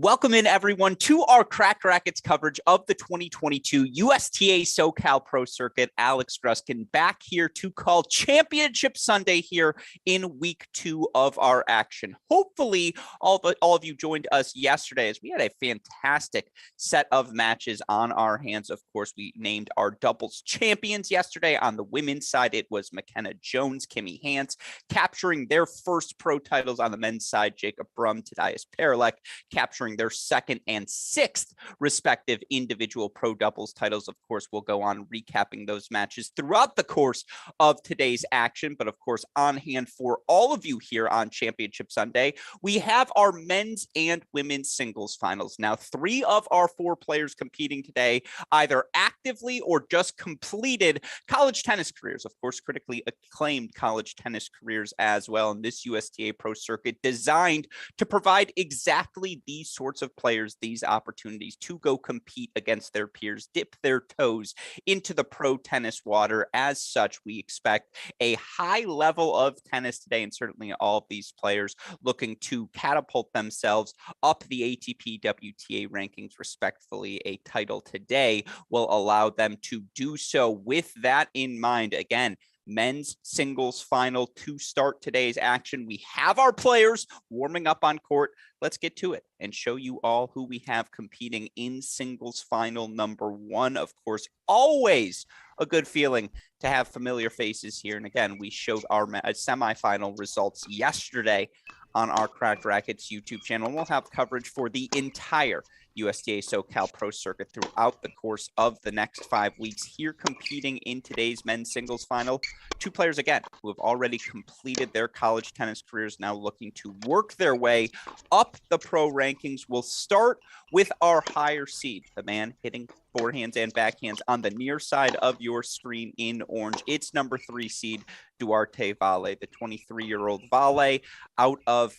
Welcome in, everyone, to our Cracked Racquets coverage of the 2022 USTA SoCal Pro Circuit. Alex Gruskin back here to call Championship Sunday here in week 2 of our action. Hopefully, all of you joined us yesterday as we had a fantastic set of matches on our hands. Of course, we named our doubles champions yesterday. On the women's side, it was McKenna Jones, Kimmy Hans, capturing their first pro titles. On the men's side, Jacob Brum, Tadeusz Paralek, capturing their second and sixth respective individual pro doubles titles. Of course, we'll go on recapping those matches throughout the course of today's action. But of course, on hand for all of you here on Championship Sunday, we have our men's and women's singles finals. Now, 3 of our 4 players competing today either actively or just completed college tennis careers. Of course, critically acclaimed college tennis careers as well in this USTA Pro Circuit, designed to provide exactly these sorts of players these opportunities to go compete against their peers, dip their toes into the pro tennis water. As such, we expect a high level of tennis today, and certainly all of these players looking to catapult themselves up the ATP WTA rankings respectfully. A title today will allow them to do so. With that in mind, again, men's singles final to start today's action. We have our players warming up on court. Let's get to it and show you all who we have competing in singles final number 1. Of course, always a good feeling to have familiar faces here. And again, we showed our semifinal results yesterday on our Cracked Racquets YouTube channel. And we'll have coverage for the entire USTA SoCal Pro Circuit throughout the course of the next 5 weeks. Here competing in today's men's singles final, 2 players again who have already completed their college tennis careers, now looking to work their way up the pro rankings. We'll start with our higher seed, the man hitting forehands and backhands on the near side of your screen in orange. It's number 3 seed Duarte Valle, the 23-year-old Valle out of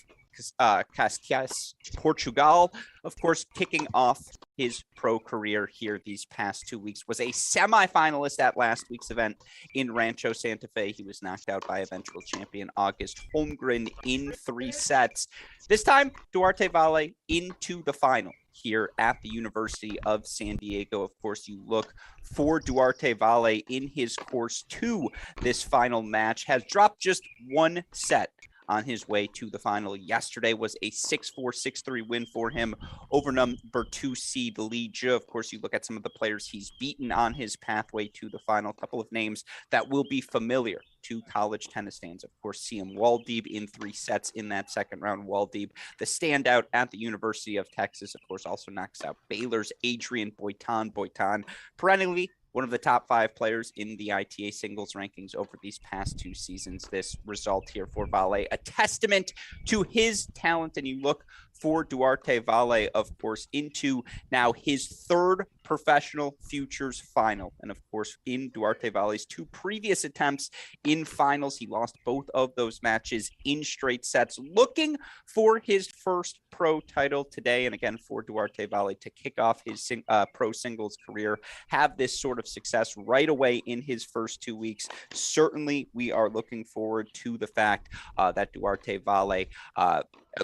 Cascais, Portugal. Of course, kicking off his pro career here these past 2 weeks, was a semifinalist at last week's event in Rancho Santa Fe. He was knocked out by eventual champion August Holmgren in 3 sets. This time, Duarte Valle into the final here at the University of San Diego. Of course, you look for Duarte Valle in his course to this final match, has dropped just 1 set on his way to the final. Yesterday was a 6-4, 6-3 win for him over number 2 seed Liege. Of course, you look at some of the players he's beaten on his pathway to the final. A couple of names that will be familiar to college tennis fans. Of course, Siem Waldib in 3 sets in that second round. Waldib, the standout at the University of Texas, of course, also knocks out Baylor's Adrian Boitan. Boitan, perennially one of the top 5 players in the ITA singles rankings over these past 2 seasons. This result here for Valle, a testament to his talent. And you look for Duarte Valle, of course, into now his 3rd professional futures final. And of course, in Duarte Valle's 2 previous attempts in finals, he lost both of those matches in straight sets, looking for his first pro title today. And again, for Duarte Valle to kick off his pro singles career, have this sort of success right away in his first 2 weeks. Certainly, we are looking forward to the fact that Duarte Valle,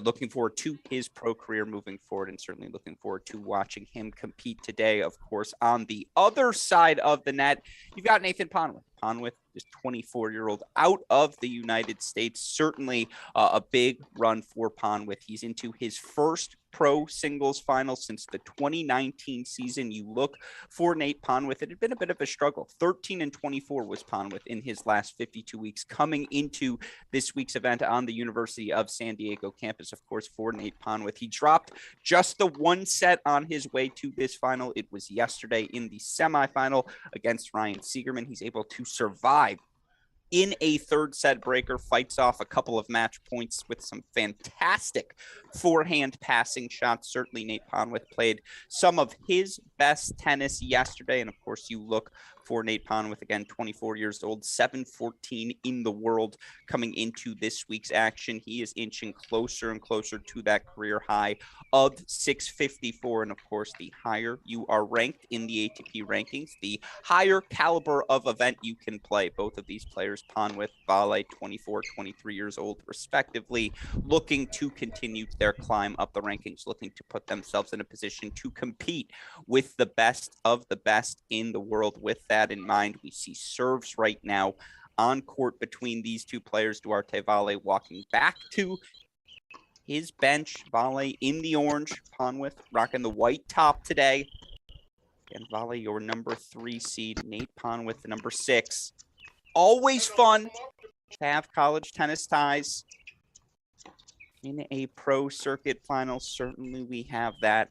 looking forward to his pro career moving forward, and certainly looking forward to watching him compete today. Of course, on the other side of the net, you've got Nathan Pondworth. Pondworth, this 24-year-old out of the United States. Certainly a big run for Pondworth. He's into his first pro singles final since the 2019 season. You look for Nate Pondworth. It had been a bit of a struggle. 13-24 was Pondworth in his last 52 weeks coming into this week's event on the University of San Diego campus. Of course, for Nate Pondworth, he dropped just the 1 set on his way to this final. It was yesterday in the semifinal against Ryan Siegerman. He's able to survive in a 3rd set breaker, fights off a couple of match points with some fantastic forehand passing shots. Certainly Nate Pondworth played some of his best tennis yesterday. And of course, you look for Nate Pondworth, again, 24 years old, 7-14 in the world coming into this week's action. He is inching closer and closer to that career high of 654. And of course, the higher you are ranked in the ATP rankings, the higher caliber of event you can play. Both of these players, Pondworth, Vale, 24, 23 years old, respectively, looking to continue their climb up the rankings, looking to put themselves in a position to compete with the best of the best in the world. With that in mind, we see serves right now on court between these two players. Duarte Vale walking back to his bench. Vale in the orange, Pondworth rocking the white top today. And Vale, your number 3 seed, Nate Pondworth, the number 6. Always fun to have college tennis ties in a pro circuit final. Certainly we have that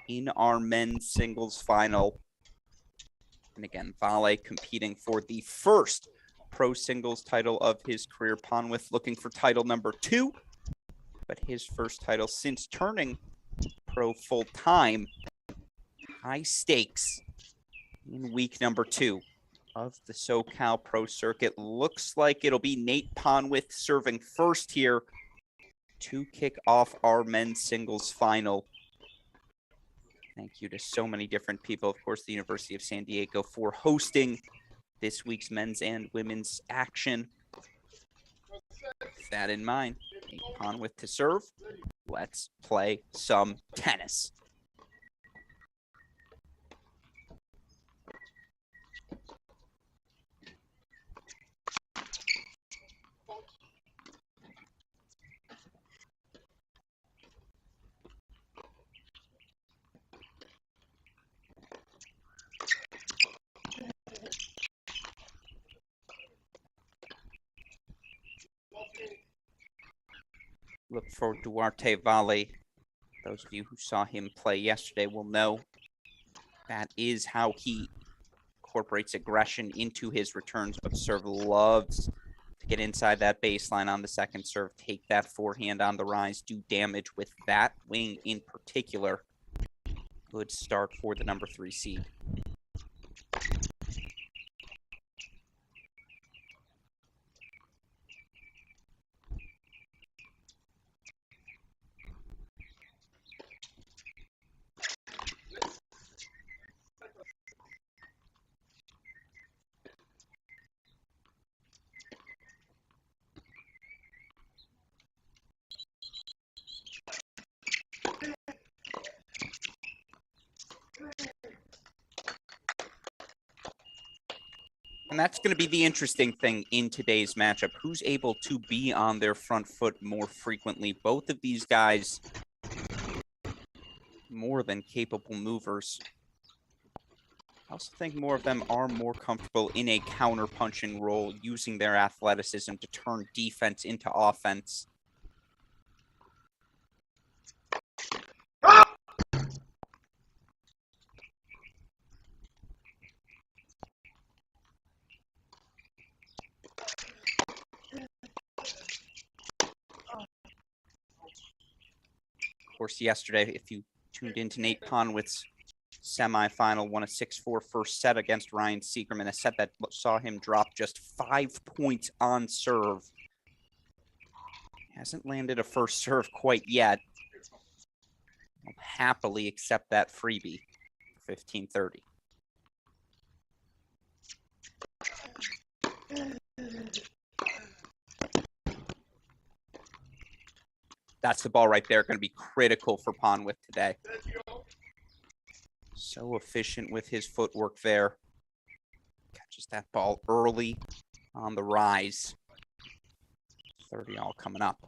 in our men's singles final. And again, Vale competing for the first pro singles title of his career. Pondworth looking for title number 2, but his first title since turning pro full time. High stakes in week number 2 of the SoCal Pro Circuit. Looks like it'll be Nate Pondworth serving first here to kick off our men's singles final. Thank you to so many different people. Of course, the University of San Diego for hosting this week's men's and women's action. With that in mind, Nate Pondworth to serve. Let's play some tennis. Look for Duarte Vale. Those of you who saw him play yesterday will know that is how he incorporates aggression into his returns, but serve loves to get inside that baseline on the second serve, take that forehand on the rise, do damage with that wing in particular. Good start for the number 3 seed. And that's going to be the interesting thing in today's matchup. Who's able to be on their front foot more frequently? Both of these guys, more than capable movers. I also think more of them are more comfortable in a counter-punching role, using their athleticism to turn defense into offense. Of course, yesterday, if you tuned into Nate Pondworth's semifinal, won a 6-4 first set against Ryan Seacrem, a set that saw him drop just 5 points on serve. Hasn't landed a first serve quite yet. I'll happily accept that freebie for 15-30. That's the ball right there. Going to be critical for Pondworth today. So efficient with his footwork there. Catches that ball early on the rise. 30 all coming up.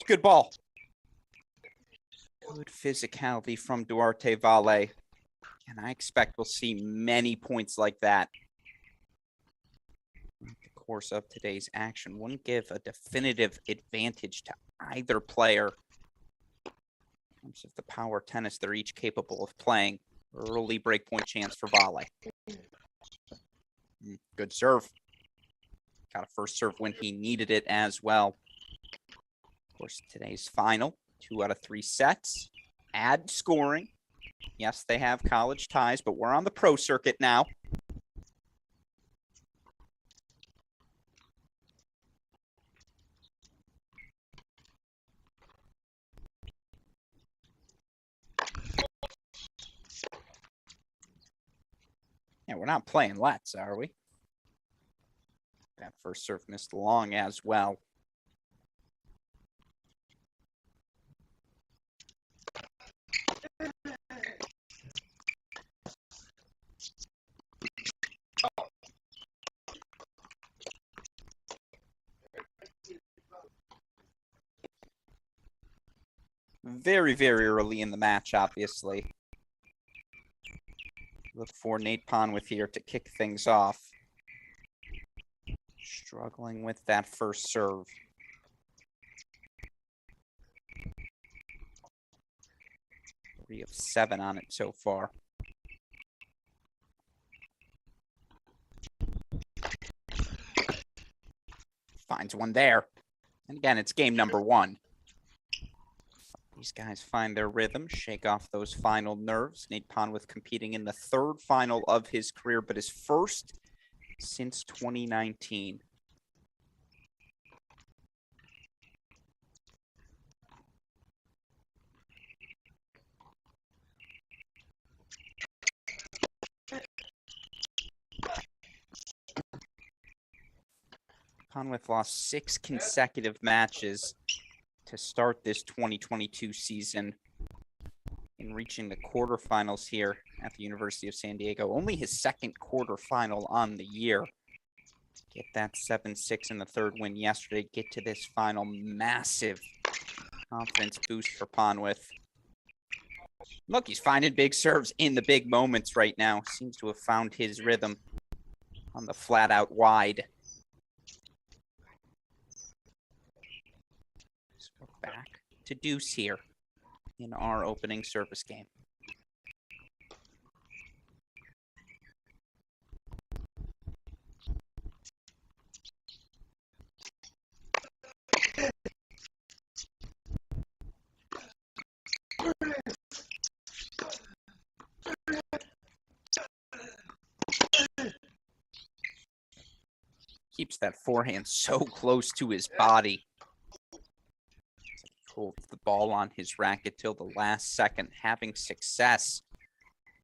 Good ball. Good physicality from Duarte Vale. And I expect we'll see many points like that in the course of today's action. Wouldn't give a definitive advantage to either player. In terms of the power tennis they're each capable of playing. Early breakpoint chance for volley. Good serve. Got a first serve when he needed it as well. Of course, today's final, 2 out of 3 sets. Add scoring. Yes, they have college ties, but we're on the pro circuit now. Yeah, we're not playing lets, are we? That first serve missed long as well. Very, very early in the match, obviously. Look for Nate Pondworth here to kick things off. Struggling with that first serve. Three of 7 on it so far. Finds one there. And again, it's game number 1. These guys find their rhythm, shake off those final nerves. Nate Pondworth competing in the 3rd final of his career, but his first since 2019. Pondworth lost 6 consecutive matches to start this 2022 season in reaching the quarterfinals here at the University of San Diego. Only his 2nd quarterfinal on the year. Get that 7-6 in the 3rd win yesterday. Get to this final. Massive confidence boost for Pondworth. Look, he's finding big serves in the big moments right now. Seems to have found his rhythm on the flat out wide. So we're back to deuce here in our opening service game. Keeps that forehand so close to his body. Holds the ball on his racket till the last second, having success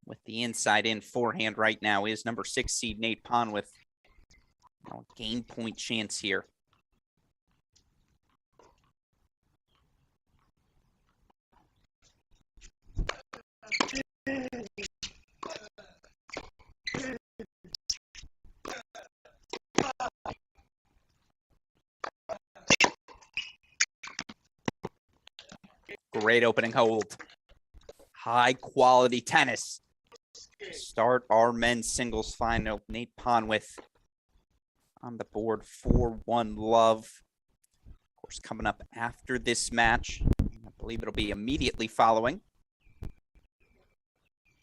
with the inside-in forehand right now is number 6 seed Nate Pondworth. Now a game point chance here. Great opening hold. High quality tennis. Start our men's singles final. Nate Pondworth on the board 4-1 love. Of course, coming up after this match, I believe it'll be immediately following.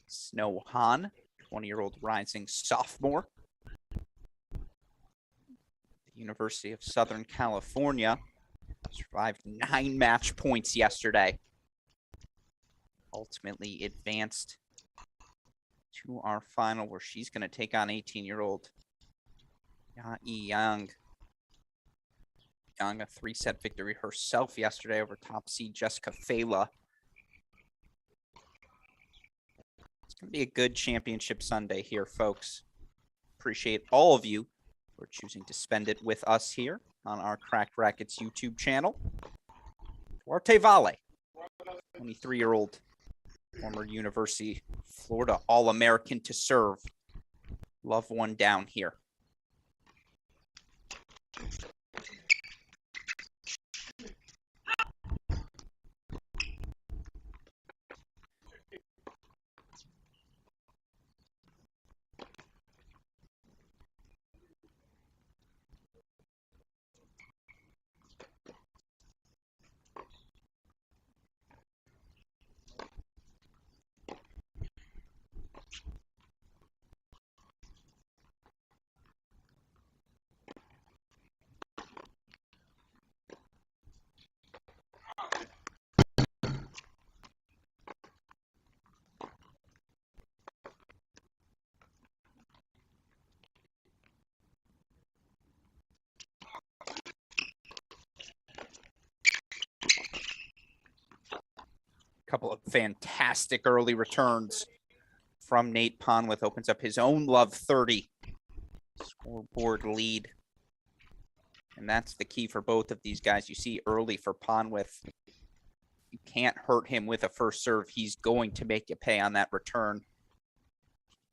Snow Han, 20-year-old rising sophomore. The University of Southern California. Survived 9 match points yesterday. Ultimately advanced to our final where she's going to take on 18-year-old Yang. Yang, a 3-set victory herself yesterday over top seed Jessica Fela. It's going to be a good championship Sunday here, folks. Appreciate all of you for choosing to spend it with us here on our Cracked Racquets YouTube channel. Duarte Valle, 23-year-old former University of Florida All-American to serve. Love one down here. couple of fantastic early returns from Nate Pondworth. Opens up his own love 30 scoreboard lead. And that's the key for both of these guys. You see early for Pondworth, you can't hurt him with a first serve. He's going to make you pay on that return.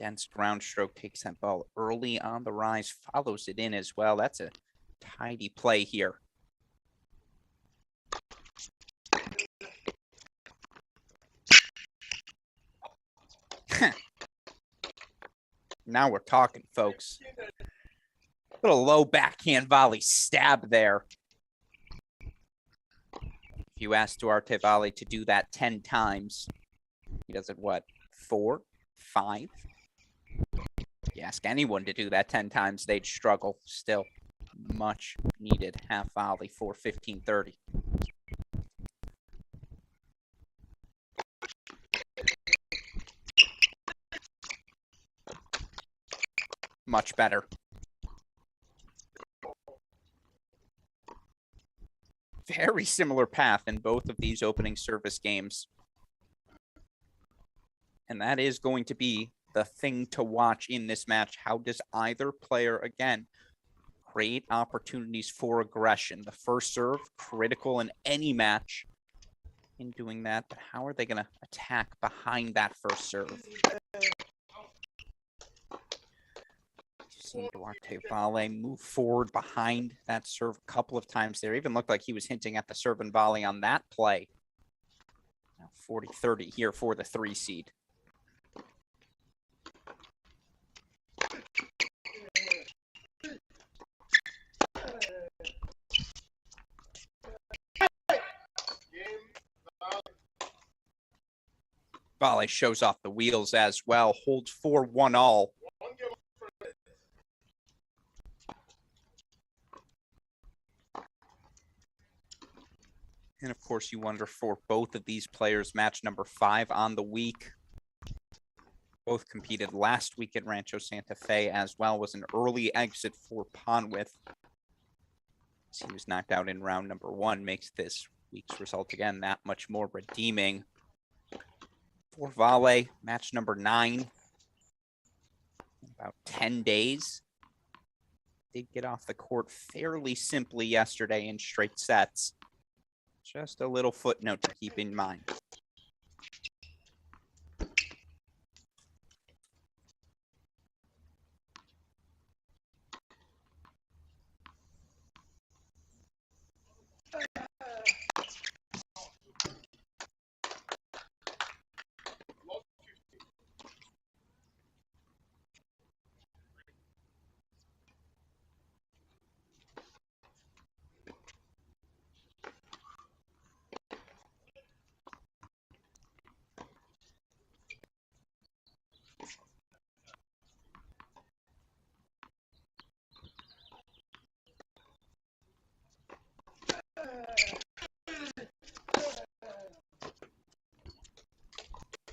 Dense ground stroke, takes that ball early on the rise, follows it in as well. That's a tidy play here. Now we're talking, folks. Little low backhand volley stab there. If you ask Duarte Valle to do that 10 times, he does it, what, 4, 5? You ask anyone to do that 10 times, they'd struggle. Still, much needed half volley for 15-30. Much better. Very similar path in both of these opening service games. And that is going to be the thing to watch in this match. How does either player, again, create opportunities for aggression? The first serve, critical in any match in doing that, but how are they going to attack behind that first serve? Seen Duarte Valle move forward behind that serve a couple of times there. Even looked like he was hinting at the serve and volley on that play. Now 40-30 here for the 3 seed. Valle shows off the wheels as well, holds 4-1 all. And of course, you wonder for both of these players, match number 5 on the week. Both competed last week at Rancho Santa Fe as well. Was an early exit for Pondworth. He was knocked out in round number 1. Makes this week's result again that much more redeeming. For Valle, match number 9. In about 10 days. Did get off the court fairly simply yesterday in straight sets. Just a little footnote to keep in mind.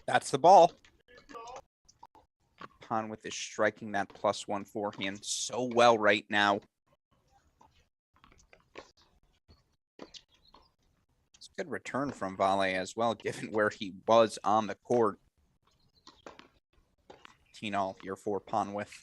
That's the ball. Pondworth is striking that +1 forehand so well right now. It's a good return from Valle as well, given where he was on the court. 18-all here for Pondworth.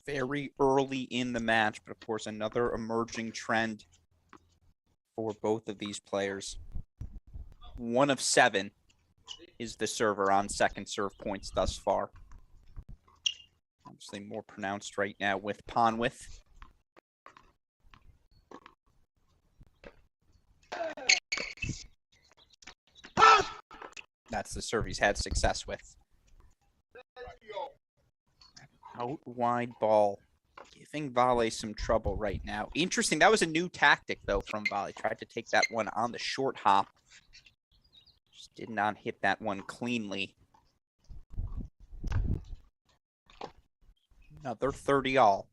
Very early in the match, but of course another emerging trend for both of these players. 1 of 7 is the server on second serve points thus far. Obviously more pronounced right now with Pondworth. That's the serve he's had success with. Out wide ball, giving Vale some trouble right now. Interesting. That was a new tactic, though, from Vale. Tried to take that one on the short hop. Just did not hit that one cleanly. Another 30 all.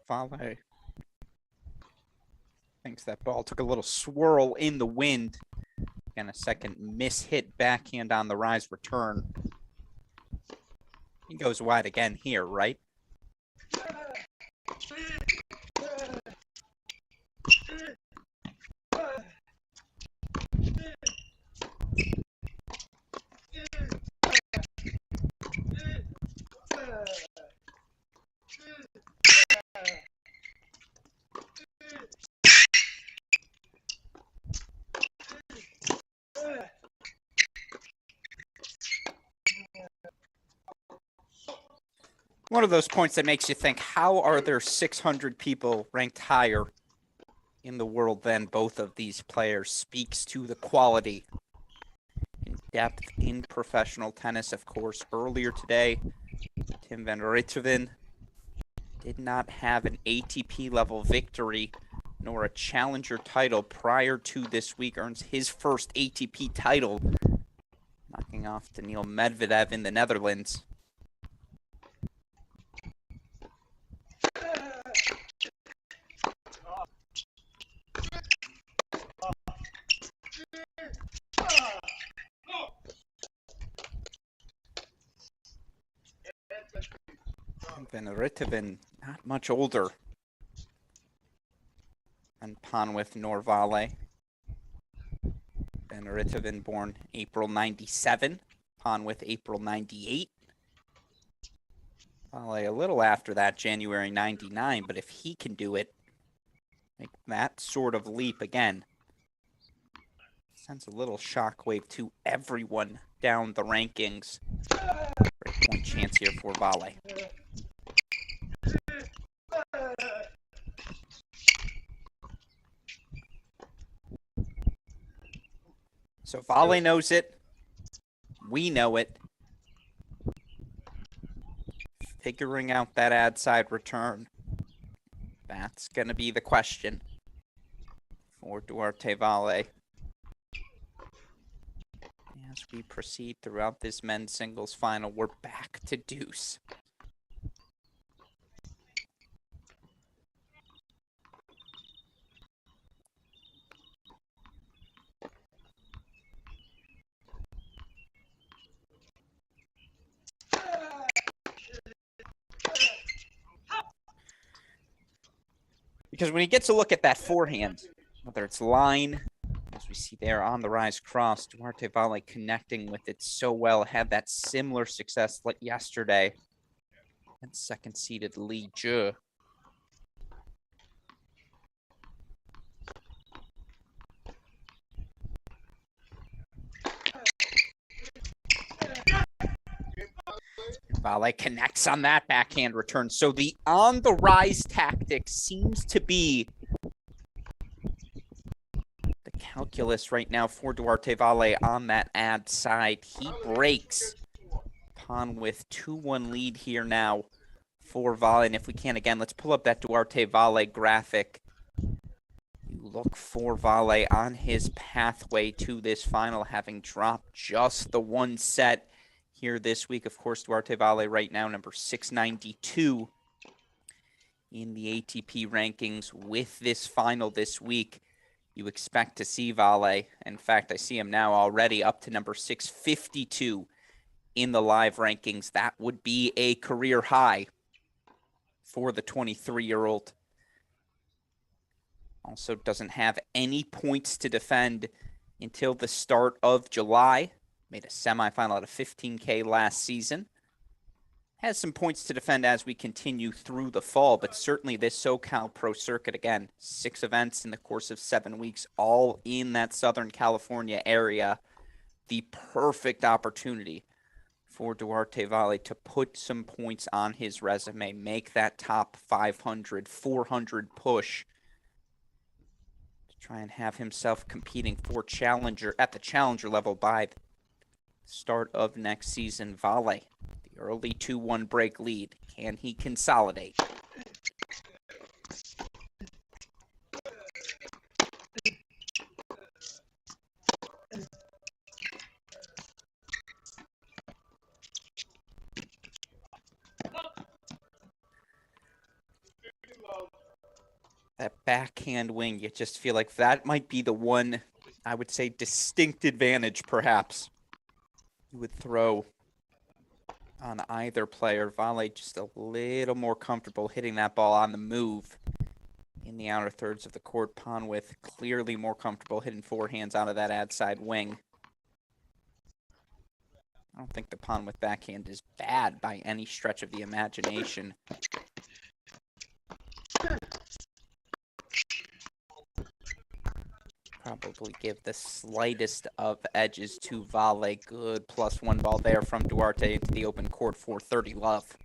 Vale thinks that ball took a little swirl in the wind. And a second miss-hit backhand on the rise return. He goes wide again here, right? One of those points that makes you think, how are there 600 people ranked higher in the world than both of these players? Speaks to the quality and depth in professional tennis. Of course, earlier today, Tim van Rijthoven did not have an ATP level victory nor a challenger title prior to this week. Earns his first ATP title, knocking off Daniil Medvedev in the Netherlands. Van Rijthoven, not much older than Pondworth nor Vale. Van Rijthoven born April 97, Pondworth April 98. Vale a little after that, January 99, but if he can do it, make that sort of leap again, sends a little shockwave to everyone down the rankings. Great point chance here for Vale. So Vale knows it. We know it. Figuring out that ad side return. That's going to be the question for Duarte Vale. As we proceed throughout this men's singles final, we're back to deuce. Because when he gets a look at that forehand, whether it's line, as we see there on the rise cross, Duarte Vale connecting with it so well, had that similar success like yesterday. And second-seeded Li Jie. Vale connects on that backhand return. So the on-the-rise tactic seems to be the calculus right now for Duarte Vale on that ad side. He breaks Pondworth 2-1 lead here now for Vale. And if we can, again, let's pull up that Duarte Vale graphic. You look for Vale on his pathway to this final, having dropped just the one set here this week. Of course, Duarte Vale right now, number 692 in the ATP rankings. With this final this week, you expect to see Vale. In fact, I see him now already up to number 652 in the live rankings. That would be a career high for the 23-year-old. Also doesn't have any points to defend until the start of July. Made a semifinal out of 15K last season. Has some points to defend as we continue through the fall, but certainly this SoCal Pro Circuit, again, 6 events in the course of 7 weeks, all in that Southern California area. The perfect opportunity for Duarte Vale to put some points on his resume, make that top 500, 400 push, try and have himself competing for challenger at the challenger level by the start of next season. Vale, the early 2-1 break lead. Can he consolidate? That backhand wing, you just feel like that might be the one, I would say, distinct advantage, perhaps, you would throw on either player. Vale just a little more comfortable hitting that ball on the move in the outer thirds of the court. Pondworth clearly more comfortable hitting forehands out of that ad side wing. I don't think the Pondworth backhand is bad by any stretch of the imagination. Probably give the slightest of edges to Vale. Good +1 ball there from Duarte into the open court, 430 love.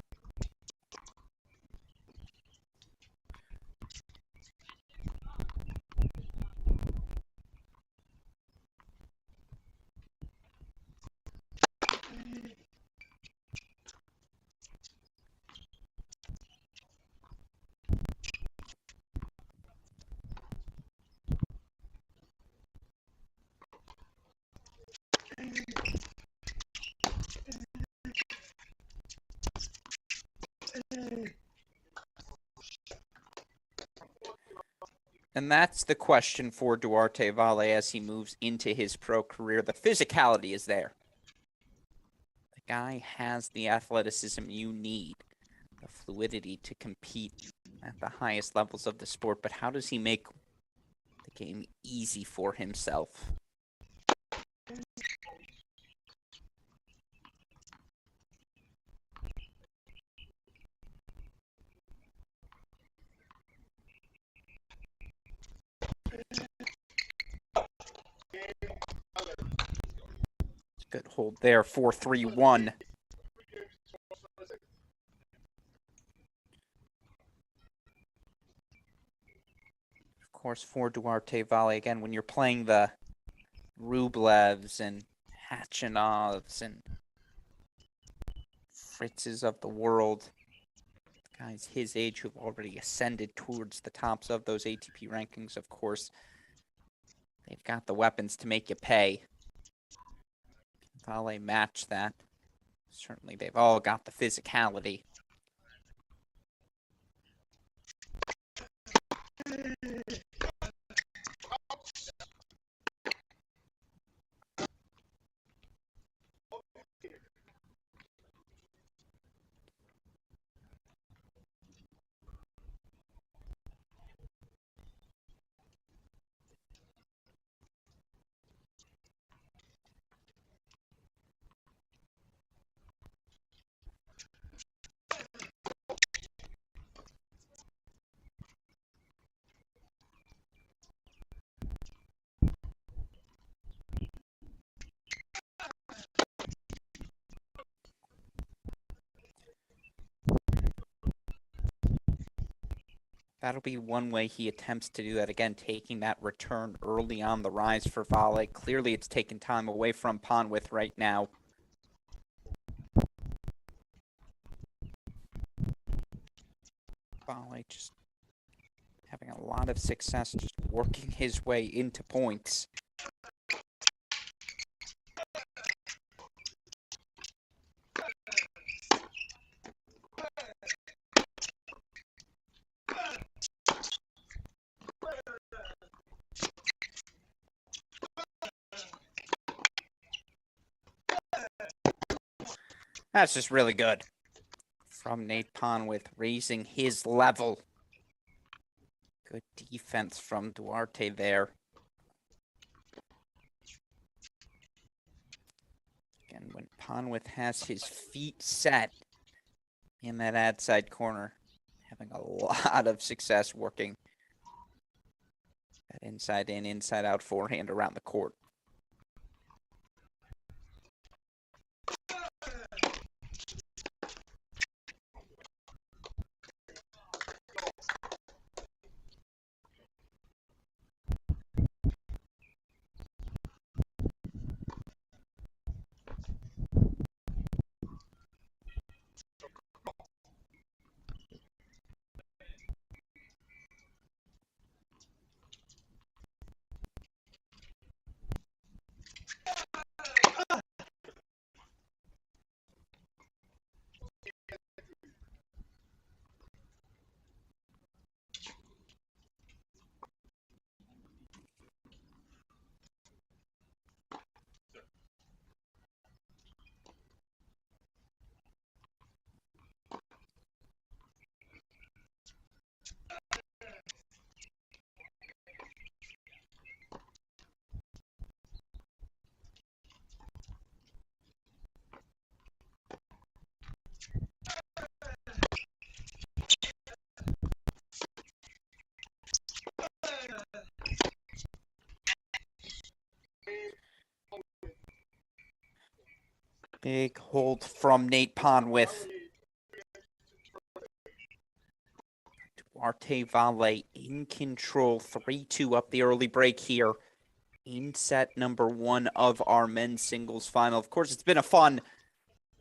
And that's the question for Duarte Vale as he moves into his pro career. The physicality is there. The guy has the athleticism you need, the fluidity to compete at the highest levels of the sport. But how does he make the game easy for himself? Good hold there, 4-3-1. Of course, for Duarte Vale, again, when you're playing the Rublevs and Hachanovs and Fritzes of the world, guys his age who've already ascended towards the tops of those ATP rankings, of course, they've got the weapons to make you pay. Vale match that. Certainly they've all got the physicality. That'll be one way he attempts to do that. Again, taking that return early on the rise for Vale. Clearly, it's taken time away from Pondworth right now. Vale just having a lot of success just working his way into points. That's just really good from Nate Pondworth, raising his level. Good defense from Duarte there. Again, when Pondworth has his feet set in that ad side corner, having a lot of success working that inside in, inside out forehand around the court. Big hold from Nate Pondworth. Duarte Valle in control, 3-2 up the early break here in set number 1 of our men's singles final. Of course, it's been a fun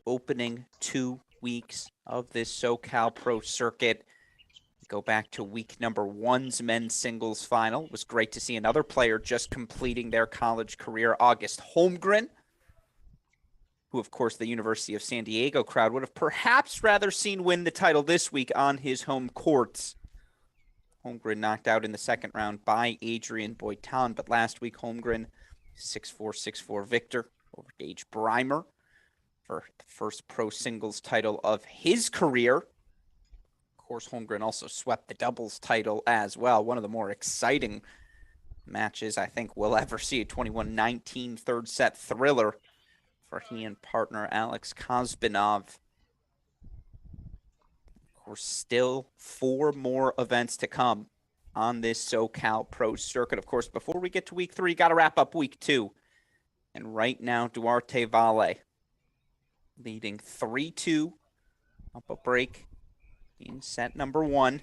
opening 2 weeks of this SoCal Pro Circuit. Go back to week number 1's men's singles final. It was great to see another player just completing their college career, August Holmgren, who, of course, the University of San Diego crowd would have perhaps rather seen win the title this week on his home courts. Holmgren knocked out in the second round by Adrian Boitan, but last week Holmgren 6-4, 6-4 victor over Gage Breimer for the first pro singles title of his career. Of course, Holmgren also swept the doubles title as well. One of the more exciting matches I think we'll ever see, a 21-19 third set thriller for he and partner Alex Kozbanov. Of course, still 4 more events to come on this SoCal Pro Circuit. Of course, before we get to week 3, got to wrap up week 2. And right now, Duarte Valle leading 3-2 up a break in set number 1.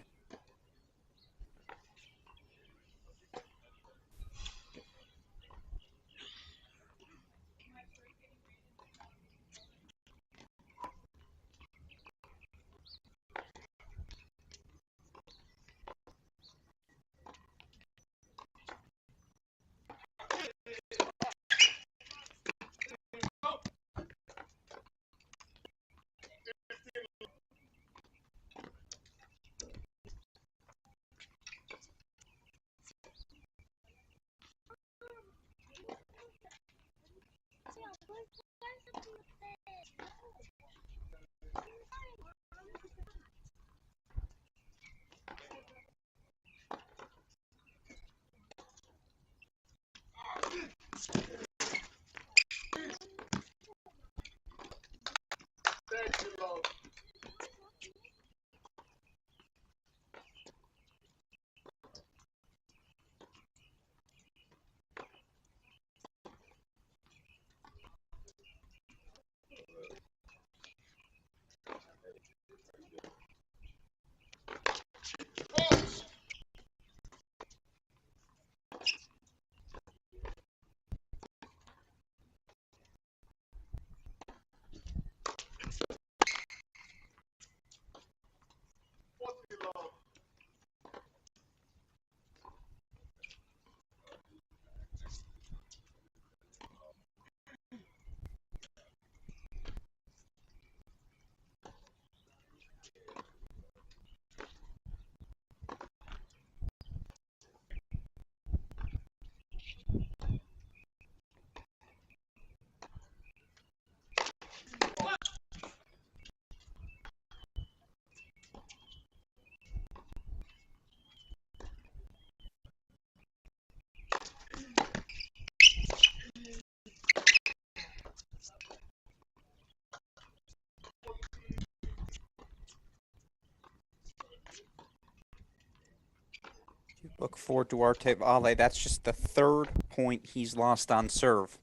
Look for Duarte Valle. That's just the third point he's lost on serve.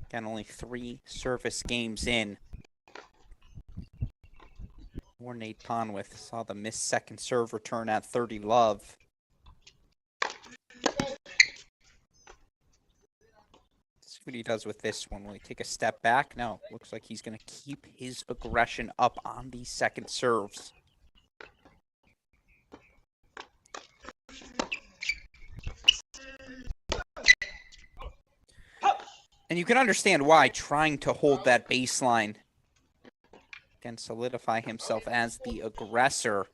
Again, only 3 service games in. Or Nate Pondworth saw the missed second serve return at 30 love. See what he does with this one. Will he take a step back? No. Looks like he's going to keep his aggression up on these second serves. And you can understand why, trying to hold that baseline. Can solidify himself as the aggressor.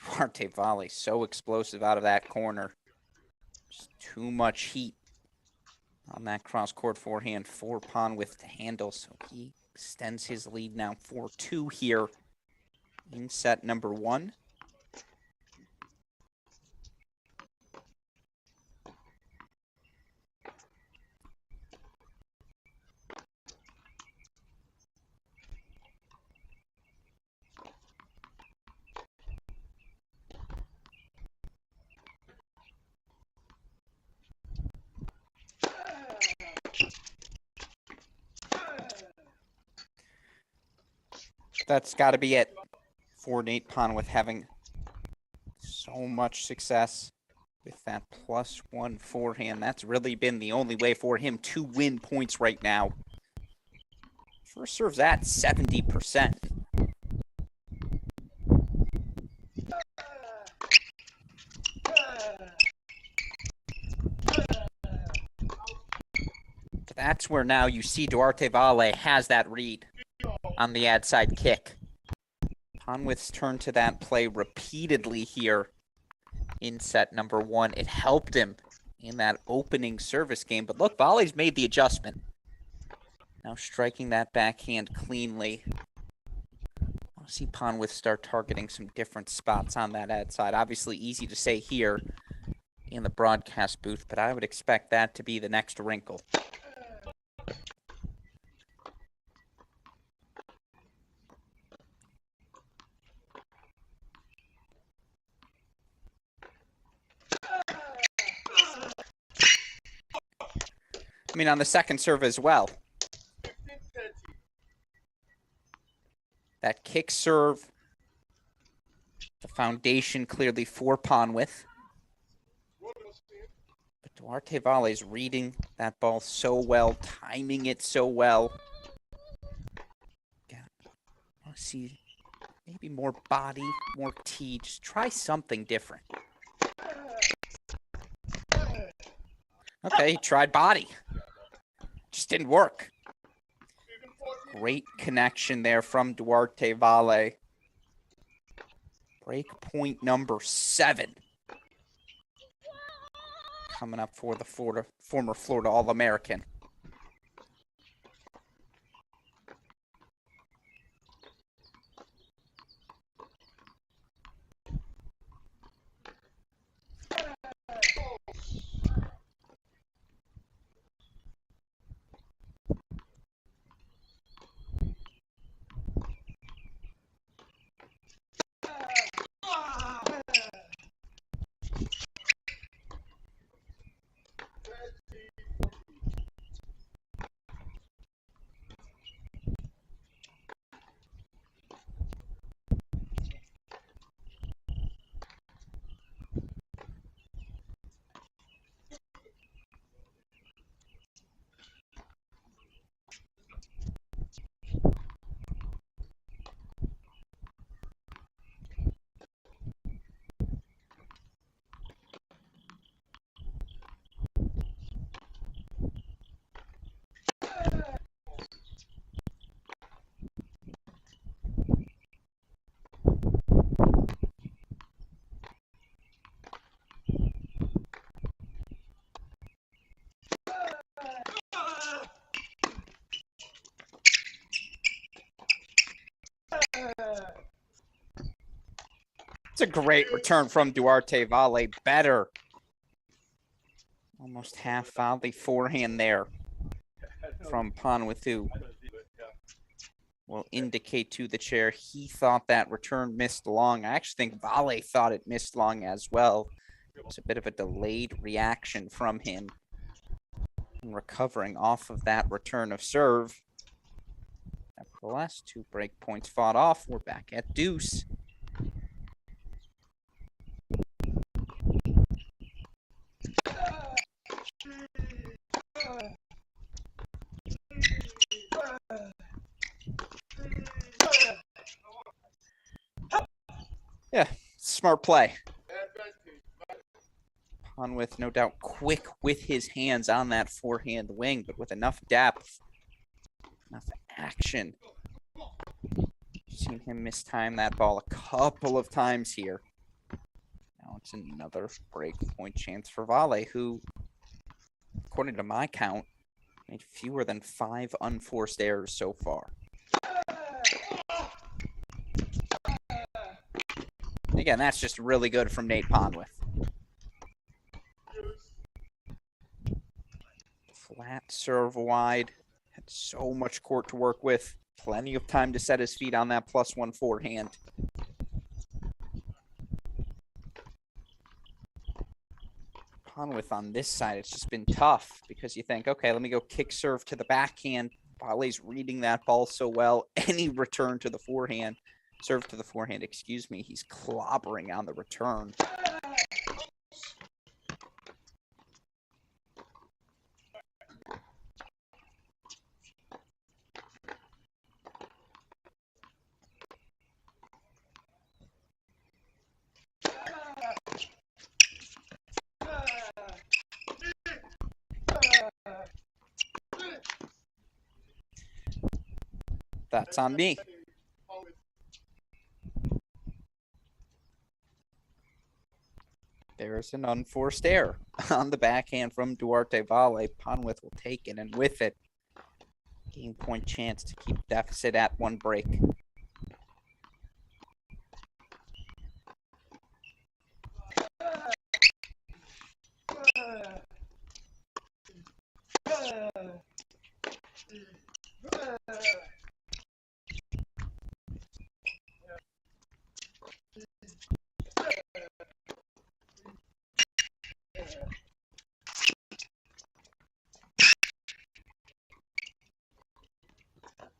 Duarte Valle, so explosive out of that corner. Just too much heat on that cross-court forehand for Pondworth to handle. So he extends his lead now 4-2 here in set number 1. That's got to be it for Nate Pondworth, having so much success with that +1 forehand. That's really been the only way for him to win points right now. First serve's at 70%. That's where now you see Duarte Valle has that read on the ad side kick. Pondworth's turned to that play repeatedly here in set number 1. It helped him in that opening service game. But look, Valle's made the adjustment. Now striking that backhand cleanly. I want to see Pondworth start targeting some different spots on that ad side. Obviously easy to say here in the broadcast booth, but I would expect that to be the next wrinkle. I mean, on the second serve as well. That kick serve, the foundation clearly for Pondworth. But Duarte Valle is reading that ball so well, timing it so well. Again, I want to see maybe more body, more tee. Just try something different. Okay, he tried body. Just didn't work. Great connection there from Duarte Valle. Break point number 7. Coming up for the former Florida All-American. It's a great return from Duarte Valle. Better. Almost half volley forehand there from Pondworth, who will indicate to the chair he thought that return missed long. I actually think Valle thought it missed long as well. It's a bit of a delayed reaction from him. And recovering off of that return of serve. After the last 2 break points fought off, we're back at deuce. Yeah, smart play. Pondworth, no doubt, quick with his hands on that forehand wing, but with enough depth, enough action. Seen him mistime that ball a couple of times here. Now it's another break point chance for Vale, who, according to my count, made fewer than 5 unforced errors so far. Again, that's just really good from Nate Pondworth. Flat serve wide. Had so much court to work with. Plenty of time to set his feet on that +1 forehand. Pondworth on this side, it's just been tough because you think, okay, let me go kick serve to the backhand. Vale's reading that ball so well. Any return to the forehand. Serve to the forehand, excuse me. He's clobbering on the return. That's on me. There's an unforced error on the backhand from Duarte Vale. Pondworth will take it, and with it, game point chance to keep deficit at 1 break.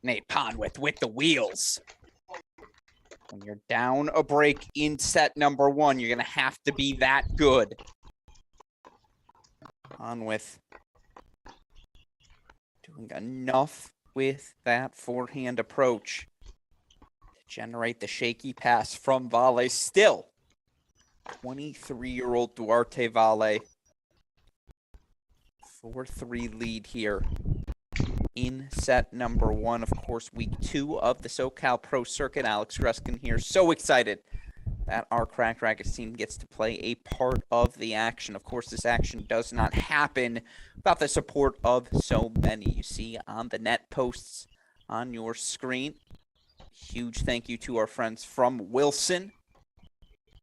Nate Pondworth with the wheels. When you're down a break in set number 1, you're going to have to be that good. Pondworth doing enough with that forehand approach to generate the shaky pass from Vale. Still, 23-year-old Duarte Vale. 4-3 lead here in set number 1. Of course, week 2 of the SoCal Pro Circuit. Alex Gruskin here. So excited that our Cracked Racquets team gets to play a part of the action. Of course, this action does not happen without the support of so many. You see on the net posts on your screen. Huge thank you to our friends from Wilson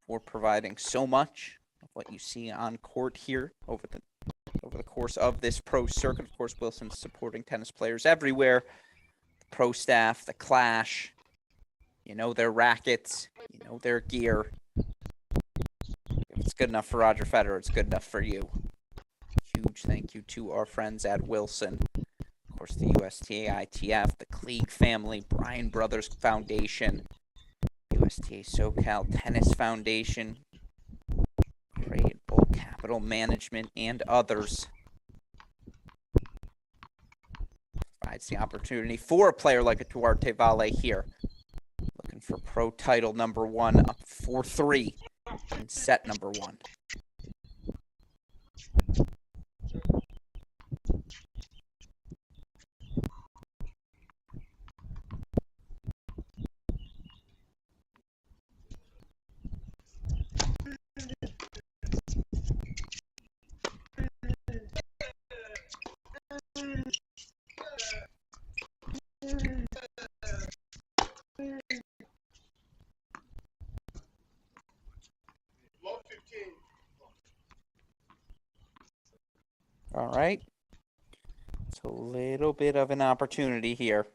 for providing so much of what you see on court here over the course of this pro circuit. Of course, Wilson's supporting tennis players everywhere. The pro staff, the Clash, you know their rackets, you know their gear. If it's good enough for Roger Federer, it's good enough for you. Huge thank you to our friends at Wilson. Of course, the USTA ITF, the Kleege family, Bryan Brothers Foundation, USTA SoCal Tennis Foundation, Great Bull Capital Management, and others. Provides the opportunity for a player like a Duarte Vale here. Looking for pro title number 1, up 4-3 in set number 1. All right. It's a little bit of an opportunity here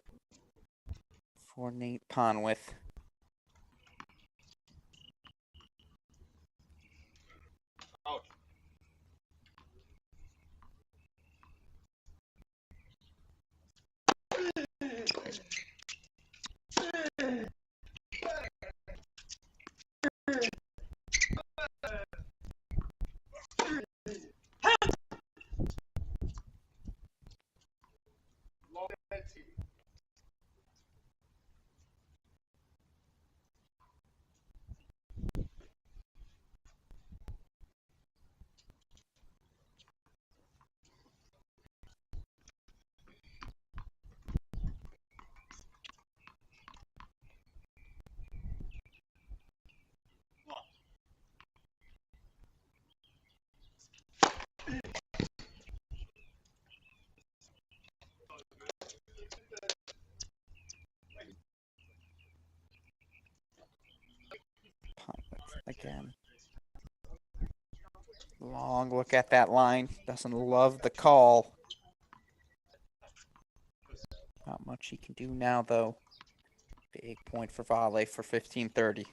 for Nate Pondworth. Long look at that line. Doesn't love the call. Not much he can do now, though. Big point for volley for 15-30.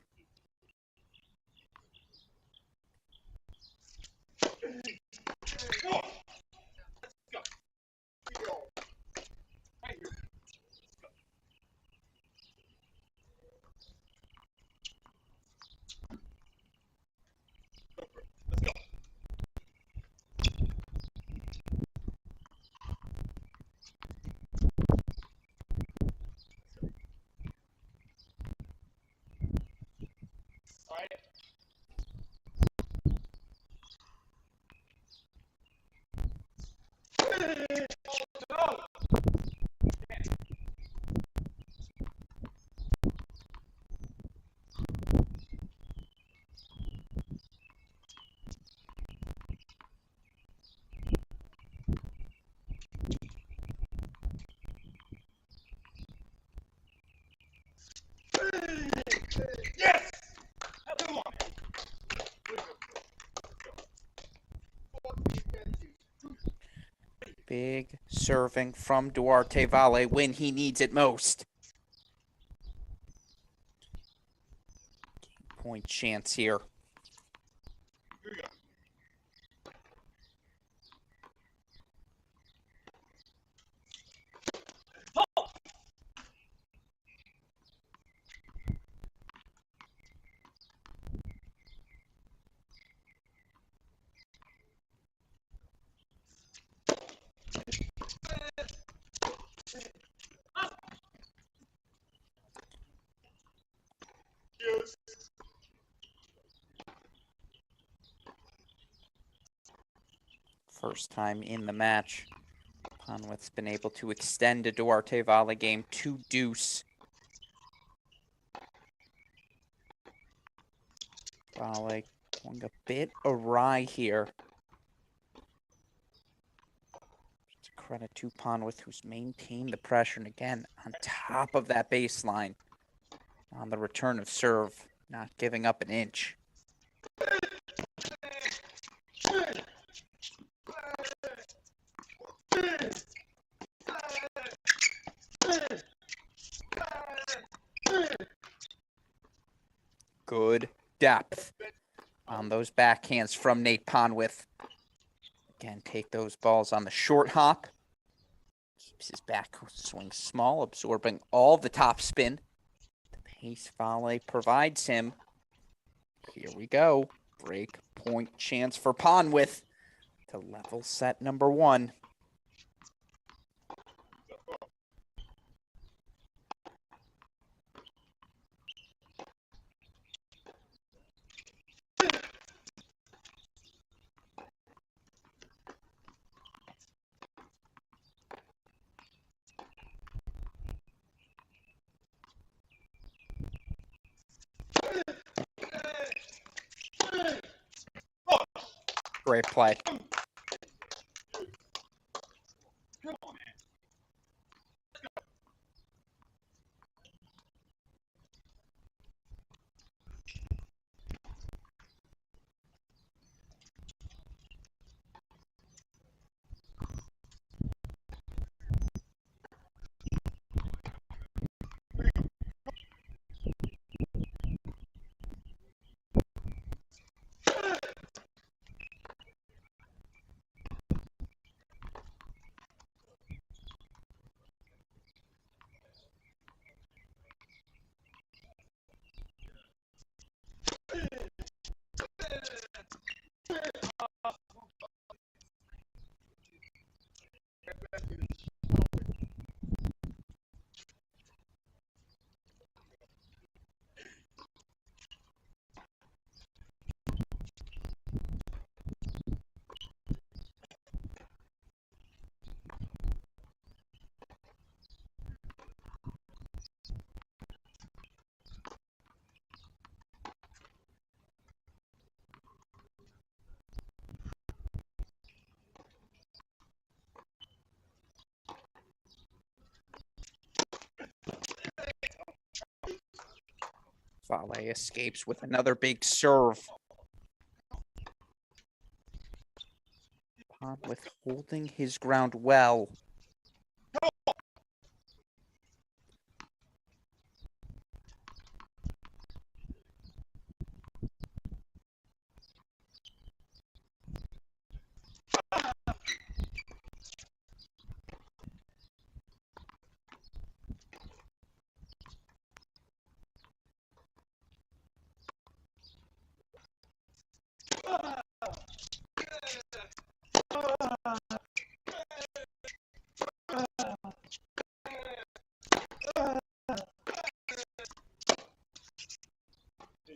Big serving from Duarte Valle when he needs it most. Point chance here. First time in the match, Pondworth's been able to extend a Duarte Valle game to deuce. Valle going a bit awry here. It's a credit to Pondworth, who's maintained the pressure, and again, on top of that baseline, on the return of serve, not giving up an inch. Good depth on those backhands from Nate Pondworth. Again, take those balls on the short hop. Keeps his back swing small, absorbing all the top spin. The pace volley provides him. Here we go. Break point chance for Pondworth to level set number one. Great play. Valle escapes with another big serve. Pondworth holding his ground well.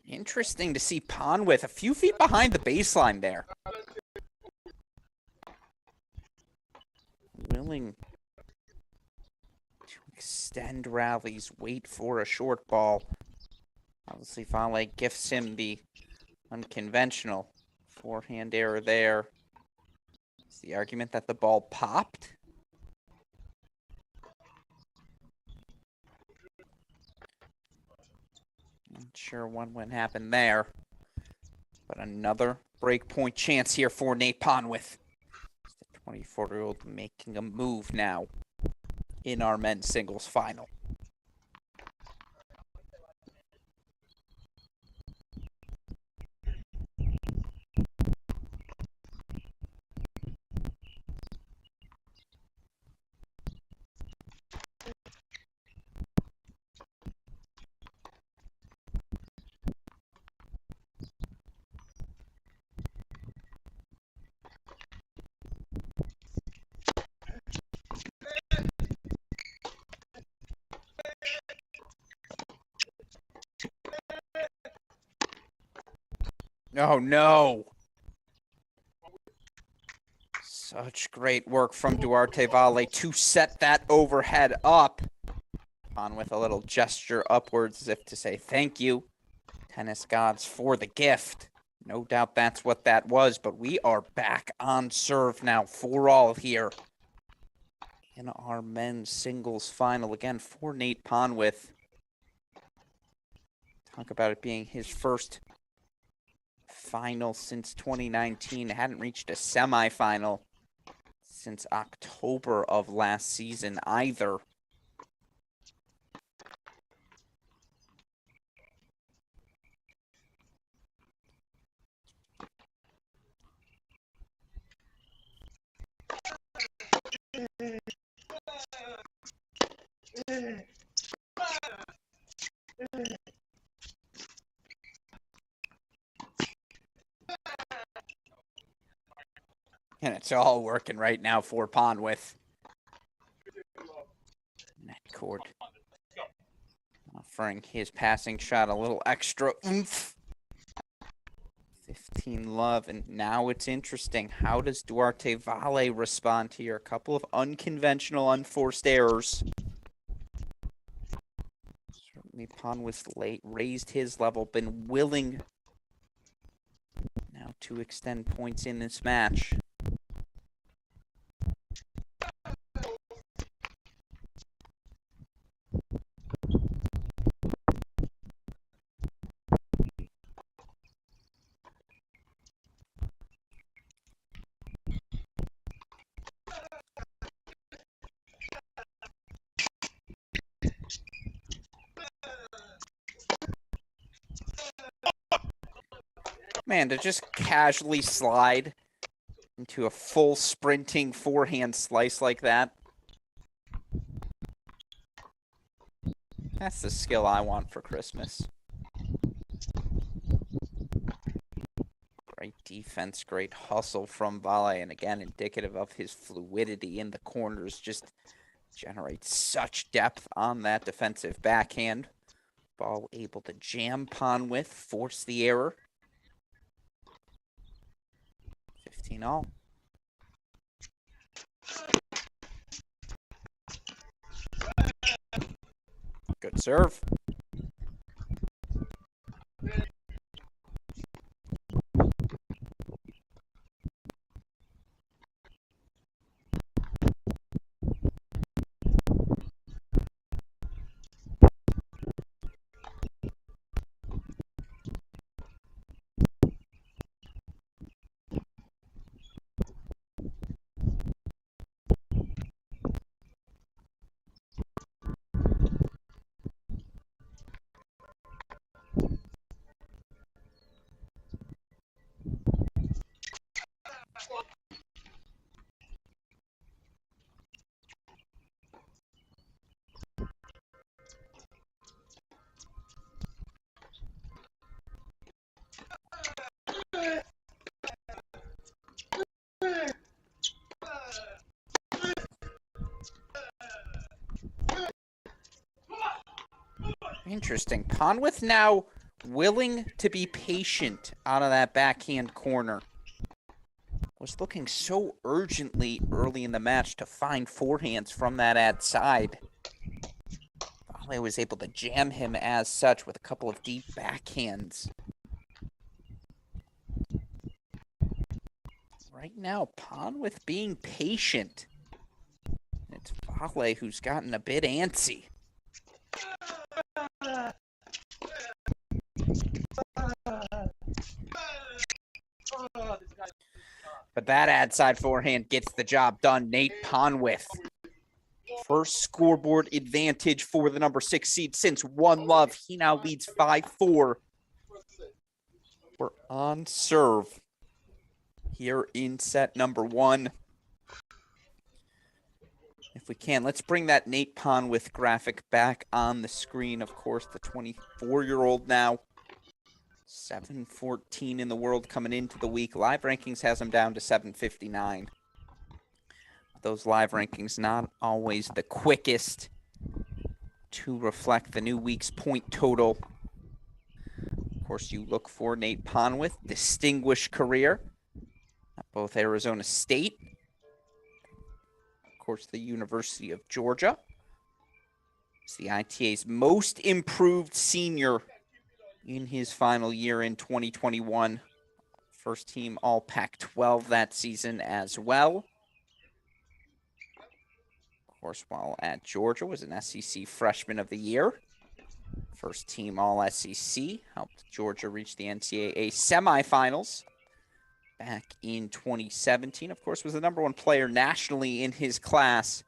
Interesting to see Pondworth a few feet behind the baseline there. Willing to extend rallies, wait for a short ball. Obviously, Vale gifts him the unconventional forehand error there. It's the argument that the ball popped. Not sure what happened there. But another breakpoint chance here for Nate Pondworth. The 24-year-old making a move now in our men's singles final. Oh, no. Such great work from Duarte Vale to set that overhead up. On with a little gesture upwards as if to say thank you, tennis gods, for the gift. No doubt that's what that was, but we are back on serve now for all here in our men's singles final. Again, for Nate Pondworth. Talk about it being his first final since 2019. Hadn't reached a semifinal since October of last season either. And it's all working right now for Pondworth. Net cord. Offering his passing shot a little extra oomph. 15 love, and now it's interesting. How does Duarte Vale respond here? A couple of unconventional, unforced errors. Certainly Pondworth raised his level, been willing now to extend points in this match. Man, to just casually slide into a full sprinting forehand slice like that. That's the skill I want for Christmas. Great defense, great hustle from Vale, and again, indicative of his fluidity in the corners. Just generates such depth on that defensive backhand. Ball able to jam Pondworth, force the error. 15 all. Good serve. Interesting. Pondworth now willing to be patient out of that backhand corner. Was looking so urgently early in the match to find forehands from that ad side. Vale was able to jam him as such with a couple of deep backhands. Right now, Pondworth being patient. It's Vale who's gotten a bit antsy. But that ad side forehand gets the job done. Nate Pondworth. First scoreboard advantage for the number 6 seed since One Love. He now leads 5-4. We're on serve here in set number 1. If we can, let's bring that Nate Pondworth graphic back on the screen. Of course, the 24-year-old now. 714 in the world coming into the week. Live rankings has him down to 759. Those live rankings not always the quickest to reflect the new week's point total. Of course, you look for Nate Pondworth, distinguished career at both Arizona State, of course, the University of Georgia. It's the ITA's most improved senior in his final year in 2021. First team All Pac-12 that season as well. Of course, while at Georgia, was an SEC Freshman of the Year. First team All SEC, helped Georgia reach the NCAA semifinals back in 2017. Of course, was the #1 player nationally in his class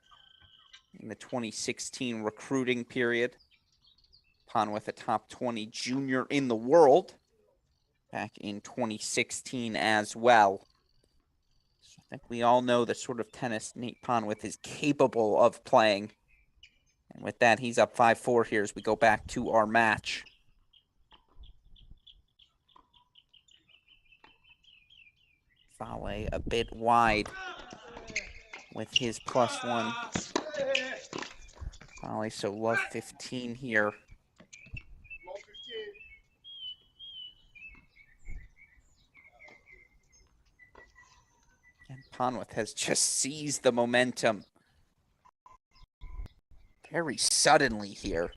in the 2016 recruiting period. Pondworth a top 20 junior in the world back in 2016 as well. So I think we all know the sort of tennis Nate Pondworth is capable of playing. And with that, he's up 5-4 here as we go back to our match. Vale a bit wide with his +1. Vale, so love 15 here. And Pondworth has just seized the momentum very suddenly here.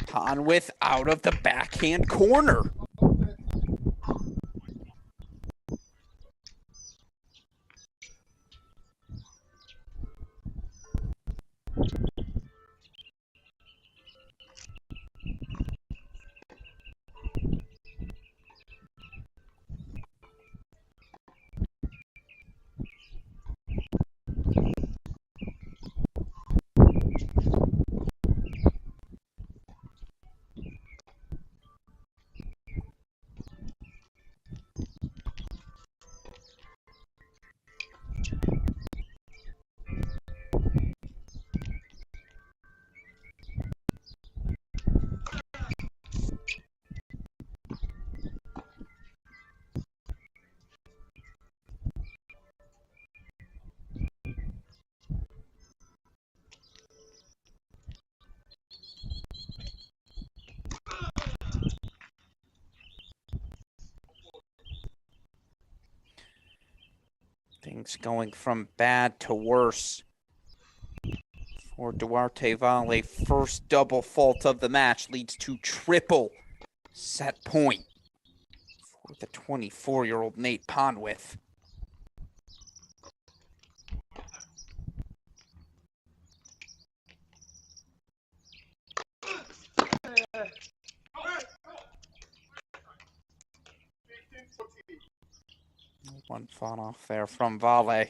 Pondworth out of the backhand corner. Things going from bad to worse for Duarte Vale. First double fault of the match leads to triple set point for the 24-year-old Nate Pondworth. One fought off there from Vale.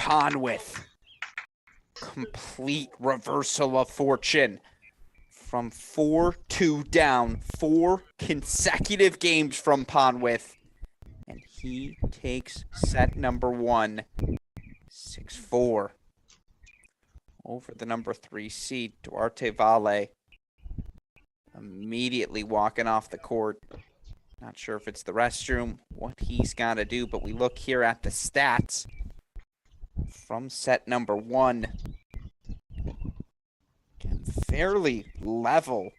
Pondworth. Complete reversal of fortune. From 4-2 down, 4 consecutive games from Pondworth. And he takes set number 1, 6-4. Over the number 3 seed, Duarte Valle. Immediately walking off the court. Not sure if it's the restroom, what he's got to do, but we look here at the stats from set number 1. Again, fairly level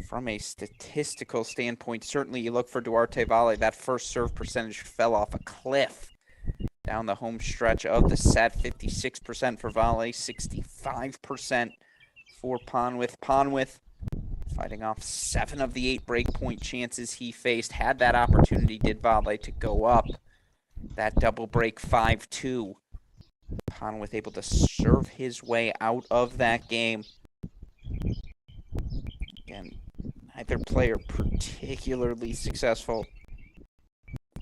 from a statistical standpoint. Certainly you look for Duarte Valle, that first serve percentage fell off a cliff down the home stretch of the set. 56% for Valle, 65% for Pondworth. Pondworth fighting off 7 of the 8 breakpoint chances he faced. Had that opportunity, did Valle, to go up that double break 5-2. Pondworth able to serve his way out of that game. Again, neither player particularly successful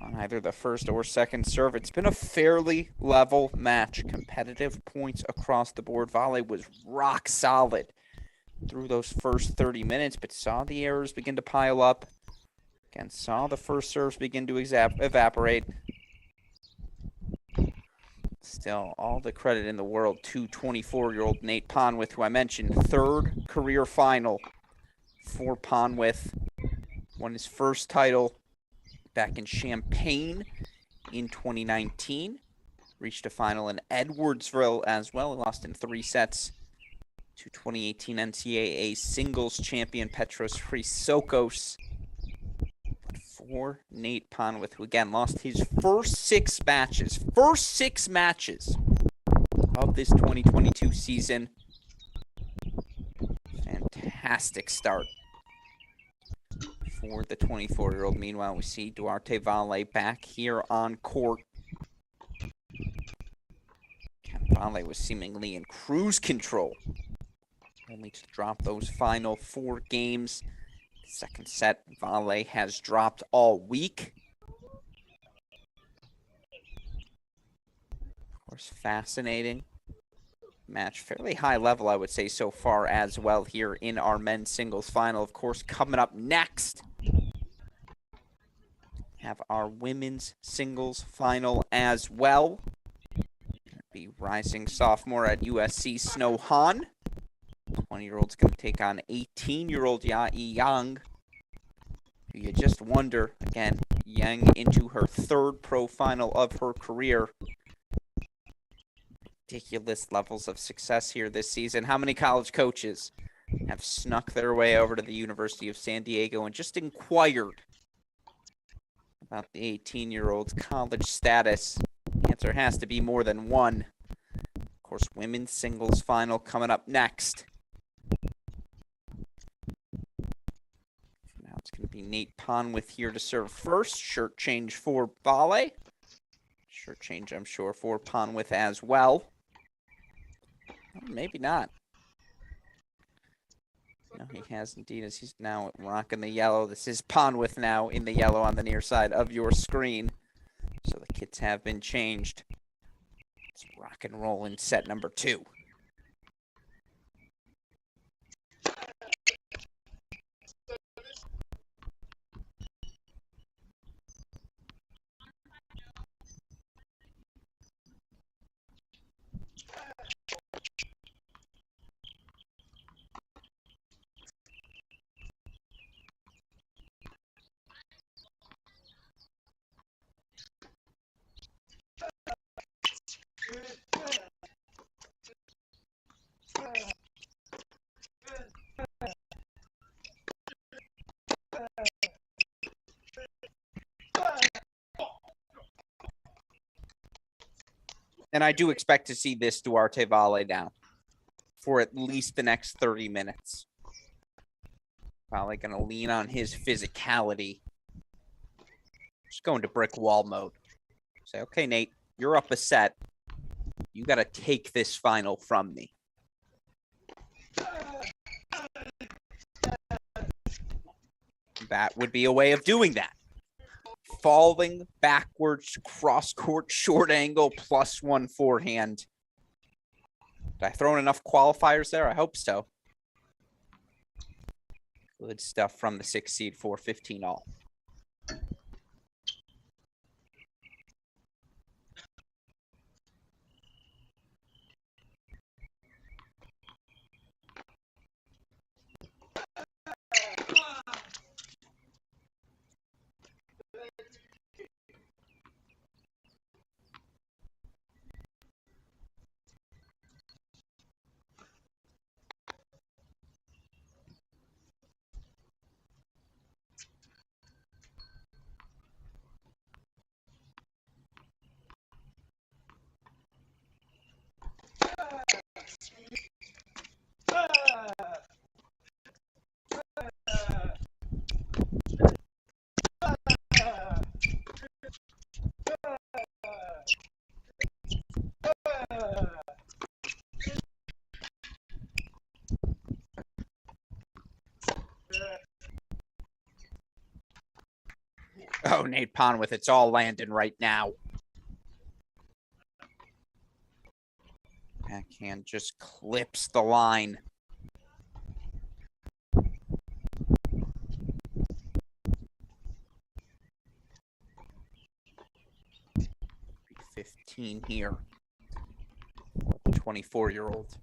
on either the first or second serve. It's been a fairly level match. Competitive points across the board. Valle was rock solid through those first 30 minutes, but saw the errors begin to pile up. Again, saw the first serves begin to evaporate. Still, all the credit in the world to 24-year-old Nate Pondworth, who I mentioned, 3rd career final for Pondworth. Won his first title back in Champaign in 2019. Reached a final in Edwardsville as well. He lost in 3 sets to 2018 NCAA singles champion Petros Chrysokos. But for Nate Pondworth, who again lost his first 6 matches of this 2022 season. Fantastic start for the 24-year-old. Meanwhile, we see Duarte Valle back here on court. Valle was seemingly in cruise control, only to drop those final 4 games. Second set, Valle has dropped all week. Of course, fascinating match. Fairly high level, I would say, so far as well here in our men's singles final. Of course, coming up next, have our women's singles final as well. Be rising sophomore at USC, Snow Han. 20-year-old's going to take on 18-year-old Yae Yang. You just wonder, again, Yang into her 3rd pro final of her career. Ridiculous levels of success here this season. How many college coaches have snuck their way over to the University of San Diego and just inquired about the 18-year-old's college status? The answer has to be more than one. Of course, women's singles final coming up next. Now it's going to be Nate Pondworth here to serve first. Shirt change for Valle. Shirt change, I'm sure, for Pondworth as well. Or maybe not. No, he has indeed, as he's now rocking the yellow. This is Pondworth now in the yellow on the near side of your screen. So the kits have been changed. Let's rock and roll in set number 2. And I do expect to see this Duarte Valle down for at least the next 30 minutes. Valle going to lean on his physicality. Just going to brick wall mode. Say, okay, Nate, you're up a set. You got to take this final from me. That would be a way of doing that. falling backwards, cross-court, short angle, +1 forehand. Did I throw in enough qualifiers there? I hope so. Good stuff from the 6 seed, 4-15 all. Oh, Nate Pondworth, it's all landing right now. Backhand just clips the line. $15 here. 24-year-old.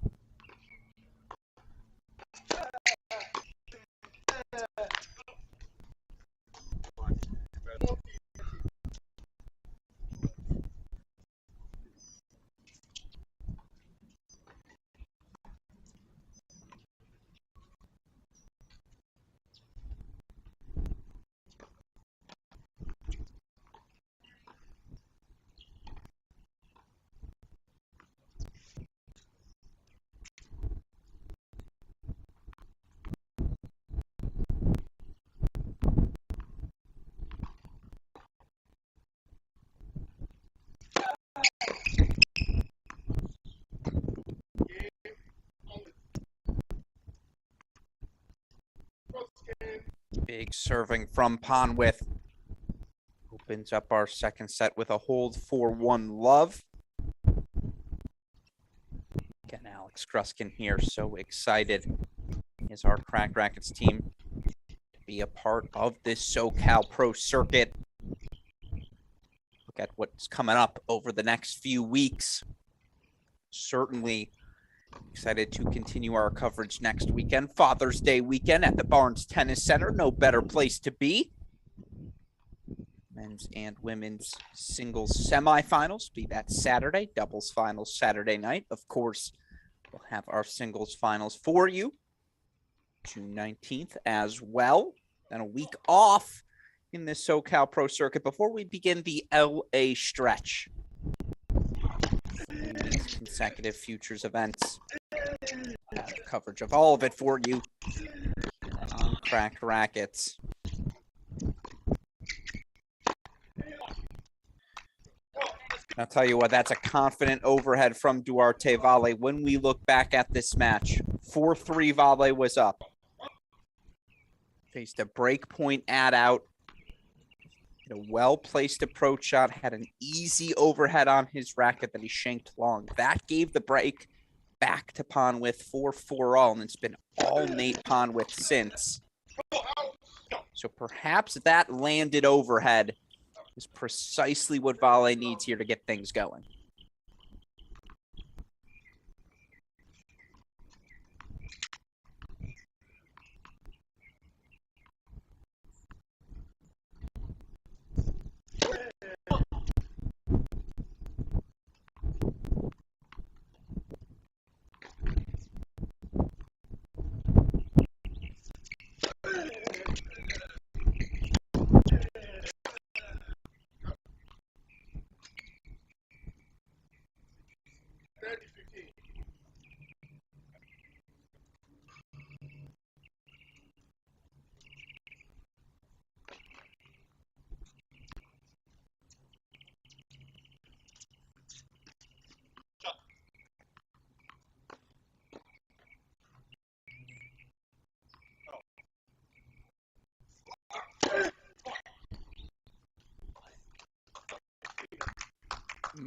Big serving from Pondworth. Opens up our second set with a hold 4-1 love. Again, Alex Gruskin here, so excited. Is our Crack Rackets team to be a part of this SoCal Pro Circuit. Look at what's coming up over the next few weeks. Certainly excited to continue our coverage next weekend. Father's Day weekend at the Barnes Tennis Center. No better place to be. Men's and women's singles semifinals be that Saturday. Doubles finals Saturday night. Of course, we'll have our singles finals for you June 19th as well. Then a week off in the SoCal Pro Circuit before we begin the LA stretch. Consecutive futures events. Coverage of all of it for you on Cracked Rackets. I'll tell you what, that's a confident overhead from Duarte Valle. When we look back at this match, 4-3 Valle was up. Faced a break point ad out. A well-placed approach shot, had an easy overhead on his racket that he shanked long. That gave the break back to Pondworth 4-4 all, and it's been all Nate Pondworth since. So perhaps that landed overhead is precisely what Valle needs here to get things going.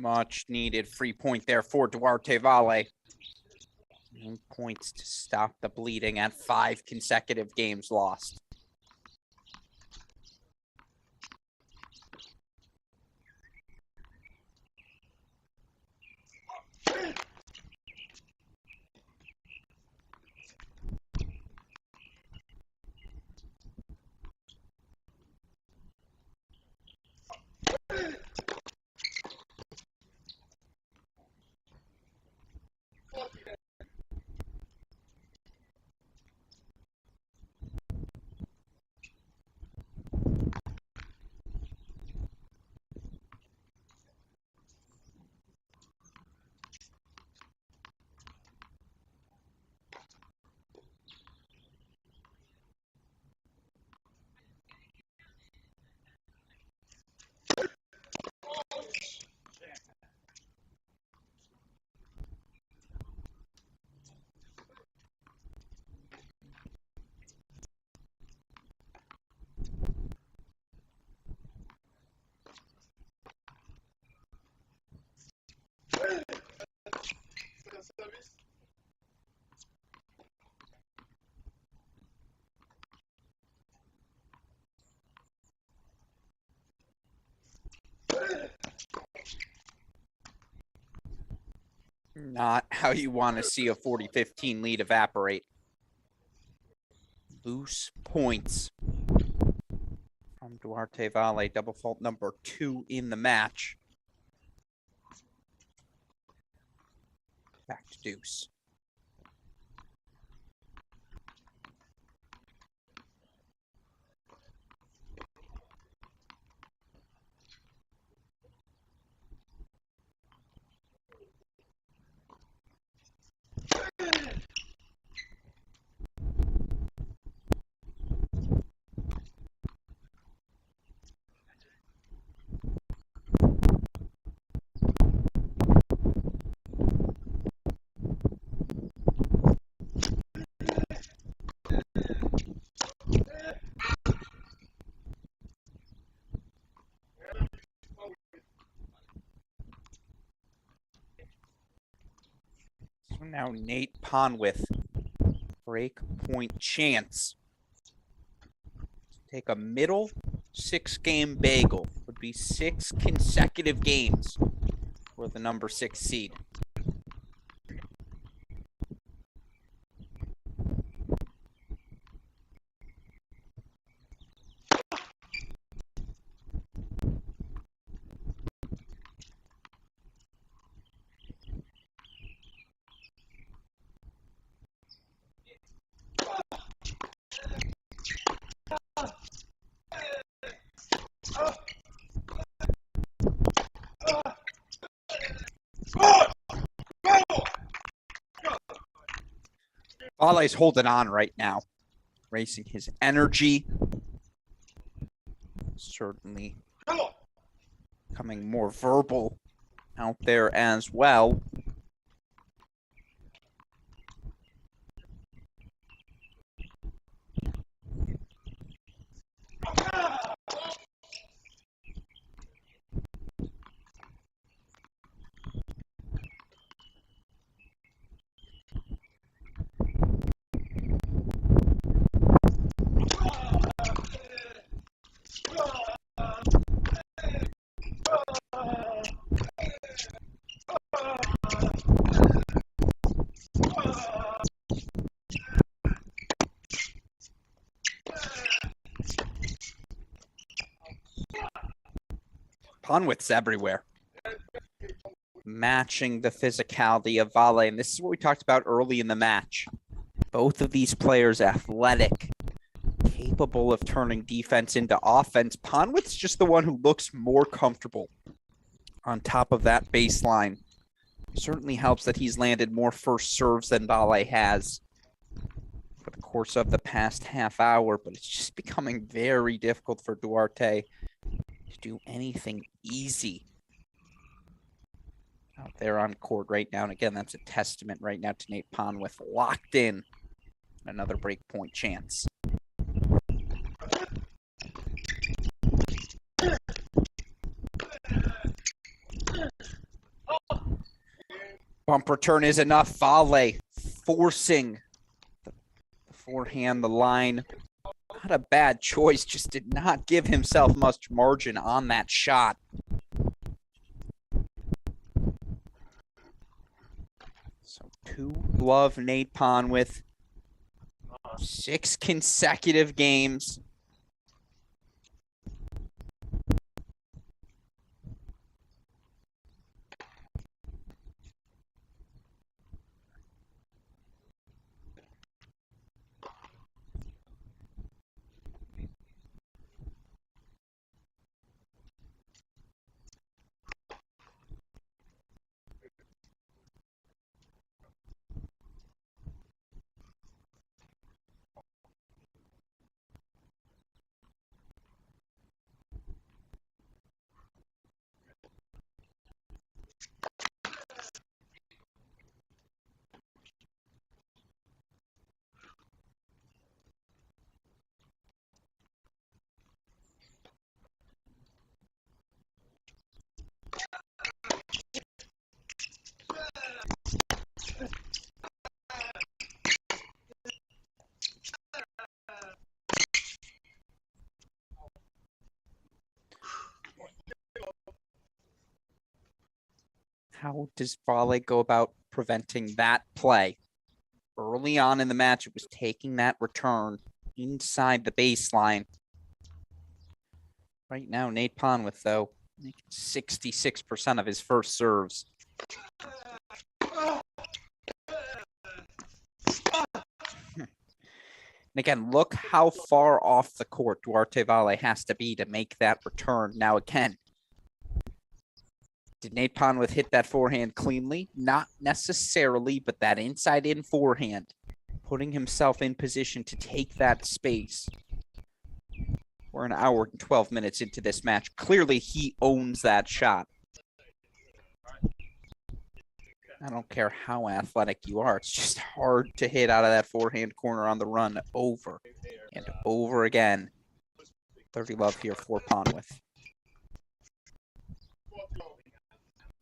Much needed free point there for Duarte Valle. 9 points to stop the bleeding at 5 consecutive games lost. Not how you want to see a 40-15 lead evaporate. Loose points from Duarte Valle, double fault number 2 in the match. Back to deuce. So now Nate Pondworth, break point chance. Take a middle 6-game bagel. Would be 6 consecutive games for the number 6 seed. Valle's holding on right now, racing his energy. Certainly becoming more verbal out there as well. Pondworth's everywhere, matching the physicality of Valle. And this is what we talked about early in the match. Both of these players athletic, capable of turning defense into offense. Pondworth's just the one who looks more comfortable on top of that baseline. Certainly helps that he's landed more first serves than Valle has for the course of the past half hour, but it's just becoming very difficult for Duarte to do anything easy out there on court right now. And again, that's a testament right now to Nate Pondworth, locked in. Another break point chance. Bump return is enough. Volley forcing the forehand, the line. Not a bad choice, just did not give himself much margin on that shot. So 2-love Nate Pondworth. 6 consecutive games. How does volley go about preventing that play? Early on in the match, it was taking that return inside the baseline. Right now, Nate Pondworth, though, making 66% of his first serves. And again, look how far off the court Duarte Valle has to be to make that return. Now, again, did Nate Pondworth hit that forehand cleanly? Not necessarily, but that inside-in forehand, putting himself in position to take that space. We're an hour and 12 minutes into this match. Clearly, he owns that shot. I don't care how athletic you are. It's just hard to hit out of that forehand corner on the run over and over again. 30 love here for Pondworth.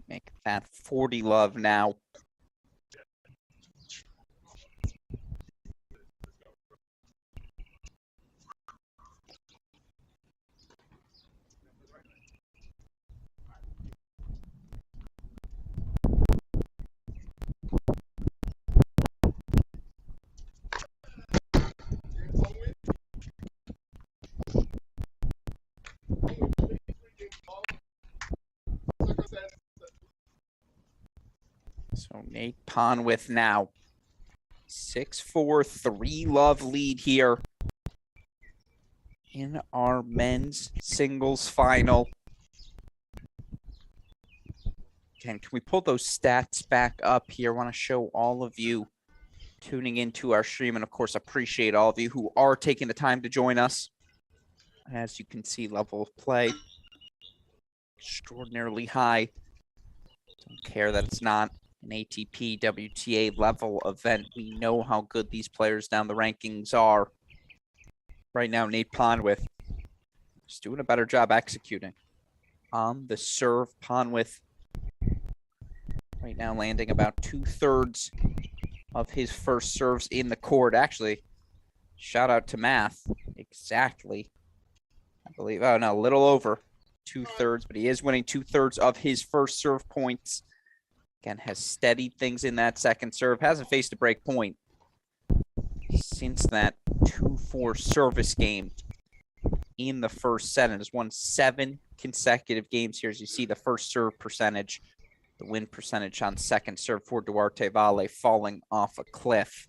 Make that 40 love now. So Nate Pondworth now. 6-4, 3-love lead here in our men's singles final. Again, can we pull those stats back up here? I want to show all of you tuning into our stream, and of course, appreciate all of you who are taking the time to join us. As you can see, level of play extraordinarily high. Don't care that it's not an ATP WTA level event. We know how good these players down the rankings are. Right now, Nate Pondworth is doing a better job executing on the serve. Pondworth right now landing about 2/3 of his first serves in the court. Actually, shout out to math. Exactly. I believe, oh no, a little over 2/3, but he is winning 2/3 of his first serve points. Again, has steadied things in that second serve. Hasn't faced a break point since that 2-4 service game in the first set, and has won 7 consecutive games here. As you see, the first serve percentage, the win percentage on second serve for Duarte Valle falling off a cliff.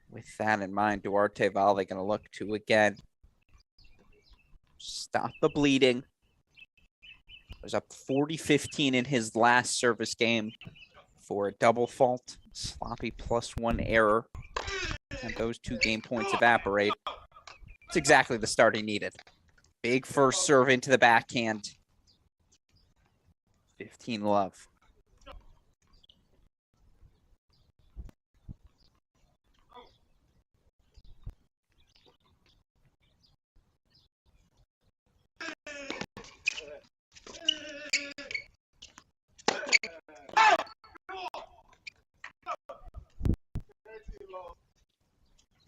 With that in mind, Duarte Valle going to look to, again, stop the bleeding. Was up 40-15 in his last service game for a double fault, sloppy +1 error, and those 2 game points evaporate. It's exactly the start he needed. Big first serve into the backhand. 15 love.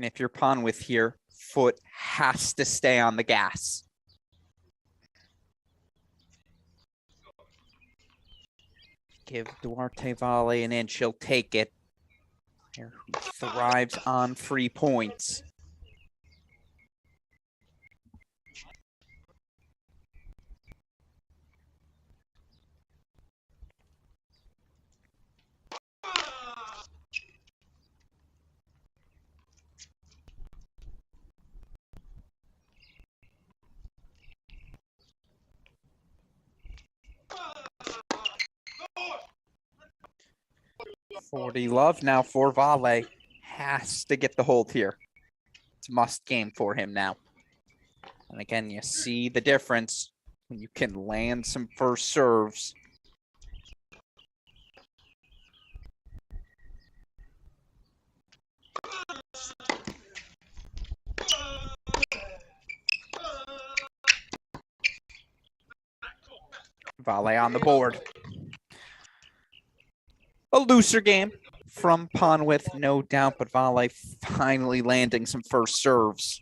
And if you're Pondworth here, foot has to stay on the gas. Give Duarte Valle an inch, she'll take it. Here, who thrives on free points. $40 love now for Valle. Has to get the hold here. It's a must game for him now. And again, you see the difference when you can land some first serves. Valle on the board. A looser game from Pondworth, no doubt, but Valle finally landing some first serves.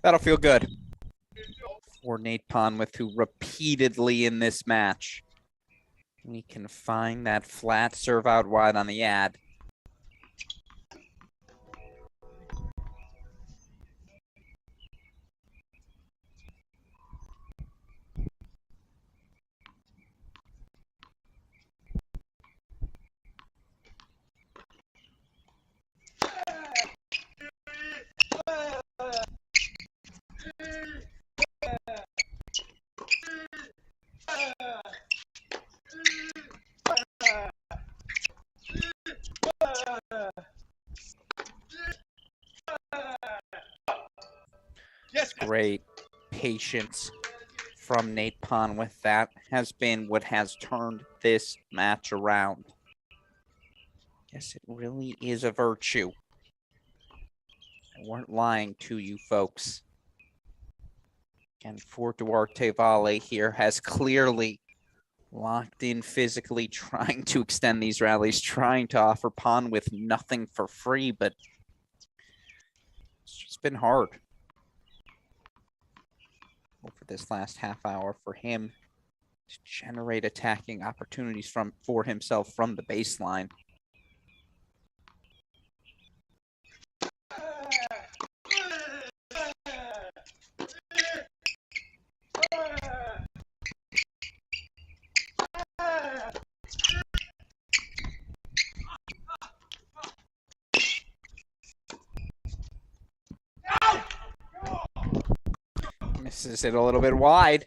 That'll feel good for Nate Pondworth, who repeatedly in this match, we can find that flat serve out wide on the ad. Great patience from Nate Pondworth. That has been what has turned this match around. Yes, it really is a virtue. I weren't lying to you folks. And for Duarte Valle here has clearly locked in physically, trying to extend these rallies, trying to offer Pondworth nothing for free, but it's just been hard over this last half hour for him to generate attacking opportunities for himself from the baseline. Misses it a little bit wide.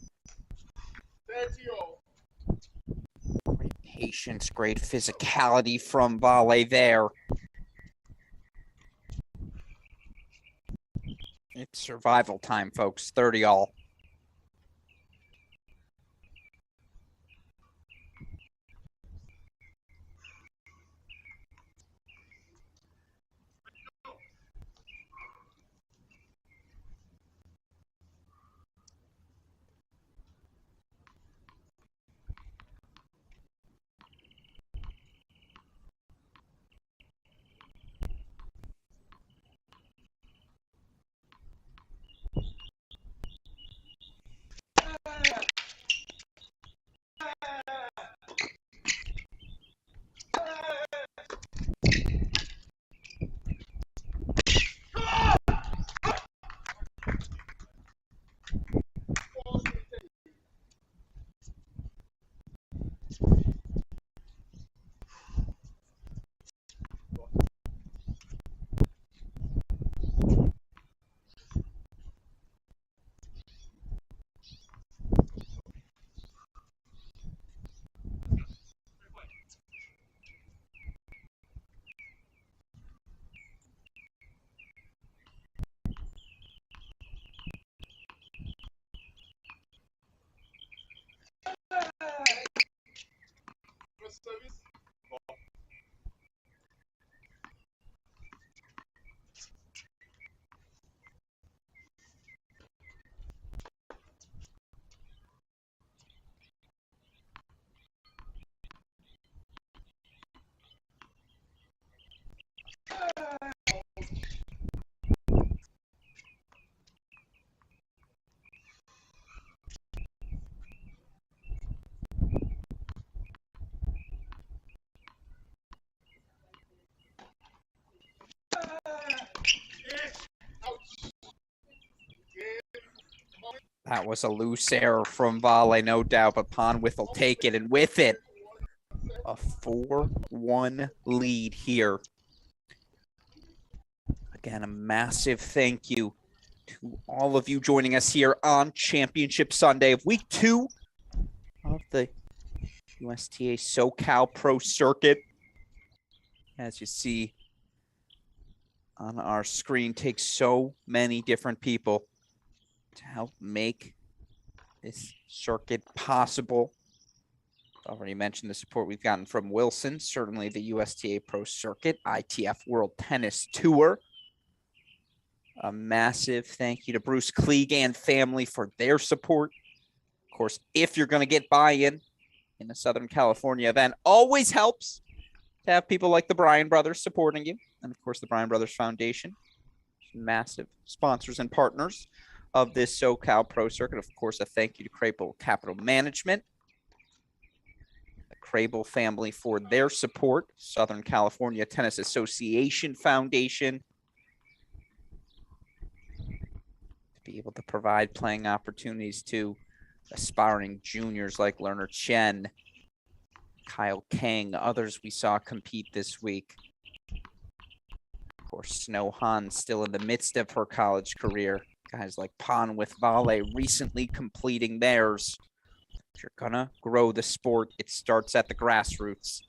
Great patience, great physicality from Valle there. It's survival time, folks. 30-all. That was a loose error from Vale, no doubt, but Pondworth will take it, and with it, a 4-1 lead here. Again, a massive thank you to all of you joining us here on Championship Sunday of Week 2 of the USTA SoCal Pro Circuit. As you see on our screen, takes so many different people to help make this circuit possible. Already mentioned the support we've gotten from Wilson, certainly the USTA Pro Circuit, ITF World Tennis Tour. A massive thank you to Bruce Kleege and family for their support. Of course, if you're going to get buy-in in a Southern California event, always helps to have people like the Bryan brothers supporting you. And of course, the Bryan Brothers Foundation, massive sponsors and partners of this SoCal Pro Circuit. Of course, a thank you to Crable Capital Management, the Crable family for their support, Southern California Tennis Association Foundation, to be able to provide playing opportunities to aspiring juniors like Lerner Chen, Kyle Kang, others we saw compete this week. Of course, Snow Han still in the midst of her college career. Guys like Pondworth, Vale recently completing theirs. If you're gonna grow the sport, it starts at the grassroots.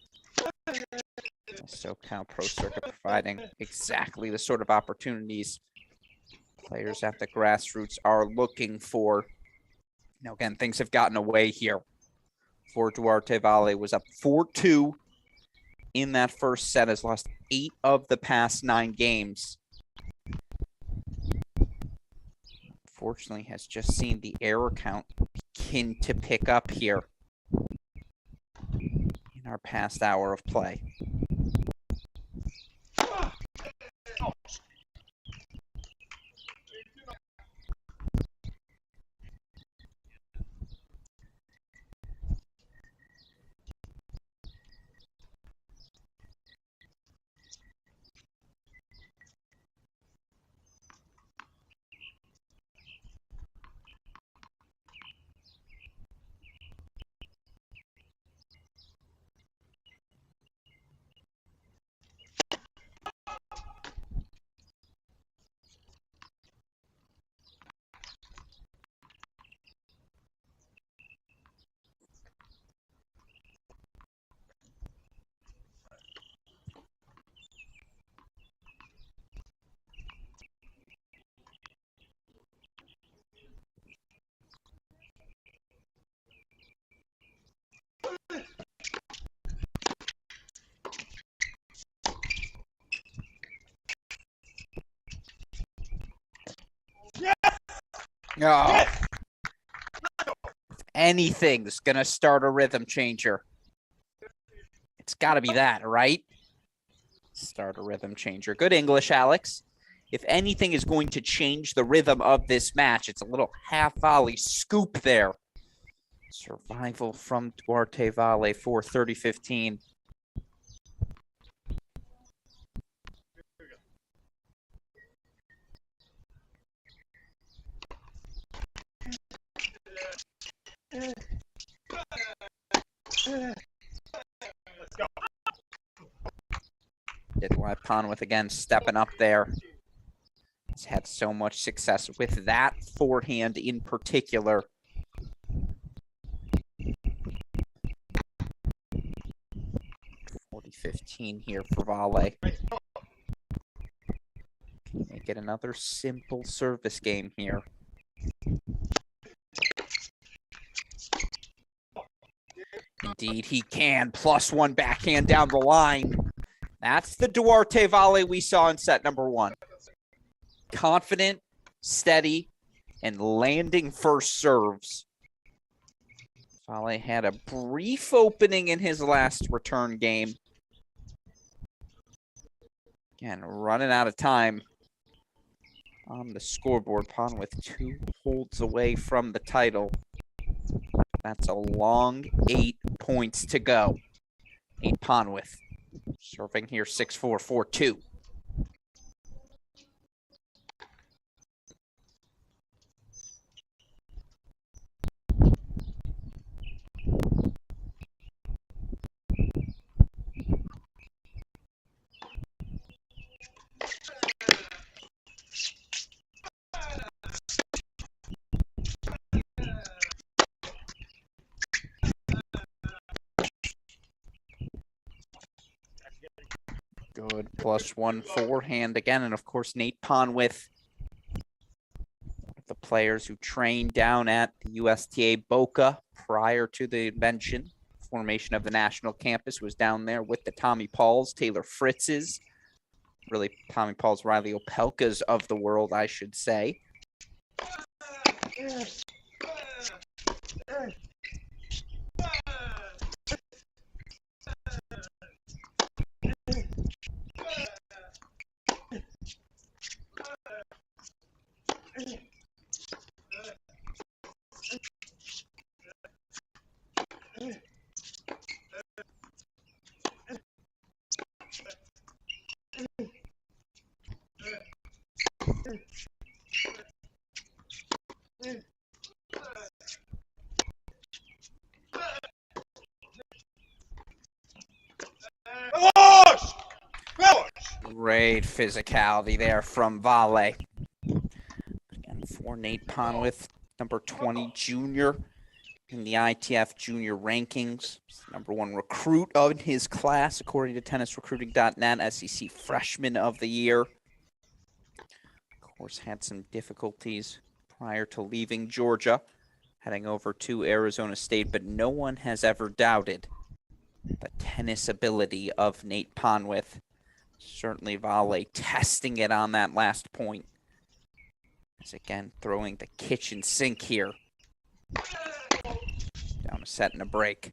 The SoCal Pro Circuit providing exactly the sort of opportunities players at the grassroots are looking for. Now, again, things have gotten away here. For Duarte, Vale was up 4-2 in that first set, has lost 8 of the past 9 games. Fortunately, has just seen the error count begin to pick up here in our past hour of play. Oh, if anything's going to start a rhythm changer, it's got to be that, right? Start a rhythm changer. Good English, Alex. If anything is going to change the rhythm of this match, it's a little half volley scoop there. Survival from Duarte Vale for 30-15. Did Pondworth again stepping up there. He's had so much success with that forehand in particular. $40-15 here for Vale. Can make it another simple service game here. Indeed, he can. +1 backhand down the line. That's the Duarte Vale we saw in set number 1. Confident, steady, and landing first serves. Vale had a brief opening in his last return game. Again, running out of time on the scoreboard. Pondworth 2 holds away from the title. That's a long 8 points to go. 8 Pondworth. Serving here 6-4, 4-2. +1 forehand again. And of course, Nate Pondworth, one of the players who trained down at the USTA Boca prior to the formation of the national campus, was down there with the Tommy Pauls, Taylor Fritz's, really Tommy Pauls, Riley Opelka's of the world, I should say. Great physicality there from Vale. Again, for Nate Pondworth, number 20 junior in the ITF junior rankings. Number 1 recruit of his class, according to tennisrecruiting.net, SEC freshman of the year. Of course, had some difficulties prior to leaving Georgia, heading over to Arizona State, but no one has ever doubted the tennis ability of Nate Pondworth. Certainly Vale testing it on that last point. As again, throwing the kitchen sink here. Down a set and a break.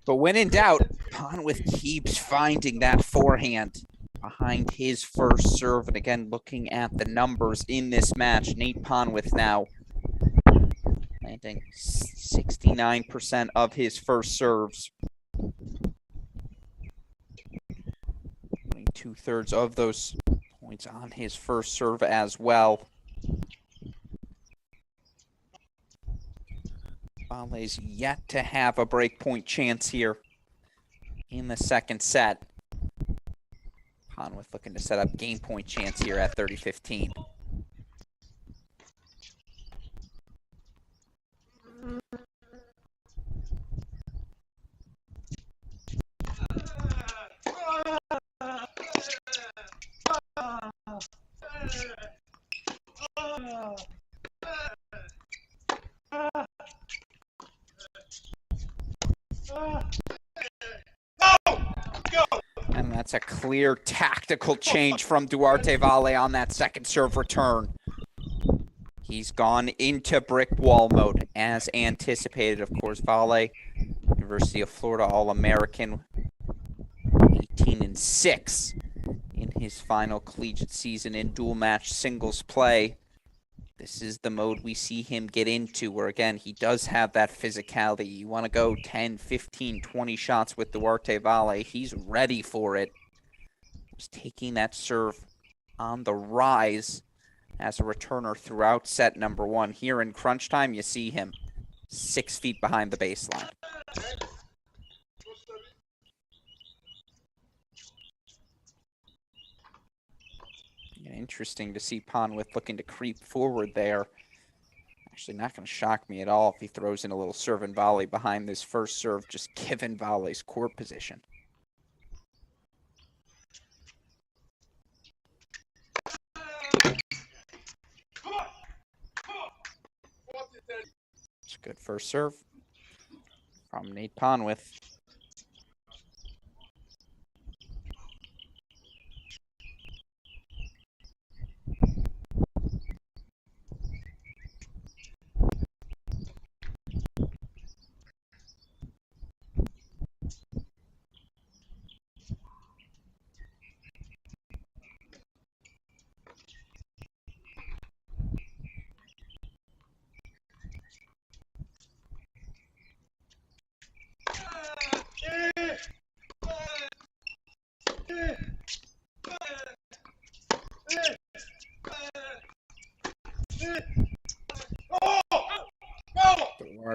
But when in doubt, Pondworth keeps finding that forehand behind his first serve. And again, looking at the numbers in this match, Nate Pondworth now landing 69% of his first serves. Winning 2/3 of those points on his first serve as well. Vale's yet to have a breakpoint chance here in the second set. Pondworth looking to set up game point chance here at 30-15. And that's a clear tactical change from Duarte Vale on that second serve return. He's gone into brick wall mode as anticipated. Of course, Vale, University of Florida All-American, 18-6 in his final collegiate season in dual match singles play. This is the mode we see him get into where, again, he does have that physicality. You want to go 10, 15, 20 shots with Duarte Vale. He's ready for it. He's taking that serve on the rise as a returner throughout set number 1. Here in crunch time, you see him 6 feet behind the baseline. Interesting to see Pondworth looking to creep forward there. Actually not going to shock me at all if he throws in a little serve and volley behind this first serve, just given Vale's court position. It's a good first serve from Nate Pondworth.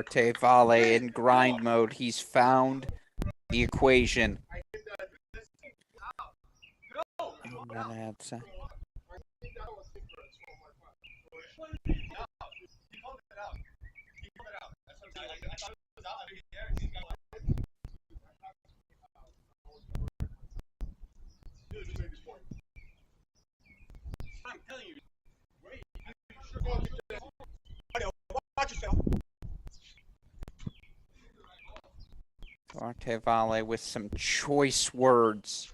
Duarte volley in grind mode. He's found the equation. Duarte volley with some choice words.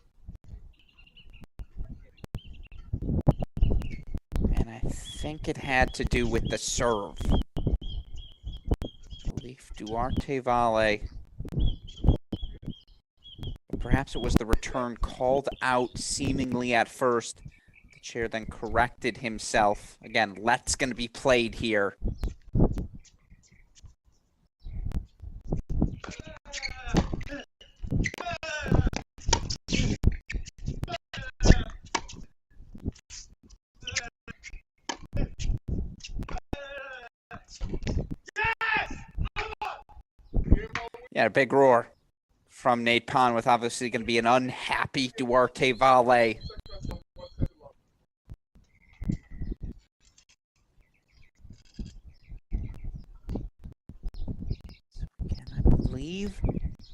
And I think it had to do with the serve. I believe Duarte volley. Perhaps it was the return called out seemingly at first. The chair then corrected himself. Again, let's going to be played here. Yeah, a big roar from Nate Pondworth. Obviously going to be an unhappy Duarte volley. I believe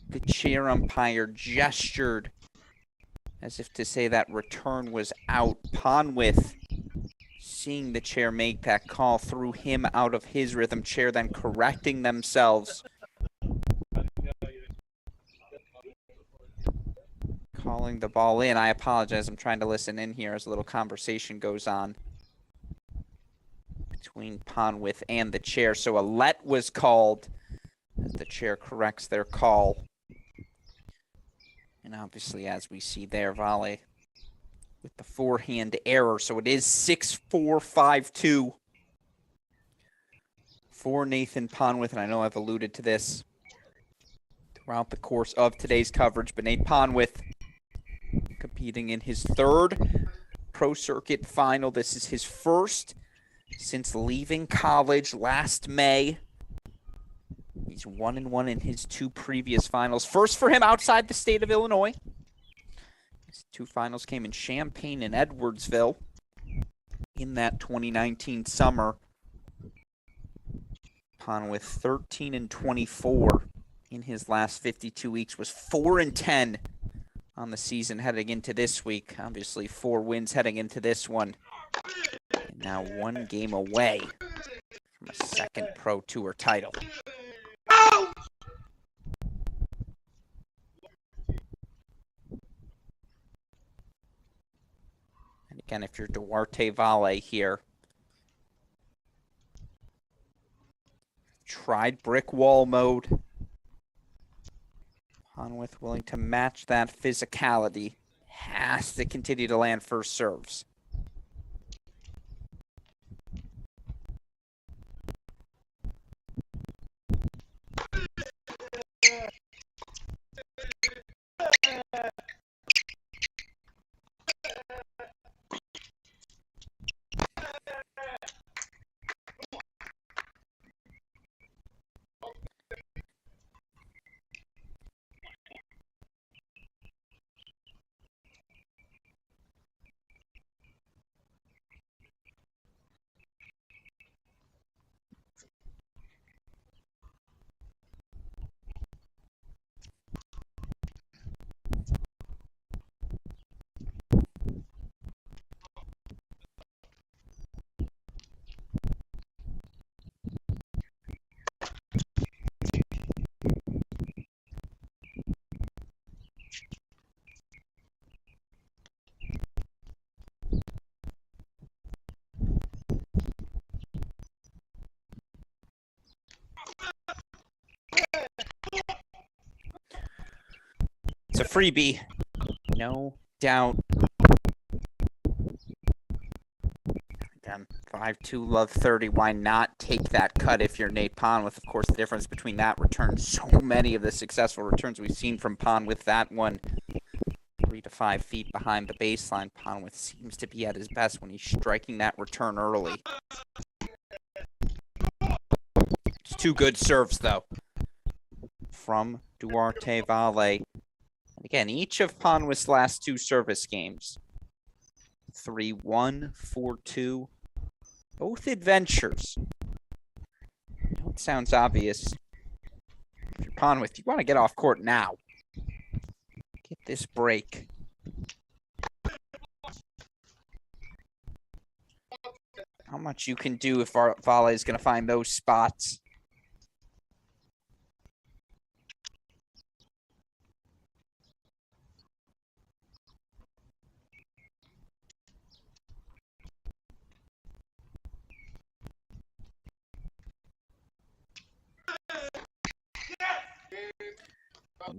the chair umpire gestured as if to say that return was out. Pondworth, seeing the chair make that call, threw him out of his rhythm. Chair then correcting themselves. Calling the ball in. I apologize. I'm trying to listen in here as a little conversation goes on between Pondworth and the chair. So a let was called as the chair corrects their call. And obviously, as we see there, volley with the forehand error. So it is 6-4-5-2 for Nathan Pondworth. And I know I've alluded to this throughout the course of today's coverage, but Nate Pondworth competing in his third Pro Circuit final. This is his first since leaving college last May. He's 1-1 in his two previous finals. First for him outside the state of Illinois. His two finals came in Champaign and Edwardsville in that 2019 summer. Pondworth 13-24 in his last 52 weeks, was 4-10 on the season heading into this week. Obviously 4 wins heading into this one. And now 1 game away from a second Pro Tour title. And again, if you're Duarte volley here, tried brick wall mode. Pondworth willing to match that physicality. Has to continue to land first serves. It's a freebie, no doubt. Again, 5-2, love 30. Why not take that cut if you're Nate Pondworth? Of course, the difference between that return, so many of the successful returns we've seen from Pondworth, that one 3 to 5 feet behind the baseline. Pondworth seems to be at his best when he's striking that return early. It's two good serves, though, from Duarte Valle. Again, each of Pondworth's last two service games, 3-1, 4-2, both adventures. I know it sounds obvious. If you're Pondworth, you want to get off court now. Get this break. How much you can do if Valle is going to find those spots.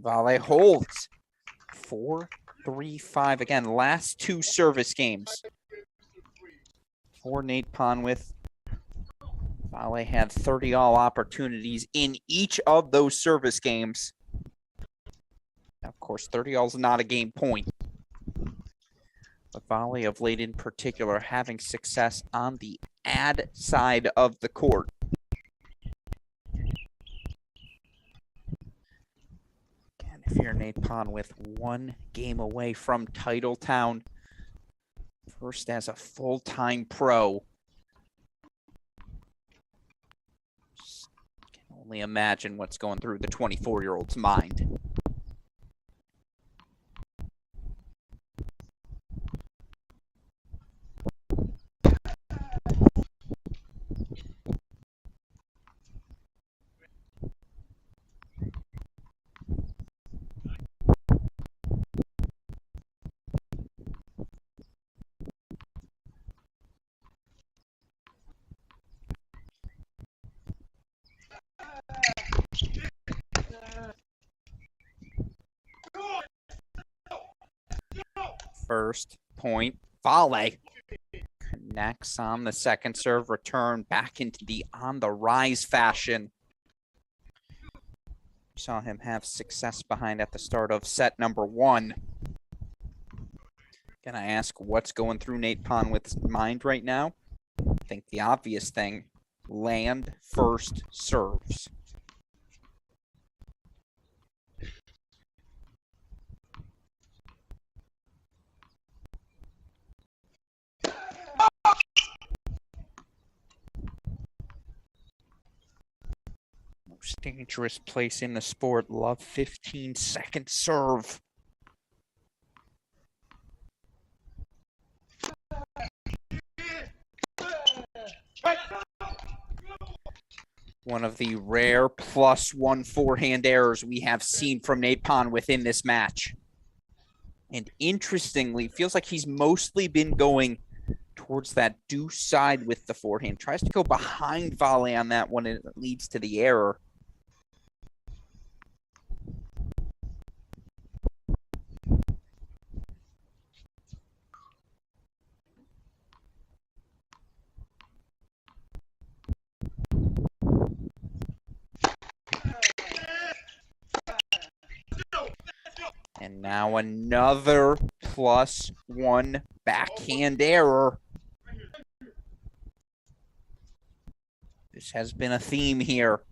Valle holds 4-3-5. Again, last two service games for Nate Pondworth. Valle had 30-all opportunities in each of those service games. Now, of course, 30-all is not a game point. But Valle of late in particular having success on the ad side of the court. If you're Nate Pondworth, one game away from Titletown, first as a full-time pro. Can only imagine what's going through the 24-year-old's mind. First point, Valle connects on the second serve, return back into the on-the-rise fashion. Saw him have success behind at the start of set number one. Can I ask what's going through Nate Pondworth's mind right now? I think the obvious thing, land first serves. Most dangerous place in the sport. Love 15-second serve. One of the rare +1 forehand errors we have seen from Nate Pondworth in this match. And interestingly, feels like he's mostly been going towards that deuce side with the forehand. Tries to go behind Valle on that one, and it leads to the error. And now another +1 backhand error. This has been a theme here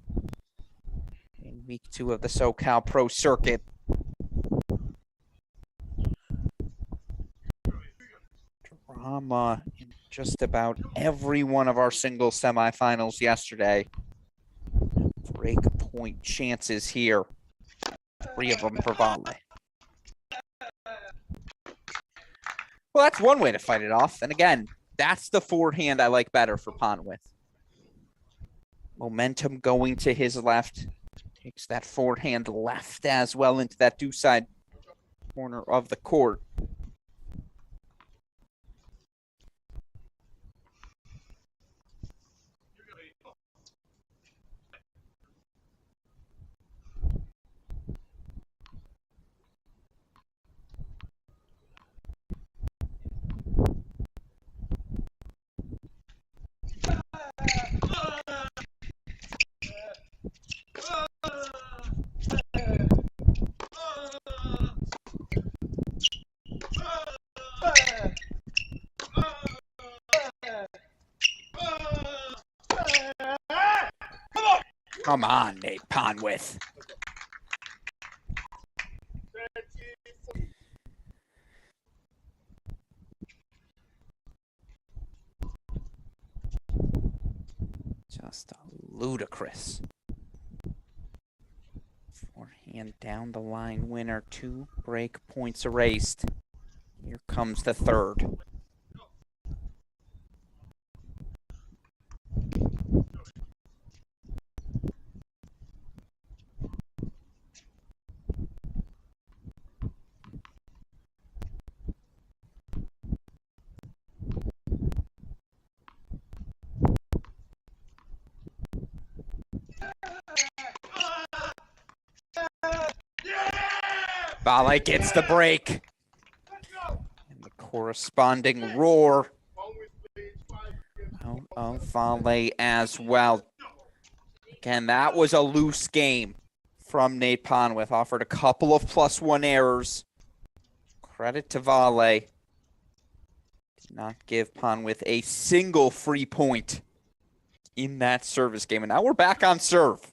in week 2 of the SoCal Pro Circuit. Drama in just about every one of our singles semifinals yesterday. Break point chances here. 3 of them for Valle. Well, that's one way to fight it off. And again, that's the forehand I like better for Pondworth. Momentum going to his left. Takes that forehand left as well into that deuce side corner of the court. Come on, Nate Pondworth. Just ludicrous. Forehand down the line winner. 2 break points erased. Here comes the third. Valle gets the break. And the corresponding roar out of Valle as well. Again, that was a loose game from Nate Pondworth. Offered a couple of +1 errors. Credit to Valle. Did not give Pondworth a single free point in that service game. And now we're back on serve.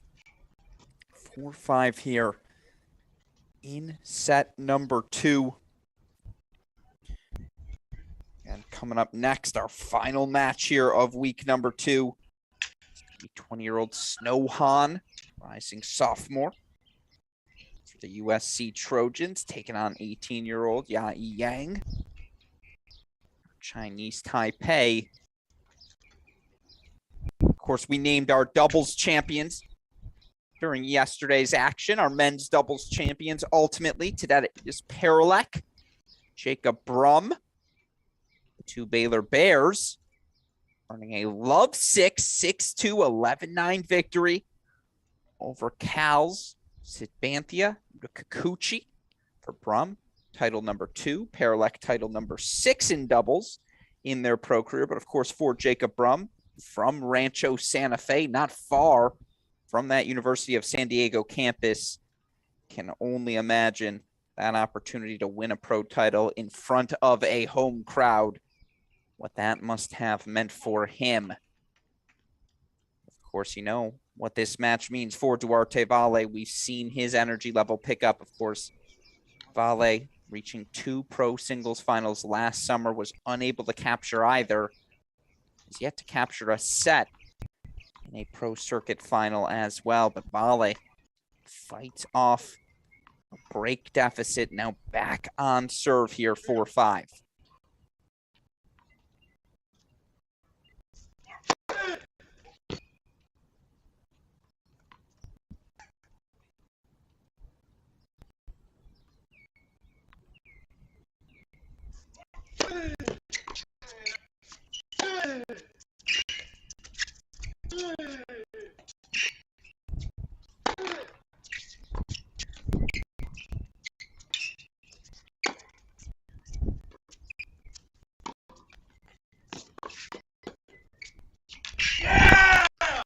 4-5 here in set number 2. And coming up next, our final match here of week number 2. 20-year-old Snow Han, rising sophomore for the USC Trojans, taking on 18-year-old Yai Yang. Chinese Taipei. Of course, we named our doubles champions during yesterday's action. Our men's doubles champions ultimately today is Paralek, Jacob Brum, the 2 Baylor Bears, earning a Love 6, 6-2, 11-9 victory over Cal's Sitbanthia, Kikuchi for Brum, title number 2, Paralek title number 6 in doubles in their pro career. But of course, for Jacob Brum from Rancho Santa Fe, not far from that University of San Diego campus, can only imagine that opportunity to win a pro title in front of a home crowd, what that must have meant for him. Of course, you know what this match means for Duarte Valle. We've seen his energy level pick up. Of course, Valle reaching 2 pro singles finals last summer, was unable to capture either. He's yet to capture a set in a pro circuit final as well, but Valle fights off a break deficit, now back on serve here, 4-5.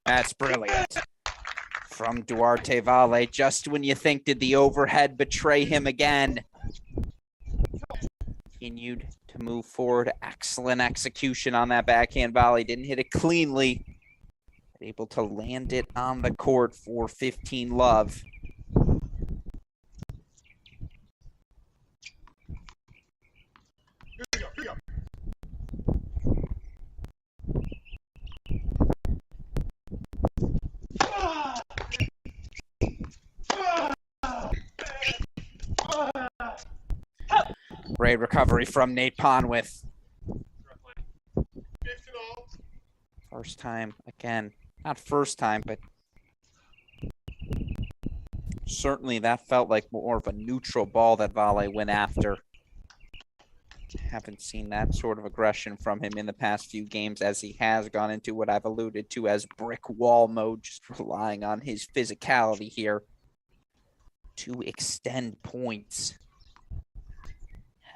That's brilliant from Duarte Valle. Just when you think, did the overhead betray him again? Continued to move forward. Excellent execution on that backhand volley. Didn't hit it cleanly. Able to land it on the court for 15 love. Great recovery from Nate Pondworth. First time, again, not first time, but certainly that felt like more of a neutral ball that Valle went after. Haven't seen that sort of aggression from him in the past few games, as he has gone into what I've alluded to as brick wall mode, just relying on his physicality here to extend points.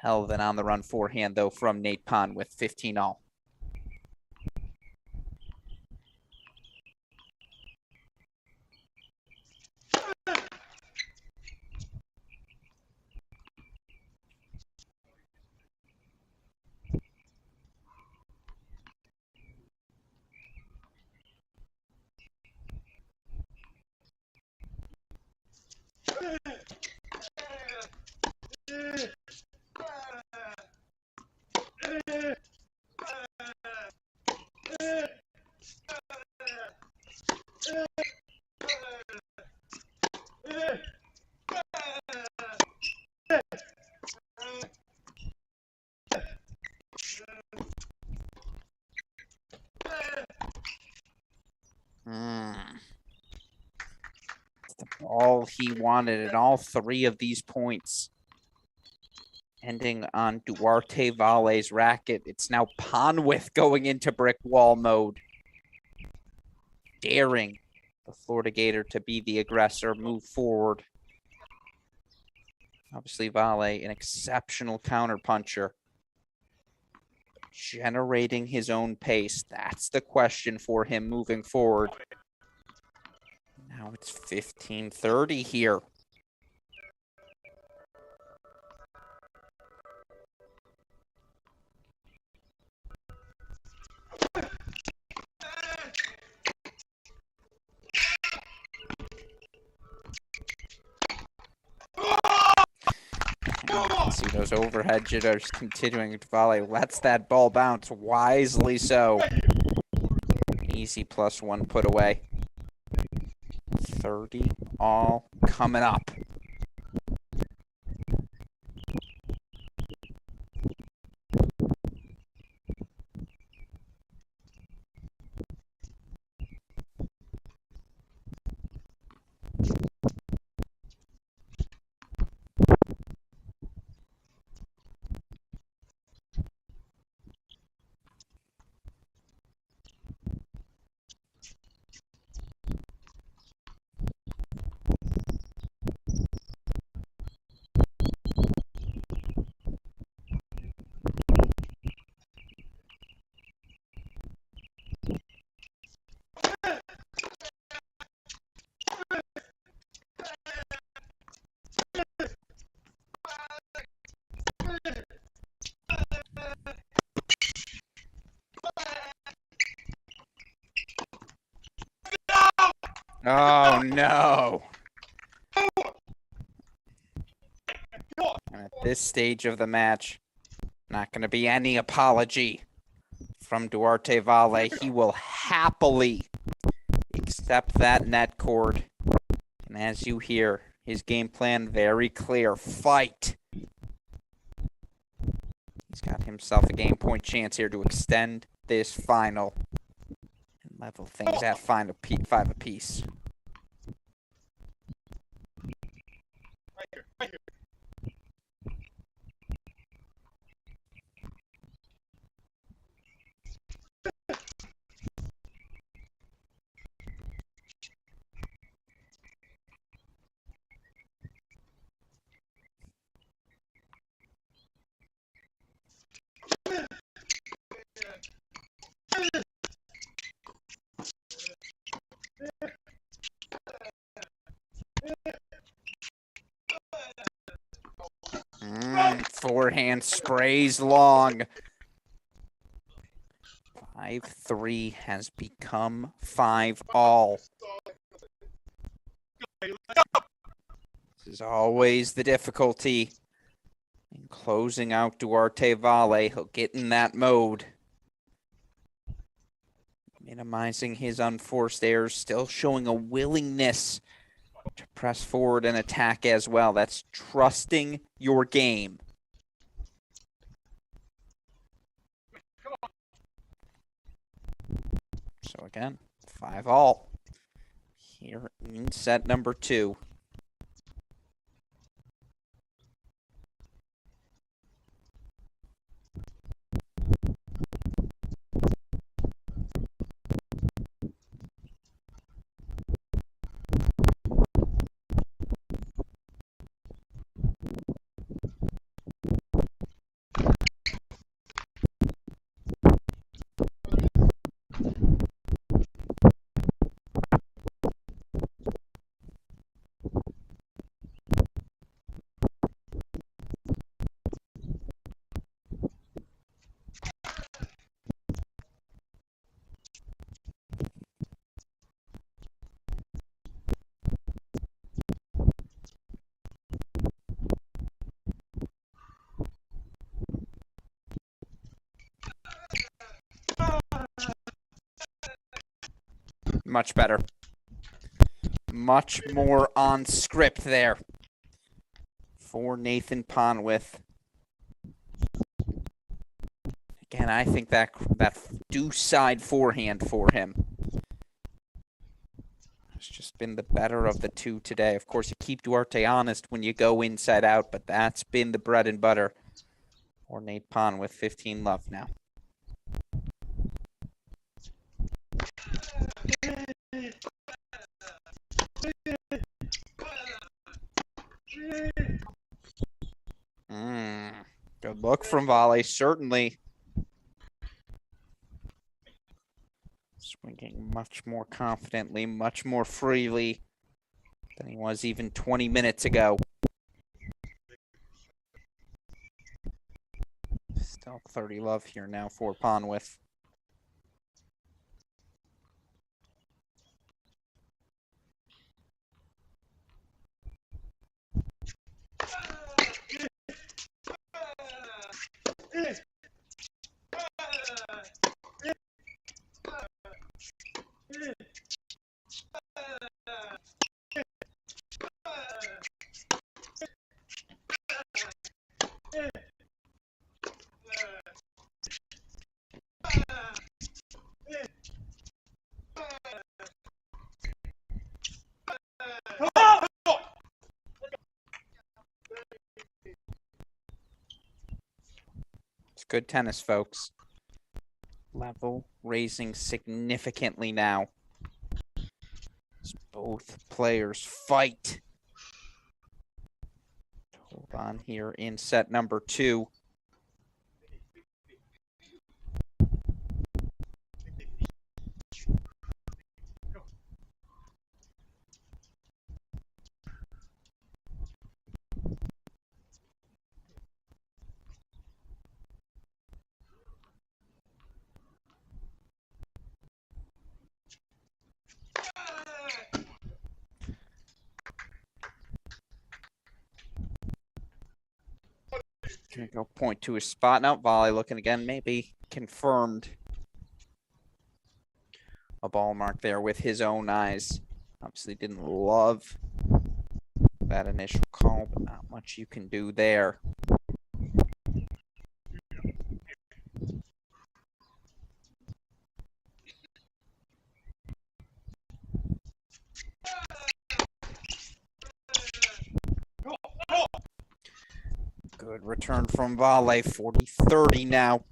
Hell of an on-the-run forehand, though, from Nate Pondworth, 15-all. All he wanted in all three of these points. Ending on Duarte Valle's racket. It's now Pondworth going into brick wall mode. Daring the Florida Gator to be the aggressor, move forward. Obviously, Valle, an exceptional counterpuncher. Generating his own pace. That's the question for him moving forward. Now it's 15-30 here. See those overhead jitters continuing. Valle lets that ball bounce wisely so. Easy +1 put away. 30 all coming up. Oh, no. And at this stage of the match, not going to be any apology from Duarte Valle. He will happily accept that net cord. And as you hear, his game plan very clear. Fight. He's got himself a game point chance here to extend this final. Level things at 5 apiece. Forehand sprays long. 5-3 has become 5-all. This is always the difficulty in closing out Duarte Valle. He'll get in that mode. Minimizing his unforced errors, still showing a willingness to press forward and attack as well. That's trusting your game. So again, 5-all here in set number 2. Much better. Much more on script there for Nathan Pondworth. Again, I think that deuce side forehand for him has just been the better of the two today. Of course, you keep Duarte honest when you go inside out, but that's been the bread and butter for Nate Pondworth. 15 love now. Good look from volley, certainly. Swinging much more confidently, much more freely than he was even 20 minutes ago. Still 30 love here now for Pondworth. It's good tennis, folks. Level raising significantly now. As both players fight. Hold on here in set number 2. Gonna go point to his spot now. Volley looking again, maybe confirmed a ball mark there with his own eyes. Obviously didn't love that initial call, but not much you can do there. Good return from volley, 40-30 now.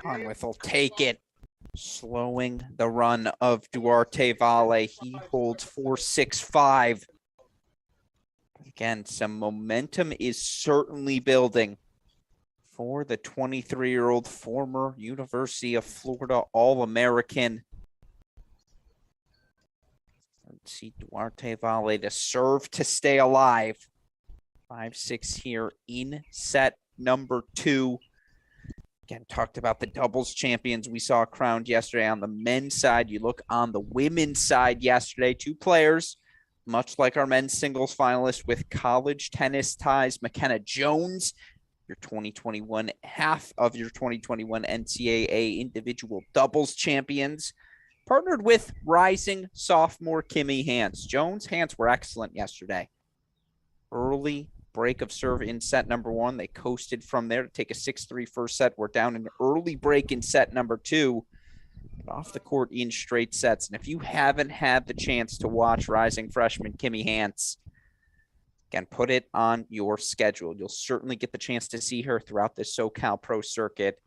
Pondworth will take it, slowing the run of Duarte Valle. He holds 4-6-5. Again, some momentum is certainly building for the 23-year-old former University of Florida All-American. Let's see, Duarte Valle to serve to stay alive. 5-6 here in set number 2. Again, talked about the doubles champions we saw crowned yesterday on the men's side. You look on the women's side yesterday, 2 players, much like our men's singles finalist with college tennis ties. McKenna Jones, your 2021, half of your 2021 NCAA individual doubles champions, partnered with rising sophomore Kimmy Hans. Jones' hands were excellent yesterday. Early break of serve in set number 1. They coasted from there to take a 6-3 first set. We're down an early break in set number 2. Off the court in straight sets. And if you haven't had the chance to watch rising freshman Kimmy Hans, Again, put it on your schedule. You'll certainly get the chance to see her throughout the SoCal Pro Circuit.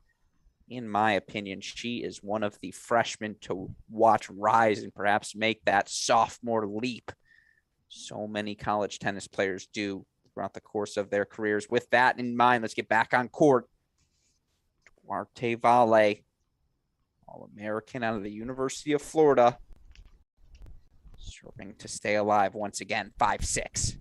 In my opinion, she is one of the freshmen to watch rise and perhaps make that sophomore leap so many college tennis players do throughout the course of their careers. With that in mind, let's get back on court. Duarte Valle, All-American out of the University of Florida, serving to stay alive once again, 5-6.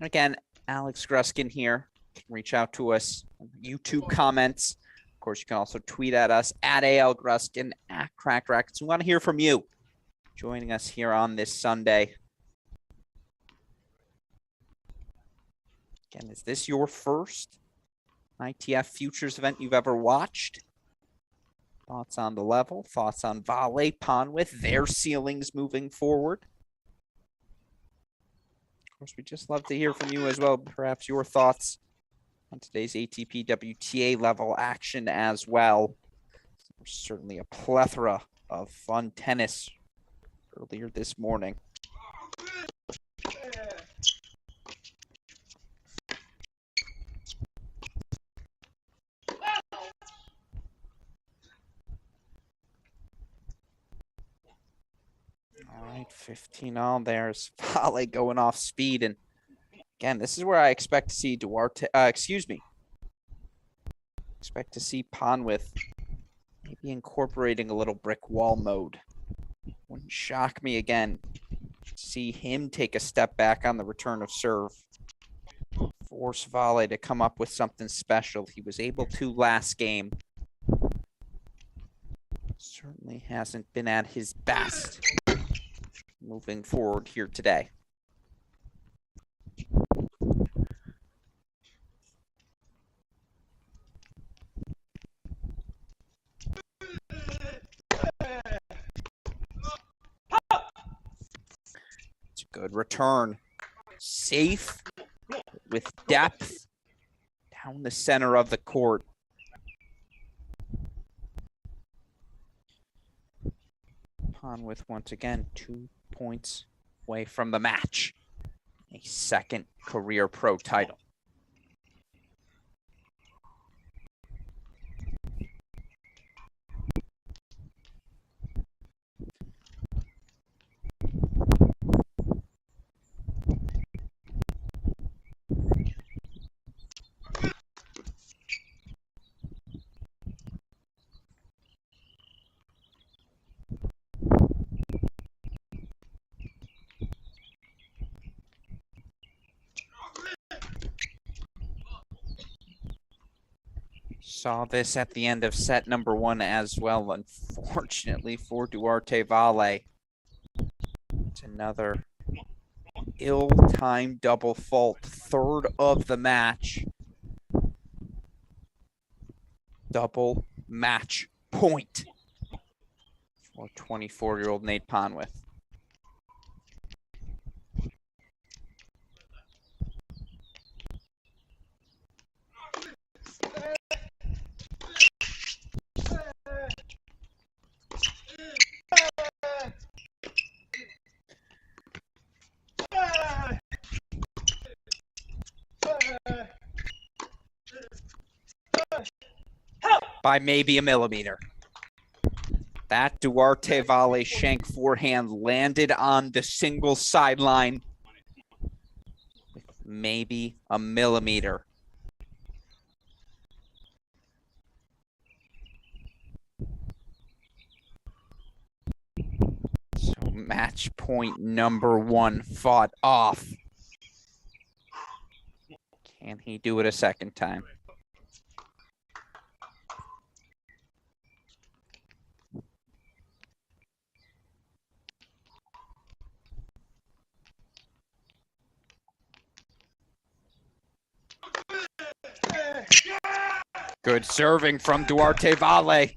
Again, Alex Gruskin here. Reach out to us on YouTube comments. Of course, you can also tweet at us at AL Gruskin, at Cracked Racquets. We want to hear from you joining us here on this Sunday. Again, is this your first ITF Futures event you've ever watched? Thoughts on the level, thoughts on Valle, Pondworth, their ceilings moving forward. Of course, we'd just love to hear from you as well. Perhaps your thoughts on today's ATP WTA level action as well. There's certainly a plethora of fun tennis earlier this morning. All right, 15 all. There's Valle going off speed. And again, this is where I expect to see expect to see Pondworth maybe incorporating a little brick wall mode. Wouldn't shock me again to see him take a step back on the return of serve. Force Valle to come up with something special. He was able to last game. Certainly hasn't been at his best moving forward here today. It's a good return. Safe with depth down the center of the court. Pondworth once again 2 points away from the match. A second career pro title. Saw this at the end of set number 1 as well, unfortunately for Duarte Valle. It's another ill-timed double fault, third of the match. Double match point for 24-year-old Nate Pondworth. By maybe a millimeter. That Duarte Valle shank forehand landed on the single sideline with maybe a millimeter. So match point number 1 fought off. Can he do it a second time? Good serving from Duarte Valle.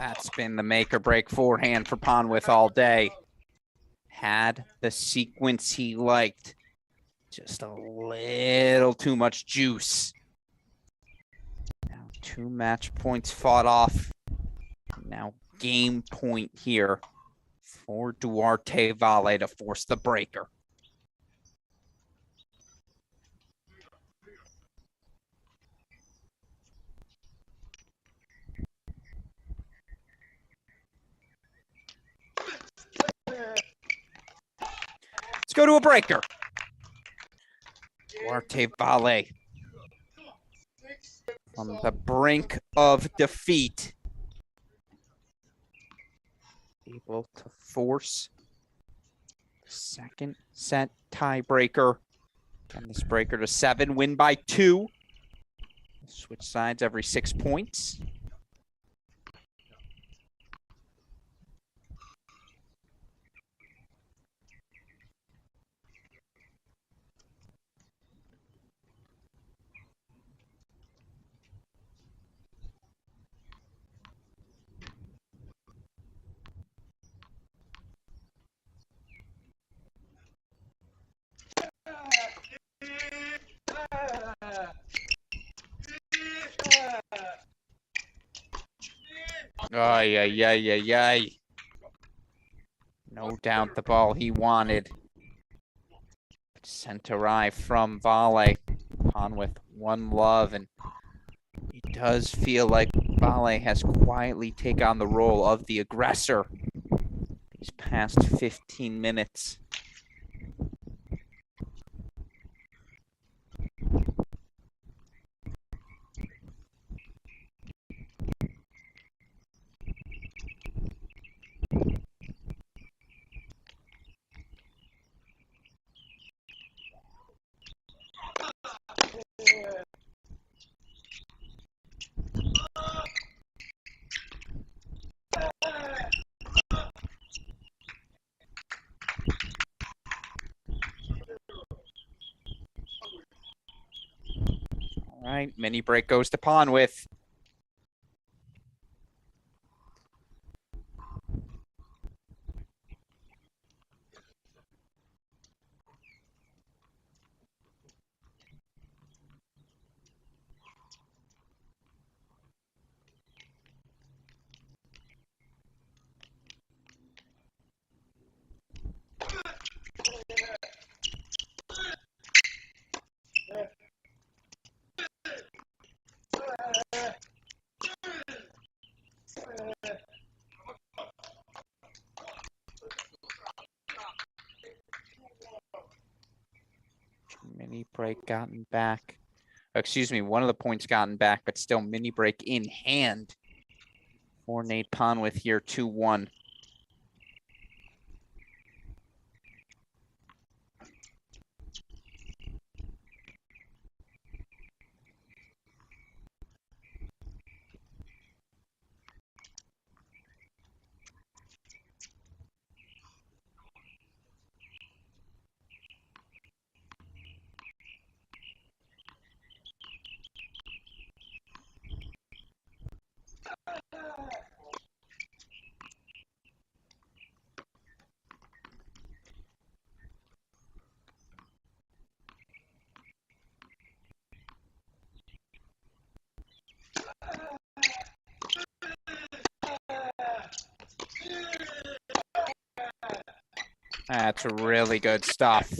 That's been the make or break forehand for Pondworth all day. Had the sequence he liked. Just a little too much juice. Now 2 match points fought off. Now game point here for Duarte Valle to force the breaker. Let's go to a breaker. Duarte Valle on the brink of defeat. Able to force the second set tiebreaker. And this breaker to 7, win by 2. Switch sides every 6 points. Ay, ay, ay, ay, ay. No doubt the ball he wanted. Sent awry from Valle. On with 1 love, and it does feel like Valle has quietly taken on the role of the aggressor these past 15 minutes. All right, mini break goes to Pondworth. Mini break gotten back. Excuse me, one of the points gotten back, but still mini break in hand for Nate Pondworth here, 2-1. That's really good stuff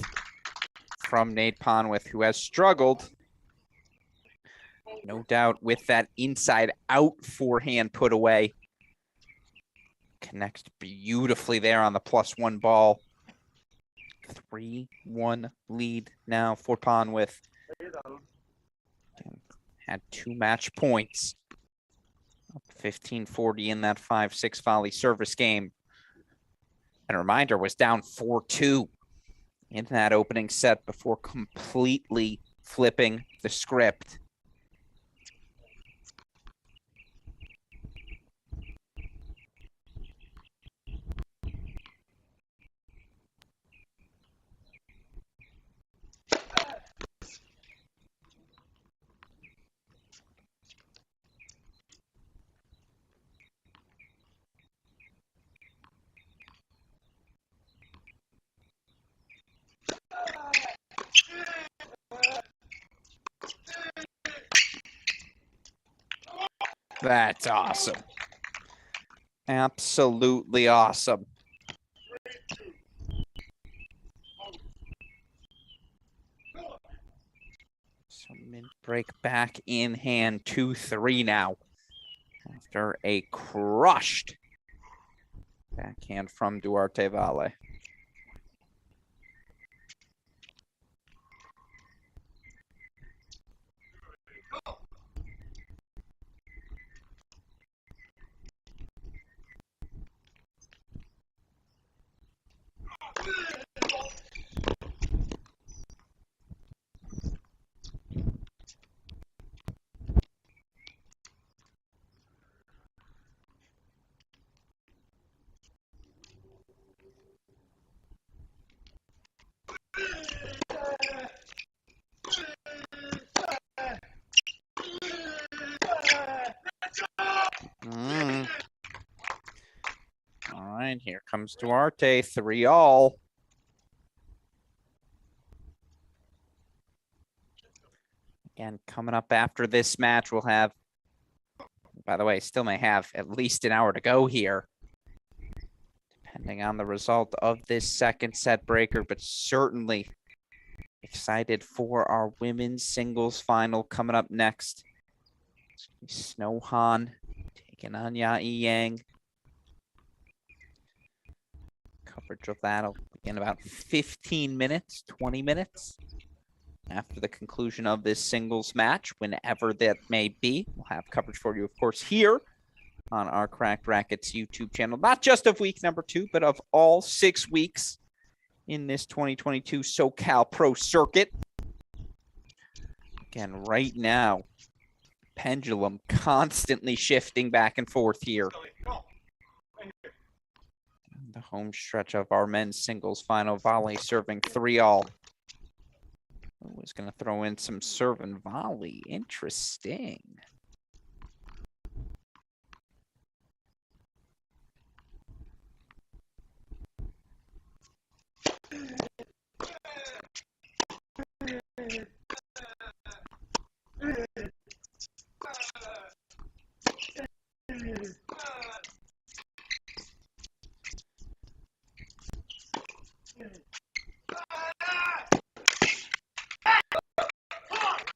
from Nate Pondworth, who has struggled, no doubt, with that inside-out forehand put away. Connects beautifully there on the +1 ball. 3-1 lead now for Pondworth. Had 2 match points. 15-40 in that 5-6 volley service game. And a reminder, was down 4-2 in that opening set before completely flipping the script. That's awesome. Absolutely awesome. So mid break back in hand, 2-3 now. After a crushed backhand from Duarte Valle. All right, here comes Duarte, 3-all. Again, coming up after this match, we'll have, by the way, still may have at least an hour to go here, depending on the result of this second set breaker, but certainly excited for our women's singles final coming up next. Snow Han taking on Yai Yang. Coverage of that will begin about 15 minutes, 20 minutes after the conclusion of this singles match, whenever that may be. We'll have coverage for you, of course, here on our Cracked Racquets YouTube channel, not just of week number 2, but of all 6 weeks in this 2022 SoCal Pro Circuit. Again, right now, pendulum constantly shifting back and forth here. The home stretch of our men's singles final, volley serving 3-all. Was going to throw in some serve and volley. Interesting.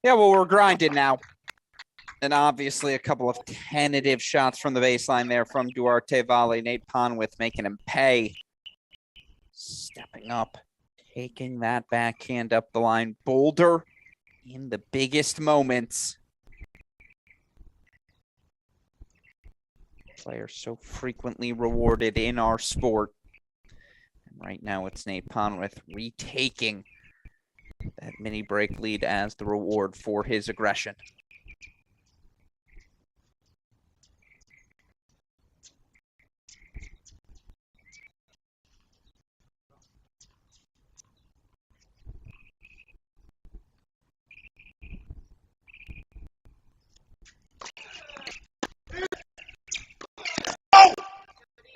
Yeah, well, we're grinding now. And obviously a couple of tentative shots from the baseline there from Duarte Valle. Nate Pondworth making him pay. Stepping up, taking that backhand up the line. Boulder in the biggest moments. Players so frequently rewarded in our sport. And right now it's Nate Pondworth retaking that mini break lead as the reward for his aggression.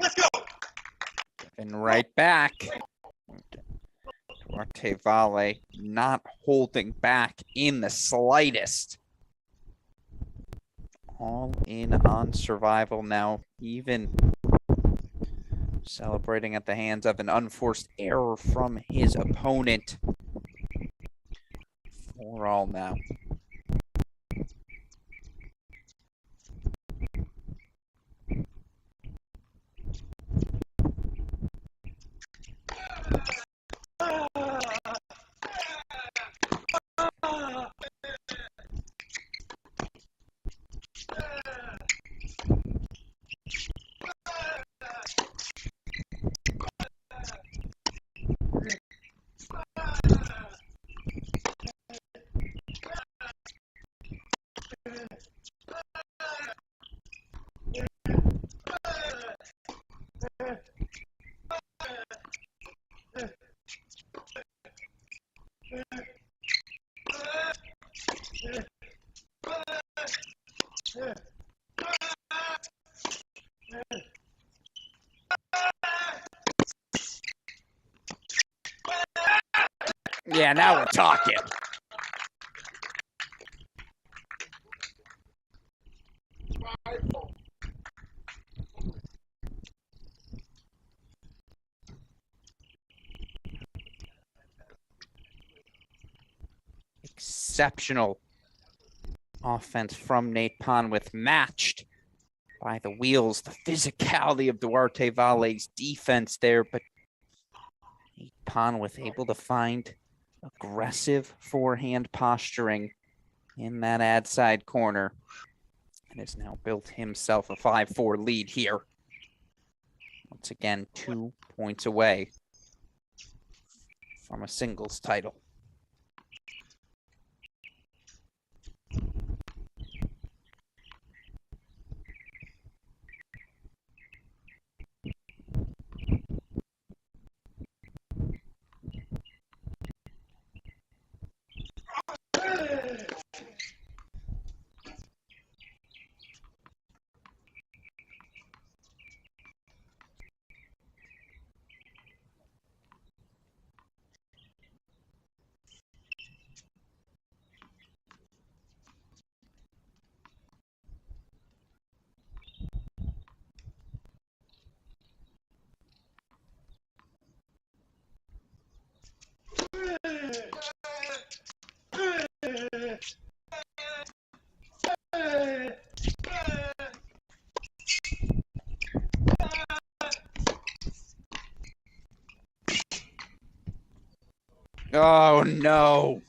Let's go. And right back. Duarte Valle not holding back in the slightest. All in on survival now, even celebrating at the hands of an unforced error from his opponent. 4-all now. Yeah, now we're talking. Exceptional offense from Nate Pondworth, matched by the wheels, the physicality of Duarte Valle's defense there, but Nate Pondworth able to find aggressive forehand posturing in that ad side corner and has now built himself a 5-4 lead here. Once again, 2 points away from a singles title. Oh, no.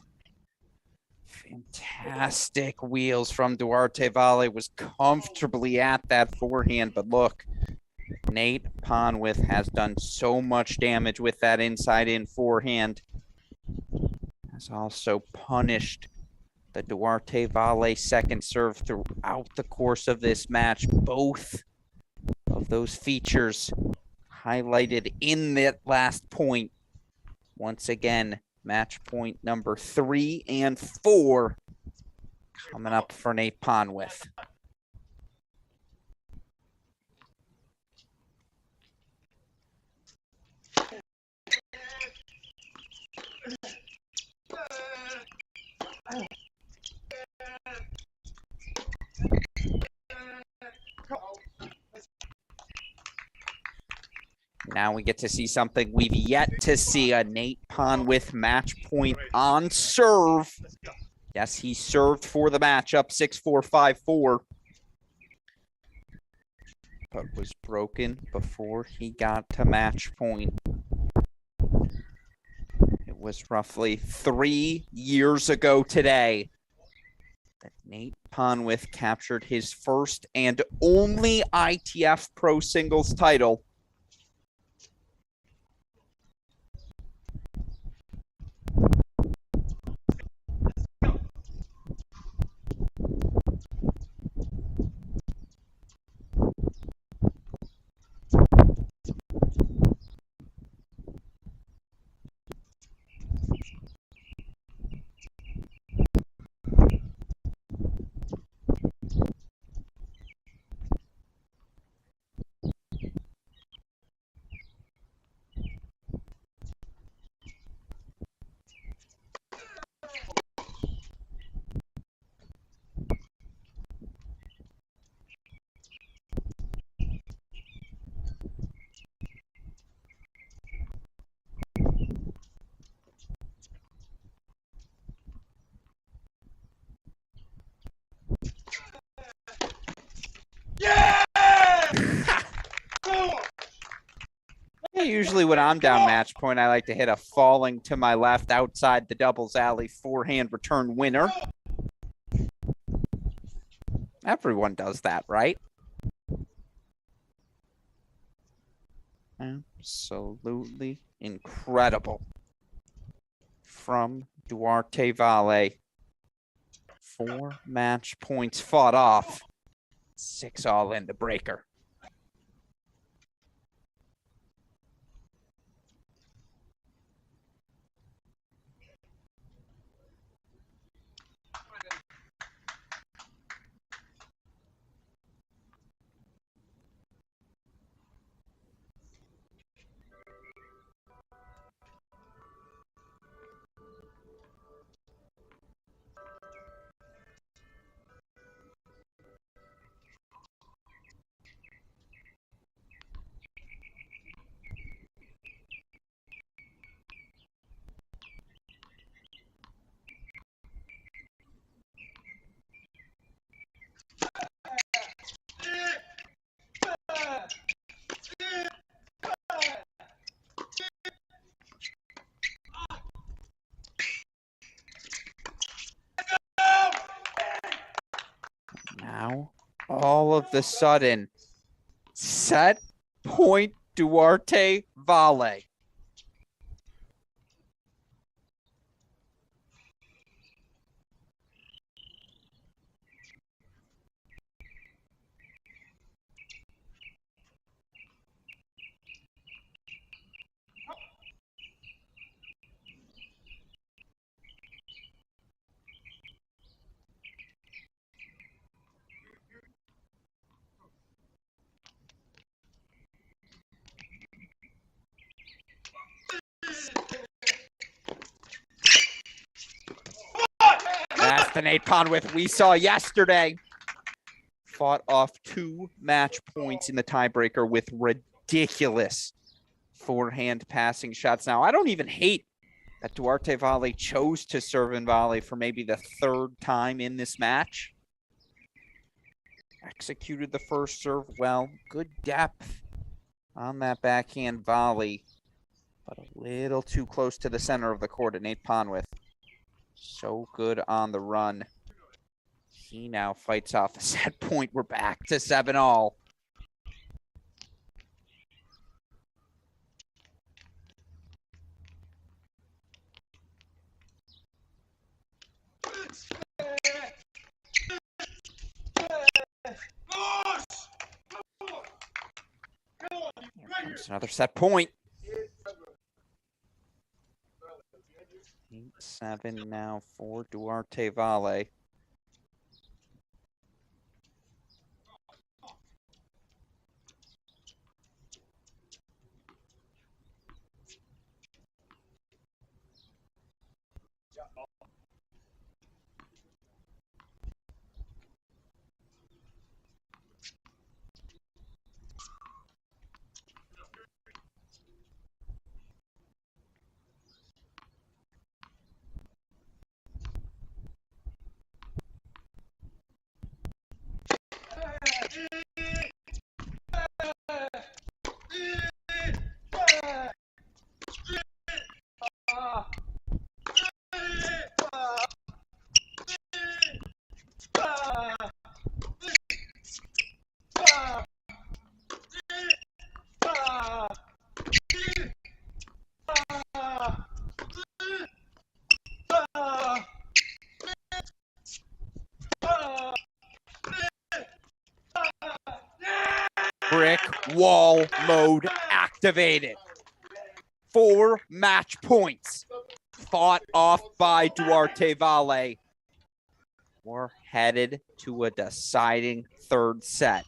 Fantastic wheels from Duarte Valle. Was comfortably at that forehand, but look, Nate Pondworth has done so much damage with that inside-in forehand. Has also punished the Duarte Valle second serve throughout the course of this match. Both of those features highlighted in that last point. Once again, match point number 3 and 4 coming up for Nate Pondworth. Now we get to see something we've yet to see, a Nate Pondworth match point on serve. Yes, he served for the match up 6-4, 5-4. But was broken before he got to match point. It was roughly 3 years ago today that Nate Pondworth captured his first and only ITF Pro Singles title. Usually when I'm down match point, I like to hit a falling to my left outside the doubles alley forehand return winner. Everyone does that, right? Absolutely incredible from Duarte Valle. 4 match points fought off. 6 all in the breaker. of the sudden, set point Duarte volley. That's the Nate Pondworth we saw yesterday. Fought off 2 match points in the tiebreaker with ridiculous forehand passing shots. Now, I don't even hate that Duarte volley chose to serve and volley for maybe the 3rd time in this match. Executed the first serve well. Good depth on that backhand volley, but a little too close to the center of the court at Nate Pondworth. So good on the run. He now fights off a set point. We're back to 7-all. Here comes another set point. 8-7 now for Duarte volley. Brick wall mode activated. 4 match points fought off by Duarte volley. We're headed to a deciding 3rd set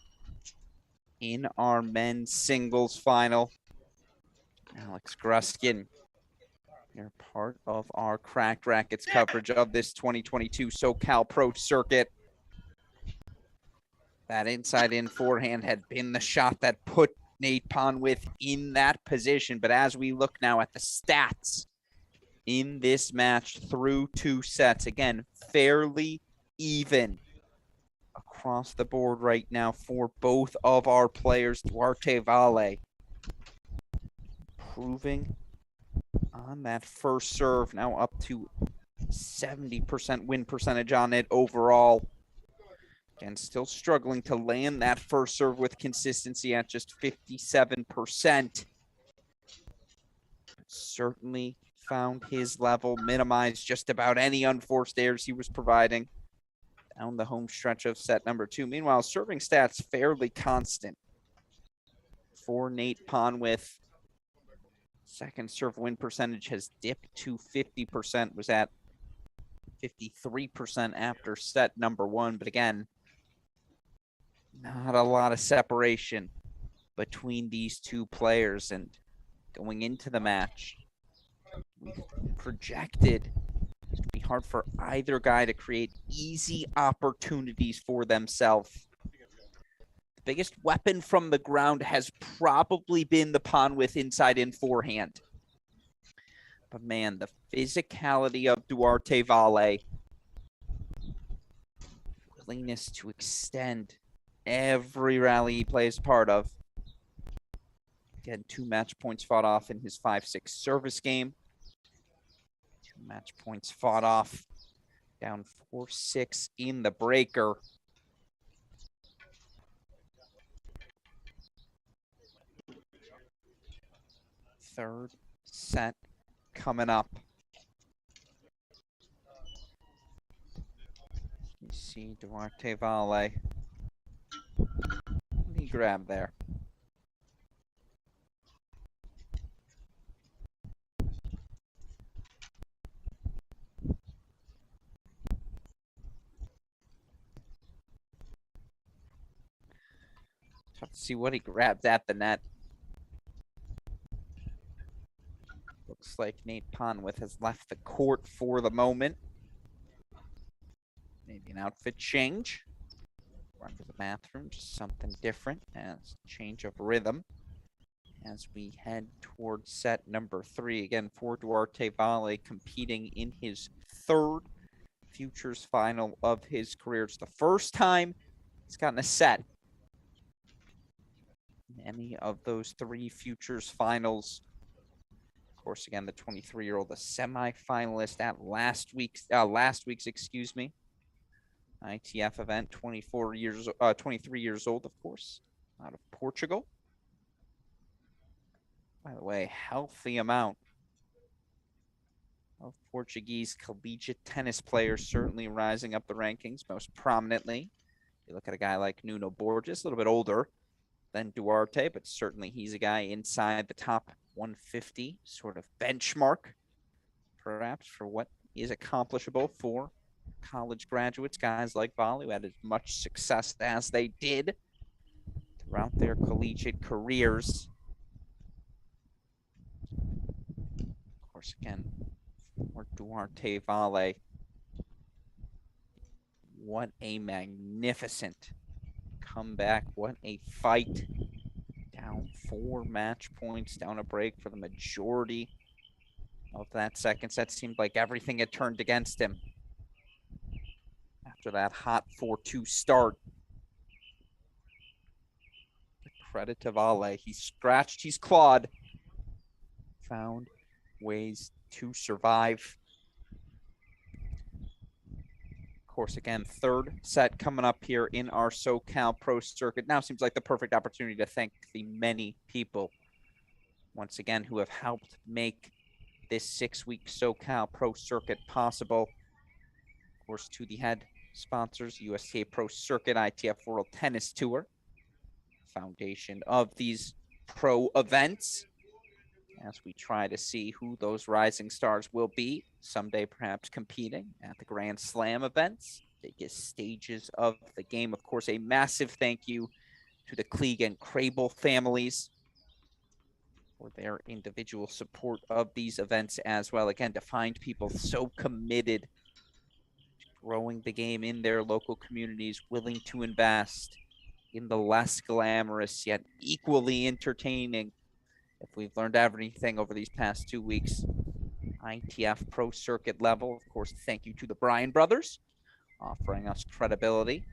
in our men's singles final. Alex Gruskin, you're part of our Cracked Racquets coverage of this 2022 SoCal Pro Circuit. That inside-in forehand had been the shot that put Nate Pondworth in that position. But as we look now at the stats in this match through 2 sets, again, fairly even across the board right now for both of our players. Duarte volley improving on that first serve, now up to 70% win percentage on it overall. Again, still struggling to land that first serve with consistency at just 57%. Certainly found his level, minimized just about any unforced errors he was providing down the home stretch of set number 2. Meanwhile, serving stats fairly constant for Nate Pondworth. Second serve win percentage has dipped to 50%, was at 53% after set number 1. But again, not a lot of separation between these 2 players. And going into the match, we projected it would be hard for either guy to create easy opportunities for themselves. The biggest weapon from the ground has probably been the Pondworth inside-in forehand. But man, the physicality of Duarte volley, willingness to extend every rally he plays part of. Again, 2 match points fought off in his 5-6 service game. 2 match points fought off, down 4-6 in the breaker. Third set coming up. You see Duarte Valle. He grabbed there. Tough to see what he grabbed at the net. Looks like Nate Pondworth has left the court for the moment. Maybe an outfit change. Run to the bathroom, just something different as change of rhythm. As we head towards set number 3, again for Duarte Valle, competing in his third Futures final of his career. It's the first time he's gotten a set in any of those 3 Futures finals. Of course, again, the 23-year-old, the semifinalist at last week's, excuse me, ITF event, 23 years old, of course, out of Portugal. By the way, healthy amount of Portuguese collegiate tennis players certainly rising up the rankings, most prominently. You look at a guy like Nuno Borges, a little bit older than Duarte, but certainly he's a guy inside the top 150 sort of benchmark, perhaps, for what is accomplishable for college graduates, guys like Valle, who had as much success as they did throughout their collegiate careers. Of course, again, for Duarte Valle, what a magnificent comeback. What a fight. Down 4 match points, down a break for the majority of that second set. Seemed like everything had turned against him after that hot 4-2 start. Credit to Valle. He scratched, he's clawed, found ways to survive. Of course, again, third set coming up here in our SoCal Pro Circuit. Now seems like the perfect opportunity to thank the many people, once again, who have helped make this 6-week SoCal Pro Circuit possible. Of course, to the head sponsors, USTA Pro Circuit, ITF World Tennis Tour, foundation of these pro events, as we try to see who those rising stars will be someday, perhaps competing at the Grand Slam events, biggest stages of the game. Of course, a massive thank you to the Kleege and Crable families for their individual support of these events as well. Again, to find people so committed to growing the game in their local communities, willing to invest in the less glamorous yet equally entertaining, if we've learned everything over these past 2 weeks, ITF Pro Circuit level. Of course, thank you to the Bryan brothers, offering us credibility,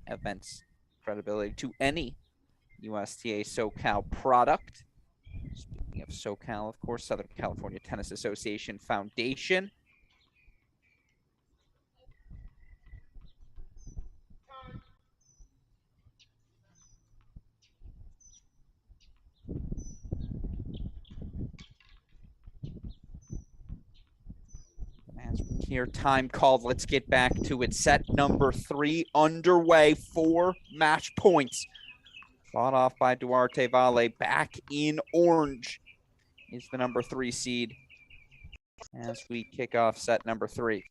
events credibility to any USTA SoCal product. Speaking of SoCal, of course, Southern California Tennis Association Foundation. As we hear time called, let's get back to it. Set number 3 underway. 4 match points. Fought off by Duarte Valle. Back in orange is the number 3 seed as we kick off set number 3.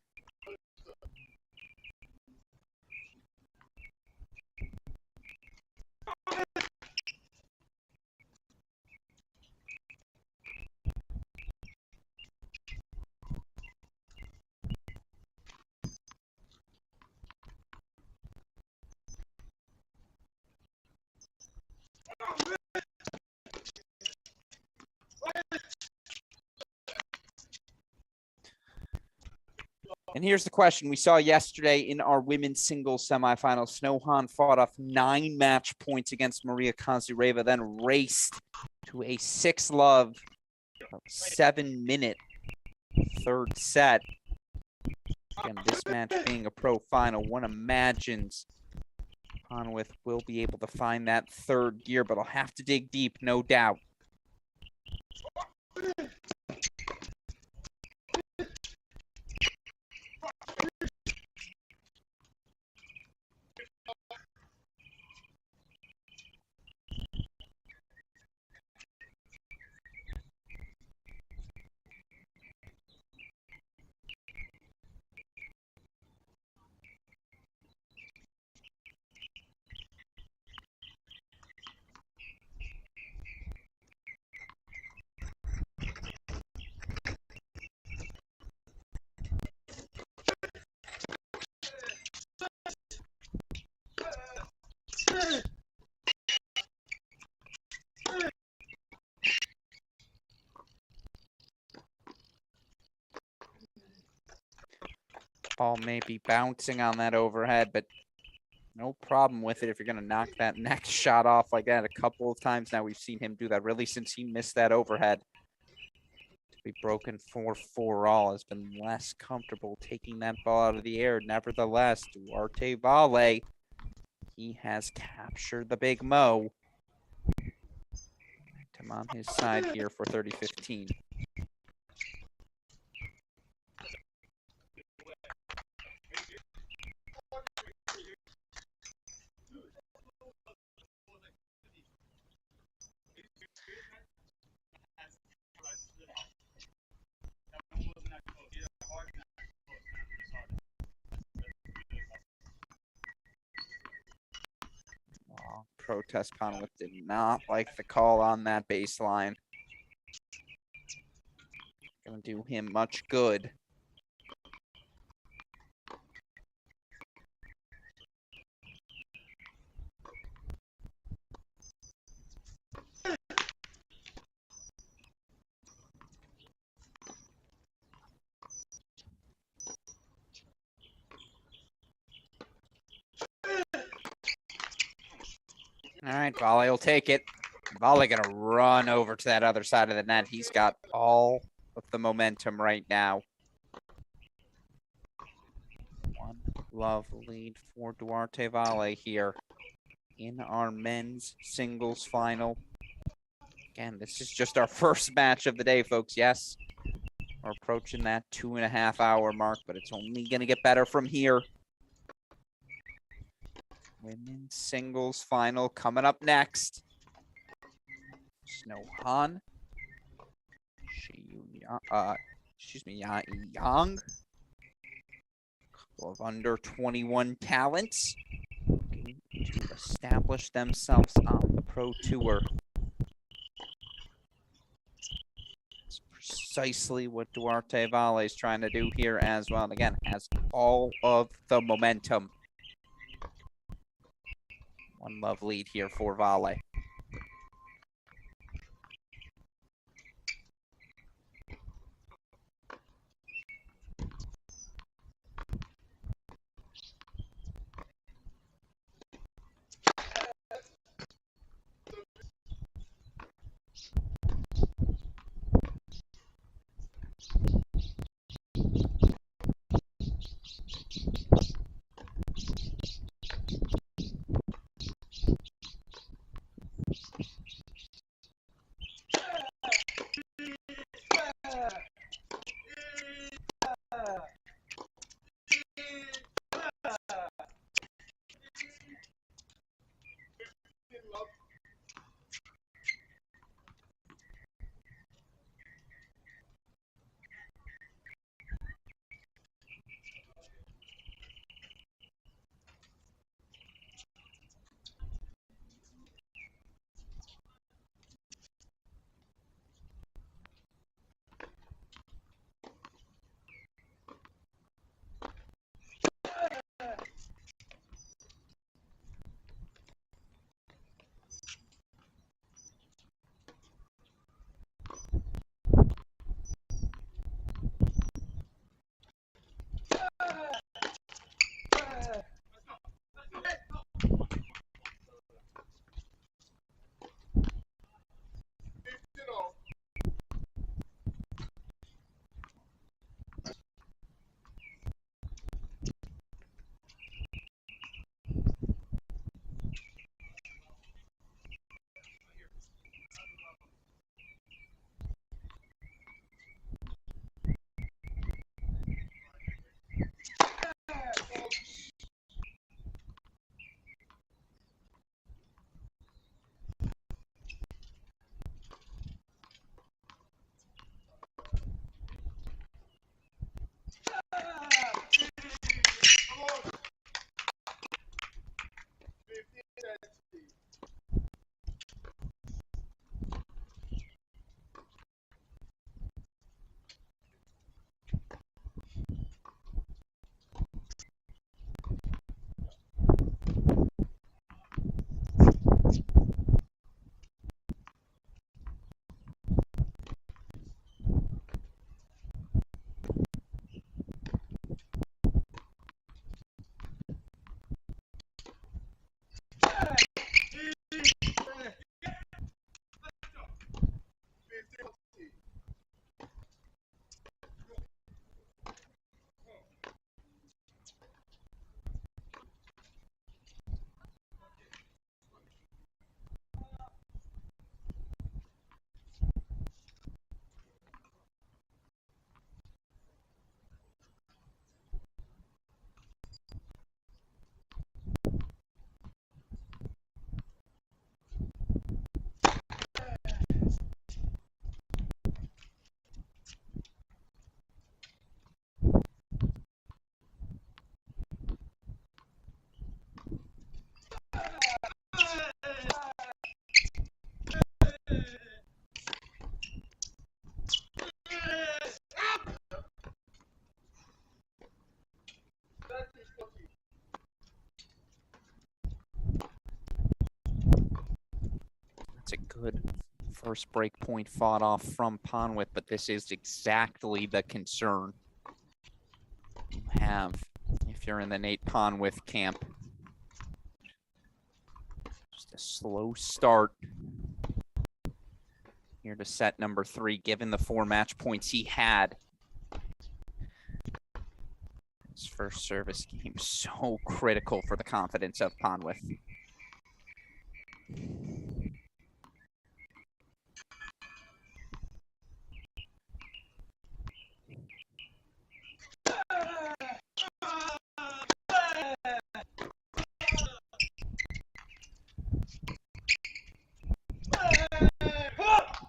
And here's the question we saw yesterday in our women's singles semifinal. Snohan fought off 9 match points against Maria Kazureva, then raced to a 6-love, 7-minute third set. Again, this match being a pro final, one imagines Pondworth will be able to find that third gear, but I'll have to dig deep, no doubt. Ball may be bouncing on that overhead, but no problem with it if you're going to knock that next shot off like that. A couple of times now we've seen him do that, really since he missed that overhead. To be broken 4-4 all has been less comfortable taking that ball out of the air. Nevertheless, Duarte Valle, he has captured the big mo. I'm on his side here for 30-15. Protest Pondworth did not like the call on that baseline. Gonna do him much good. All right, Valle will take it. Valle gonna run over to that other side of the net. He's got all of the momentum right now. One love lead for Duarte Valle here in our men's singles final. Again, this is just our first match of the day, folks. Yes, we're approaching that 2.5 hour mark, but it's only gonna get better from here. Women's singles final coming up next. Snow Han. Yang. Couple of under 21 talents looking to establish themselves on the pro tour. It's precisely what Duarte Valle is trying to do here as well. And again, has all of the momentum. One love lead here for Valle. First break point fought off from Pondworth, but this is exactly the concern you have if you're in the Nate Pondworth camp. Just a slow start here to set number 3, given the 4 match points he had. His first service game so critical for the confidence of Pondworth.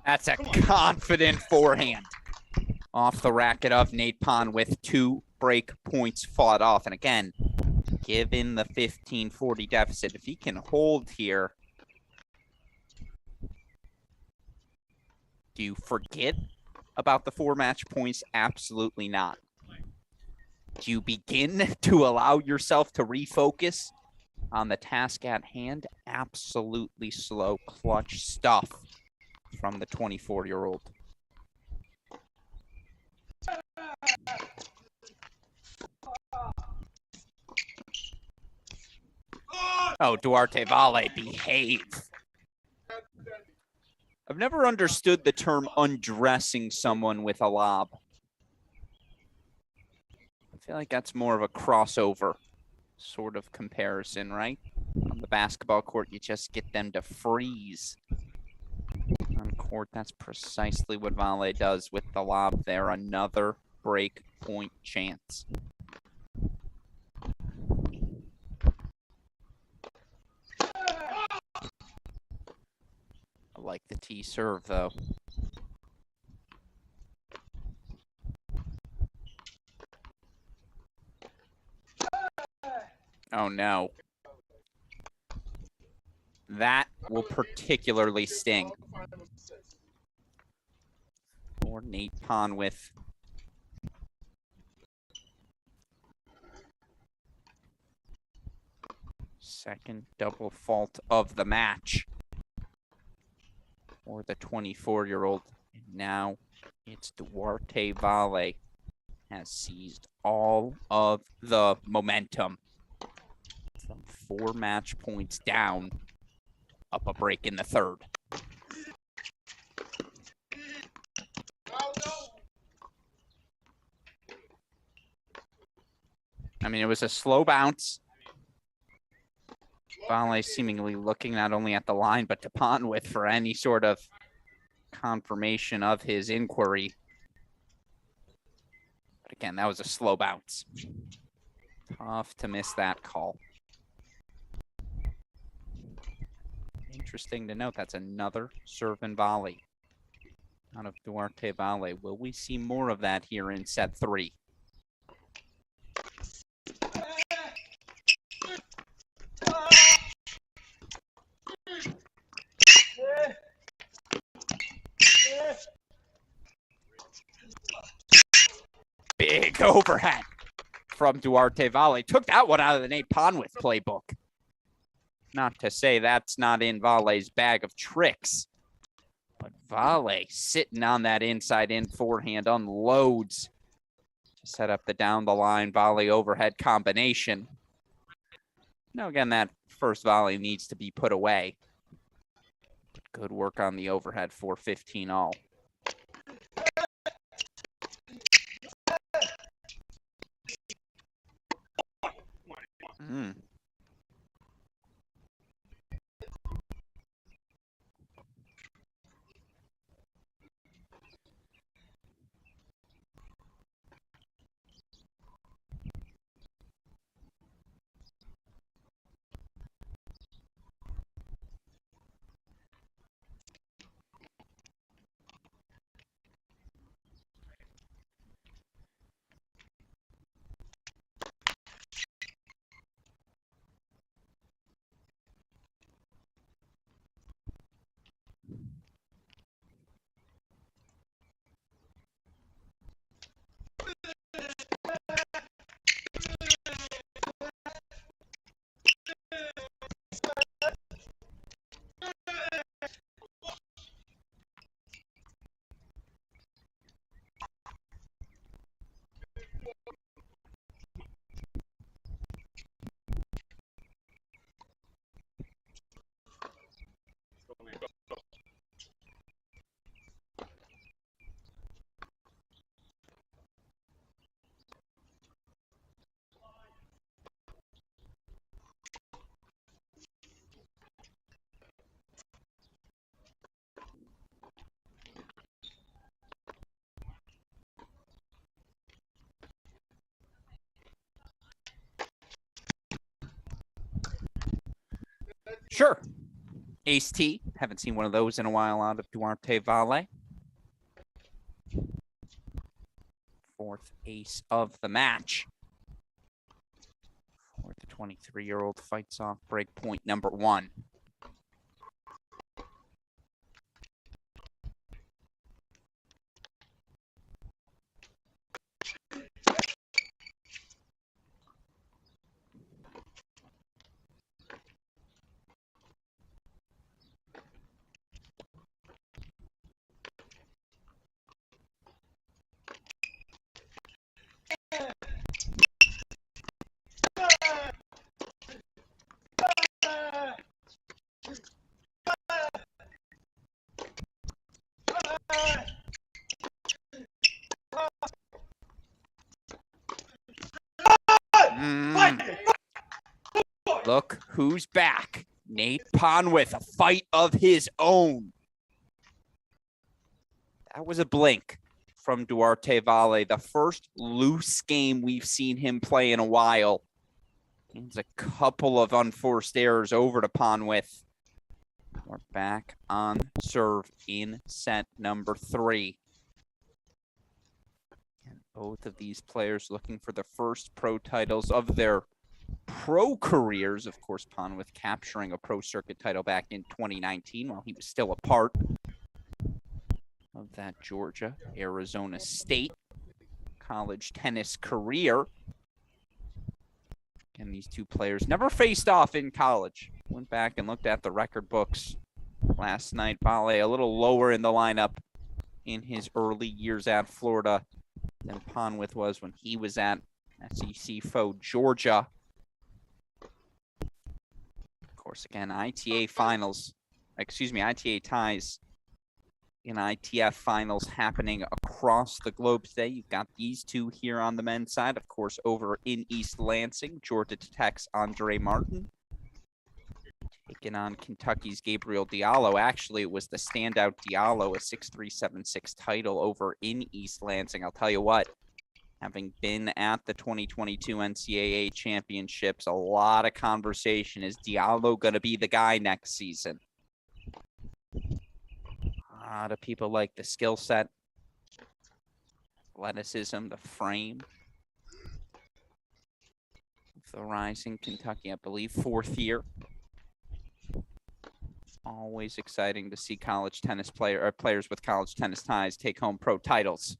That's a confident forehand off the racket of Nate Pondworth. 2 break points fought off. And again, given the 15-40 deficit, if he can hold here, do you forget about the 4 match points? Absolutely not. Do you begin to allow yourself to refocus on the task at hand? Absolutely slow clutch stuff from the 24-year-old. Oh, Duarte Valle, behave. I've never understood the term undressing someone with a lob. I feel like that's more of a crossover sort of comparison, right? On the basketball court, you just get them to freeze. On court, that's precisely what Valle does with the lob there. Another break point chance. I like the tee serve, though. Oh, no. That will particularly sting for Nate Pondworth. Second double fault of the match for the 24-year-old. And now it's Duarte Valle has seized all of the momentum. From 4 match points down, up a break in the 3rd. I mean, it was a slow bounce. Valle seemingly looking not only at the line, but to Pondworth for any sort of confirmation of his inquiry. But again, that was a slow bounce. Tough to miss that call. Interesting to note, that's another serve and volley out of Duarte Valle. Will we see more of that here in set 3? Big overhead from Duarte Valle. Took that one out of the Nate Pondworth playbook. Not to say that's not in Valle's bag of tricks, but Valle sitting on that inside in forehand unloads to set up the down the line volley overhead combination. Now again, that first volley needs to be put away. Good work on the overhead for 15 all. Sure. Ace T. Haven't seen one of those in a while out of Duarte Valle. Fourth ace of the match. Where the 23-year-old fights off break point number 1. Look who's back. Nate Pondworth, a fight of his own. That was a blink from Duarte Valle. The first loose game we've seen him play in a while. It's a couple of unforced errors over to Pondworth. We're back on serve in set number 3. And both of these players looking for the first pro titles of their pro careers. Of course, Pondworth capturing a pro circuit title back in 2019 while he was still a part of that Georgia, Arizona State college tennis career. And these two players never faced off in college. Went back and looked at the record books last night. Valle a little lower in the lineup in his early years at Florida than Pondworth was when he was at SEC foe Georgia. Of course, again, ITA ties in ITF finals happening across the globe today. You've got these two here on the men's side. Of course, over in East Lansing, Georgia Tech's Andre Martin taking on Kentucky's Gabriel Diallo. Actually, it was the standout Diallo, a 6-3, 7-6 title over in East Lansing. I'll tell you what, having been at the 2022 NCAA championships, a lot of conversation. Is Diallo going to be the guy next season? A lot of people like the skill set, athleticism, the frame. The rising Kentucky, I believe, 4th year. Always exciting to see college tennis players with college tennis ties take home pro titles.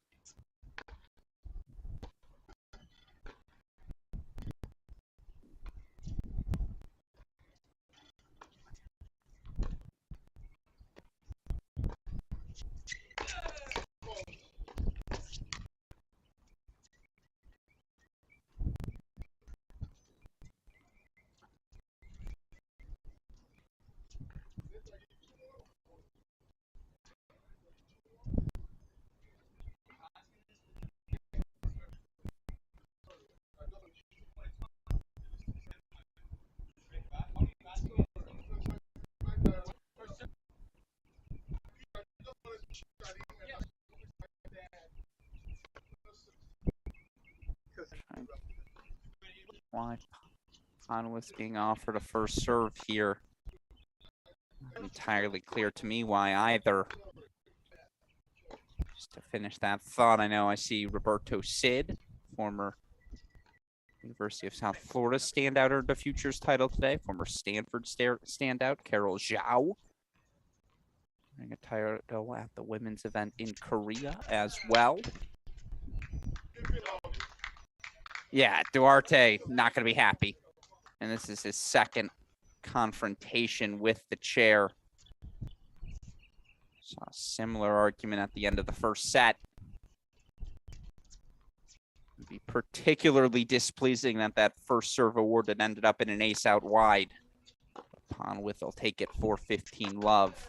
Why Pondworth's being offered a first serve here? Not entirely clear to me why either. Just to finish that thought, I know I see Roberto Cid, former University of South Florida standout, earned a Futures title today. Former Stanford standout, Carol Zhao, earning a title at the women's event in Korea as well. Yeah, Duarte not going to be happy. And this is his second confrontation with the chair. Saw a similar argument at the end of the first set. It'd be particularly displeasing that that first serve awarded ended up in an ace out wide. Pondworth will take it 4-15 love.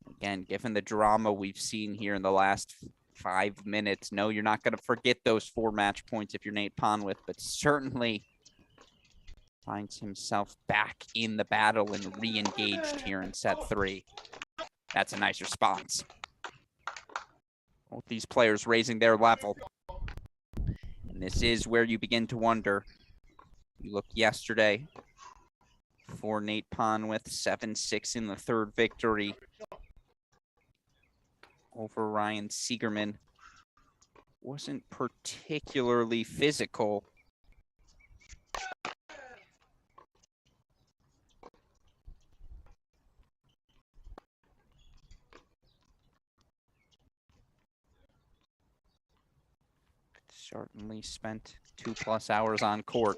Again, given the drama we've seen here in the last 5 minutes, no, you're not going to forget those 4 match points if you're Nate Pondworth, but certainly finds himself back in the battle and re-engaged here in set 3. That's a nice response. Both these players raising their level. And this is where you begin to wonder. You look yesterday, for Nate Pondworth, 7-6 in the third victory over Ryan Siegerman. Wasn't particularly physical. Certainly spent 2+ hours on court.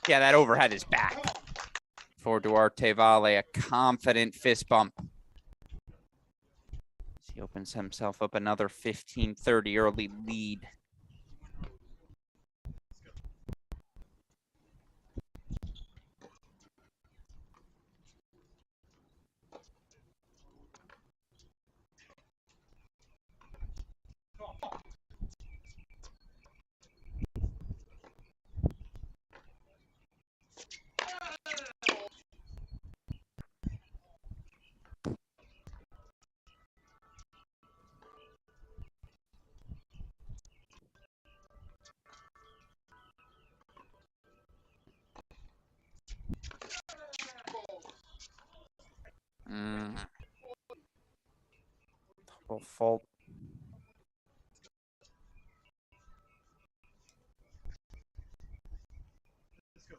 Yeah, that overhead is back for Duarte Valle, a confident fist bump. He opens himself up another 15-30 early lead. Double fault.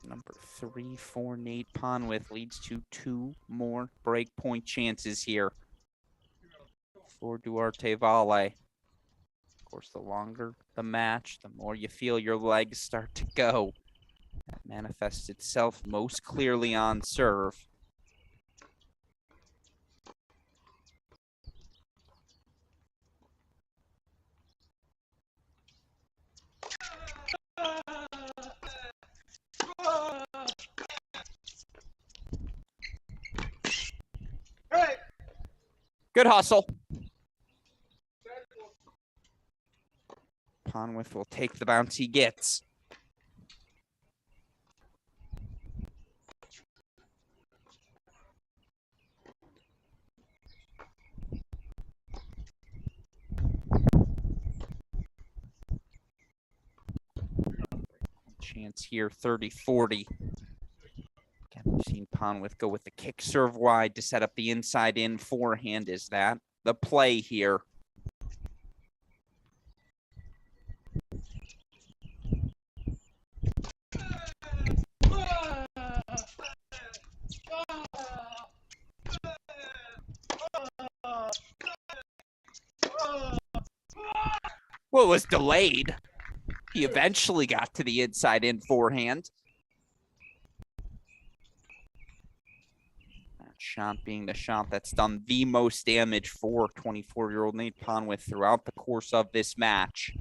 Number 3 for Nate Pondworth leads to 2 more break point chances here for Duarte Valle. Of course, the longer the match, the more you feel your legs start to go. That manifests itself most clearly on serve. Good hustle. Pondworth will take the bounce he gets. Chance here, 30-40. Again, we've seen Pondworth go with the kick serve wide to set up the inside in forehand. Is that the play here? Well, it was delayed. He eventually got to the inside in forehand. That shot being the shot that's done the most damage for 24-year-old Nate Pondworth throughout the course of this match.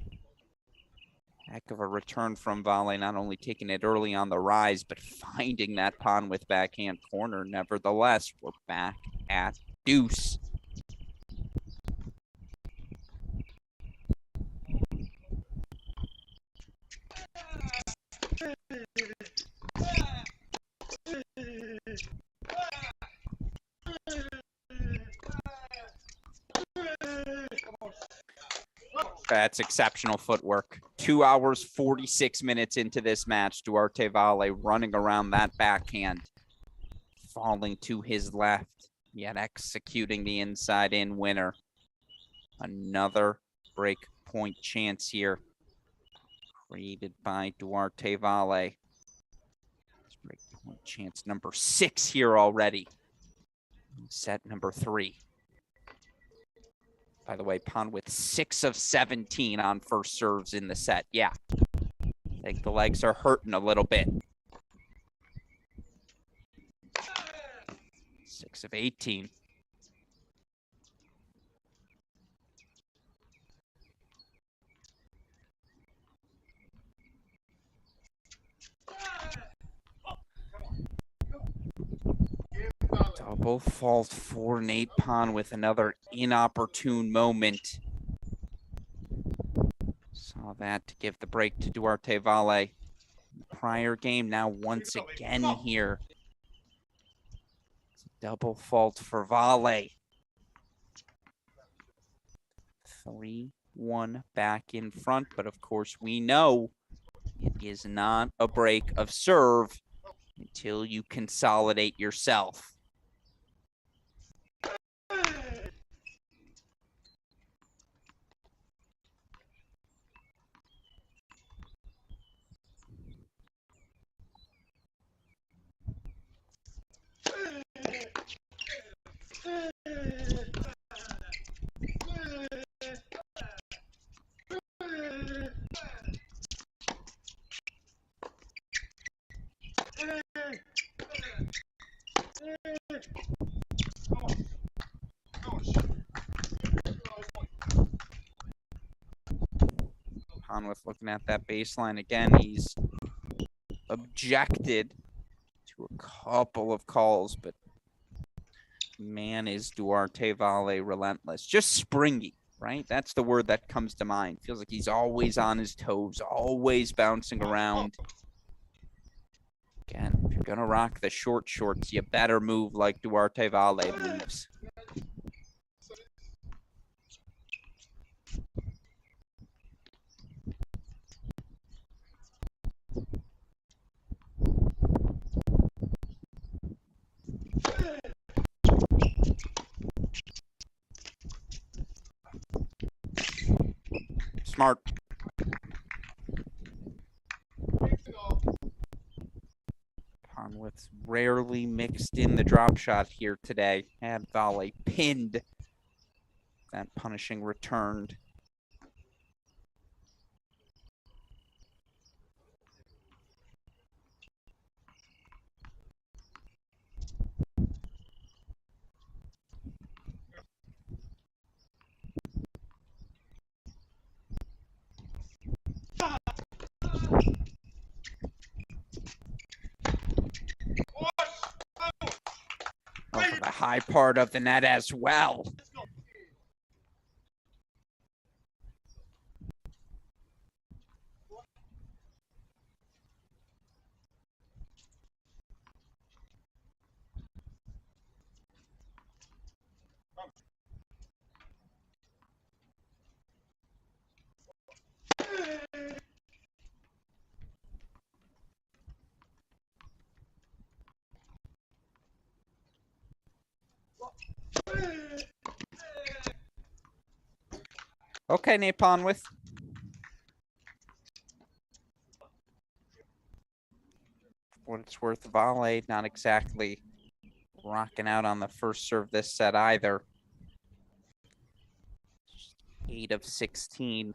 Heck of a return from Valle, not only taking it early on the rise, but finding that Pondworth backhand corner. Nevertheless, we're back at deuce. That's exceptional footwork. 2 hours, 46 minutes into this match. Duarte Valle running around that backhand, falling to his left, yet executing the inside in winner. Another break point chance here, created by Duarte Valle. Break point chance number 6 here already. Set number 3. By the way, Pondworth 6 of 17 on first serves in the set. Yeah, I think the legs are hurting a little bit. 6 of 18. Double fault for Nate Pondworth, another inopportune moment. Saw that to give the break to Duarte Valle. Prior game, now once again here. It's a double fault for Valle. 3-1 back in front, but of course we know it is not a break of serve until you consolidate yourself. Pondworth looking at that baseline again. He's objected to a couple of calls, but man, is Duarte Valle relentless. Just springy, right? That's the word that comes to mind. Feels like he's always on his toes, always bouncing around. Again, if you're going to rock the short shorts, you better move like Duarte Valle moves. Smart. Pondworth's rarely mixed in the drop shot here today. Had Valle pinned. That punishing returned. Over the high part of the net as well. Okay, Nate Pondworth. For what it's worth, Valle not exactly rocking out on the first serve this set either. 8 of 16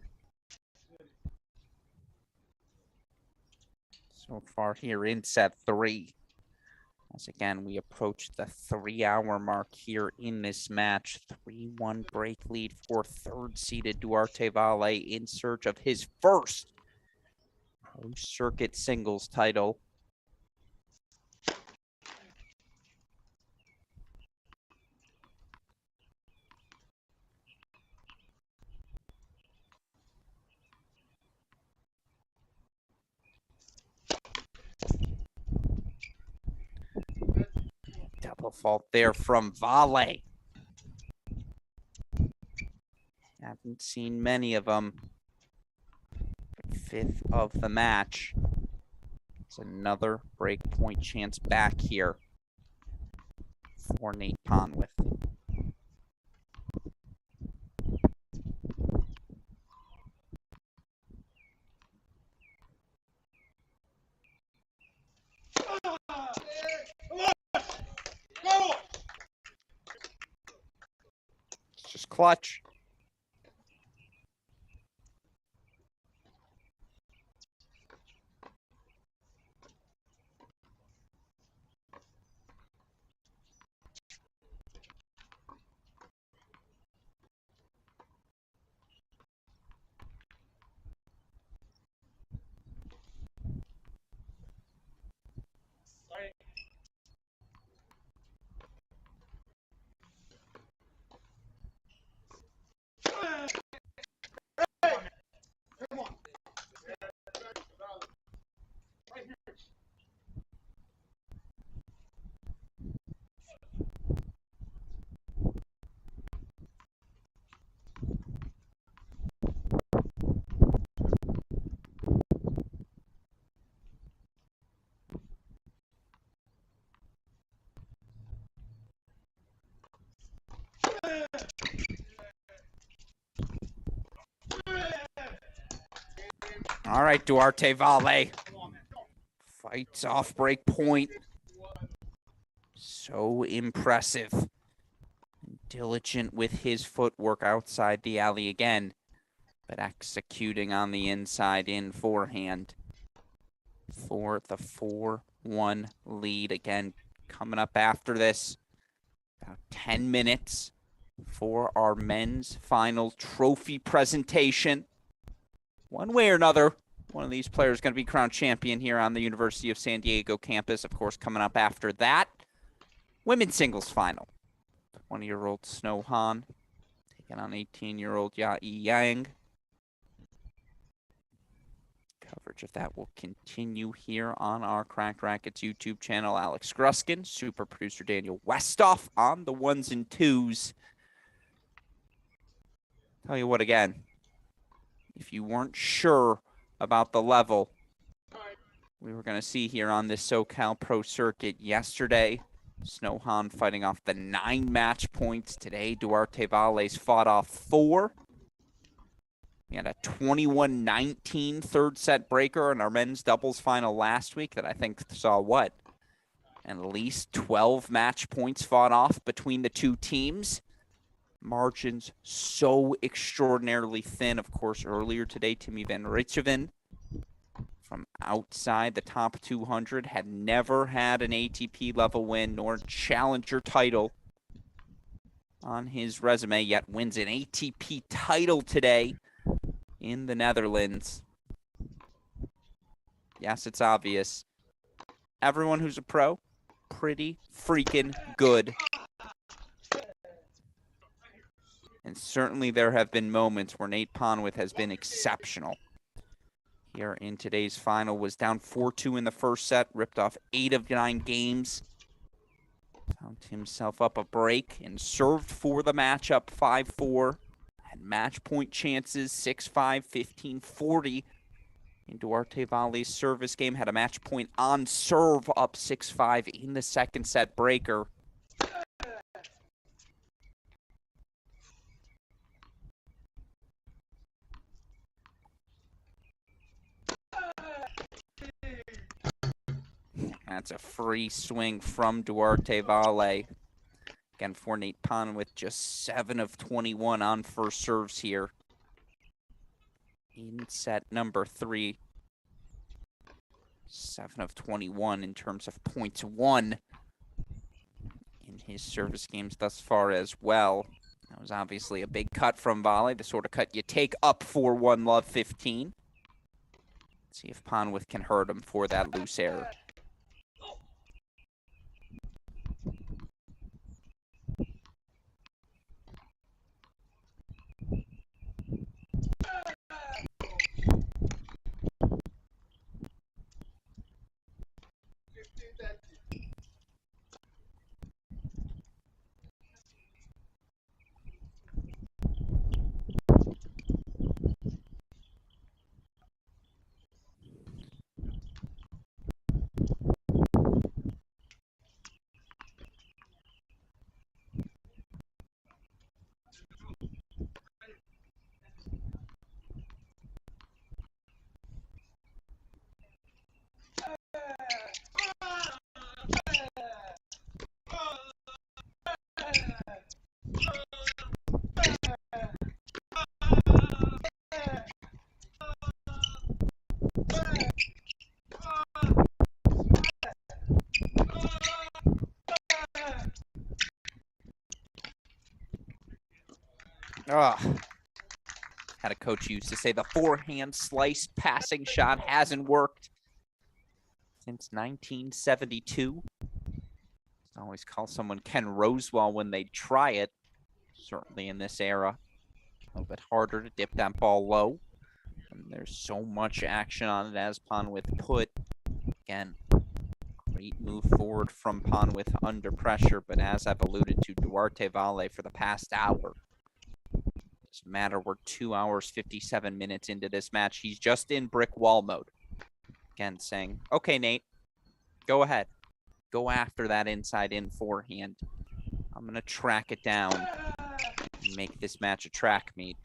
so far here in set 3. As again, we approach the 3-hour mark here in this match. 3-1 break lead for third-seeded Duarte Valle in search of his first Pro Circuit singles title. Double fault there from Valle. Haven't seen many of them. 5th of the match. It's another break point chance back here for Nate Pondworth. It's just clutch. All right, Duarte Valle fights off break point. So impressive. Diligent with his footwork outside the alley again, but executing on the inside in forehand for the 4-1 lead. Again, coming up after this, about 10 minutes for our men's final trophy presentation. One way or another, one of these players is going to be crowned champion here on the University of San Diego campus. Of course, coming up after that, women's singles final. 20-year-old Snow Han taking on 18-year-old Ya Yang. Coverage of that will continue here on our Cracked Racquets YouTube channel. Alex Gruskin, super producer Daniel Westoff on the ones and twos. Tell you what, again, if you weren't sure about the level we were going to see here on this SoCal Pro Circuit yesterday, Snow Han fighting off the 9 match points. Today, Duarte Valle's fought off 4. We had a 21-19 third set breaker in our men's doubles final last week that I think saw what? At least 12 match points fought off between the two teams. Margins so extraordinarily thin. Of course, earlier today, Timmy van Rijthoven from outside the top 200 had never had an ATP level win nor challenger title on his resume, yet wins an ATP title today in the Netherlands. Yes, it's obvious. Everyone who's a pro, pretty freaking good. And certainly there have been moments where Nate Pondworth has been exceptional. Here in today's final, was down 4-2 in the first set, ripped off 8 of 9 games. Found himself up a break and served for the matchup 5-4. Had match point chances 6-5, 15-40. In Duarte Valle's service game, had a match point on serve up 6-5 in the second set breaker. That's a free swing from Duarte Valle. Again, for Nate Pondworth, just 7 of 21 on first serves here in set number 3. 7 of 21 in terms of points won in his service games thus far as well. That was obviously a big cut from Valle, the sort of cut you take up 4-1 love 15. Let's see if Pondworth can hurt him for that loose error. Had a coach used to say the forehand slice passing shot hasn't worked since 1972. I always call someone Ken Rosewell when they try it. Certainly in this era, a little bit harder to dip that ball low. And there's so much action on it as Pondworth put. Again, great move forward from Pondworth under pressure, but as I've alluded to, Duarte Valle for the past hour. Doesn't matter, we're 2 hours, 57 minutes into this match. He's just in brick wall mode. Again, saying, okay, Nate, go ahead. Go after that inside in forehand. I'm going to track it down and make this match a track meet.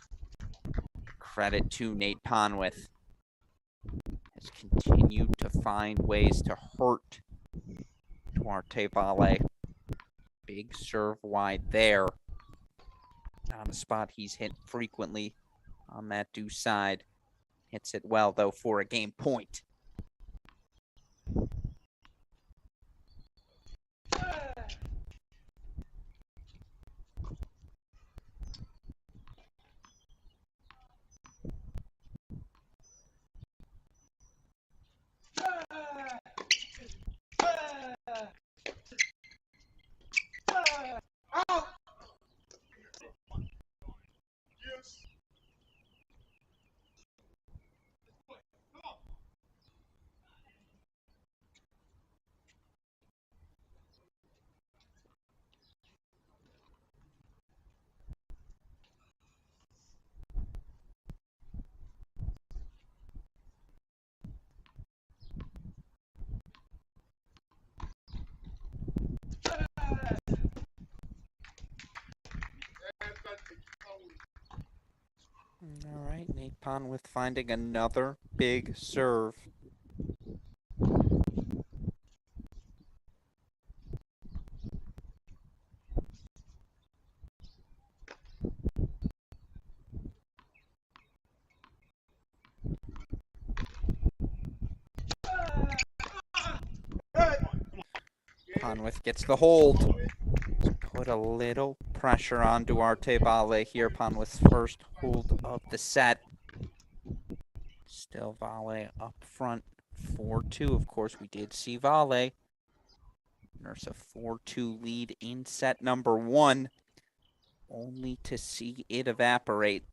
Credit to Nate Pondworth. has continued to find ways to hurt Duarte Valle. Big serve wide there. Not a spot he's hit frequently on that deuce side. Hits it well, though, for a game point. All right, Nate Pondworth finding another big serve. Pondworth gets the hold. Put a little pressure on Duarte Valle here. Pondworth's first hold of the set. Still Valle up front, 4-2. Of course, we did see Valle nurse a 4-2 lead in set number 1, only to see it evaporate.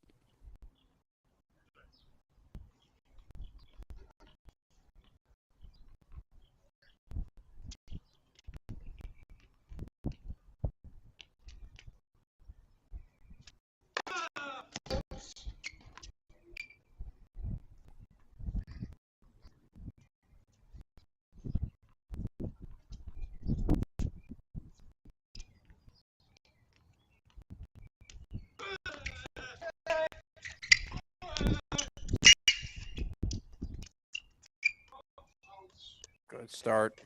Good start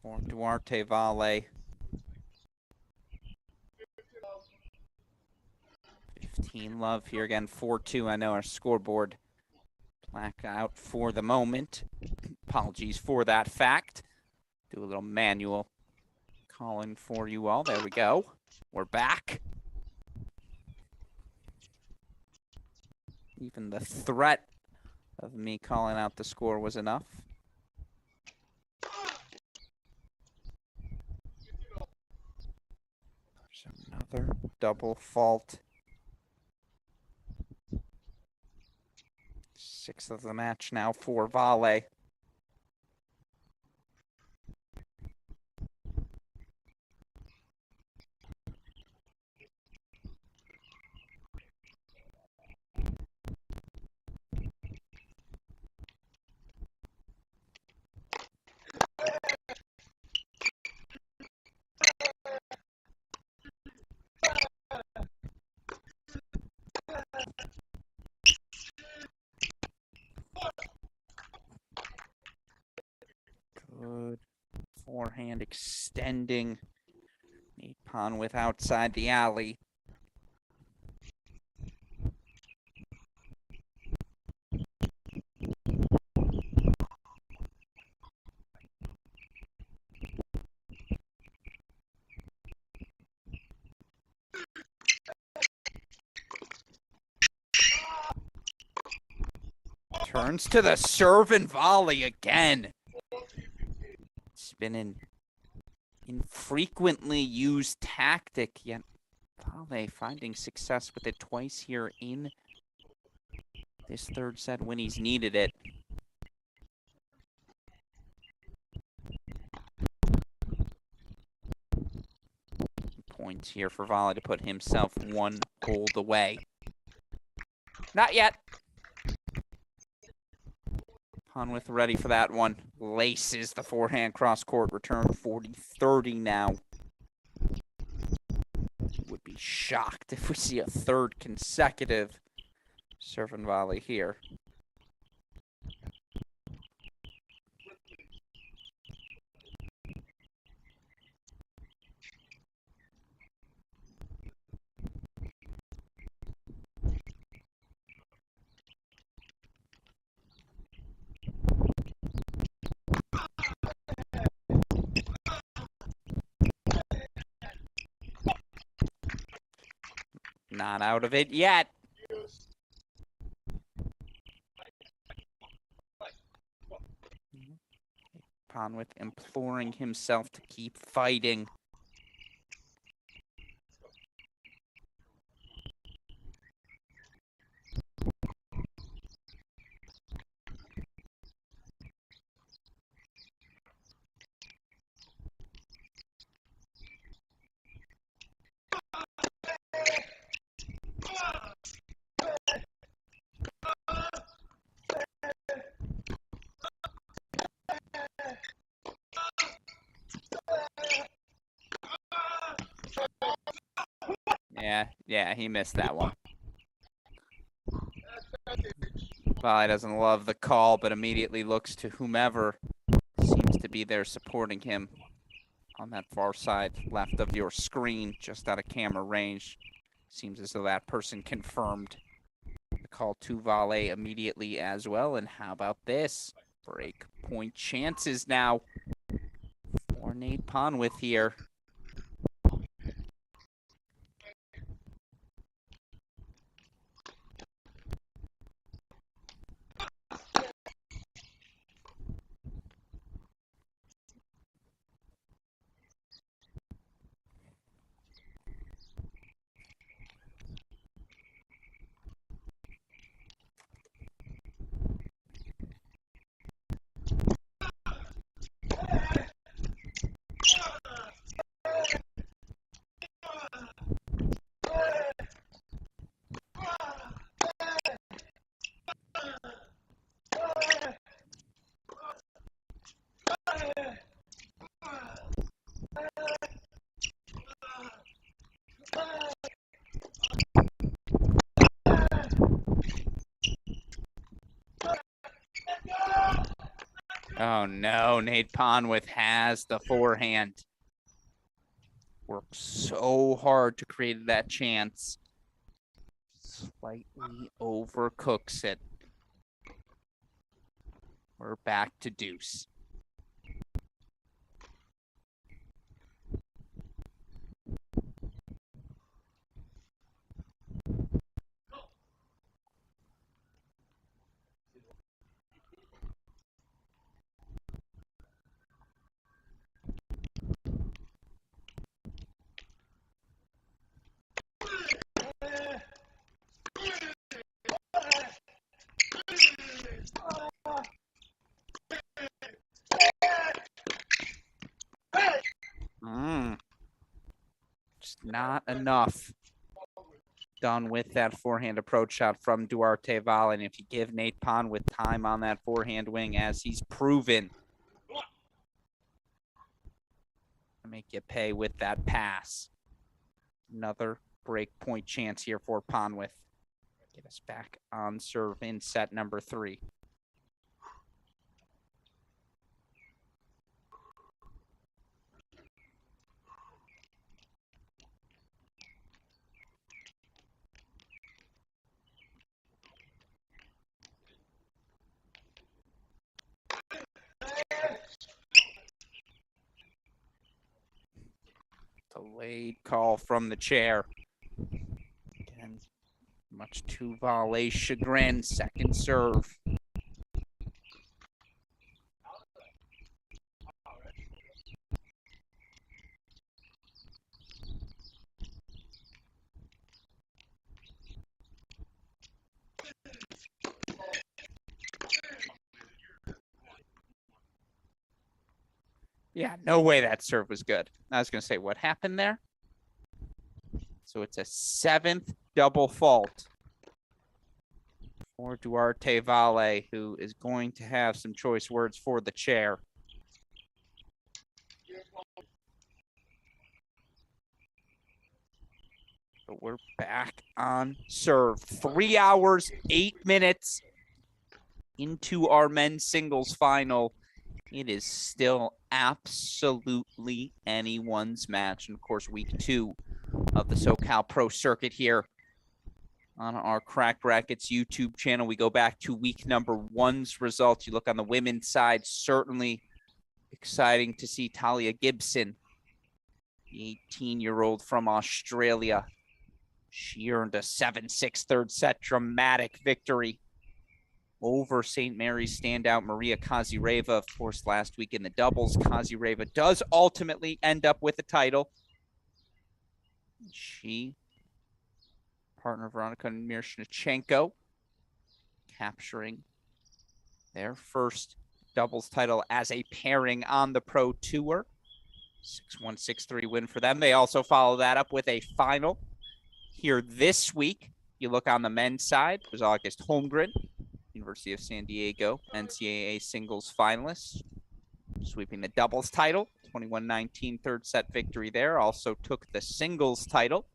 for Duarte Valle. 15 love here again, 4-2. I know our scoreboard black out for the moment. Apologies for that fact. Do a little manual calling for you all. There we go. We're back. Even the threat of me calling out the score was enough. There's another double fault. 6th of the match now for Valle. Good forehand extending. Nate Pondworth outside the alley. Turns to the serve and volley again. It's been an infrequently used tactic, yet Valle finding success with it twice here in this third set when he's needed it. Points here for Valle to put himself 1 hold away. Not yet. Pondworth ready for that one. Laces the forehand cross-court return, 40-30 now. Would be shocked if we see a third consecutive serve and volley here. Not out of it yet. Pondworth imploring himself to keep fighting. Yeah, he missed that one. Volley doesn't love the call, but immediately looks to whomever seems to be there supporting him on that far side left of your screen, just out of camera range. Seems as though that person confirmed the call to volley immediately as well. And how about this? Break point chances now for Nate Pondworth here. Oh no, Nate Pondworth has the forehand. Worked so hard to create that chance. Slightly overcooks it. We're back to deuce. Just not enough done with that forehand approach shot from Duarte Valle. And if you give Nate Pondworth time on that forehand wing, as he's proven, make you pay with that pass. Another break point chance here for Pondworth. Get us back on serve in set number 3. Delayed call from the chair. Again, much to Valle's chagrin, second serve. Yeah, no way that serve was good. I was going to say, what happened there? So it's a 7th double fault for Duarte Valle, who is going to have some choice words for the chair. But we're back on serve. 3 hours, 8 minutes into our men's singles final. It is still absolutely anyone's match. And of course, week 2 of the SoCal Pro Circuit here on our Cracked Racquets YouTube channel. We go back to week number 1's results. You look on the women's side, certainly exciting to see Talia Gibson, the 18-year-old from Australia, She earned a 7-6 third set dramatic victory over St. Mary's standout Maria Kazireva. Of course, last week in the doubles, Kazireva does ultimately end up with the title. She, partner Veronika Miroshnichenko, capturing their first doubles title as a pairing on the Pro Tour. 6-1, 6-3 win for them. They also follow that up with a final here this week. You look on the men's side, it was August Holmgren, University of San Diego, NCAA singles finalist, sweeping the doubles title, 21-19 third set victory there. Also took the singles title,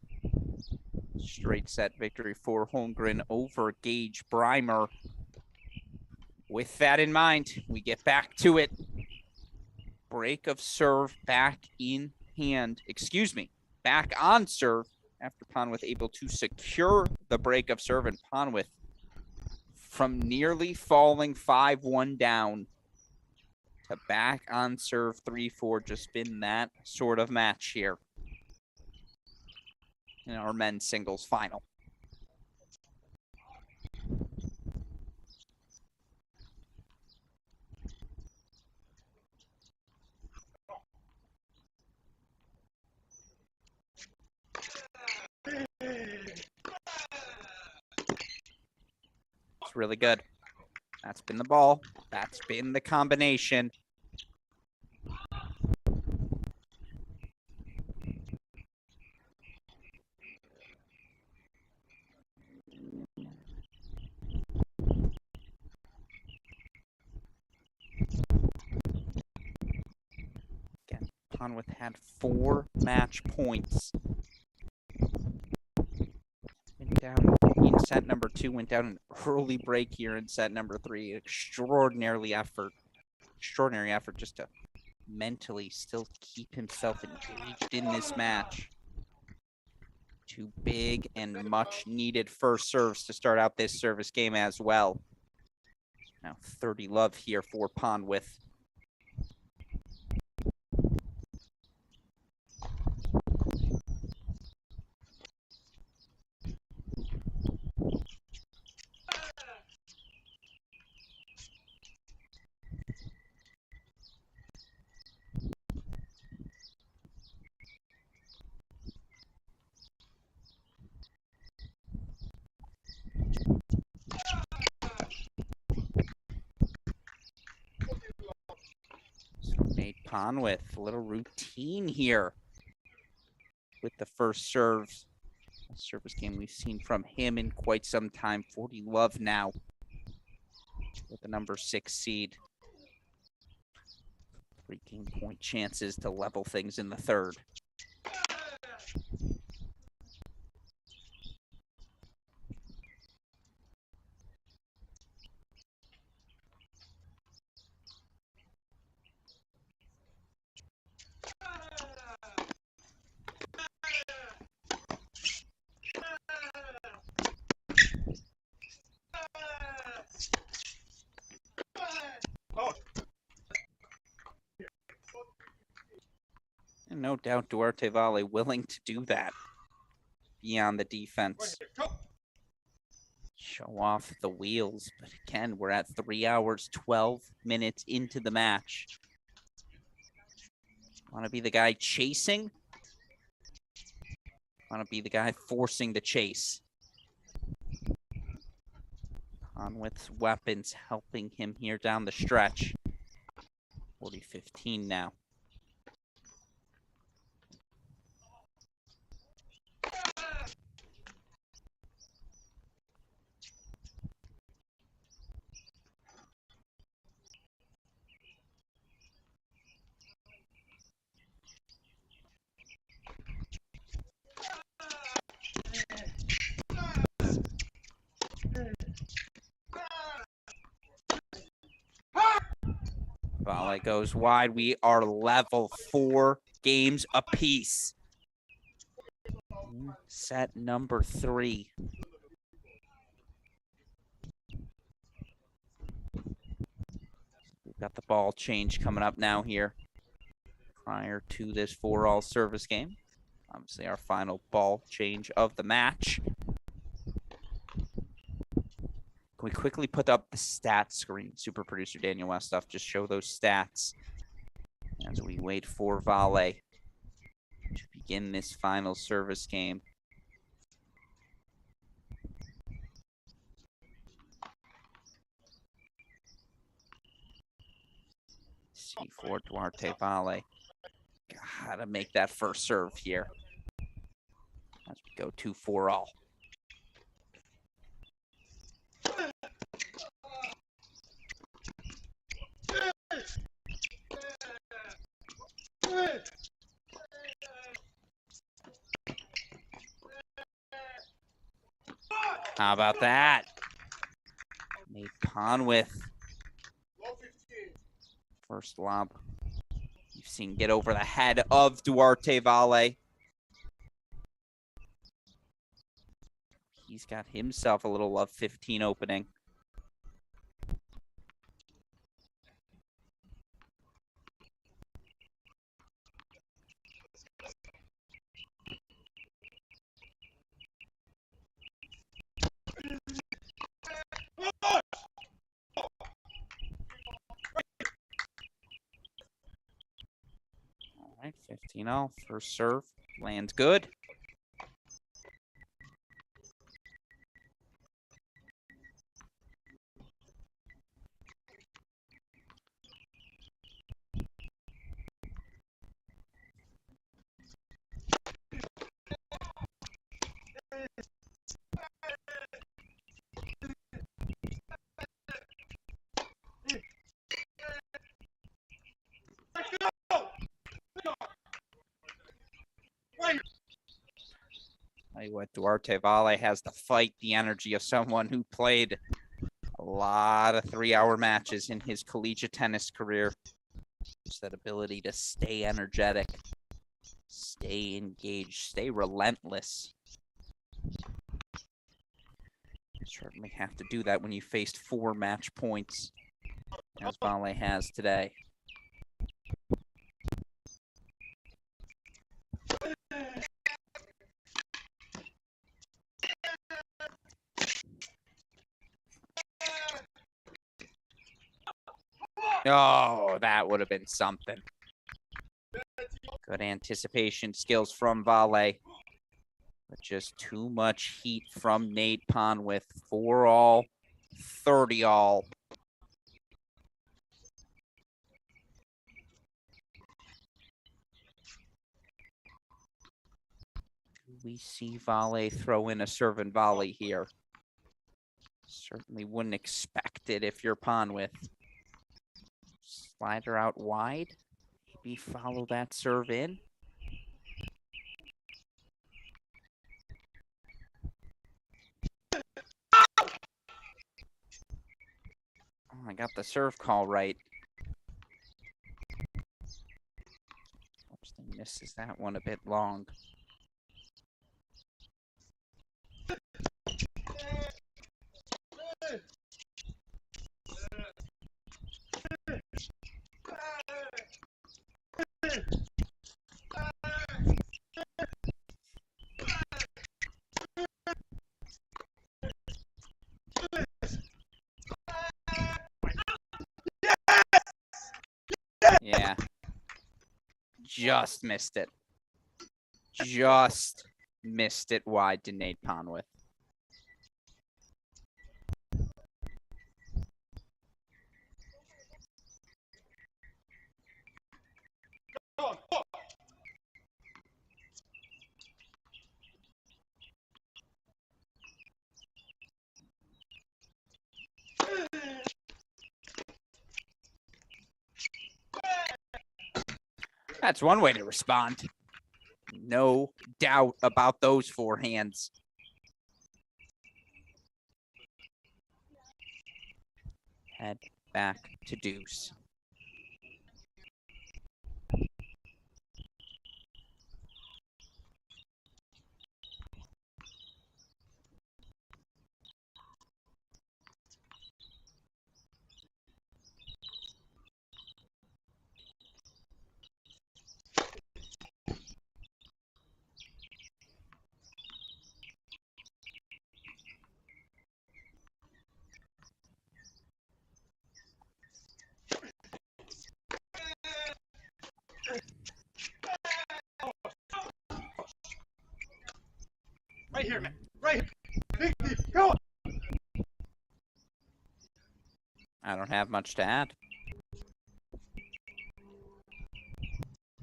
straight set victory for Holmgren over Gage Breimer. With that in mind, we get back to it. Break of serve back in hand, back on serve after Pondworth able to secure the break of serve, and Pondworth from nearly falling 5-1 down to back on serve 3-4. Just been that sort of match here in our men's singles final. It's really good. That's been the ball. That's been the combination. Again, Pondworth had 4 match points. Went down in set number 2, went down an early break here in set number 3. Extraordinary effort just to mentally still keep himself engaged in this match. 2 big and much needed first serves to start out this service game as well. Now 30 love here for Pondworth. Pondworth, a little routine here with the first serves. Service game we've seen from him in quite some time. 40 love now with the number 6 seed. 3 game point chances to level things in the third. And no doubt Duarte Valle willing to do that beyond the defense. Show off the wheels, but again, we're at 3 hours, 12 minutes into the match. Want to be the guy chasing? Want to be the guy forcing the chase? Pondworth's weapons helping him here down the stretch. 40-15 now. Valle goes wide. We are level, 4 games apiece. Set number 3. We've got the ball change coming up now here. Prior to this 4-all service game, Obviously, our final ball change of the match. Can we quickly put up the stats screen? Super producer Daniel Westhoff, just show those stats as we wait for Vale to begin this final service game. C4 Duarte Vale. Gotta make that first serve here as we go 2-4 all. How about that? Nate Pondworth. First lob you've seen get over the head of Duarte Vale. He's got himself a little love 15 opening. All right, 15-0, first serve, lands good. Tell you what, Duarte Vale has the fight, the energy of someone who played a lot of 3-hour matches in his collegiate tennis career. Just that ability to stay energetic, stay engaged, stay relentless. You certainly have to do that when you faced 4 match points, as Vale has today. Oh, that would have been something. Good anticipation skills from Vale. But just too much heat from Nate Pondworth. 4 all, 30 all. Do we see Vale throw in a serve and volley here? Certainly wouldn't expect it if you're Pondworth. Slider out wide. Maybe follow that serve in. Oh, I got the serve call right. Oops, he misses that one a bit long. Yeah. Just missed it. Just missed it wide to Nate Pondworth. That's one way to respond. No doubt about those forehands. Head back to deuce. Right here, man. Right here. Go. I don't have much to add.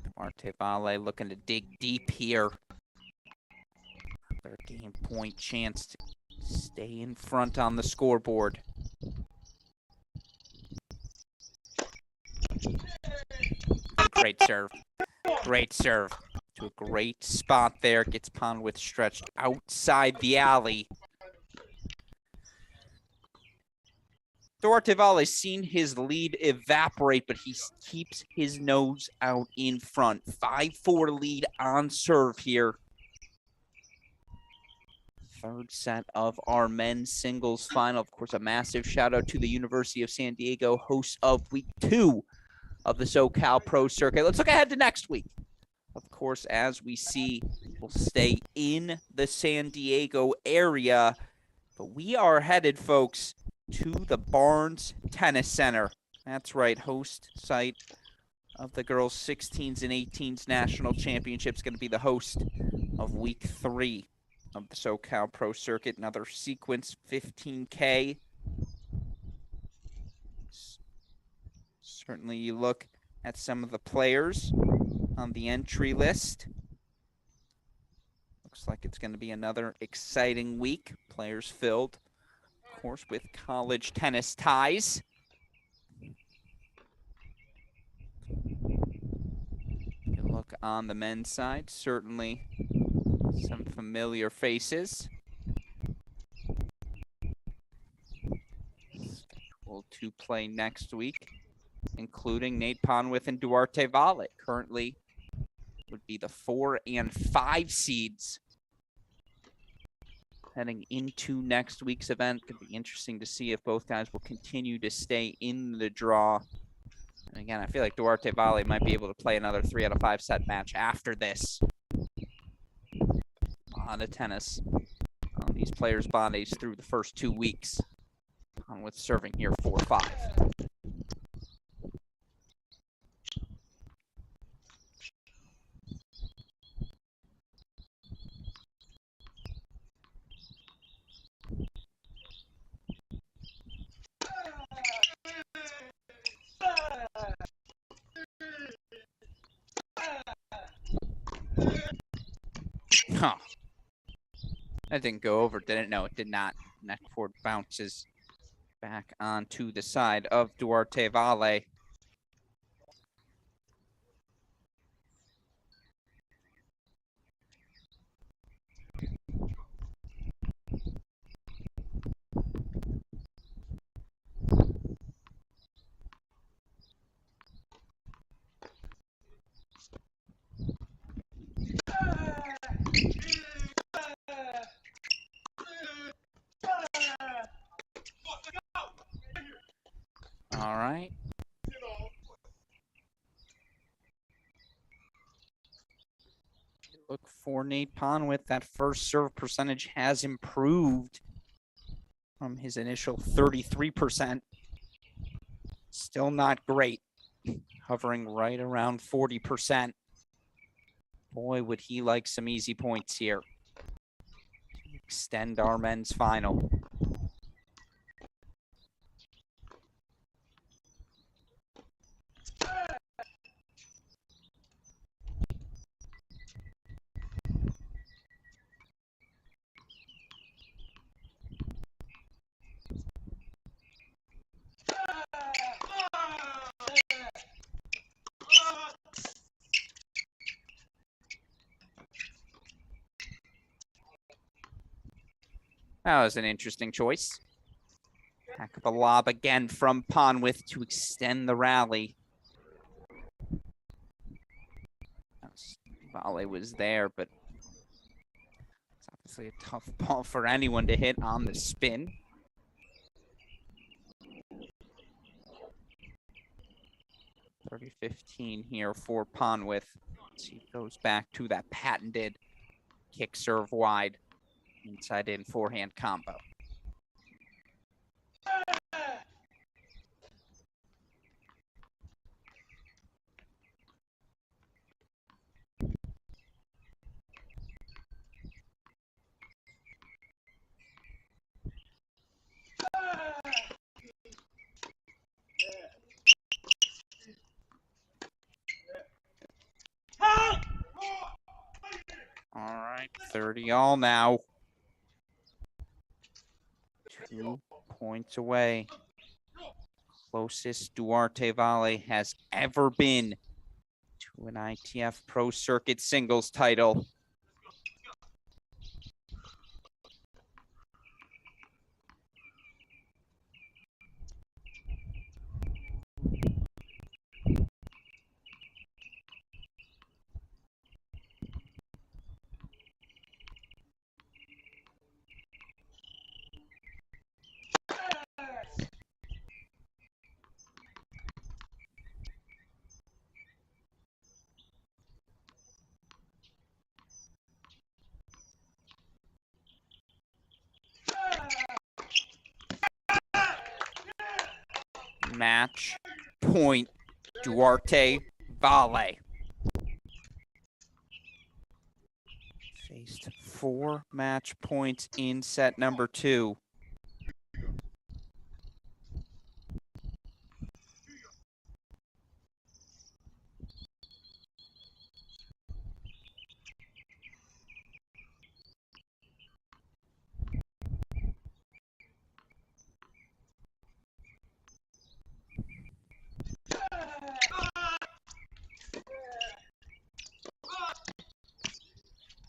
Duarte Valle looking to dig deep here. Their game point chance to stay in front on the scoreboard. Great serve. Great serve. To a great spot there. Gets Pondworth stretched outside the alley. Duarte Valle's seen his lead evaporate, but he keeps his nose out in front. 5-4 lead on serve here. Third set of our men's singles final. Of course, a massive shout out to the University of San Diego, hosts of week 2 of the SoCal Pro Circuit. Let's look ahead to next week. Of course, as we see, we'll stay in the San Diego area, but we are headed, folks, to the Barnes Tennis Center. That's right, host site of the girls' 16s and 18s national championships. Going to be the host of week 3 of the SoCal Pro Circuit. Another sequence 15K. Certainly you look at some of the players on the entry list. Looks like it's going to be another exciting week. Players filled, of course, with college tennis ties. You look on the men's side, certainly some familiar faces. Scheduled to play next week, including Nate Pondworth and Duarte Valle. Currently would be the 4 and 5 seeds heading into next week's event. Could be interesting to see if both guys will continue to stay in the draw. And again, I feel like Duarte Valle might be able to play another 3 out of 5 set match after this. A lot of tennis on these players' bodies through the first 2 weeks. With serving here 4-5. Huh. That didn't go over, did it? No, it did not. Neck forward bounces back onto the side of Duarte Valle. All right. Look for Nate Pondworth. That first serve percentage has improved from his initial 33%. Still not great. Hovering right around 40%. Boy, would he like some easy points here to extend our men's final. That was an interesting choice. Heck of a lob again from Pondworth to extend the rally. Valle was there, but it's obviously a tough ball for anyone to hit on the spin. .30-15 here for Pondworth. He goes back to that patented kick serve wide, inside in forehand combo. 30 all now. 2 points away. Closest Duarte Valle has ever been to an ITF Pro Circuit singles title. Match point, Duarte Valle. Faced 4 match points in set number 2.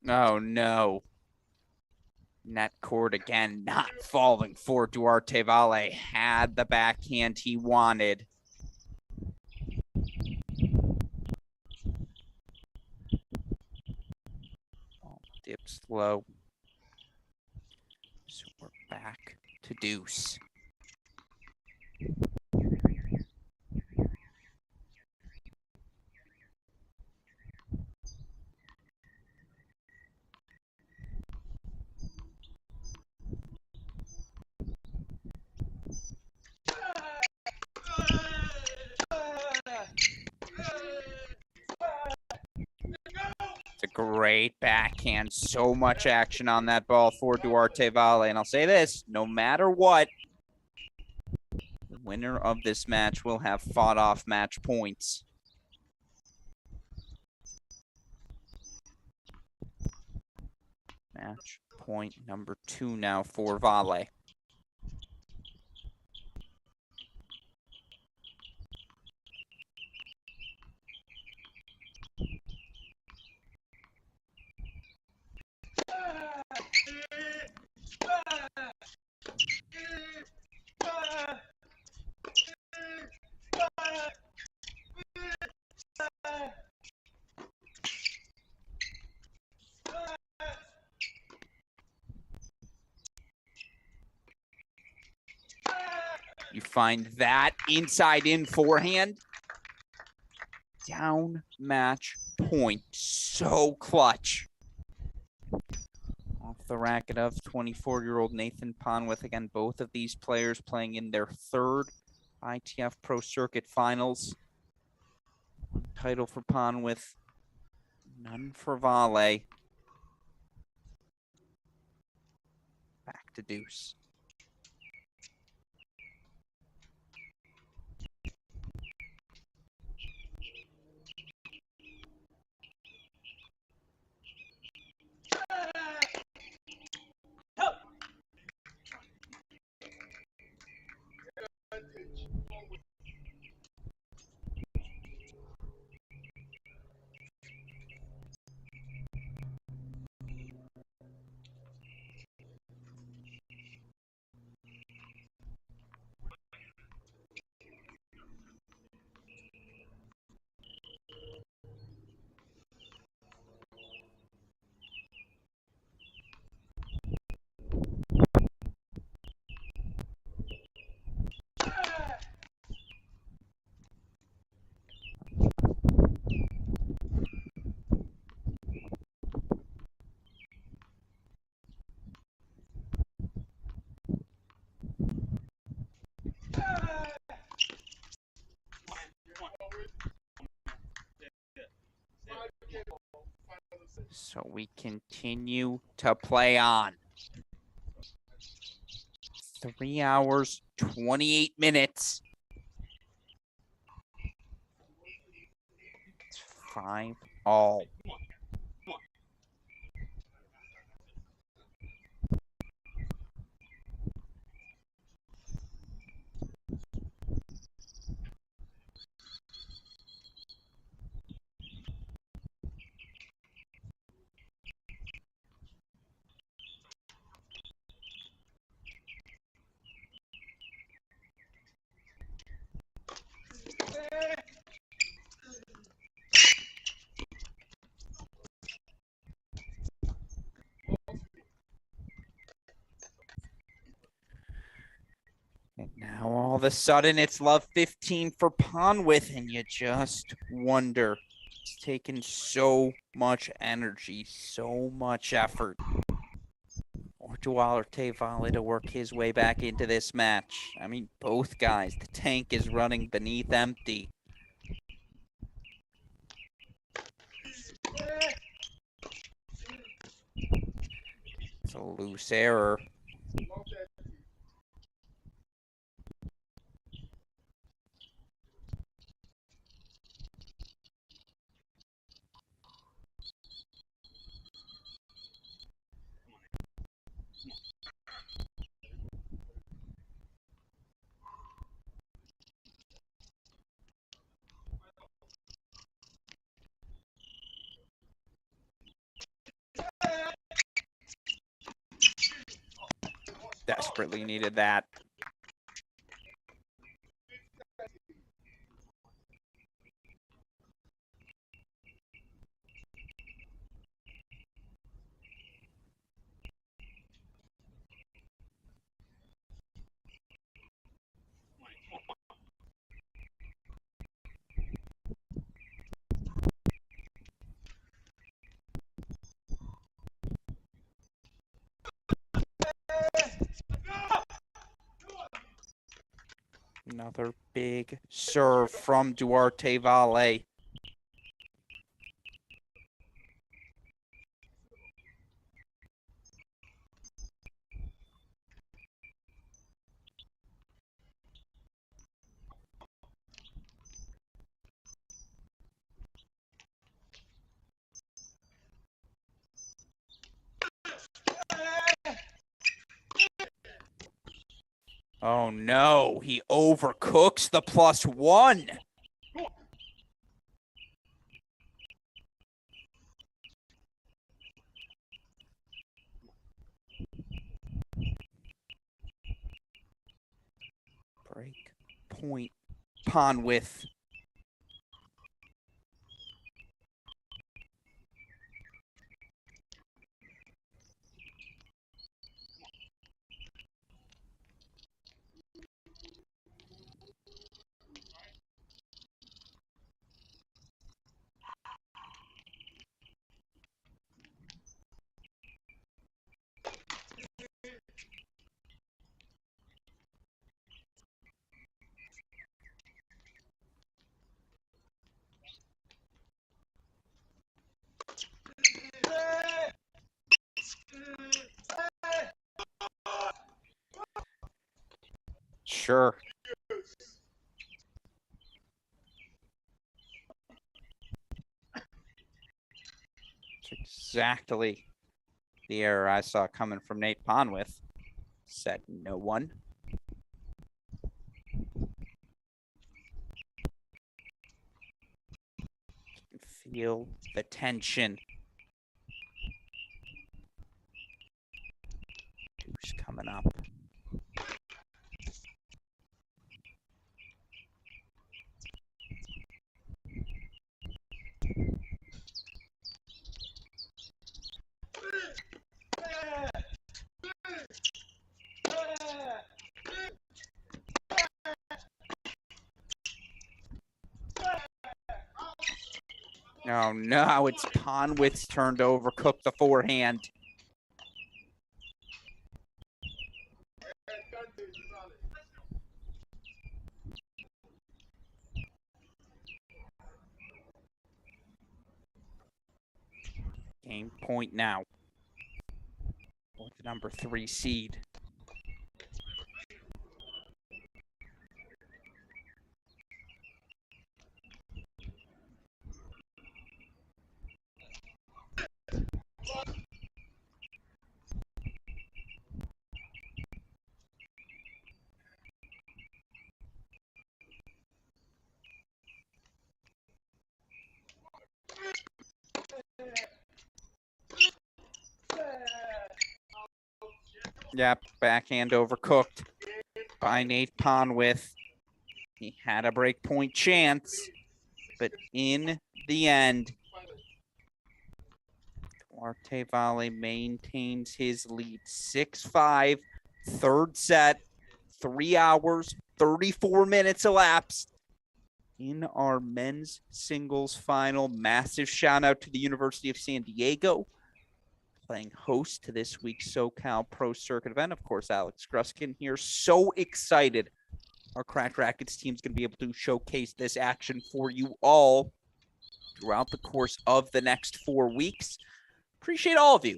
Oh no. Net cord again, not falling for Duarte Valle. Had the backhand he wanted. Ball dips low. So we're back to deuce. It's a great backhand. So much action on that ball for Duarte Valle. And I'll say this, no matter what, the winner of this match will have fought off match points. Match point number 2 now for Valle. You find that inside in forehand. Down match point. So clutch. Off the racket of 24-year-old Nathan Pondworth. Again, both of these players playing in their 3rd ITF Pro Circuit finals. One title for Pondworth, none for Valle. Back to deuce. So we continue to play on. 3 hours, 28 minutes. It's 5 all. All of a sudden, it's love 15 for Pondworth, and you just wonder. It's taken so much energy, so much effort. Or Diallo to work his way back into this match. I mean, both guys. The tank is running beneath empty. It's a loose error. Desperately needed that. Another big serve from Duarte Valle. Oh no, he overcooks the +1. Break point Pondworth. Sure. It's exactly the error I saw coming from Nate Pondworth. Said no one. Feel the tension. Deuce coming up. Oh no, it's Pondworth's turn to overcook the forehand. Game point now. With the number 3 seed. Yep, backhand overcooked by Nate Pondworth. He had a break point chance, but in the end, Duarte Valle maintains his lead 6-5, third set, 3 hours, 34 minutes elapsed in our men's singles final. Massive shout out to the University of San Diego, playing host to this week's SoCal Pro Circuit event. Of course, Alex Gruskin here. So excited. Our Cracked Racquets team is going to be able to showcase this action for you all throughout the course of the next 4 weeks. Appreciate all of you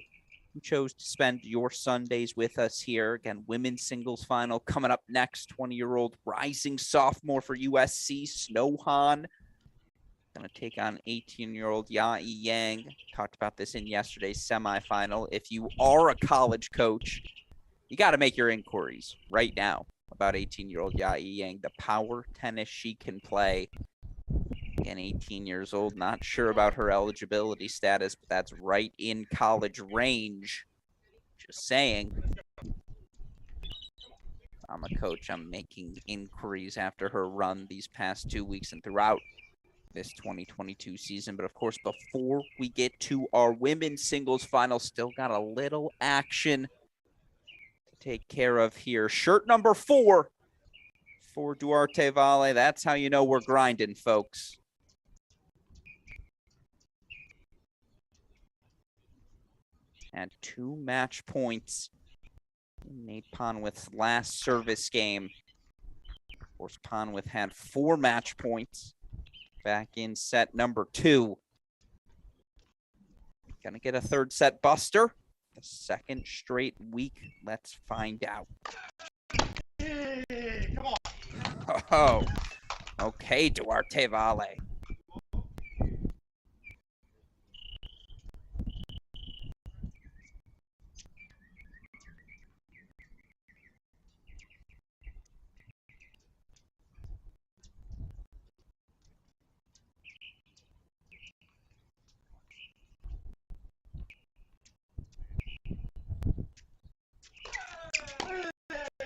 who chose to spend your Sundays with us here. Again, women's singles final coming up next. 20-year-old rising sophomore for USC, Snohan, going to take on 18-year-old Yai Yang. Talked about this in yesterday's semifinal. If you are a college coach, you got to make your inquiries right now about 18-year-old Yai Yang, the power tennis she can play. Again, 18 years old, not sure about her eligibility status, but that's right in college range. Just saying. I'm a coach. I'm making inquiries after her run these past 2 weeks and throughout this 2022 season. But of course, before we get to our women's singles final, still got a little action to take care of here. Shirt number 4 for Duarte Valle. That's how you know we're grinding, folks. And 2 match points in Nate Pondworth's last service game. Of course, Pondworth had 4 match points back in set number 2. Gonna get a 3rd set buster. The 2nd straight week. Let's find out. Hey, come on. Oh, okay, Duarte Valle.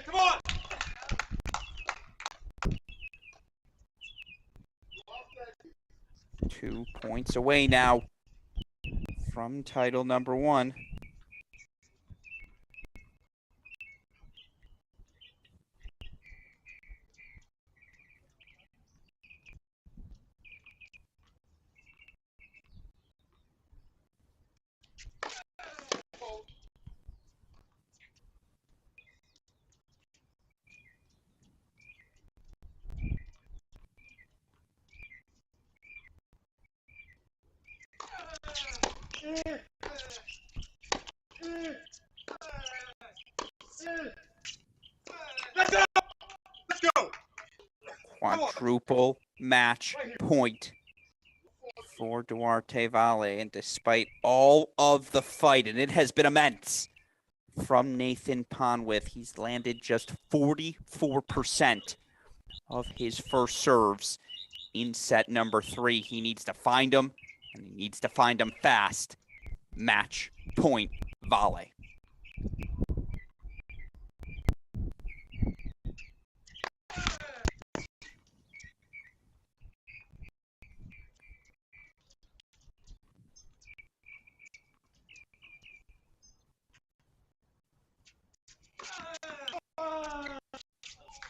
Come on. 2 points away now from title number 1. Let's go. Let's go. Quadruple match point for Duarte Valle. And despite all of the fight, and it has been immense, from Nathan Pondworth, he's landed just 44% of his first serves in set number 3. He needs to find them, and he needs to find them fast. Match point Valle.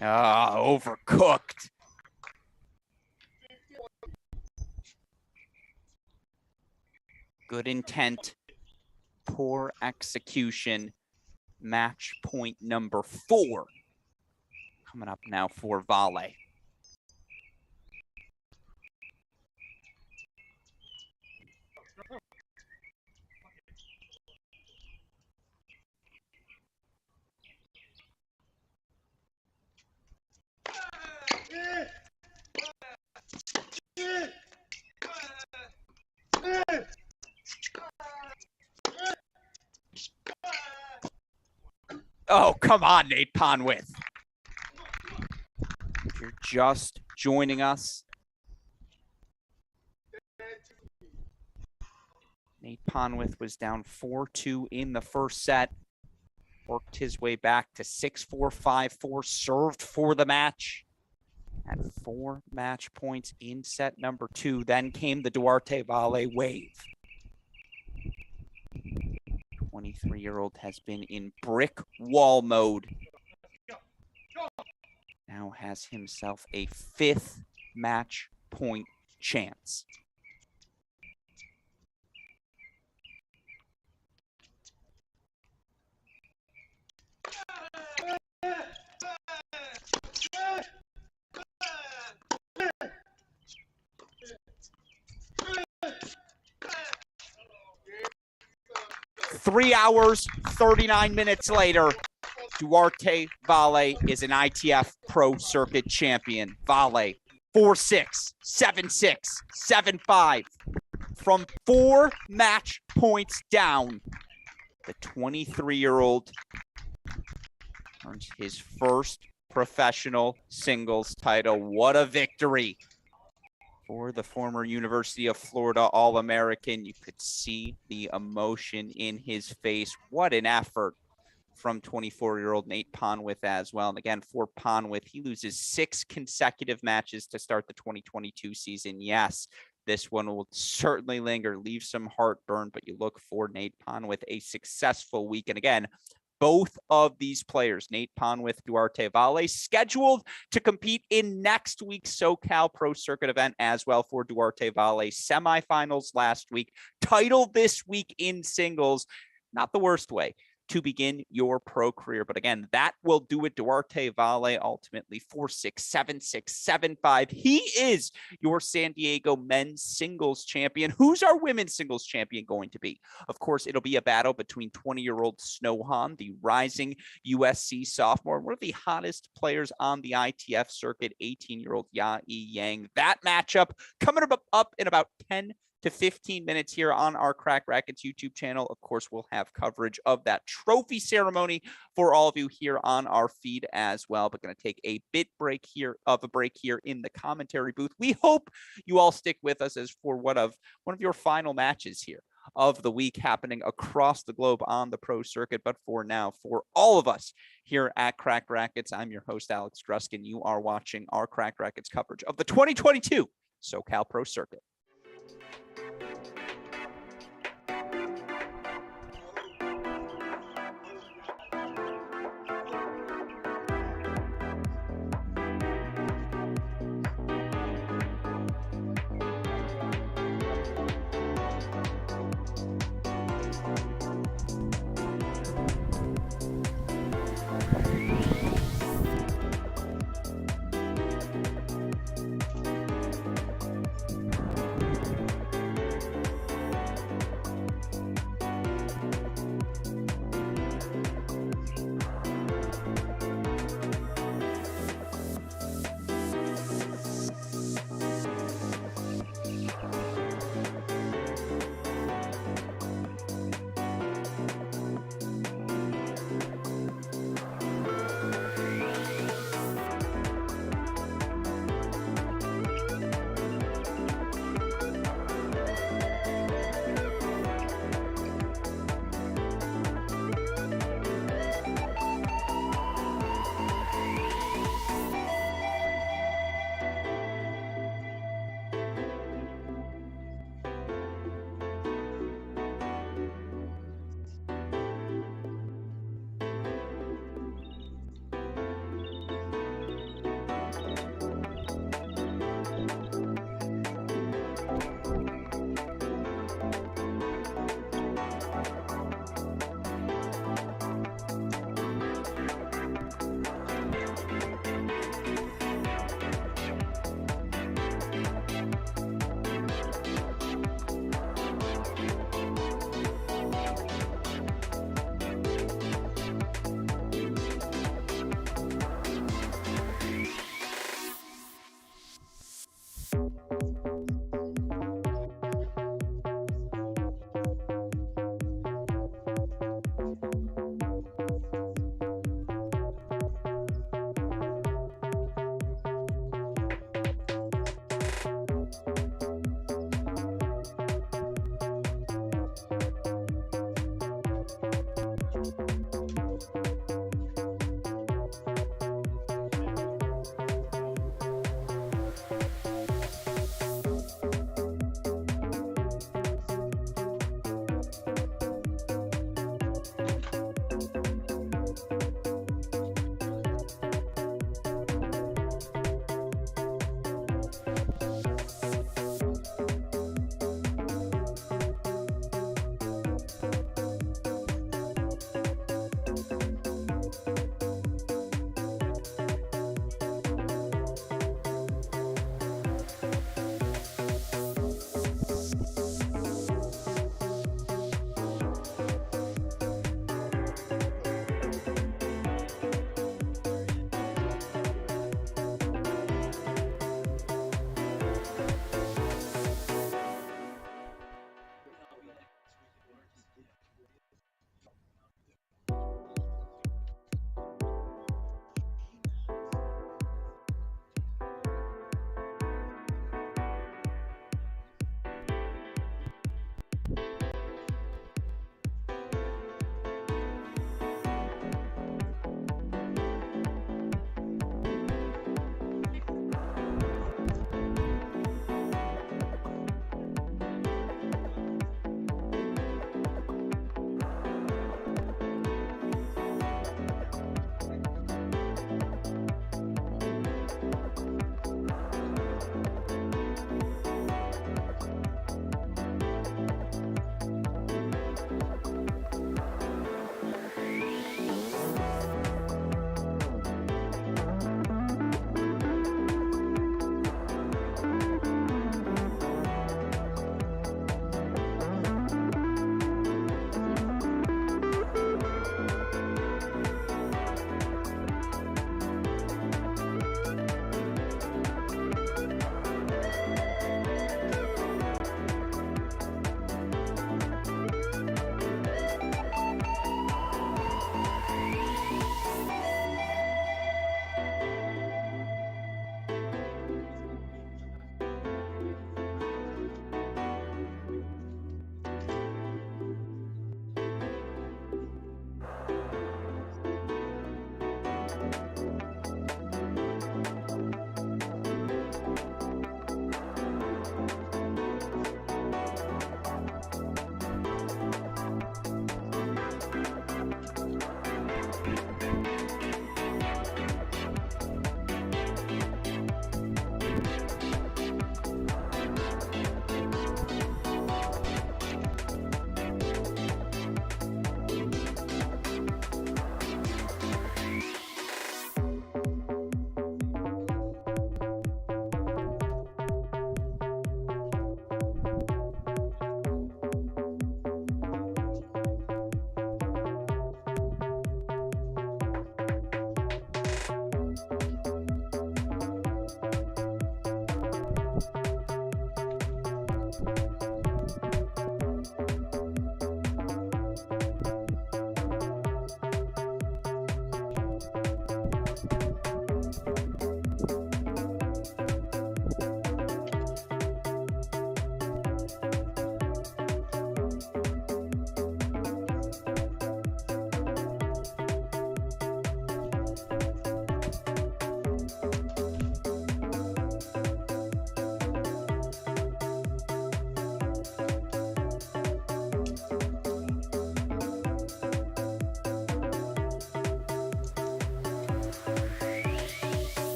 Overcooked. Good intent, poor execution. Match point number 4 coming up now for Valle. Oh, come on, Nate Pondworth. If you're just joining us, Nate Pondworth was down 4-2 in the first set. Worked his way back to 6-4, 5-4, served for the match. Had 4 match points in set number 2. Then came the Duarte Valle wave. 23-year-old has been in brick wall mode now has himself a 5th match point chance. Three hours, 39 minutes later, Duarte Valle is an ITF Pro Circuit champion. Valle, 4-6, 7-6, 7-5. From 4 match points down, the 23-year-old earns his first professional singles title. What a victory for the former University of Florida All-American. You could see the emotion in his face. What an effort from 24-year-old Nate Pondworth as well. And again, for Pondworth, he loses 6 consecutive matches to start the 2022 season. Yes, this one will certainly linger, leave some heartburn, but you look for Nate Pondworth a successful week. And again, both of these players, Nate Pondworth, Duarte Valle, scheduled to compete in next week's SoCal Pro Circuit event as well. For Duarte Valle, semifinals last week, title this week in singles. Not the worst way to begin your pro career. But again, that will do it. Duarte Valle ultimately 4-6, 7-6, 7-5. He is your San Diego men's singles champion. Who's our women's singles champion going to be? Of course, it'll be a battle between 20-year-old Snow Han, the rising USC sophomore, one of the hottest players on the ITF circuit, 18-year-old Ya Yi Yang. That matchup coming up in about 10 to 15 minutes here on our Crack Racquets YouTube channel. Of course, we'll have coverage of that trophy ceremony for all of you here on our feed as well. But going to take a break here in the commentary booth. We hope you all stick with us as for one of your final matches here of the week happening across the globe on the pro circuit. But for now, for all of us here at Crack Racquets, I'm your host, Alex Gruskin. You are watching our Crack Racquets coverage of the 2022 SoCal Pro Circuit.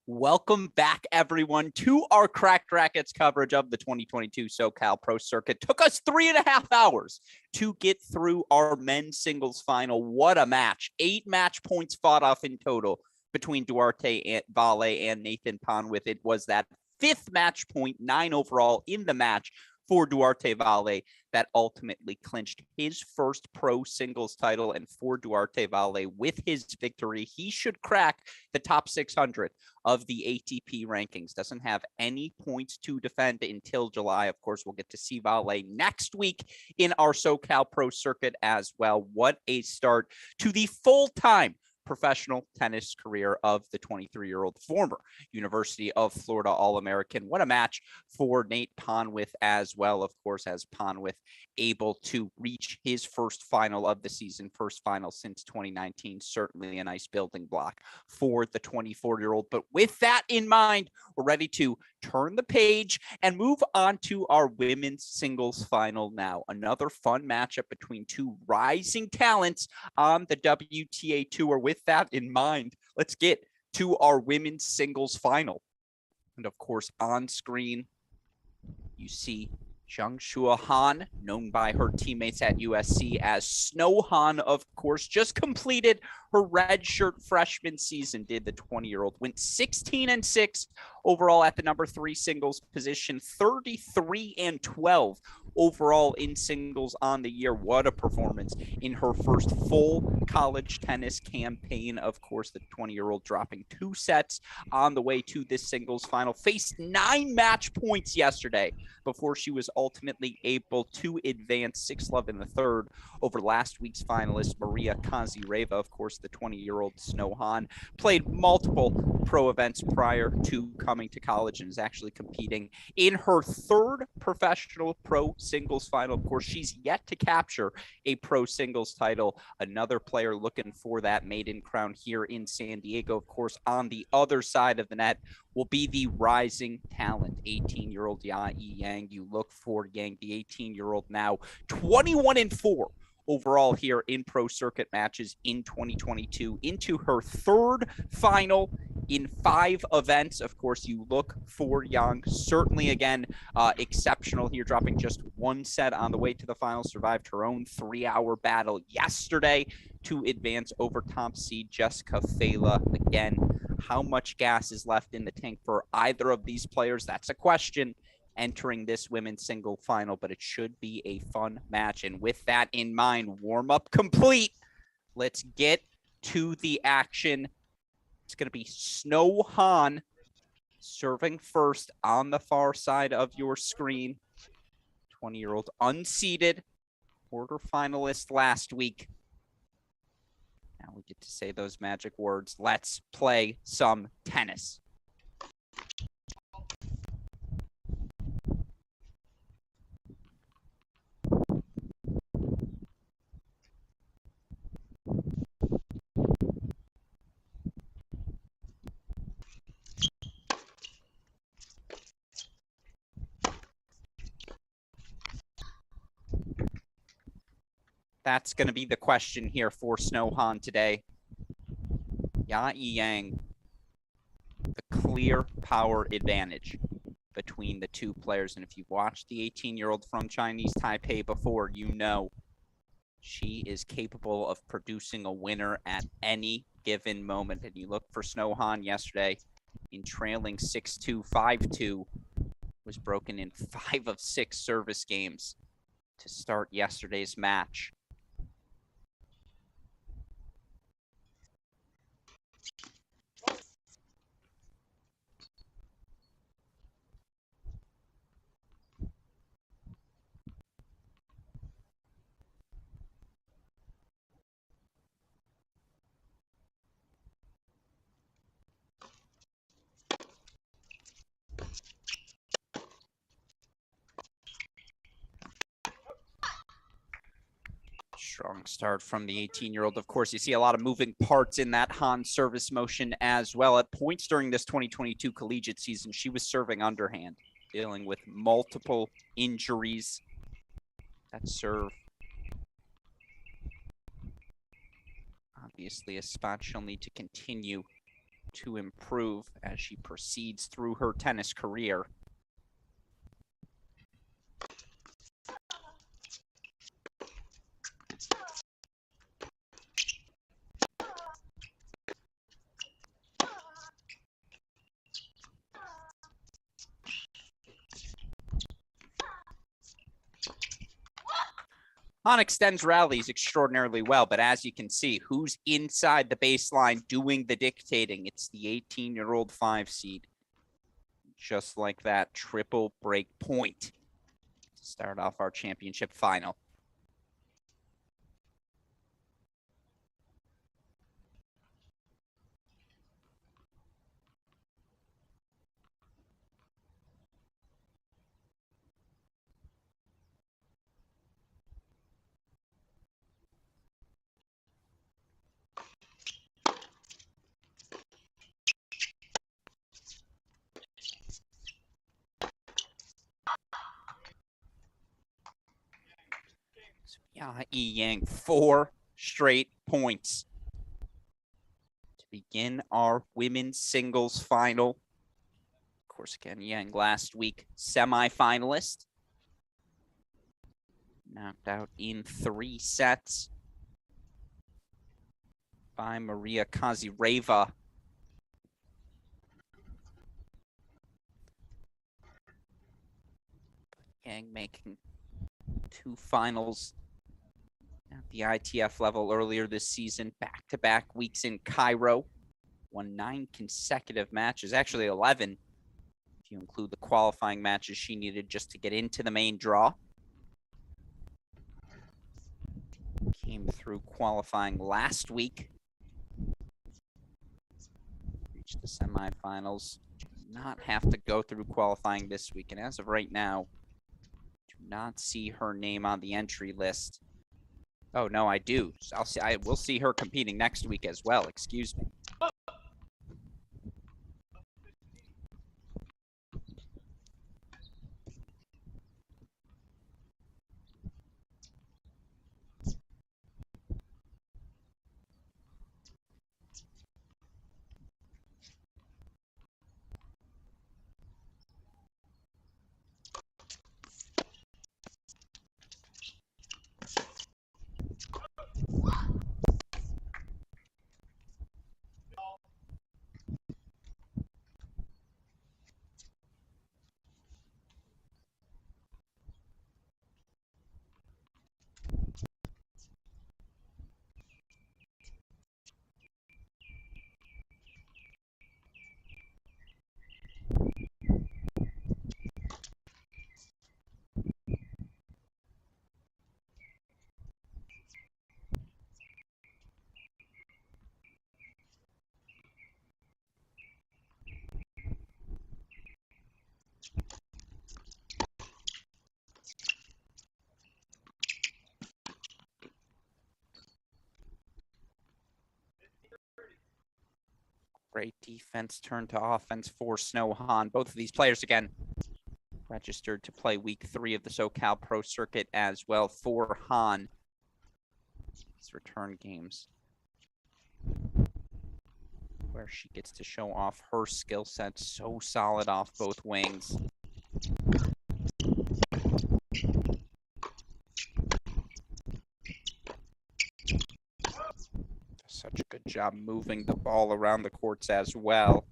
Welcome back, everyone, to our Cracked Racquets coverage of the 2022 SoCal Pro Circuit. Took us 3.5 hours to get through our men's singles final. What a match. 8 match points fought off in total between Duarte Valle and Nathan Pondworth. It was that 5th match point, 9 overall in the match for Duarte Valle that ultimately clinched his first pro singles title. And for Duarte Valle, with his victory, he should crack the top 600 of the ATP rankings. Doesn't have any points to defend until July. Of course, we'll get to see Valle next week in our SoCal Pro Circuit as well. What a start to the full-time professional tennis career of the 23-year-old former University of Florida All-American. What a match for Nate Pondworth as well, of course, as Pondworth able to reach his first final of the season, first final since 2019. Certainly a nice building block for the 24-year-old. But with that in mind, we're ready to turn the page and move on to our women's singles final now. Another fun matchup between two rising talents on the WTA Tour. With that in mind, let's get to our women's singles final. And of course, on screen, you see Zhangshua Han, known by her teammates at USC as Snow Han, of course, just completed her redshirt freshman season, did the 20-year-old. Went 16-6 overall at the number 3 singles position, 33-12 overall in singles on the year. What a performance in her first full college tennis campaign. Of course, the 20-year-old dropping 2 sets on the way to this singles final. Faced 9 match points yesterday before she was ultimately able to advance 6-love in the third over last week's finalist Maria Kazireva. Of course, the 20-year-old Snow Han played multiple pro events prior to coming to college and is actually competing in her 3rd professional pro singles final. Of course, she's yet to capture a pro singles title. Another player looking for that maiden crown here in San Diego. Of course, on the other side of the net will be the rising talent, 18-year-old Yang. You look for Yang, the 18-year-old now 21-4 overall here in pro circuit matches in 2022, into her 3rd final in 5 events. Of course, you look for Yang, certainly again exceptional here, dropping just 1 set on the way to the final. Survived her own 3-hour battle yesterday to advance over top seed Jessica Fela. Again, how much gas is left in the tank for either of these players? That's a question entering this women's single final, but it should be a fun match. And with that in mind, warm-up complete. Let's get to the action. It's going to be Snow Han serving first on the far side of your screen. 20-year-old unseeded, quarterfinalist last week. Now we get to say those magic words. Let's play some tennis. That's going to be the question here for Snow Han today. Yang, the clear power advantage between the two players. And if you've watched the 18-year-old from Chinese Taipei before, you know she is capable of producing a winner at any given moment. And you look for Snow Han yesterday in trailing 6-2, 5-2, was broken in 5 of 6 service games to start yesterday's match. Strong start from the 18-year-old. Of course, you see a lot of moving parts in that Han service motion as well. At points during this 2022 collegiate season, she was serving underhand, dealing with multiple injuries. That serve, obviously a spot she'll need to continue to improve as she proceeds through her tennis career. Han extends rallies extraordinarily well, but as you can see, who's inside the baseline doing the dictating? It's the 18-year-old 5 seed. Just like that, triple break point to start off our championship final. Yi Yang, 4 straight points to begin our women's singles final. Of course, again, Yang last week, semifinalist. Knocked out in 3 sets by Maria Kazireva. Yang making 2 finals at the ITF level earlier this season, back-to-back weeks in Cairo. Won 9 consecutive matches, actually 11, if you include the qualifying matches she needed just to get into the main draw. Came through qualifying last week. Reached the semifinals. Does not have to go through qualifying this week, and as of right now, do not see her name on the entry list. Oh no, I do. I will see her competing next week as well. Excuse me. Great defense turned to offense for Snow Han. Both of these players, again, registered to play week 3 of the SoCal Pro Circuit as well for Han. These return games where she gets to show off her skill set, so solid off both wings. Such a good job moving the ball around the courts as well.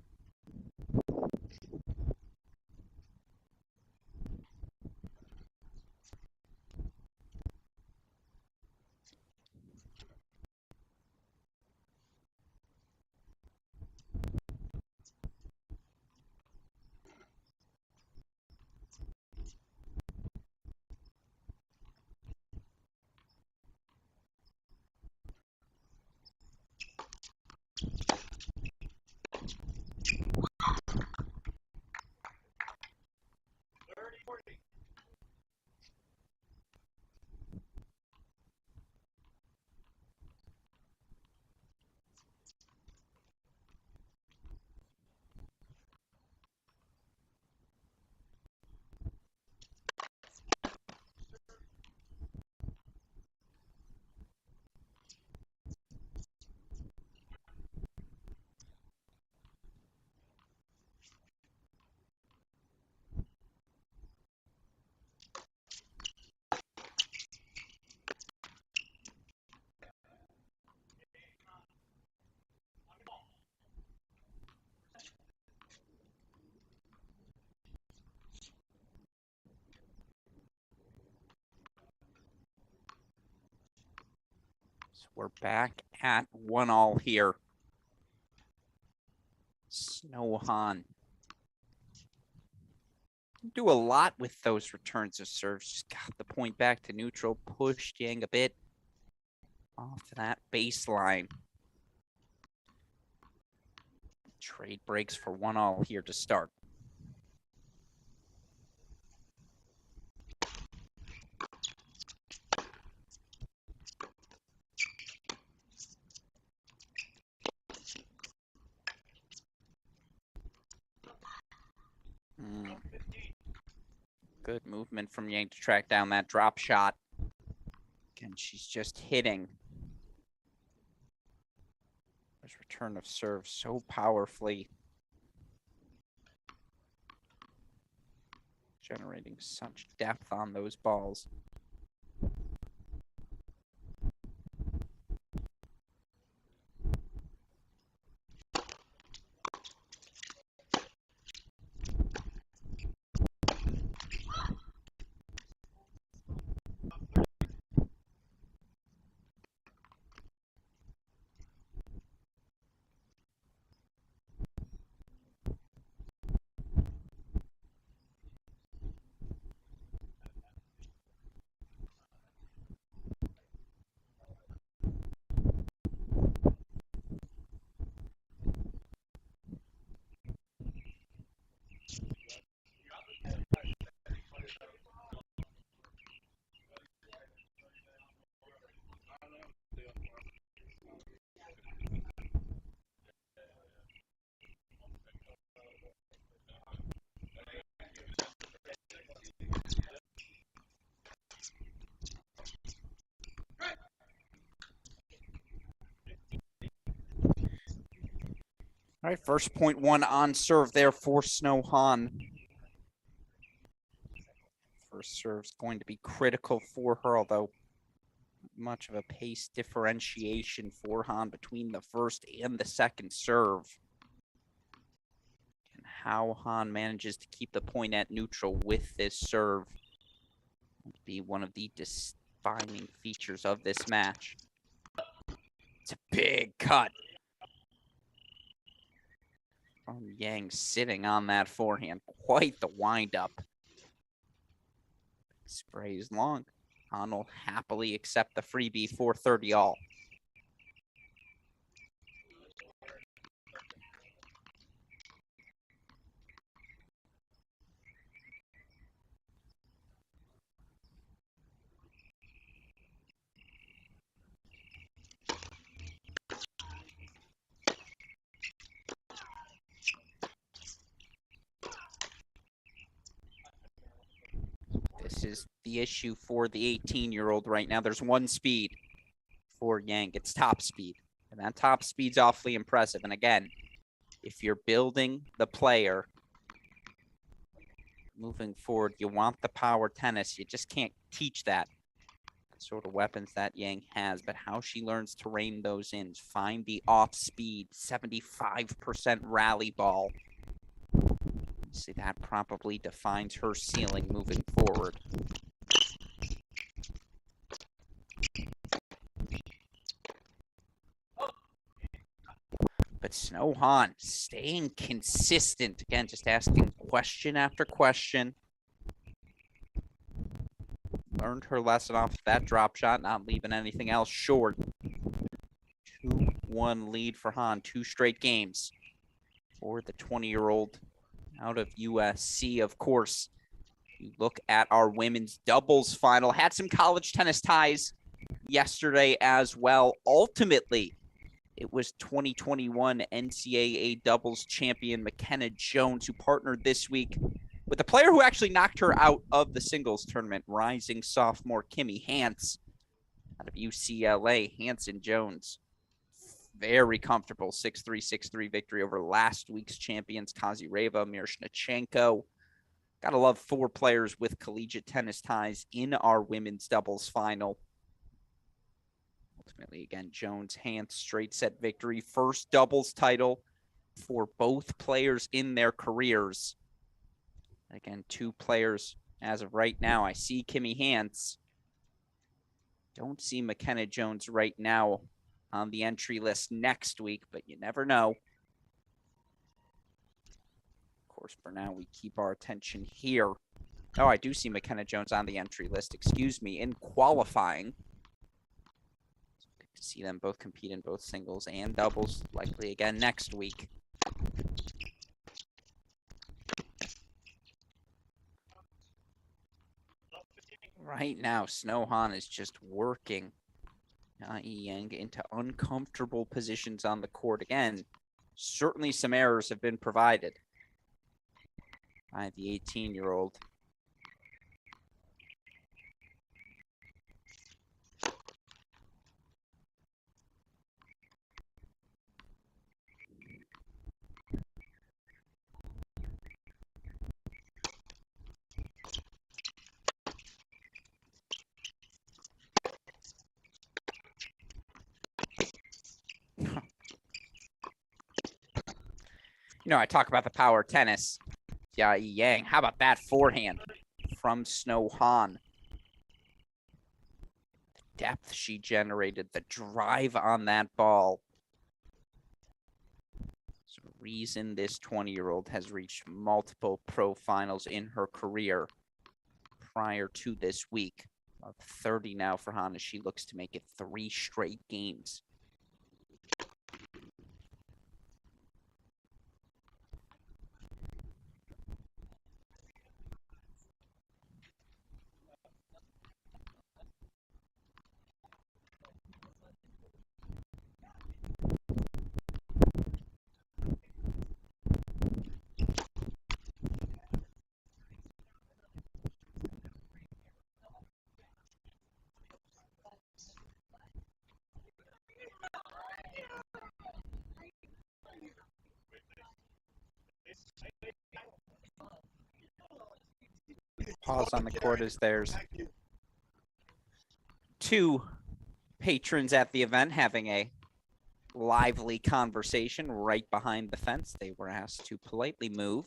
We're back at 1-all here. Snow Han. Do a lot with those returns of serves. Just got the point back to neutral, pushed Yang a bit off to that baseline. Trade breaks for 1-all here to start. Good movement from Yang to track down that drop shot. Again, she's just hitting. There's return of serve so powerfully. Generating such depth on those balls. All right, first point one on serve there for Snow Han. First serve's going to be critical for her, although much of a pace differentiation for Han between the first and the second serve. And how Han manages to keep the point at neutral with this serve will be one of the defining features of this match. It's a big cut. Yang sitting on that forehand. Quite the windup. Spray is long. Han will happily accept the freebie for 30-all. This is the issue for the 18-year-old right now. There's one speed for Yang. It's top speed. And that top speed's awfully impressive. And again, if you're building the player moving forward, you want the power tennis. You just can't teach that. The sort of weapons that Yang has, but how she learns to rein those in, find the off-speed, 75% rally ball. See, that probably defines her ceiling moving forward. But Snow Han staying consistent. Again, just asking question after question. Learned her lesson off that drop shot, not leaving anything else short. 2-1 lead for Han, 2 straight games for the 20-year-old out of USC. Of course, you look at our women's doubles final. Had some college tennis ties yesterday as well. Ultimately, it was 2021 NCAA doubles champion McKenna Jones who partnered this week with a player who actually knocked her out of the singles tournament, rising sophomore Kimmy Hance out of UCLA. Hanson Jones, very comfortable 6-3, 6-3 victory over last week's champions, Kazireva, Miroshnichenko. Gotta love 4 players with collegiate tennis ties in our women's doubles final. Ultimately, again, Jones, Hance, straight set victory. First doubles title for both players in their careers. Again, 2 players as of right now. I see Kimmy Hance. Don't see McKenna Jones right now on the entry list next week, but you never know. Of course, for now, we keep our attention here. Oh, I do see McKenna Jones on the entry list, excuse me, in qualifying. So good to see them both compete in both singles and doubles, likely again next week. Right now, Snow Han is just working Yang into uncomfortable positions on the court again. Certainly some errors have been provided by the 18-year-old. You know, I talk about the power of tennis. Yeah, Yang. How about that forehand from Snow Han? The depth she generated, the drive on that ball. It's a reason this 20-year-old has reached multiple pro finals in her career prior to this week. Of 30 now for Han as she looks to make it 3 straight games. Pause on the court as there's 2 patrons at the event having a lively conversation right behind the fence. They were asked to politely move.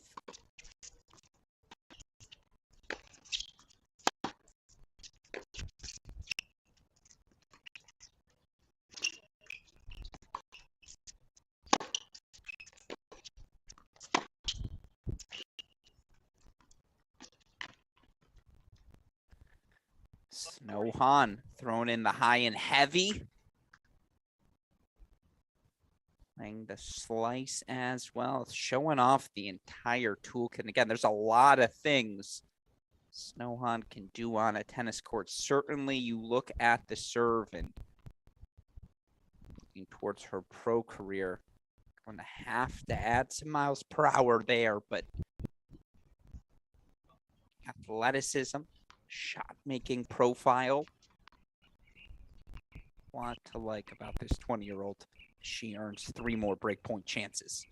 Snow Han thrown in the high and heavy. Playing the slice as well, showing off the entire toolkit. And again, there's a lot of things Snow Han can do on a tennis court. Certainly, you look at the serve and looking towards her pro career, going to have to add some miles per hour there, but athleticism, shot-making profile. A lot to like about this 20-year-old. She earns 3 more breakpoint chances.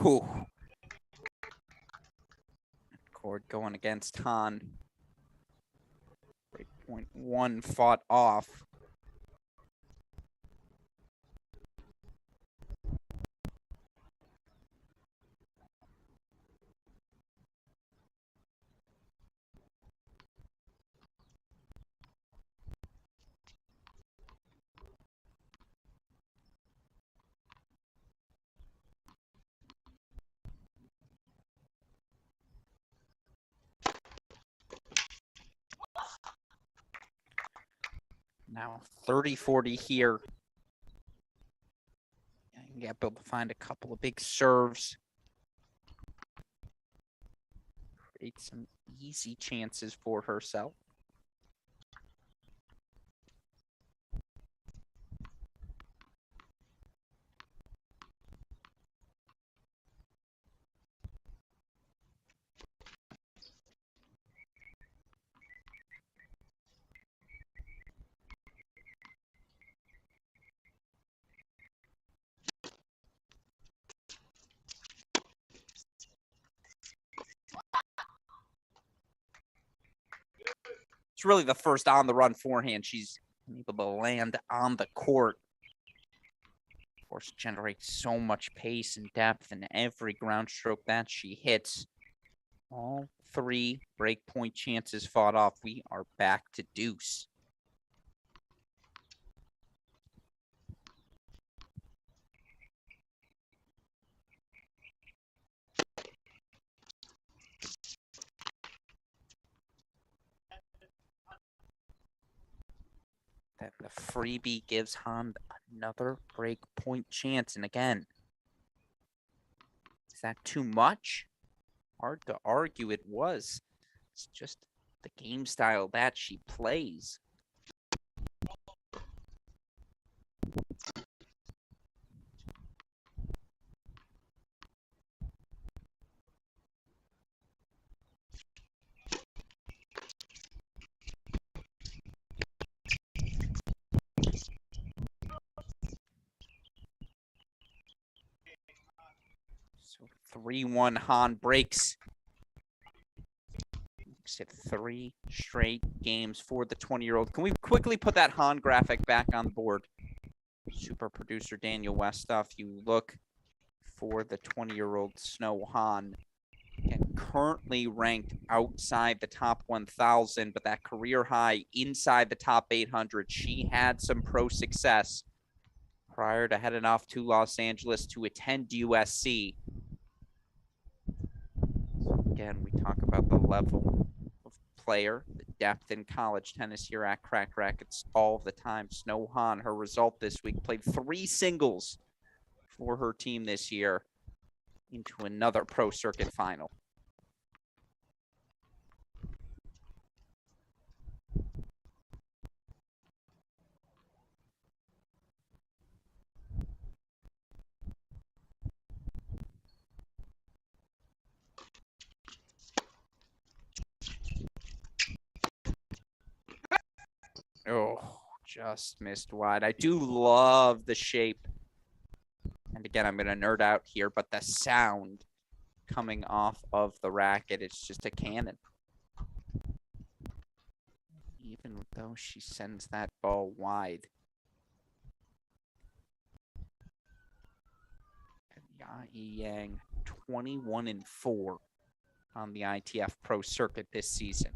Whew. Court going against Han. Breakpoint 1 fought off. Now 30-40 here. Gabriel to find a couple of big serves. Create some easy chances for herself. It's really the first on the run forehand she's able to land on the court. Of course, generates so much pace and depth in every ground stroke that she hits. All 3 break point chances fought off. We are back to deuce. That the freebie gives Han another break point chance. And again, is that too much? Hard to argue it was. It's just the game style that she plays. So 3-1 Han breaks. Makes it 3 straight games for the 20-year-old. Can we quickly put that Han graphic back on the board? Super producer Daniel Westoff, you look for the 20-year-old Snow Han. And currently ranked outside the top 1,000, but that career high inside the top 800. She had some pro success prior to heading off to Los Angeles to attend USC. Again, we talk about the level of player, the depth in college tennis here at Crack Racquets all the time. Snow Han, her result this week, played 3 singles for her team this year into another pro circuit final. Oh, just missed wide. I do love the shape. And again, I'm going to nerd out here, but the sound coming off of the racket, it's just a cannon. Even though she sends that ball wide. And Yi Yang, 21-4 on the ITF Pro Circuit this season.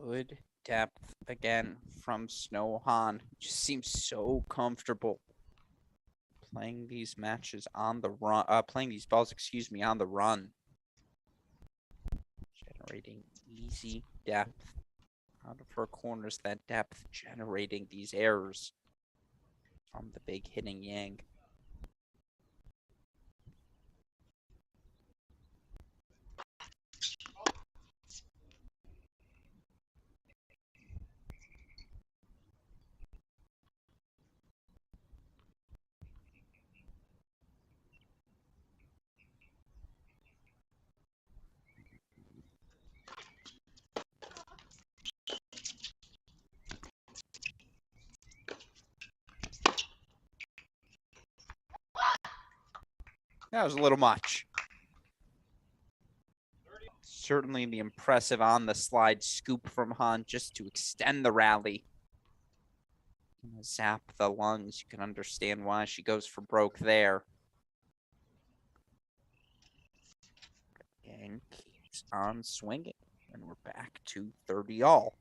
Good depth again from Snow Han. Just seems so comfortable playing these matches on the run, playing these balls, excuse me, on the run. Generating easy depth out of her corners, that depth generating these errors from the big hitting Yang. That was a little much. Certainly the impressive on the slide scoop from Han just to extend the rally. Zap the lungs. You can understand why she goes for broke there. And keeps on swinging. And we're back to 30 all.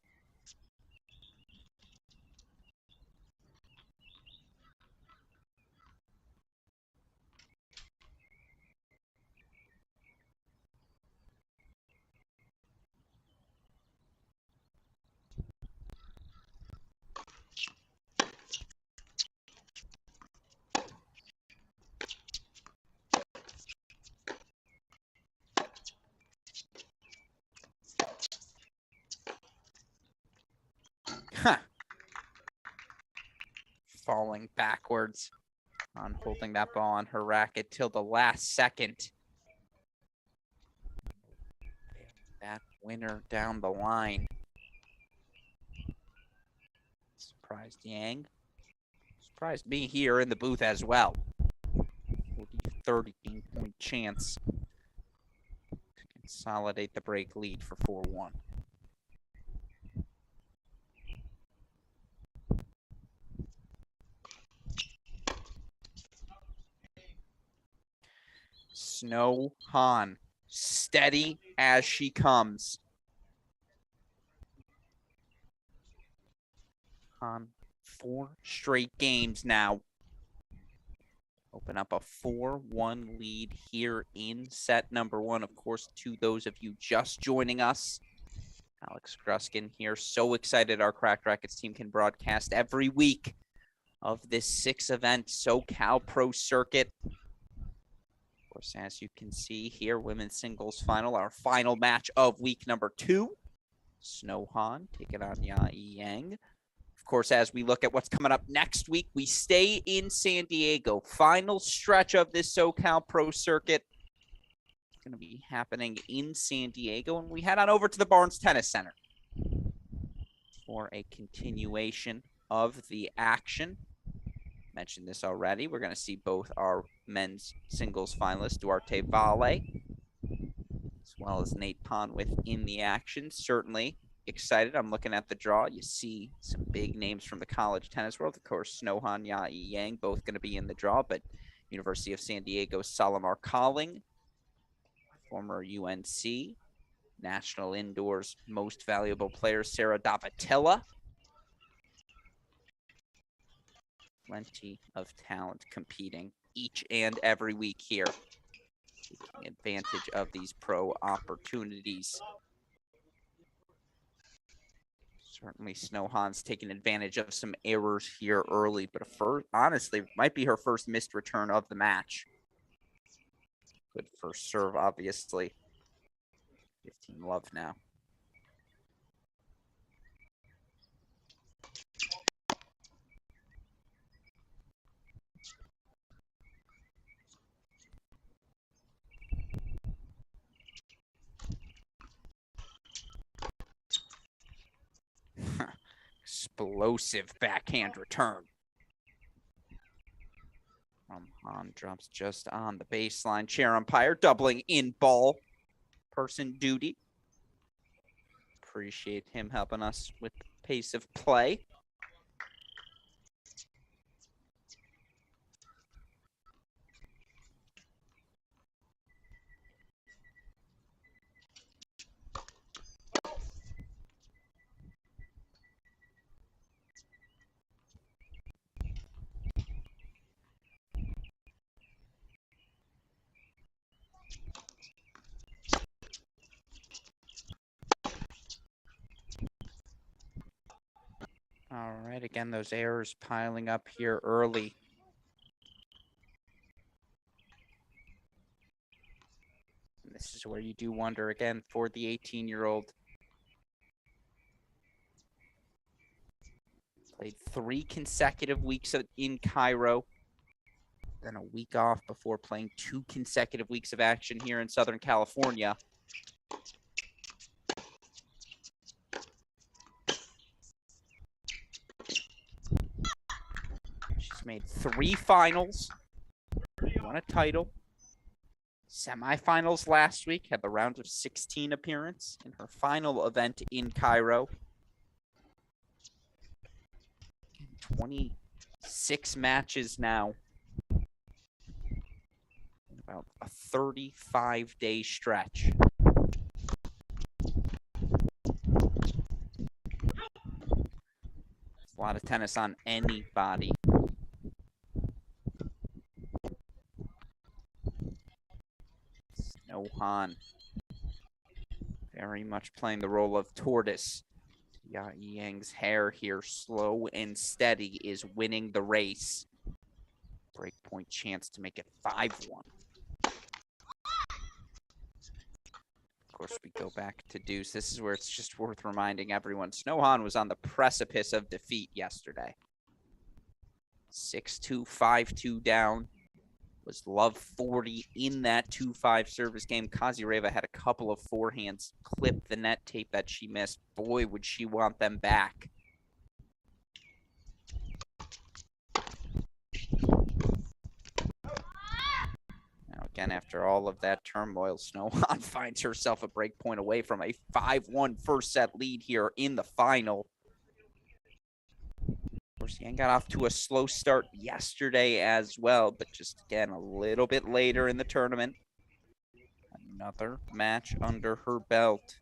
Huh. Falling backwards on holding that ball on her racket till the last second. That winner down the line. Surprised Yang. Surprised me here in the booth as well. 30 point chance to consolidate the break lead for 4-1. Snow Han, steady as she comes. On 4 straight games now. Open up a 4-1 lead here in set number 1. Of course, to those of you just joining us, Alex Gruskin here. So excited our Cracked Racquets team can broadcast every week of this 6-event SoCal Pro Circuit. Of course, as you can see here, women's singles final, our final match of week number 2. Snow Han taking on Yai Yang. Of course, as we look at what's coming up next week, we stay in San Diego. Final stretch of this SoCal Pro Circuit. It's going to be happening in San Diego, and we head on over to the Barnes Tennis Center for a continuation of the action. Mentioned this already. We're going to see both our men's singles finalists, Duarte Valle, as well as Nate Pondworth in the action. Certainly excited. I'm looking at the draw. You see some big names from the college tennis world. Of course, Snohan, Yai Yang, both going to be in the draw, but University of San Diego's Salamar Calling, former UNC, National Indoors Most Valuable Player, Sarah Davatilla. Plenty of talent competing each and every week here, taking advantage of these pro opportunities. Certainly, Snowhan's taking advantage of some errors here early, but honestly, might be her first missed return of the match. Good first serve, obviously. 15 love now. Explosive backhand return. Han drops just on the baseline. Chair umpire doubling in ball person duty. Appreciate him helping us with the pace of play. All right, again, those errors piling up here early. And this is where you do wonder again for the 18-year-old. Played 3 consecutive weeks in Cairo, then a week off before playing 2 consecutive weeks of action here in Southern California. She's made 3 finals, won a title, semifinals last week, had the round of 16 appearance in her final event in Cairo. 26 matches now. About a 35-day stretch. A lot of tennis on anybody. Snohan very much playing the role of tortoise. Yang's hair here, slow and steady, is winning the race. Breakpoint chance to make it 5-1. Of course, we go back to deuce. This is where it's just worth reminding everyone. Snohan was on the precipice of defeat yesterday. 6-2, 5-2 down. Was love 40 in that 2-5 service game. Kazireva had a couple of forehands clip the net tape that she missed. Boy, would she want them back. Now again, after all of that turmoil, Snohan finds herself a break point away from a 5-1 first set lead here in the final. Of course, Yang got off to a slow start yesterday as well, but just again a little bit later in the tournament. Another match under her belt.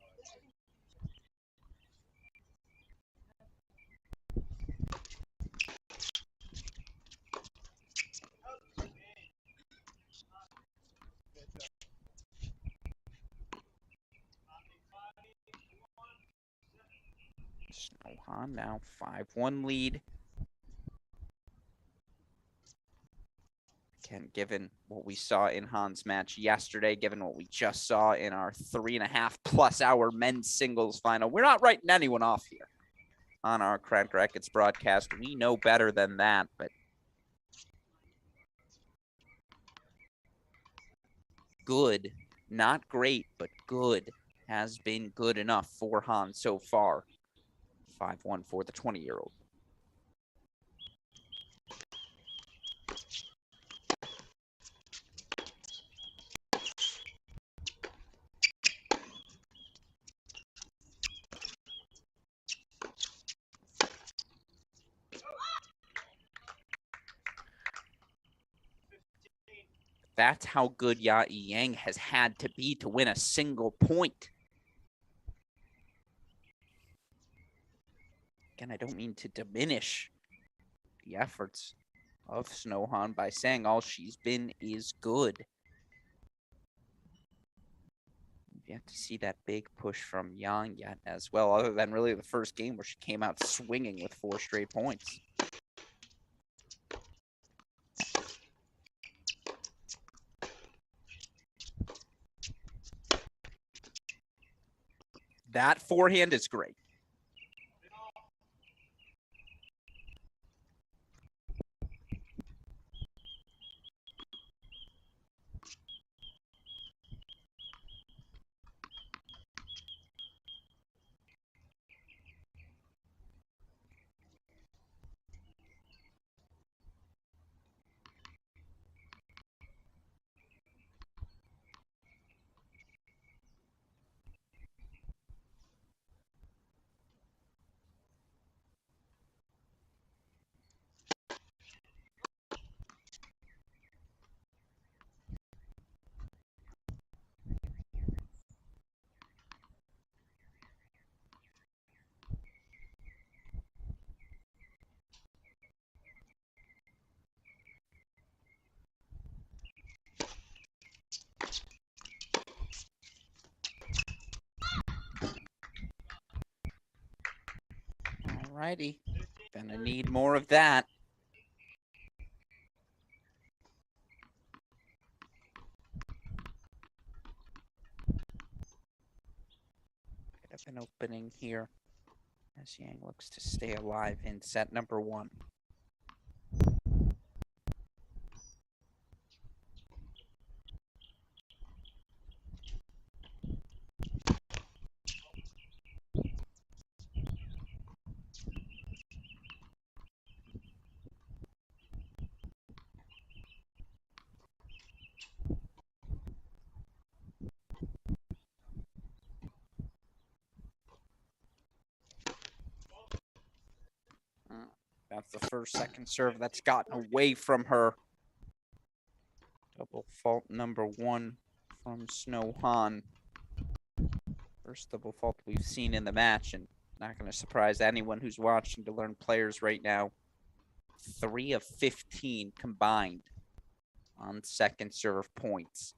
Snohan now 5-1 lead. Again, given what we saw in Han's match yesterday, given what we just saw in our 3.5+ hour men's singles final, we're not writing anyone off here on our Cracked Racquets broadcast. We know better than that, but good, not great, but good has been good enough for Han so far. 5-1 for the 20-year-old. That's how good Yang has had to be to win a single point. Again, I don't mean to diminish the efforts of Snohan by saying all she's been is good. We've yet to see that big push from Yang yet as well, other than really the first game where she came out swinging with 4 straight points. That forehand is great. Alrighty, gonna need more of that. Bit of an opening here as Yang looks to stay alive in set number 1. That's the first, second serve that's gotten away from her. Double fault number 1 from Snow Han. First double fault we've seen in the match, and not going to surprise anyone who's watching to learn players right now. 3 of 15 combined on second serve points.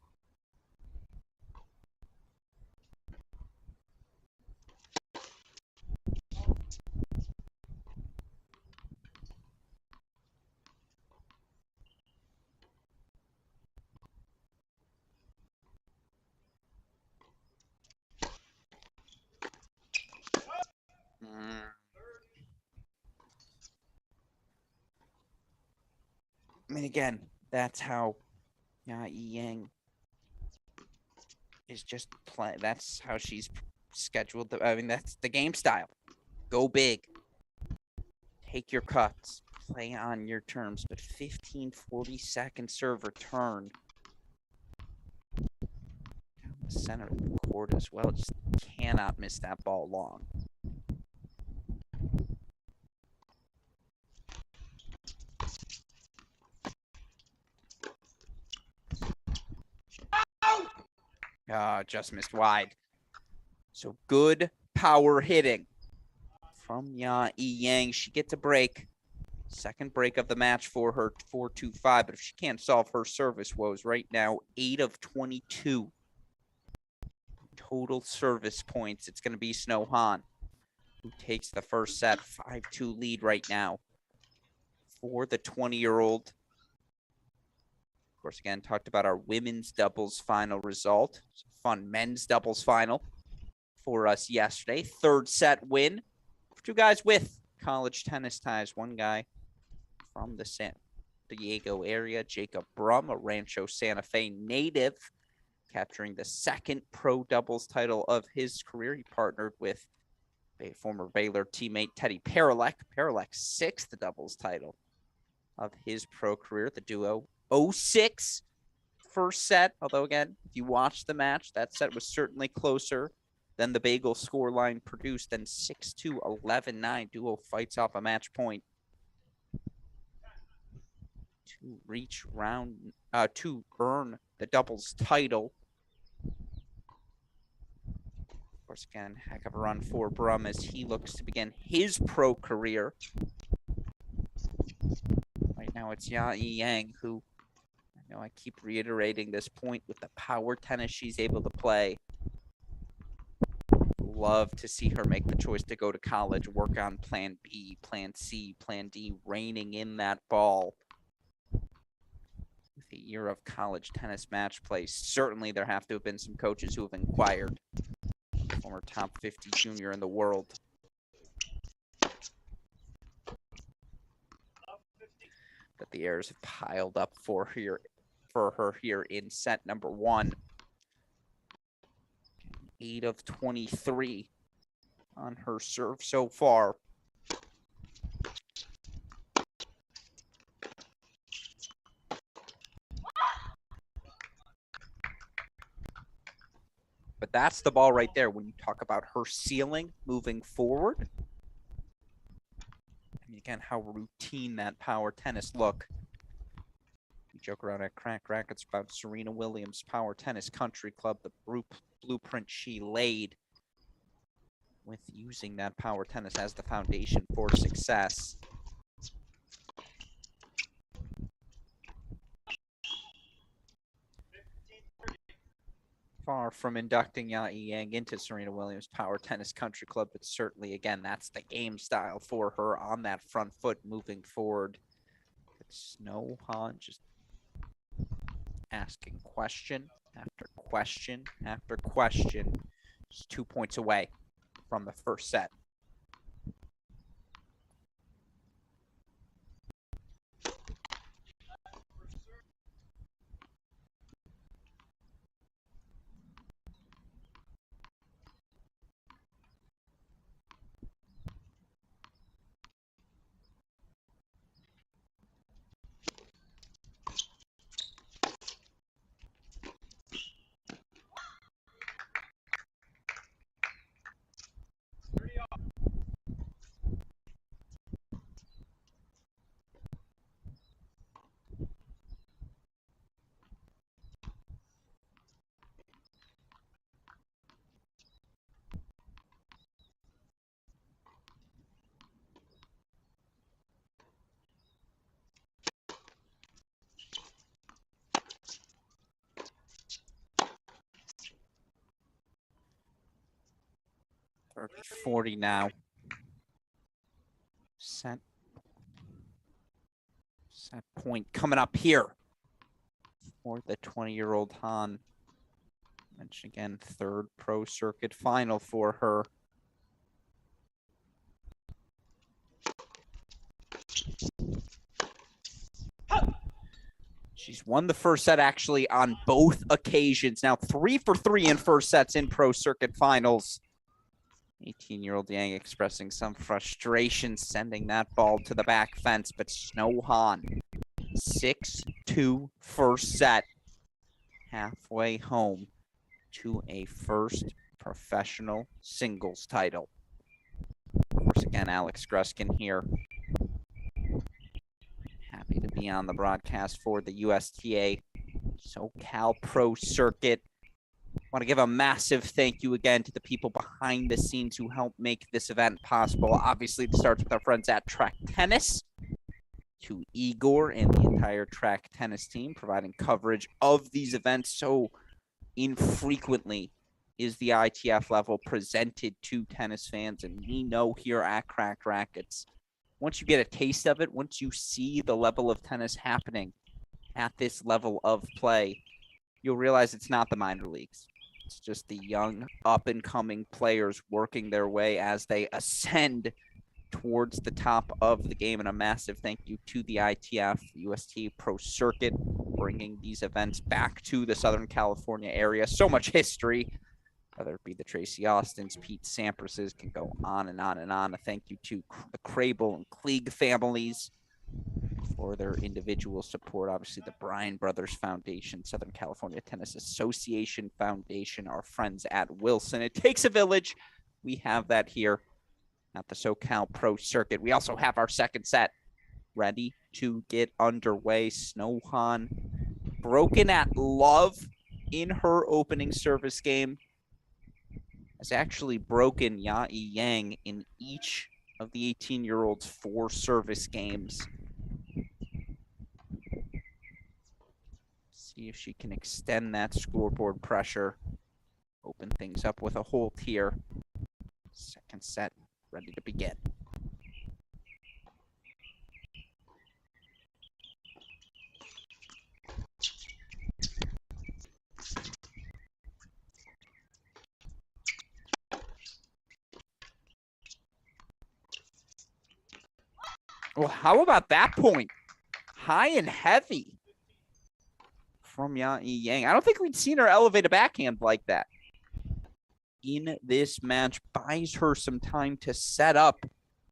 I mean, again, that's how Yang is just playing. That's how she's scheduled. I mean, that's the game style. Go big. Take your cuts. Play on your terms. But 40-second serve return. Down the center of the court as well. Just cannot miss that ball long. Just missed wide. So good power hitting from Yang. She gets a break. Second break of the match for her, 4-2-5. But if she can't solve her service woes right now, 8 of 22 total service points. It's going to be Snow Han who takes the first set, 5-2 lead right now for the 20-year-old. Of course, again, talked about our women's doubles final result. It's a fun men's doubles final for us yesterday. Third set win for 2 guys with college tennis ties. One guy from the San Diego area, Jacob Brum, a Rancho Santa Fe native, capturing the 2nd pro doubles title of his career. He partnered with a former Baylor teammate, Teddy Paralek. Paralek's 6th doubles title of his pro career. The duo 0-6 first set. Although, again, if you watch the match, that set was certainly closer than the Bagel scoreline produced. Then 6-2, 11-9. Duo fights off a match point to reach round, to earn the doubles title. Of course, again, heck of a run for Brum as he looks to begin his pro career. Right now, it's Yang who, I know I keep reiterating this point with the power tennis she's able to play. Love to see her make the choice to go to college, work on plan B, plan C, plan D, reining in that ball. With a year of college tennis match play, certainly there have to have been some coaches who have inquired. Former top 50 junior in the world. But the errors have piled up for her here in set number 1. 8 of 23 on her serve so far. But that's the ball right there when you talk about her ceiling moving forward. I mean, again, how routine that power tennis look. We joke around at Crack Racquets about Serena Williams' Power Tennis Country Club, the blueprint she laid with using that power tennis as the foundation for success. Far from inducting Yang into Serena Williams' Power Tennis Country Club, but certainly, again, that's the game style for her on that front foot moving forward. It's Snow Han just asking question after question after question. Just 2 points away from the first set. 30-40 now. Set point coming up here for the 20-year-old Han. Mention again, third pro circuit final for her. She's won the first set actually on both occasions. Now 3 for 3 in first sets in pro circuit finals. 18-year-old Yang expressing some frustration, sending that ball to the back fence, but Snow Han, 6-2 first set, halfway home to a first professional singles title. Of course, again, Alex Gruskin here. Happy to be on the broadcast for the USTA SoCal Pro Circuit. Want to give a massive thank you again to the people behind the scenes who helped make this event possible. Obviously, it starts with our friends at Track Tennis, to Igor and the entire Track Tennis team providing coverage of these events so infrequently is the ITF level presented to tennis fans. And we know here at Cracked Racquets, once you get a taste of it, once you see the level of tennis happening at this level of play, you'll realize it's not the minor leagues. It's just the young up-and-coming players working their way as they ascend towards the top of the game. And a massive thank you to the ITF, the USTA Pro Circuit, bringing these events back to the Southern California area. So much history, whether it be the Tracy Austins, Pete Samprases, can go on and on and on. A thank you to the Crable and Kleege families for their individual support. Obviously, the Bryan Brothers Foundation, Southern California Tennis Association Foundation, our friends at Wilson. It takes a village. We have that here at the SoCal Pro Circuit. We also have our second set ready to get underway. Snow Han broken at love in her opening service game. Has actually broken Yayi Yang in each of the 18-year-old's 4 service games. See if she can extend that scoreboard pressure. Open things up with a hold here. Second set ready to begin. Well, how about that point? High and heavy from Yayi Yang. I don't think we'd seen her elevate a backhand like that in this match. Buys her some time to set up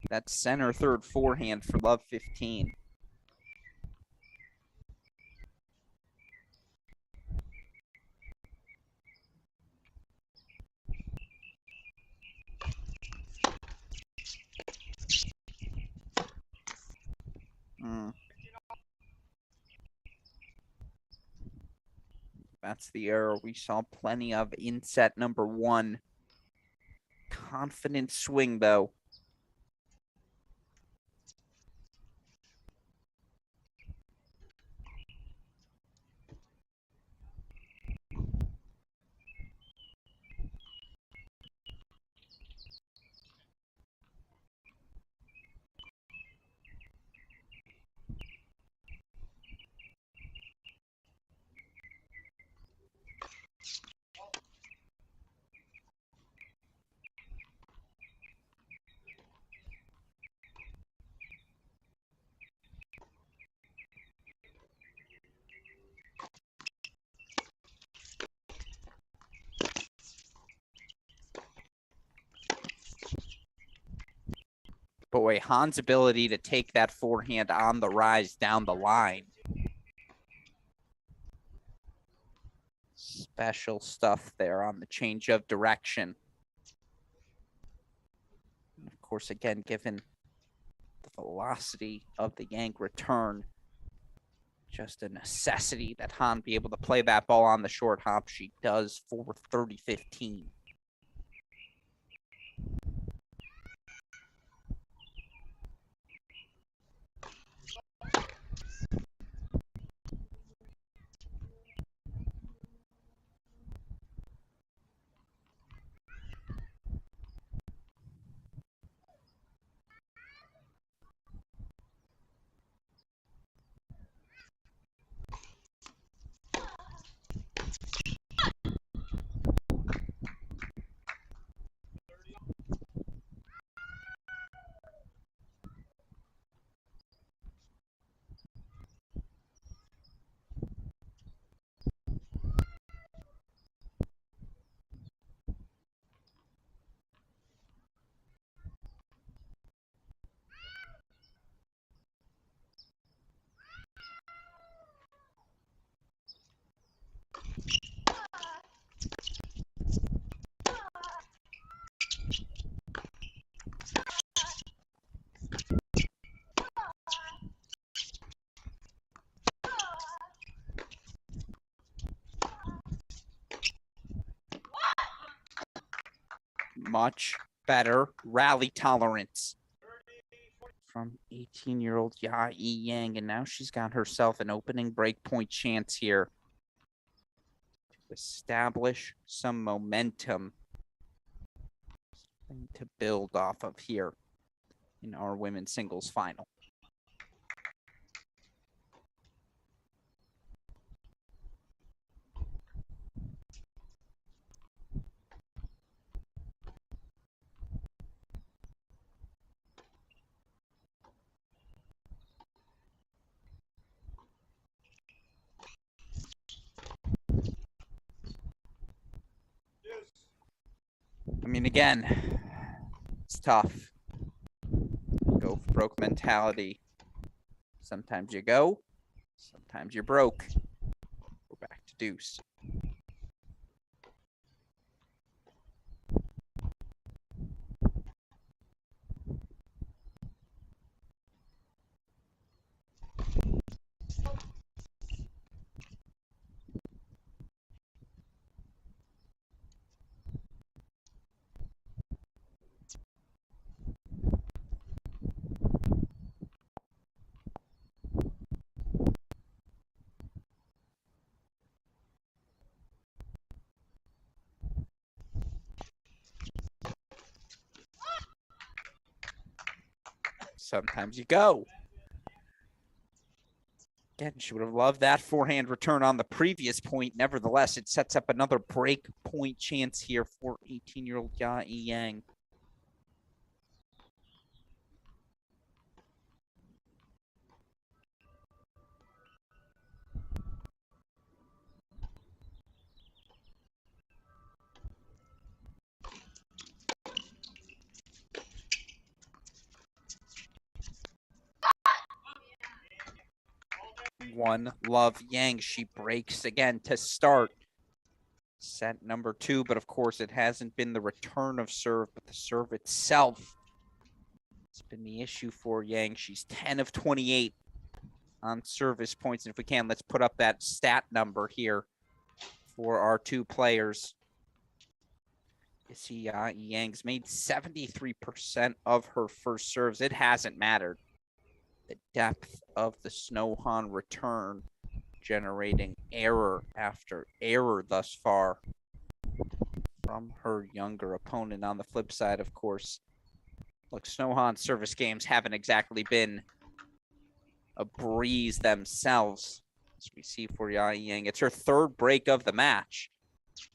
that center third forehand for love 15. That's the error we saw plenty of in set number 1. Confident swing, though. Boy, Han's ability to take that forehand on the rise down the line. Special stuff there on the change of direction. And of course, again, given the velocity of the Yang return, just a necessity that Han be able to play that ball on the short hop. She does for 30-15. much better rally tolerance from 18-year-old Ya Yang, and now she's got herself an opening break point chance here to establish some momentum, something to build off of here in our women's singles final. I mean, again, it's tough. Go for broke mentality. Sometimes you go, sometimes you're broke. We're back to deuce. Sometimes you go. Again, she would have loved that forehand return on the previous point. Nevertheless, it sets up another break point chance here for 18-year-old Ya Yang. One love Yang. She breaks again to start set number 2, but of course it hasn't been the return of serve, but the serve itself. It's been the issue for Yang. She's 10 of 28 on service points. And if we can, let's put up that stat number here for our two players. You see Yang's made 73% of her first serves. It hasn't mattered. The depth of the Snohan return generating error after error thus far from her younger opponent. On the flip side, of course, look, Snohan's service games haven't exactly been a breeze themselves, as we see for Ya Yang. It's her third break of the match.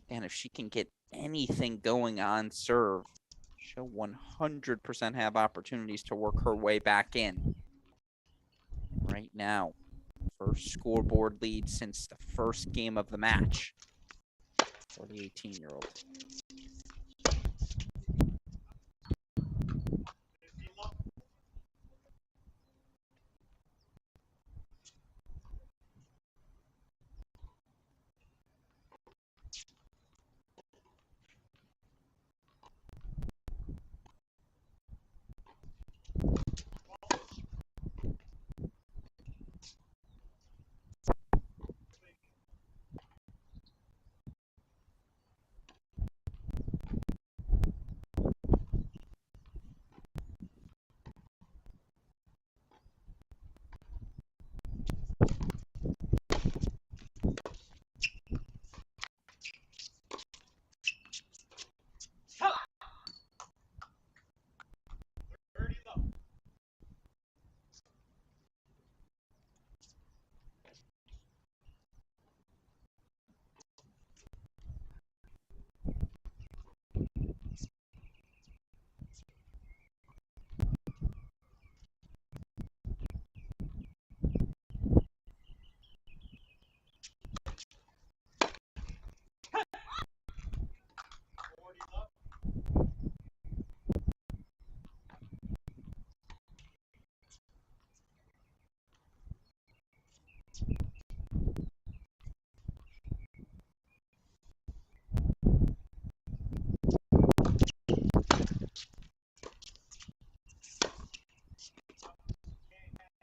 And if she can get anything going on serve, she'll 100% have opportunities to work her way back in. Right now, first scoreboard lead since the first game of the match for the 18-year-old.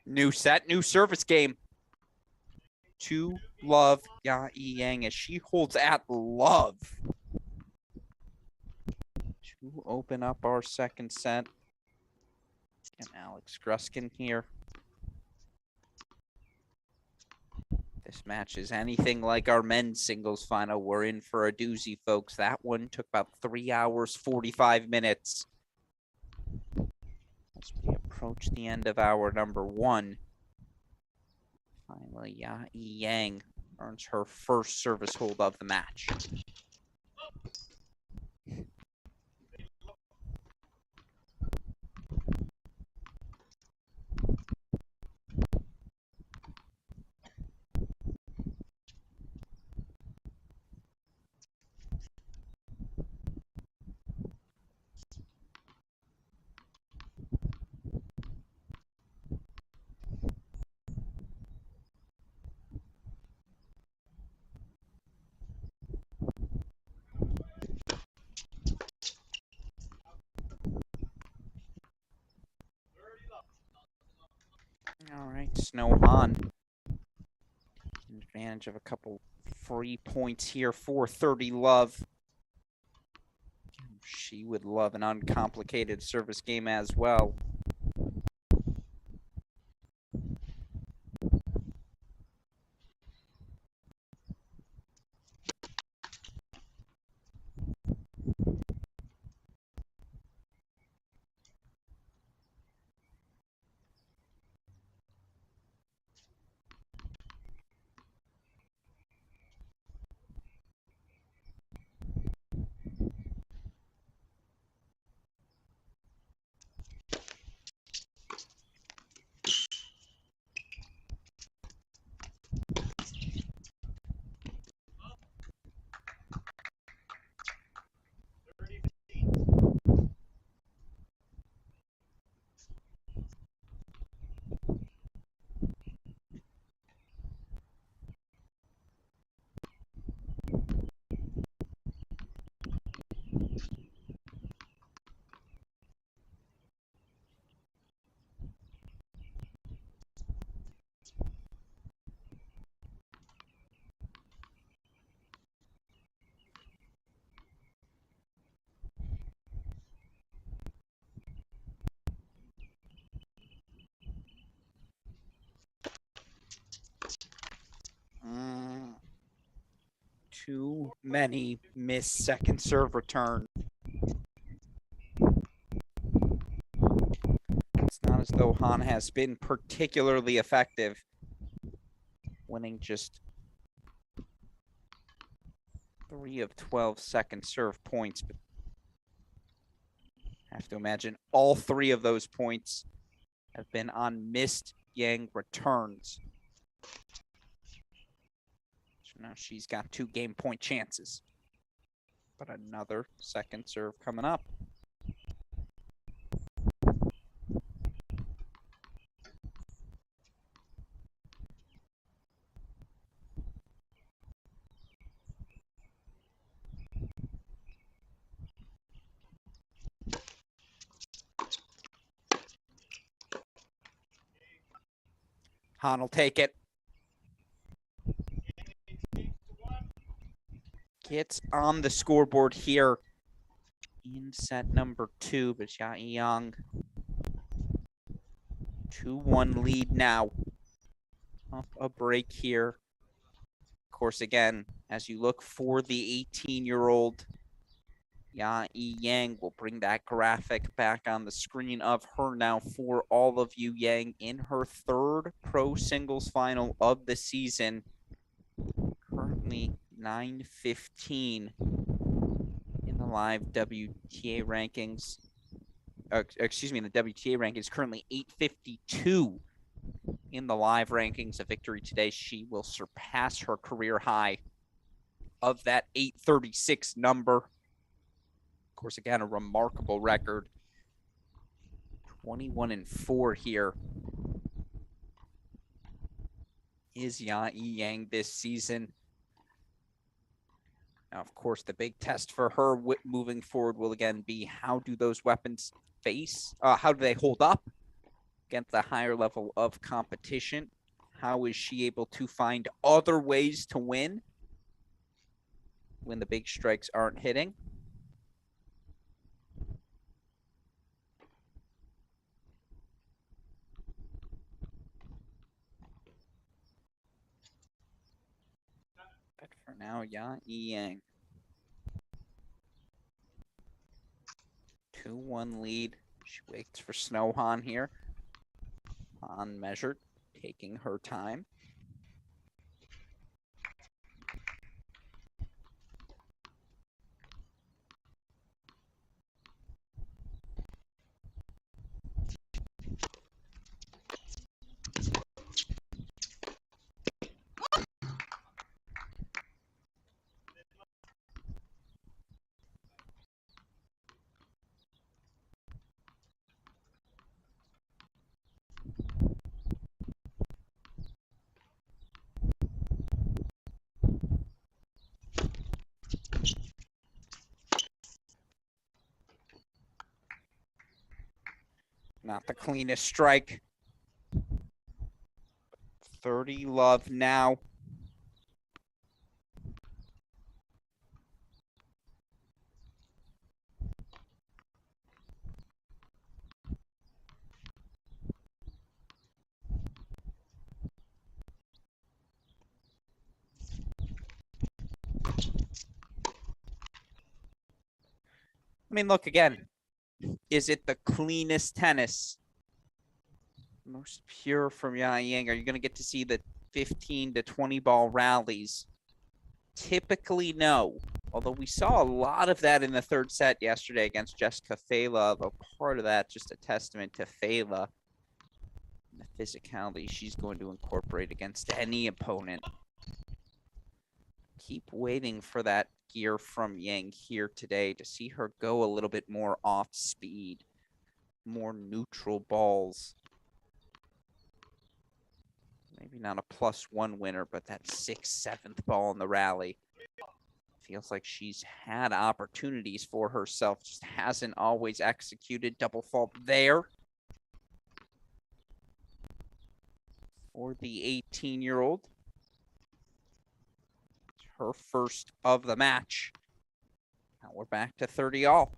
New set, new service game. To love Ya Yang as she holds at love. to open up our second set. And Alex Gruskin here. This match is anything like our men's singles final. We're in for a doozy, folks. That one took about 3 hours, 45 minutes. As we approach the end of hour number 1. Finally, Yang earns her first service hold of the match. All right, Snowhan. Advantage of a couple free points here for 30 Love. She would love an uncomplicated service game as well. Too many missed second serve return. It's not as though Han has been particularly effective, winning just 3 of 12 second serve points. But I have to imagine all 3 of those points have been on missed Yang returns. Now she's got 2 game point chances. But another second serve coming up. Han will take it. Gets on the scoreboard here in set number 2, but Yang 2-1 lead now. Up a break here. Of course, again, as you look for the 18-year-old, Yang will bring that graphic back on the screen of her now for all of you. Yang in her 3rd pro singles final of the season. Currently 9-15 in the live WTA rankings. Excuse me, in the WTA rankings, currently 852 in the live rankings. A victory today, she will surpass her career high of that 836 number. Of course, again, a remarkable record. 21-4 here is Yang this season. Now, of course, the big test for her moving forward will again be how do those weapons face? How do they hold up against the higher level of competition? How is she able to find other ways to win when the big strikes aren't hitting? For now, Yang. 2-1 lead. She waits for Snow here. Han measured, taking her time. Not the cleanest strike. 30 love now. I mean, look again. Is it the cleanest tennis? Most pure from Yang. Are you going to get to see the 15 to 20 ball rallies? Typically, no. Although we saw a lot of that in the third set yesterday against Jessica Fela. A part of that just a testament to Fela. The physicality she's going to incorporate against any opponent. Keep waiting for that gear from Yang here today to see her go a little bit more off speed, more neutral balls. Maybe not a +1 winner, but that 6th, 7th ball in the rally. Feels like she's had opportunities for herself, just hasn't always executed. Double fault there for the 18-year-old. Her first of the match. Now we're back to 30 all.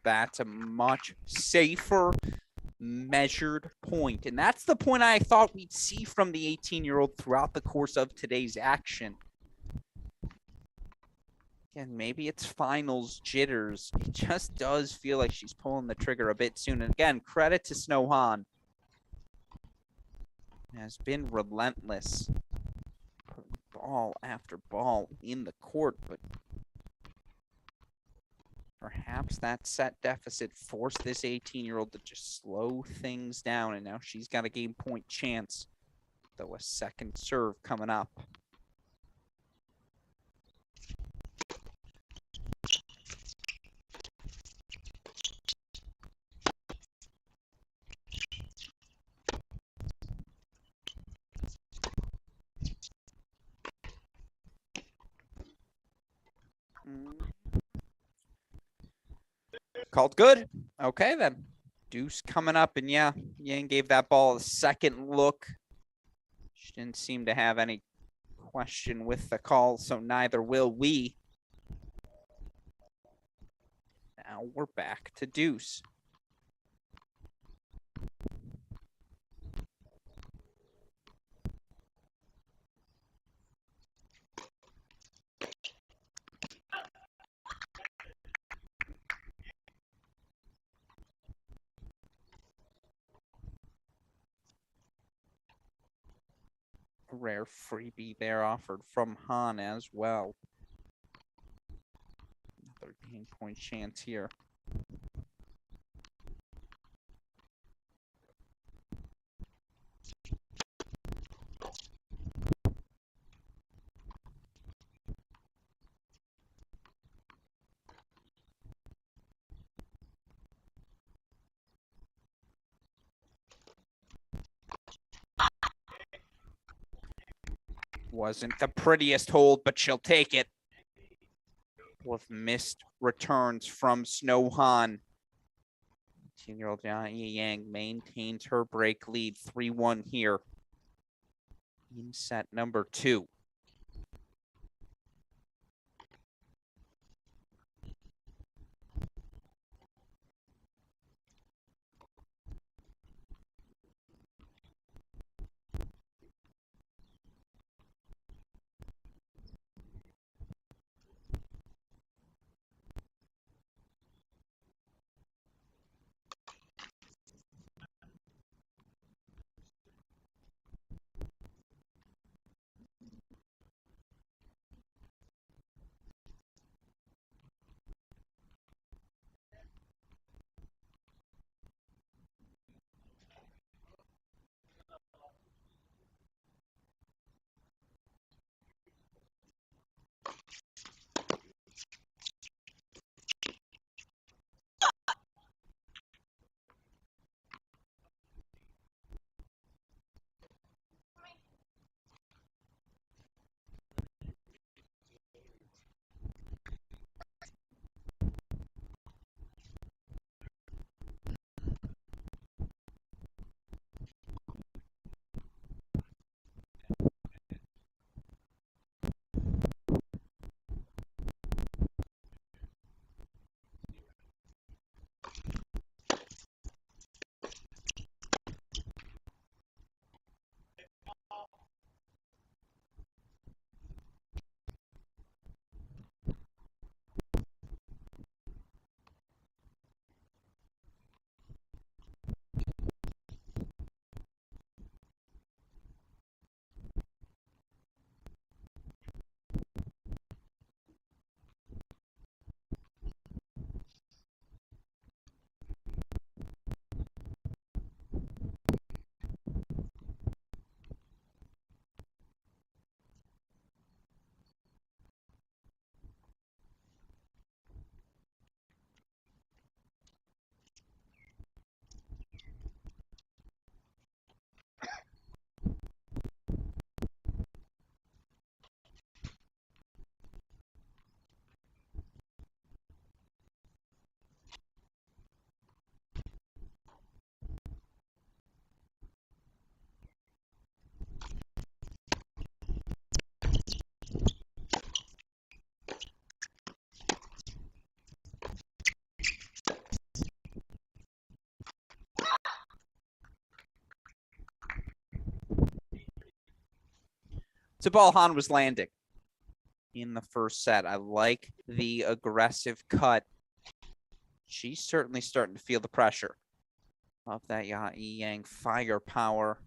That's a much safer, measured point. And that's the point I thought we'd see from the 18-year-old throughout the course of today's action. Again, maybe it's finals jitters. It just does feel like she's pulling the trigger a bit soon. And again, credit to Snow Han. Has been relentless. Putting ball after ball in the court, but perhaps that set deficit forced this 18-year-old to just slow things down, and now she's got a game point chance, though a second serve coming up. Called good. Okay, then. Deuce coming up, and yeah, Yang gave that ball a second look. She didn't seem to have any question with the call, so neither will we. Now we're back to deuce. Rare freebie there offered from Han as well. Another game point chance here. Wasn't the prettiest hold, but she'll take it. With missed returns from Snow Han. 19-year-old Yang maintains her break lead, 3-1 here in set number 2. It's a ball Han was landing in the first set. I like the aggressive cut. She's certainly starting to feel the pressure of that Yang firepower.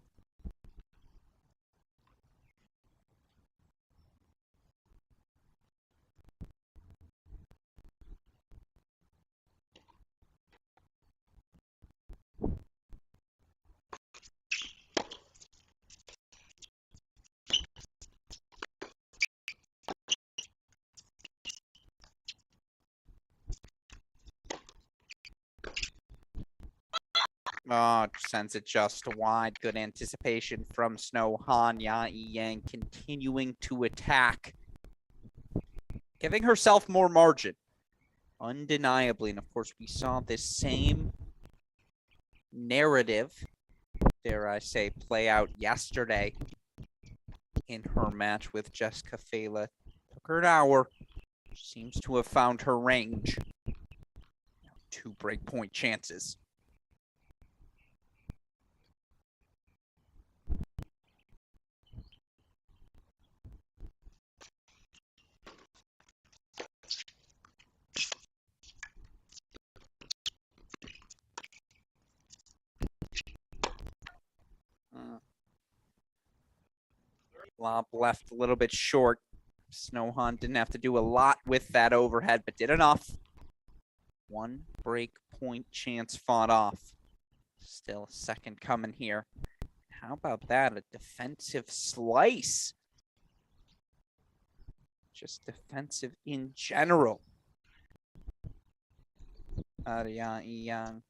Oh, sends it just wide. Good anticipation from Snow Han. Yang continuing to attack, giving herself more margin, undeniably. And of course, we saw this same narrative, dare I say, play out yesterday in her match with Jessica Fela. Took her an hour. Seems to have found her range. 2 breakpoint chances. Lob left a little bit short. Snowhan didn't have to do a lot with that overhead, but did enough. 1 break point chance fought off. Still a second coming here. How about that? A defensive slice. Just defensive in general. Yang.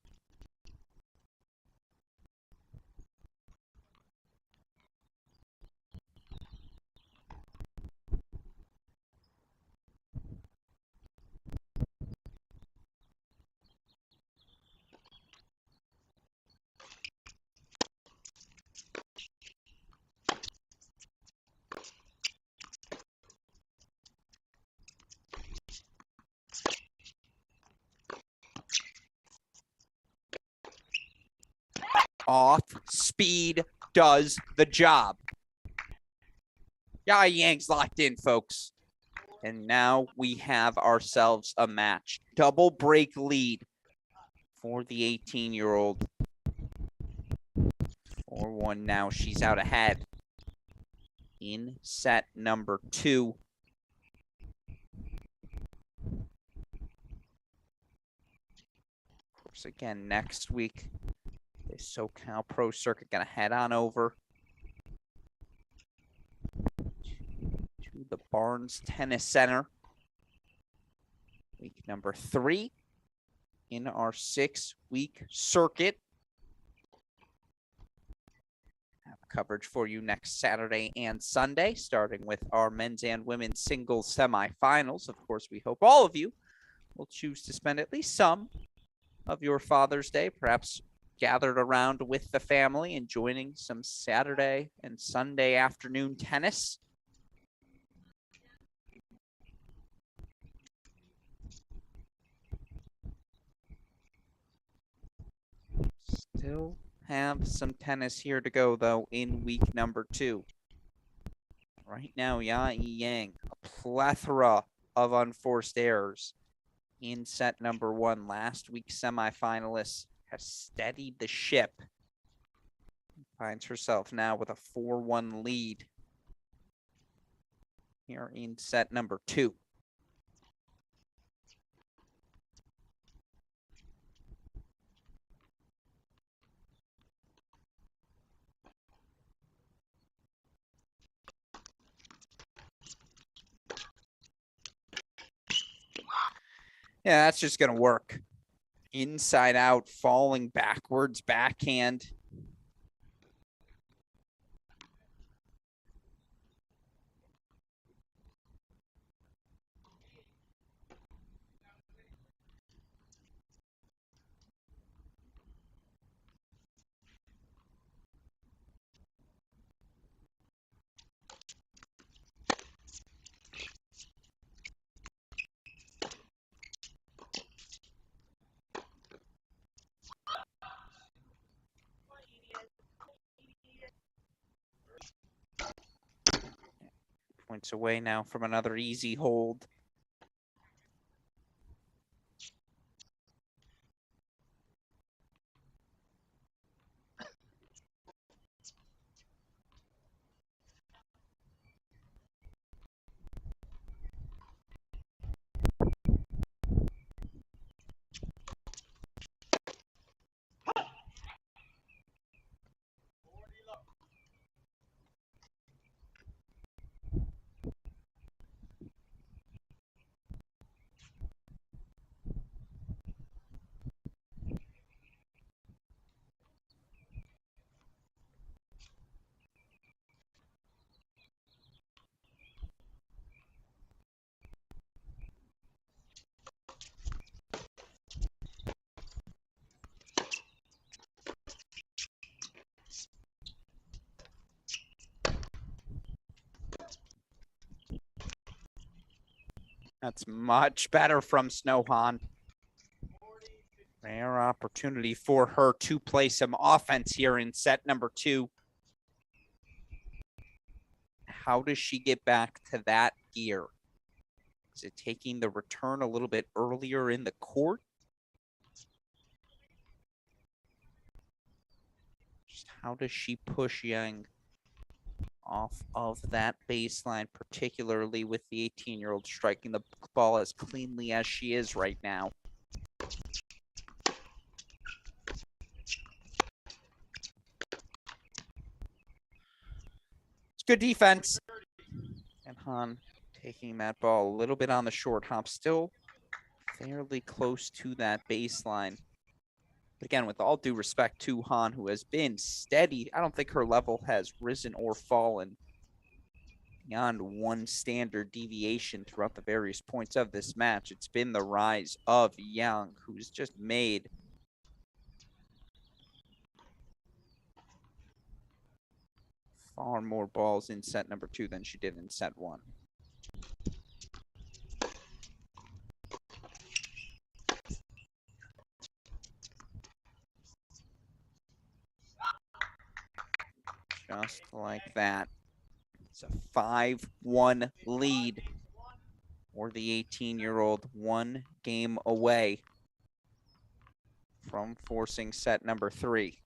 off. Speed does the job. Yang's locked in, folks. And now we have ourselves a match. Double break lead for the 18-year-old. 4-1 now. She's out ahead in set number 2. Of course, again, next week, the SoCal Pro Circuit going to head on over to the Barnes Tennis Center. Week number 3 in our 6-week circuit. Have coverage for you next Saturday and Sunday, starting with our men's and women's singles semifinals. Of course, we hope all of you will choose to spend at least some of your Father's Day, perhaps gathered around with the family and joining some Saturday and Sunday afternoon tennis. Still have some tennis here to go, though, in week number 2. Right now, Yang, a plethora of unforced errors in set number 1. Last week's semifinalist has steadied the ship. Finds herself now with a 4-1 lead here in set number 2. Yeah, that's just going to work. Inside out, falling backwards, backhand. Points away now from another easy hold. That's much better from Snowhan. Rare opportunity for her to play some offense here in set number 2. How does she get back to that gear? Is it taking the return a little bit earlier in the court? Just how does she push Yang off of that baseline, particularly with the 18-year-old striking the ball as cleanly as she is right now? It's good defense. And Han taking that ball a little bit on the short hop, still fairly close to that baseline. But again, with all due respect to Han, who has been steady, I don't think her level has risen or fallen beyond one standard deviation throughout the various points of this match. It's been the rise of Yang, who's just made far more balls in set number 2 than she did in set 1. Just like that. It's a 5-1 lead for the 18-year-old, 1 game away from forcing set number 3.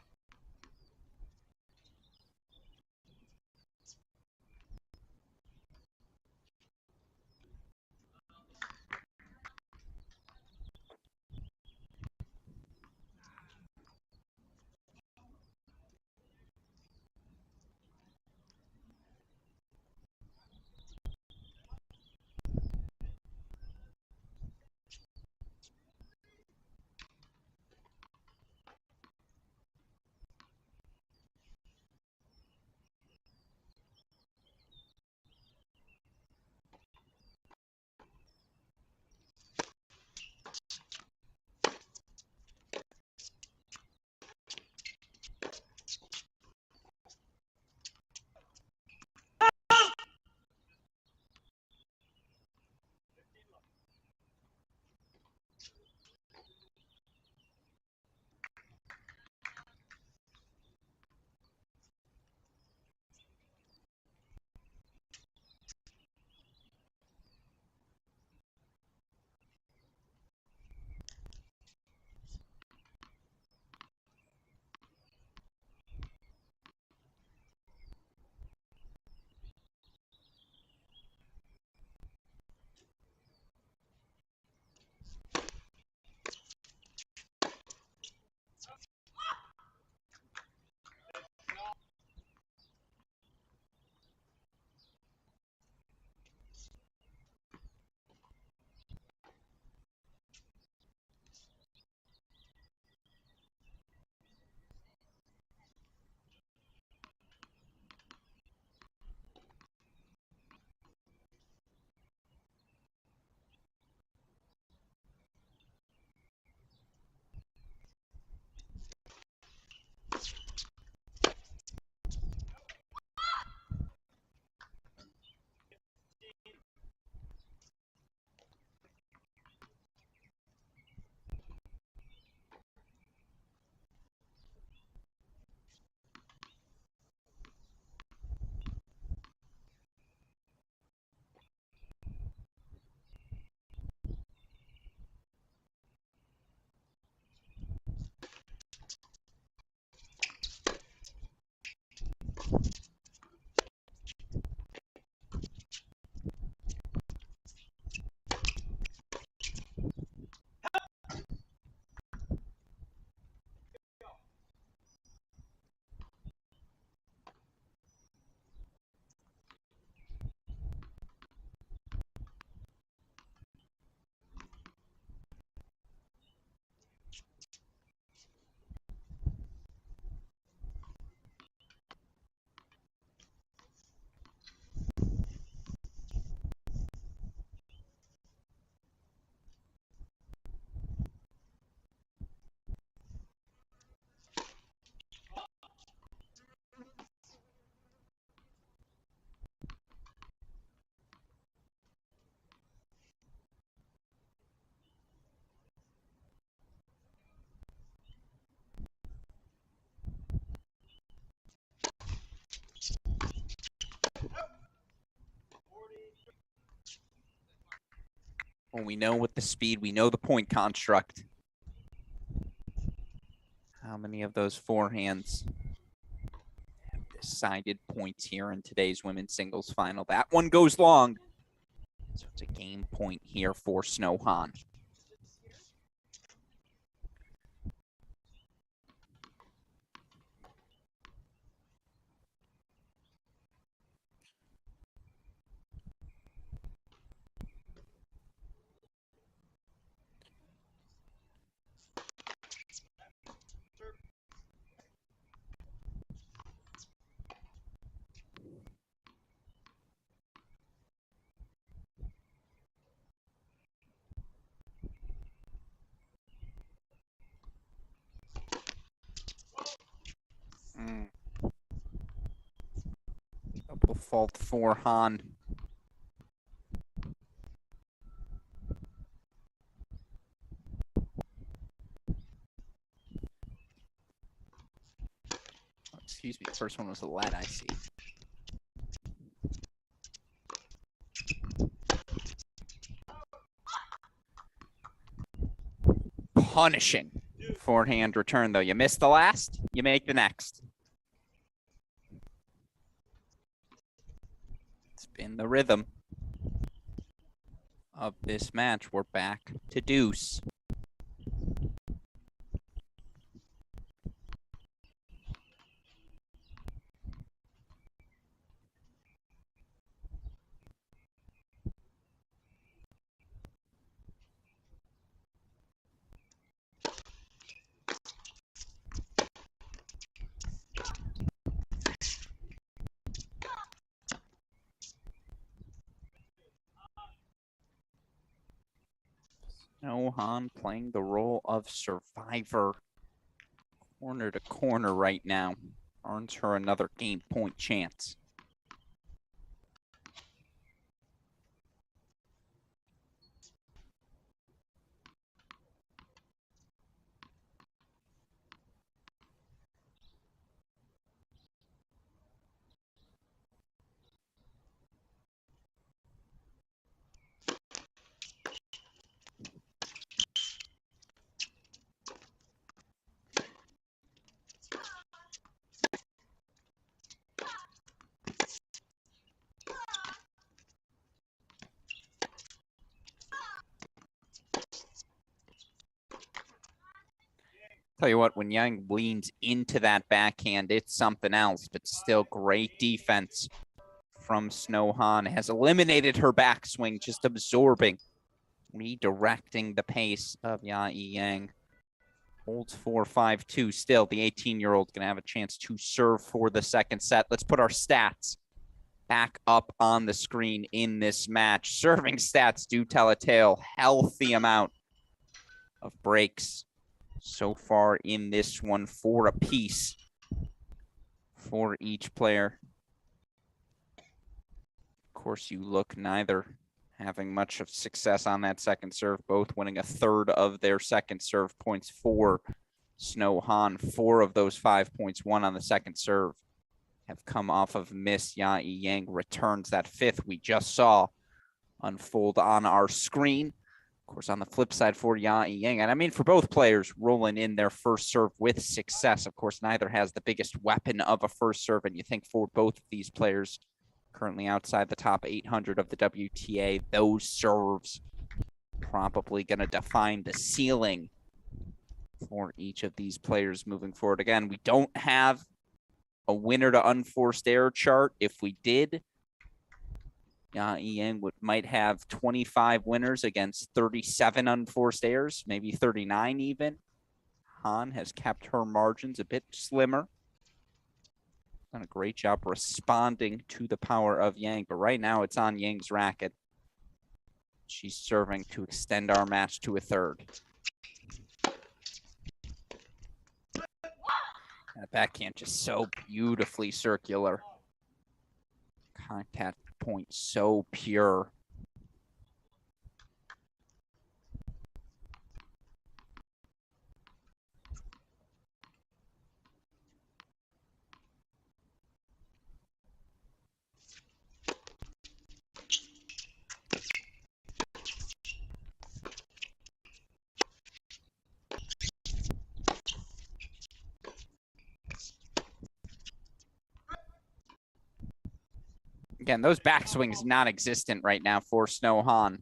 Well, we know with the speed, we know the point construct. How many of those forehands have decided points here in today's women's singles final? That one goes long. So it's a game point here for Snohan. Double fault for Han. Let's excuse me. The first one was a lead, I see. Punishing forehand return, though. You missed the last, you make the next. It's been the rhythm of this match. We're back to deuce. Nohan playing the role of survivor, corner to corner right now. Earns her another game point chance. Tell you what, when Yang leans into that backhand, it's something else, but still great defense from Snohan. Has eliminated her backswing, just absorbing, redirecting the pace of Yayi Yang. Holds 4-5-2 still. The 18-year-old going to have a chance to serve for the second set. Let's put our stats back up on the screen in this match. Serving stats do tell a tale. Healthy amount of breaks so far in this one, 4 apiece for each player. Of course, you look neither having much of success on that second serve, both winning a third of their second serve points for Snohan. 4 of those 5 points won on the second serve have come off of miss. Yayi Yang returns that 5th we just saw unfold on our screen. Of course, on the flip side for Yayi Yang, and I mean for both players rolling in their first serve with success. Of course, neither has the biggest weapon of a first serve, and you think for both of these players currently outside the top 800 of the WTA, those serves probably going to define the ceiling for each of these players moving forward. Again, we don't have a winner to unforced error chart. If we did, Yayi Yang might have 25 winners against 37 unforced errors, maybe 39 even. Han has kept her margins a bit slimmer. Done a great job responding to the power of Yang, but right now it's on Yang's racket. She's serving to extend our match to a third. That backhand just so beautifully circular. Contact point so pure. Again, those backswings non-existent right now for Snohan.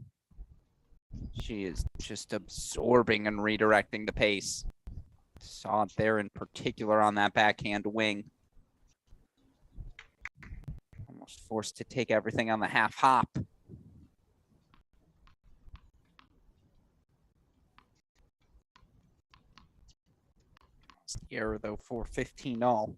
She is just absorbing and redirecting the pace. Saw it there in particular on that backhand wing. Almost forced to take everything on the half hop. It's the error though for 15 all.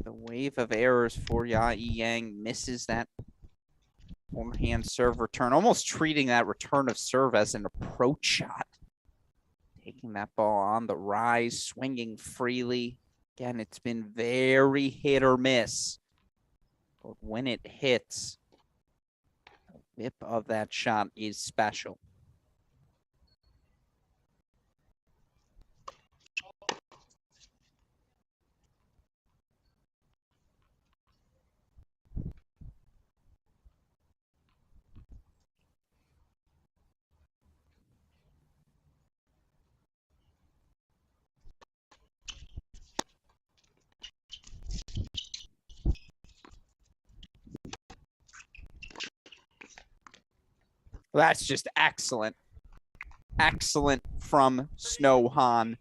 The wave of errors for Yang misses that forehand serve return, almost treating that return of serve as an approach shot. Taking that ball on the rise, swinging freely. Again, it's been very hit or miss. But when it hits, the whip of that shot is special. That's just excellent. Excellent from Snow Han.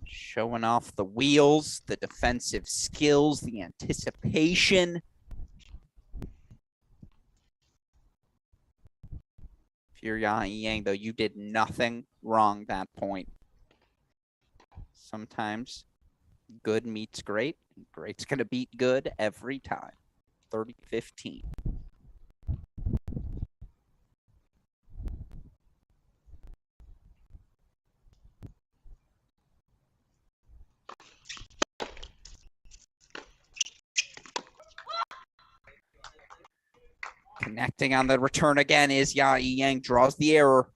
Showing off the wheels, the defensive skills, the anticipation. If you're Yang, though, you did nothing wrong that point. Sometimes good meets great. Great's going to beat good every time. 30-15. Connecting on the return again is Yang, draws the error.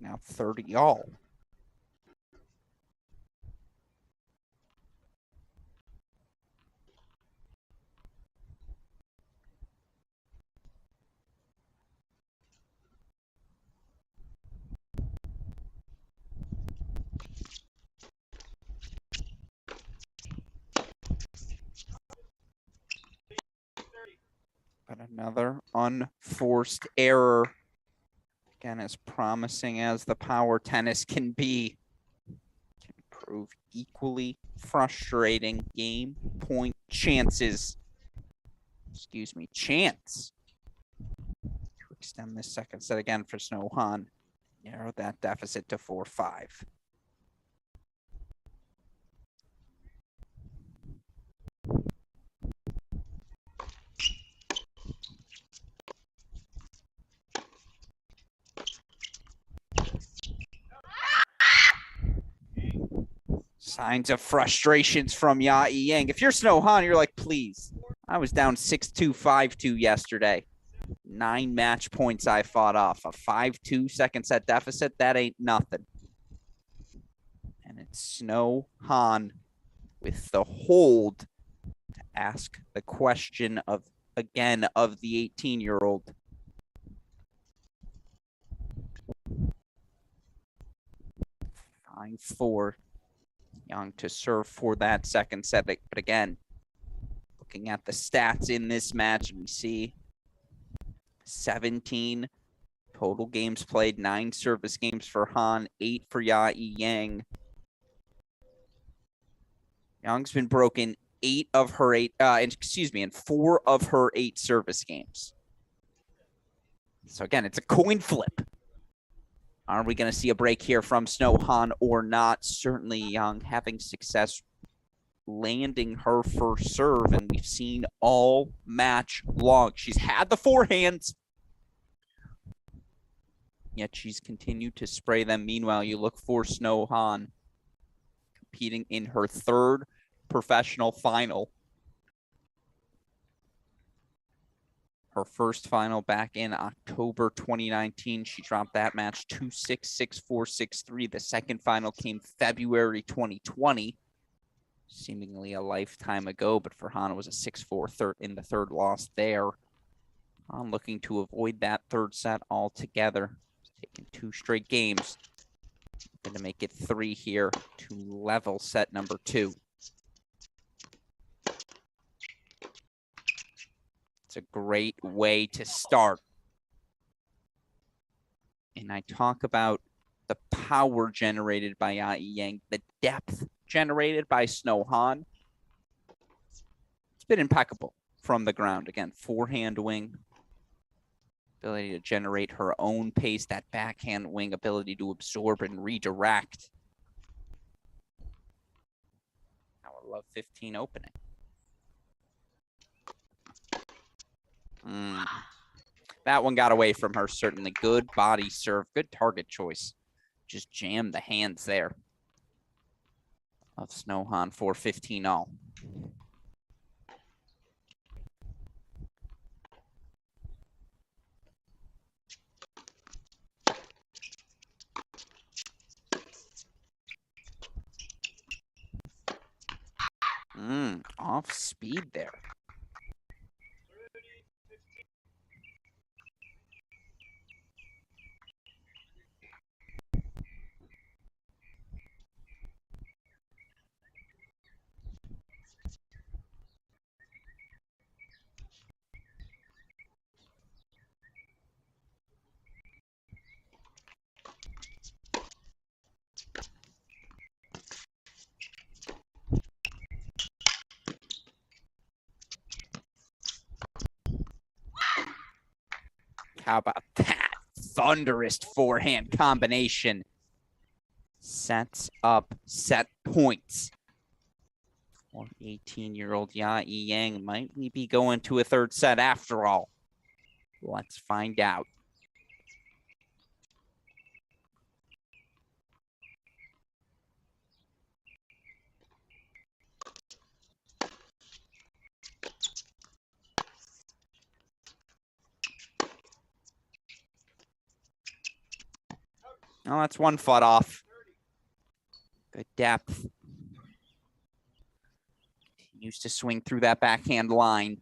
Now 30 all. But another unforced error. Again, as promising as the power tennis can be, can prove equally frustrating. Game point chances. Excuse me, chance to extend this second set again for Snow Han. Narrow that deficit to 4-5. Signs of frustrations from Yang. If you're Snow Han, you're like, please. I was down 6-2, 5-2 yesterday. 9 match points I fought off. A 5-2 second set deficit, that ain't nothing. And it's Snow Han with the hold to ask the question of, again, of the 18-year-old. Fine for Yang to serve for that second set. But again, looking at the stats in this match, we see 17 total games played, 9 service games for Han, 8 for Yang. Yang's been broken in 4 of her 8 service games. So again, it's a coin flip. Are we going to see a break here from Snow Han or not? Certainly Yang having success landing her first serve, and we've seen all match long. She's had the forehands, yet she's continued to spray them. Meanwhile, you look for Snow Han competing in her 3rd professional final. Her first final back in October 2019. She dropped that match 2-6, 6-4, 6-3. The second final came February 2020. Seemingly a lifetime ago, but for Han, it was a 6-4 in the 3rd loss there. Han looking to avoid that 3rd set altogether. Taking 2 straight games. Going to make it 3 here to level set number 2. It's a great way to start. And I talk about the power generated by Yang, the depth generated by Snow Han. It's been impeccable from the ground. Again, forehand wing. ability to generate her own pace, that backhand wing ability to absorb and redirect. I would love 15 opening. That one got away from her, certainly. Good body serve, good target choice. Just jammed the hands there of Snohan for 15 all. Off speed there. How about that thunderous forehand combination? Sets up set points. 18-year-old Ya Yang might we be going to a third set after all? Let's find out. Oh, that's one foot off. Good depth. Continues to swing through that backhand line.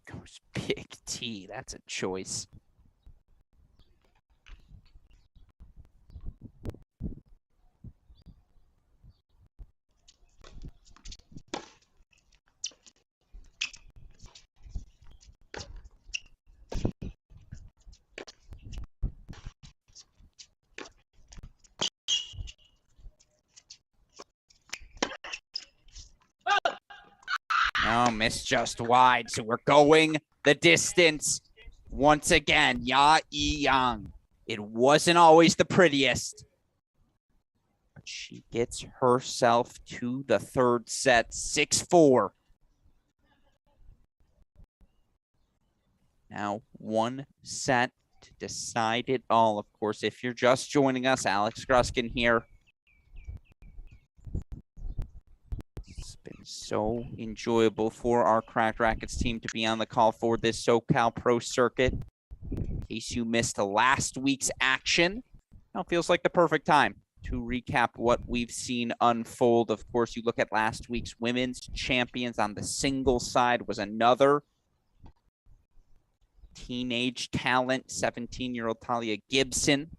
Goes big T. That's a choice. No, missed just wide. So we're going the distance once again. Ya Yang. It wasn't always the prettiest, but she gets herself to the third set, 6-4. Now one set to decide it all. Of course, if you're just joining us, Alex Gruskin here. It's been so enjoyable for our Cracked Racquets team to be on the call for this SoCal Pro Circuit. In case you missed last week's action, now feels like the perfect time to recap what we've seen unfold. Of course, you look at last week's women's champions on the singles side was another teenage talent, 17-year-old Talia Gibson.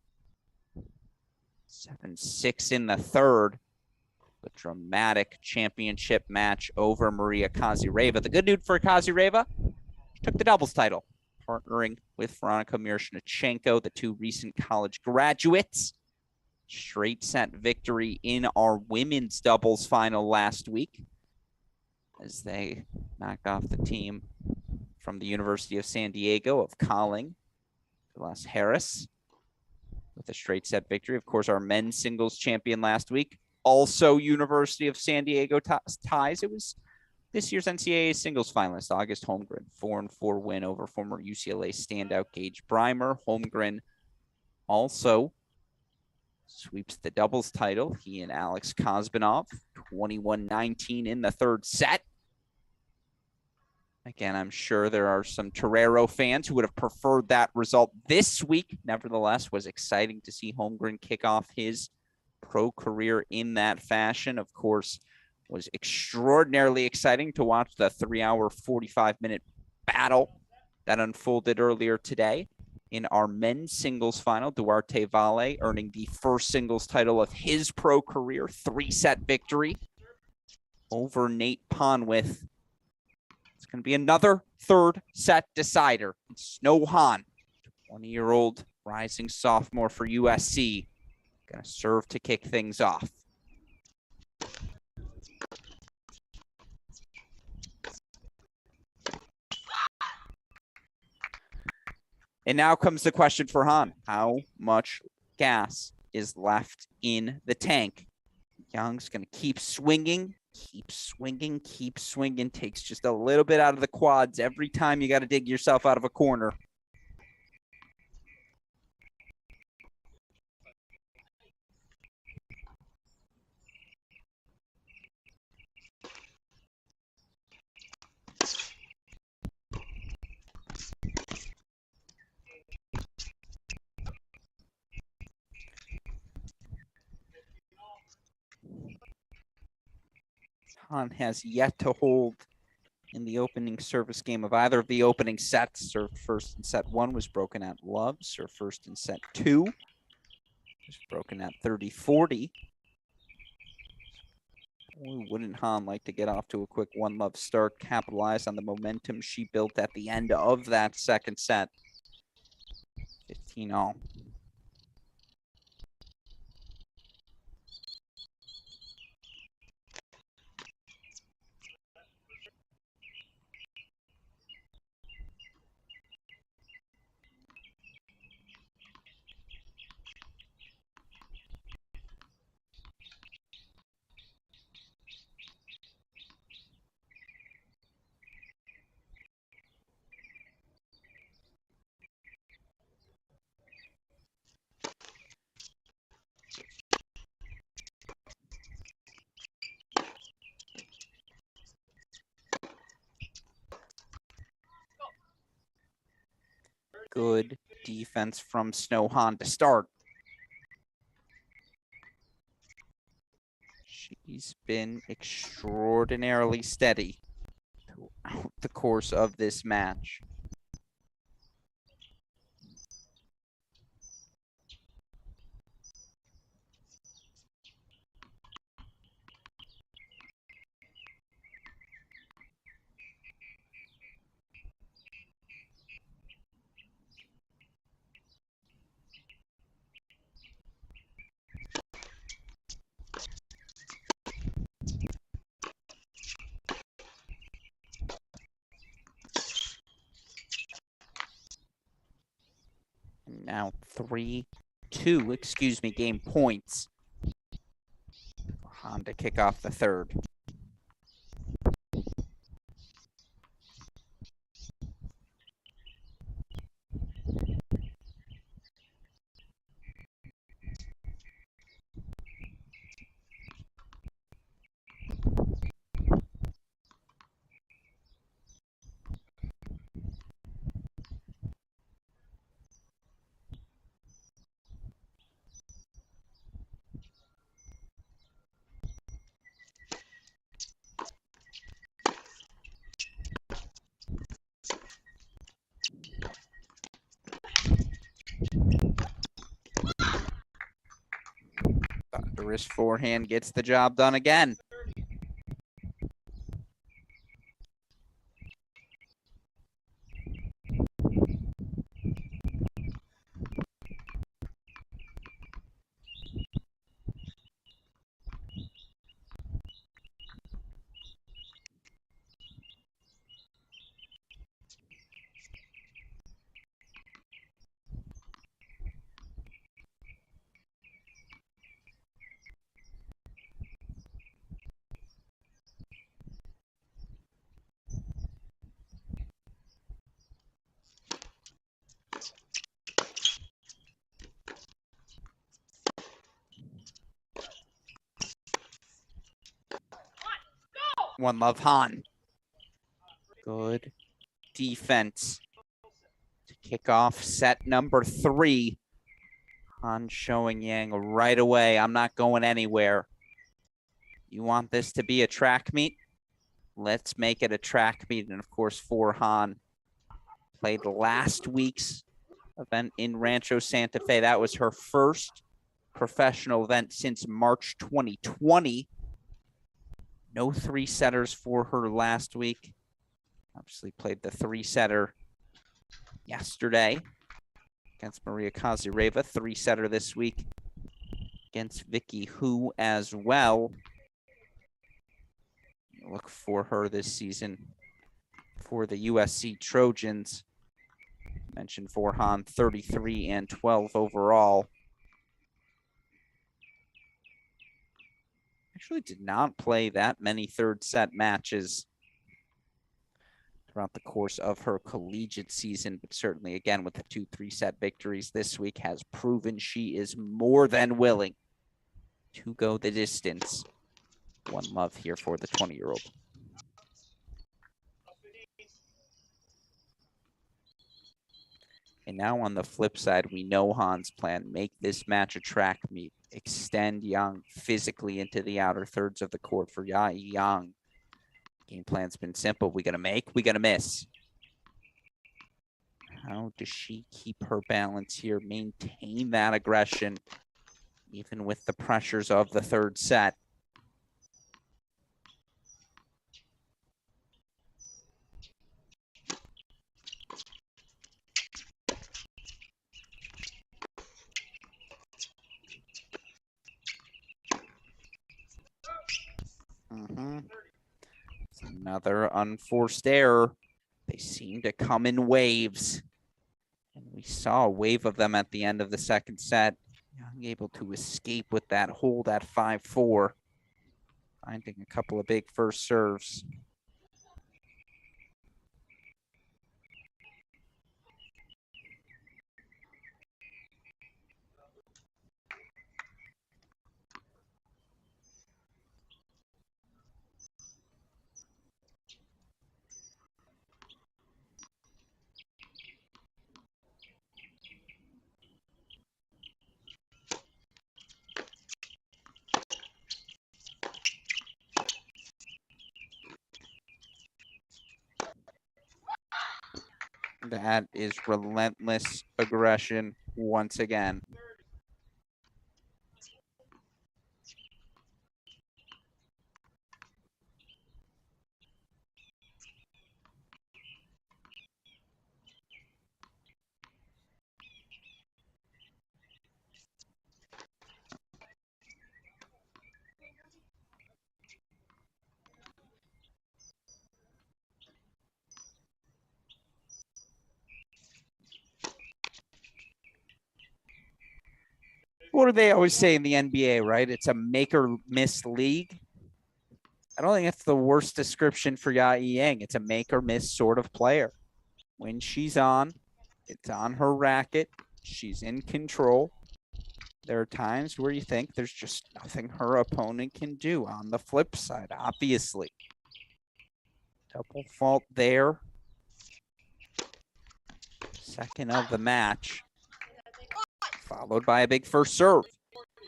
7-6 in the third. A dramatic championship match over Maria Kazireva. The good news for Kazireva, she took the doubles title, partnering with Veronika Miroshnichenko, the two recent college graduates. Straight set victory in our women's doubles final last week as they knocked off the team from the University of San Diego of Colling, Les Harris, with a straight set victory. Of course, our men's singles champion last week, also University of San Diego ties. It was this year's NCAA singles finalist, August Holmgren, 4-4 win over former UCLA standout Gage Breimer. Holmgren also sweeps the doubles title. He and Alex Kosbanov, 21-19 in the third set. Again, I'm sure there are some Torero fans who would have preferred that result this week. Nevertheless, was exciting to see Holmgren kick off his pro career in that fashion. Of course, was extraordinarily exciting to watch the 3-hour, 45-minute battle that unfolded earlier today. In our men's singles final, Duarte Valle earning the first singles title of his pro career, 3-set victory over Nate Pondworth It's going to be another third set decider. Snow Han, 20-year-old rising sophomore for USC, going to serve to kick things off. And now comes the question for Han. How much gas is left in the tank? Young's going to keep swinging, keep swinging, keep swinging. Takes just a little bit out of the quads every time you got to dig yourself out of a corner. Han has yet to hold in the opening service game of either of the opening sets. Served first in set 1, was broken at love. Served first in set 2, was broken at 30-40. Wouldn't Han like to get off to a quick 1-love start, capitalize on the momentum she built at the end of that second set. 15-all. Good defense from Snow Han to start. She's been extraordinarily steady throughout the course of this match. Now 3-2, game points for Han to kick off the third. Thunderous forehand gets the job done again. One love Han. Good defense to kick off set number 3. Han showing Yang right away, I'm not going anywhere. You want this to be a track meet? Let's make it a track meet. And of course, for Han, played last week's event in Rancho Santa Fe. That was her first professional event since March 2020. No 3-setters for her last week. Obviously played the 3-setter yesterday against Maria Kazireva, 3-setter this week against Vicky Hu as well. Look for her this season for the USC Trojans. Mentioned for Han, 33 and 12 overall. Actually did not play that many third set matches throughout the course of her collegiate season, but certainly again with the 2 3-set victories this week has proven she is more than willing to go the distance. One love here for the 20-year-old. And now on the flip side, we know Han's plan. Make this match a track meet. Extend Yang physically into the outer thirds of the court for Yang. Game plan's been simple. We gotta make, we gotta miss. How does she keep her balance here? Maintain that aggression, even with the pressures of the third set. It's another unforced error. They seem to come in waves. And we saw a wave of them at the end of the second set. Young able to escape with that hold at 5-4. Finding a couple of big first serves. That is relentless aggression once again. What do they always say in the NBA, right? It's a make or miss league. I don't think that's the worst description for Yae Yang. It's a make or miss sort of player. When she's on, it's on her racket. She's in control. There are times where you think there's just nothing her opponent can do. On the flip side, obviously. Double fault there. Second of the match. Followed by a big first serve.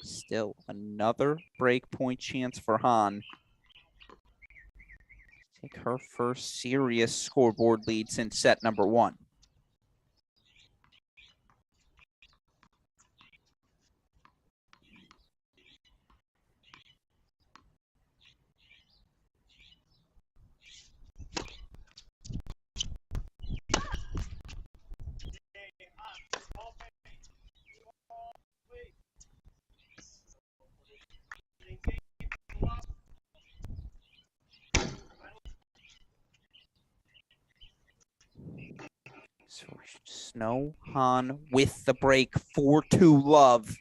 Still another break point chance for Han. Take her first serious scoreboard lead since set number 1. So Snow Han with the break, 4-2 love.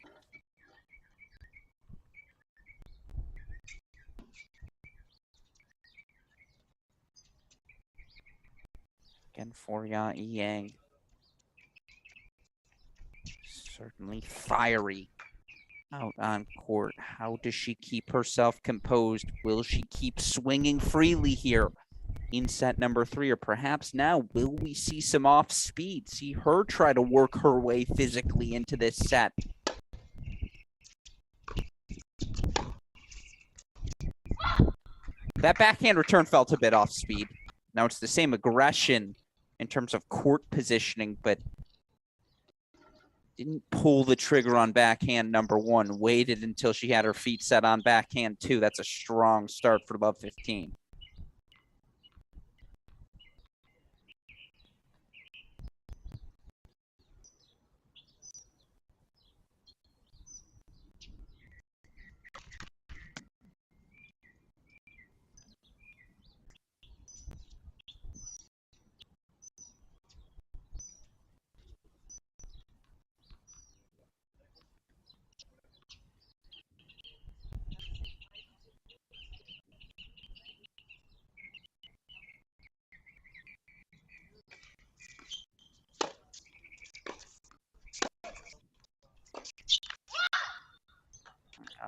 Again for Yae Yang. Certainly fiery out on court. How does she keep herself composed? Will she keep swinging freely here in set number 3? Or perhaps now, will we see some off speed? See her try to work her way physically into this set. That backhand return felt a bit off speed. Now it's the same aggression in terms of court positioning, but didn't pull the trigger on backhand number 1. Waited until she had her feet set on backhand 2. That's a strong start for love 15.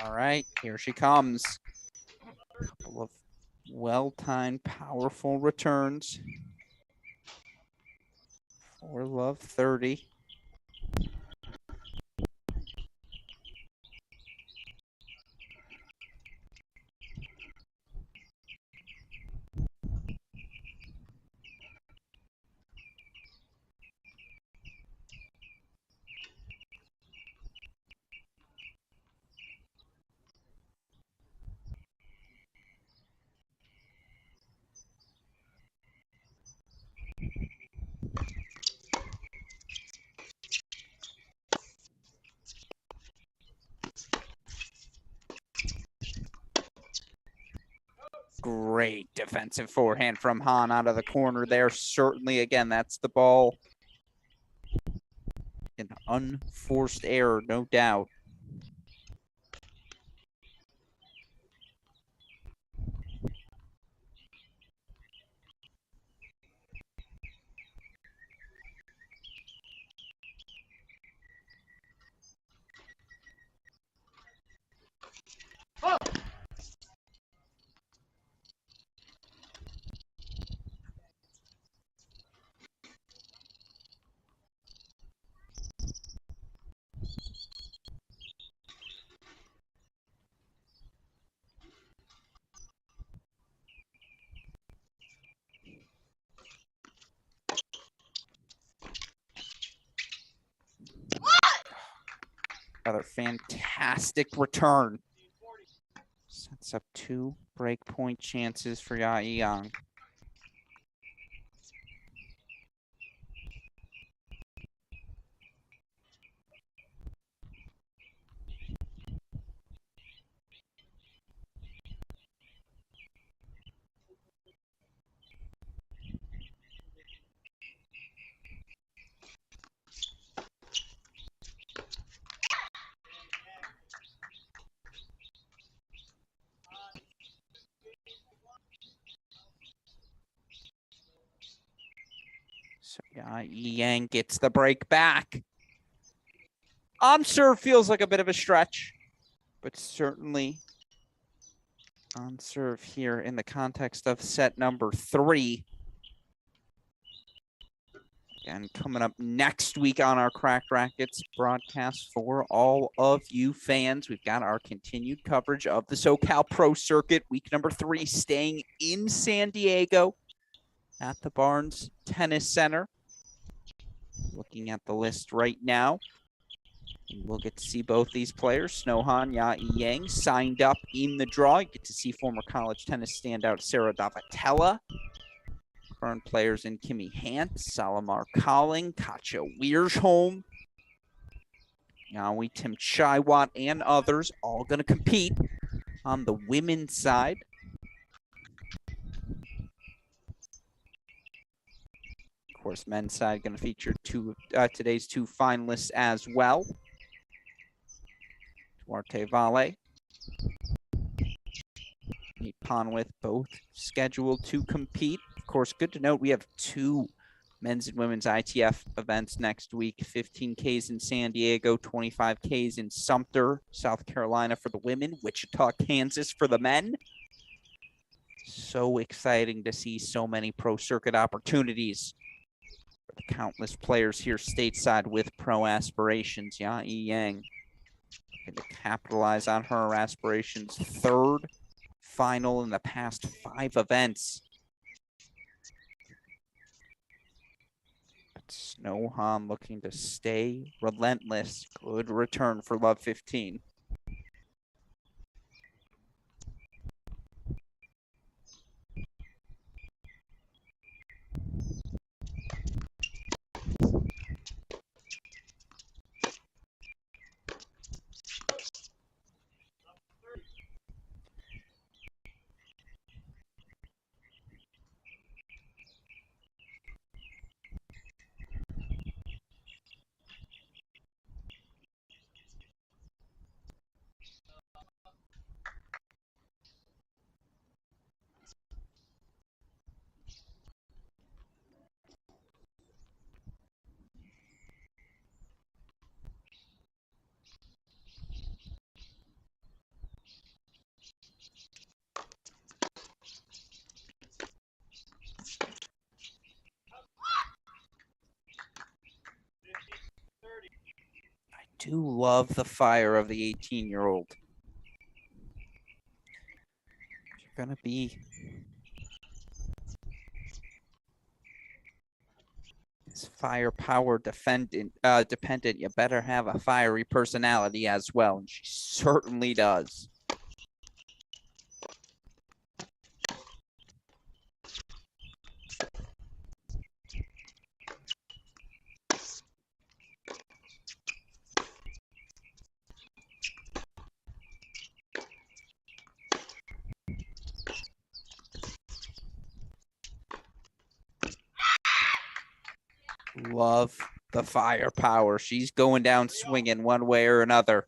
All right, here she comes. Couple of well-timed, powerful returns for love 30. Great defensive forehand from Han out of the corner there. Certainly, again, that's the ball. An unforced error, no doubt. Another fantastic return. Sets up 2 break point chances for Ya Yang. So Ya Yang gets the break back. On serve feels like a bit of a stretch, but certainly on serve here in the context of set number 3. And coming up next week on our Cracked Racquets broadcast for all of you fans, we've got our continued coverage of the SoCal Pro Circuit, week number 3, staying in San Diego at the Barnes Tennis Center. Looking at the list right now, we'll get to see both these players. Snohan Ya Yang signed up in the draw. You get to see former college tennis standout Sarah Davatella. Current players in Kimmy Hant, Salamar Colling, Katja Wiersholm, Yawi Tim Chaiwat, and others, all going to compete on the women's side. Of course, men's side going to feature today's 2 finalists as well. Duarte Valle, Pondworth, both scheduled to compete. Of course, good to note we have 2 men's and women's ITF events next week. 15Ks in San Diego, 25Ks in Sumter, South Carolina for the women, Wichita, Kansas for the men. So exciting to see so many pro circuit opportunities for the countless players here stateside with pro aspirations. Ya Yang going to capitalize on her aspirations. 3rd final in the past 5 events. But Snohan looking to stay relentless. Good return for love 15. do love the fire of the 18-year-old. You're going to be this firepower dependent. You better have a fiery personality as well, and she certainly does. Love the firepower. She's going down swinging one way or another.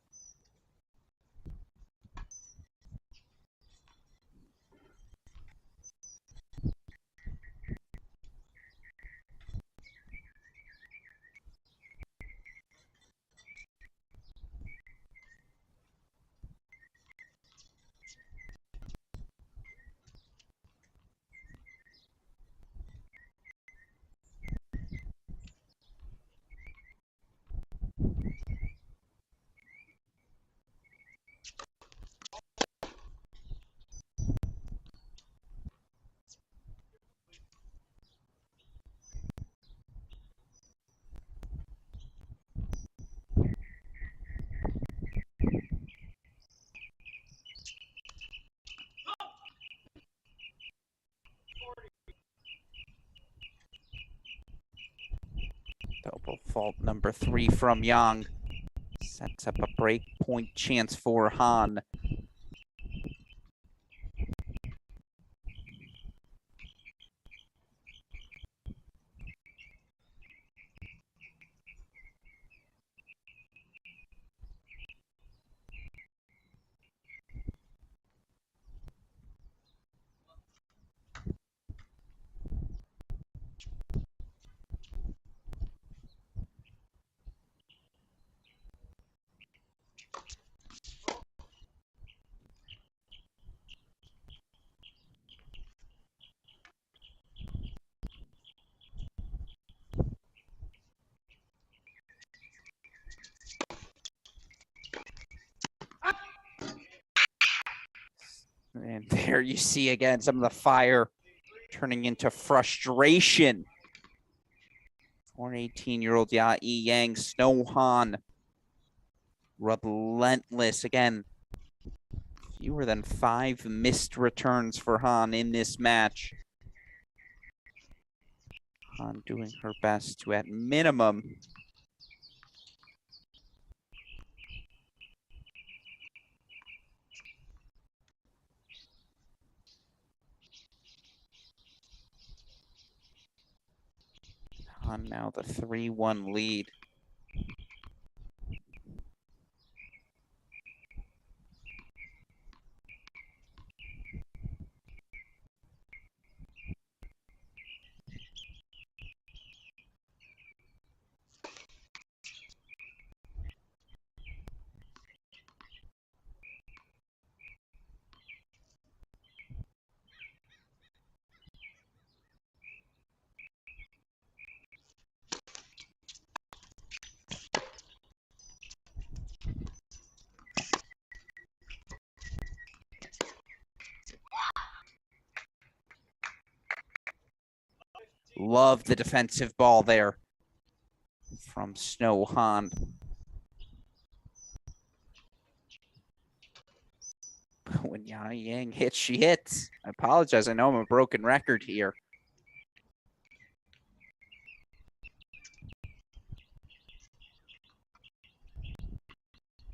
Double fault number 3 from Yang. Sets up a break point chance for Han. And there you see again some of the fire turning into frustration for 18-year-old Yang. Snow Han, relentless. Again, fewer than 5 missed returns for Han in this match. Han doing her best to, at minimum, on now the 3-1 lead. Love the defensive ball there from Snow Han. When Yang hits, she hits. I apologize. I know I'm a broken record here.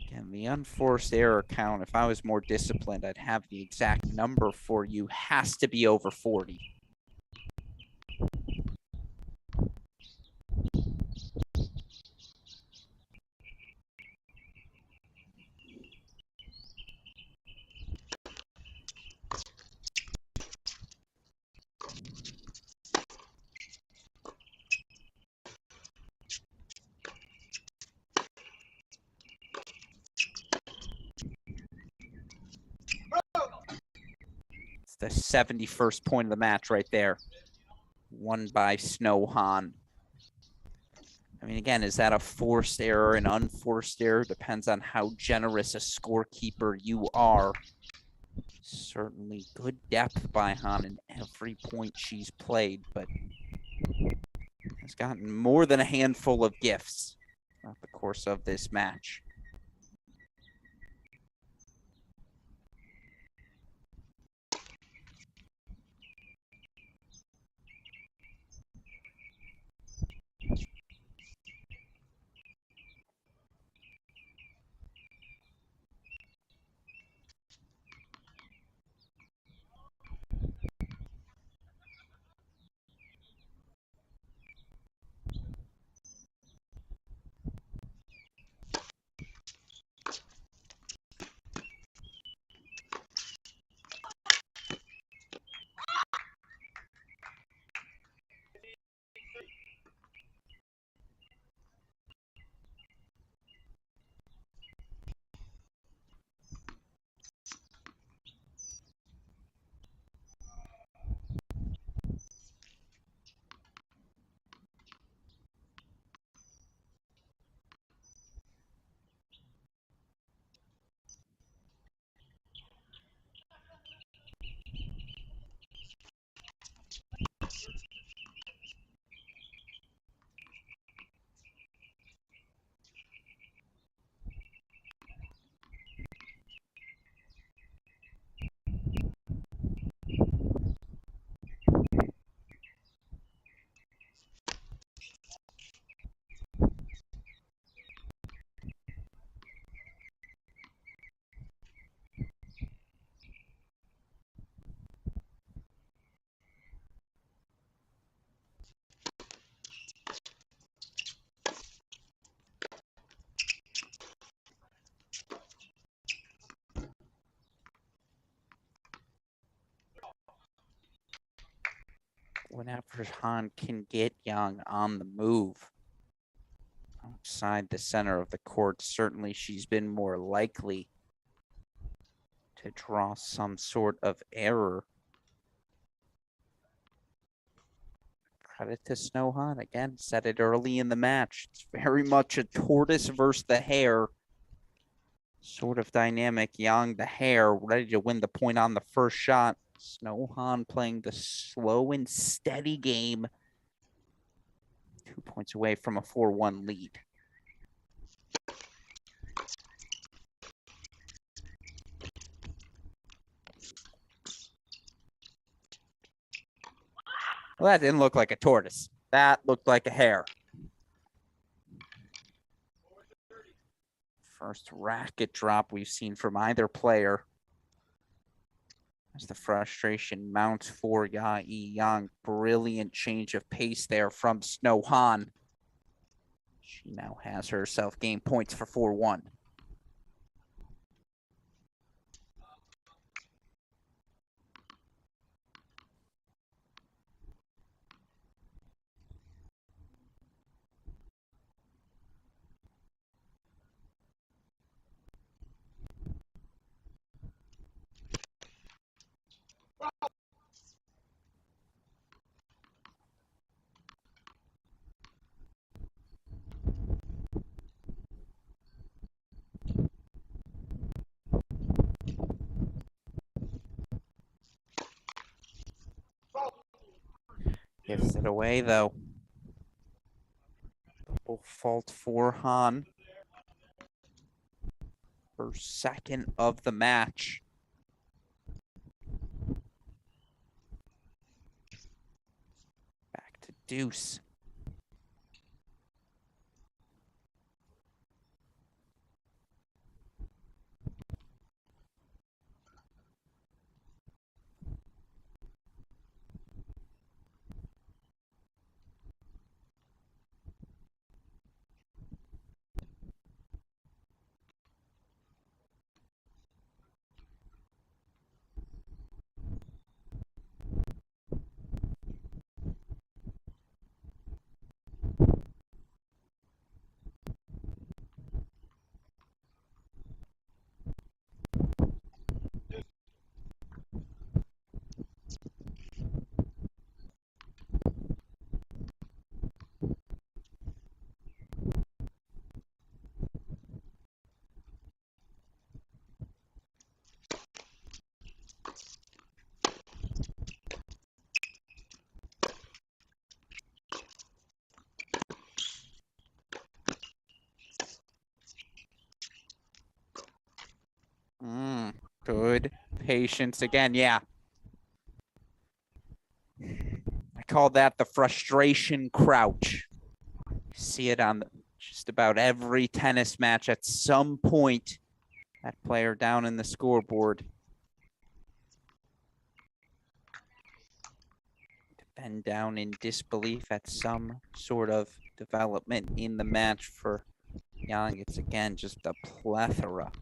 Again, the unforced error count, if I was more disciplined, I'd have the exact number for you. Has to be over 40. The 71st point of the match right there. Won by Snow Han. I mean, again, is that a forced error, an unforced error? Depends on how generous a scorekeeper you are. Certainly good depth by Han in every point she's played, but has gotten more than a handful of gifts throughout the course of this match. Whenever Han can get Yang on the move outside the center of the court, certainly she's been more likely to draw some sort of error. Credit to Snow Han. Again, said it early in the match. It's very much a tortoise versus the hare sort of dynamic. Yang, the hare, ready to win the point on the first shot. Snow Han playing the slow and steady game. 2 points away from a 4-1 lead. Well, that didn't look like a tortoise. That looked like a hare. First racket drop we've seen from either player. As the frustration mounts for Ya Yang. Brilliant change of pace there from Snow Han. She now has herself game points for 4-1. Gives it away, though. Double fault for Han. First second of the match. Back to deuce. Good patience again. Yeah. I call that the frustration crouch. See it on just about every tennis match at some point. That player down in the scoreboard. Bend down in disbelief at some sort of development in the match for Young. It's again just a plethora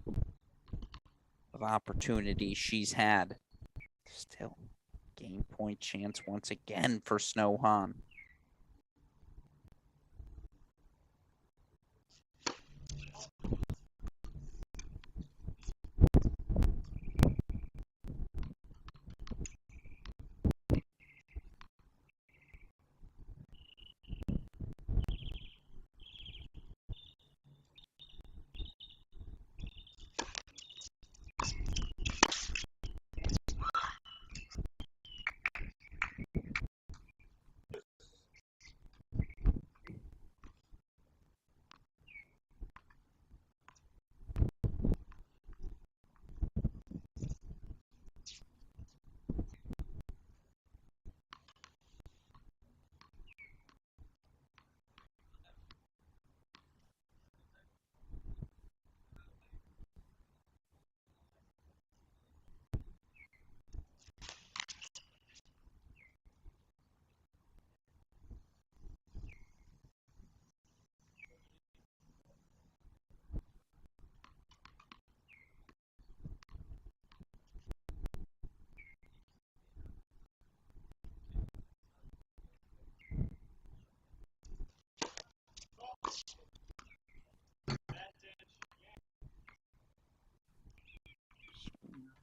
of opportunities she's had. Still, game point chance once again for Snow Han.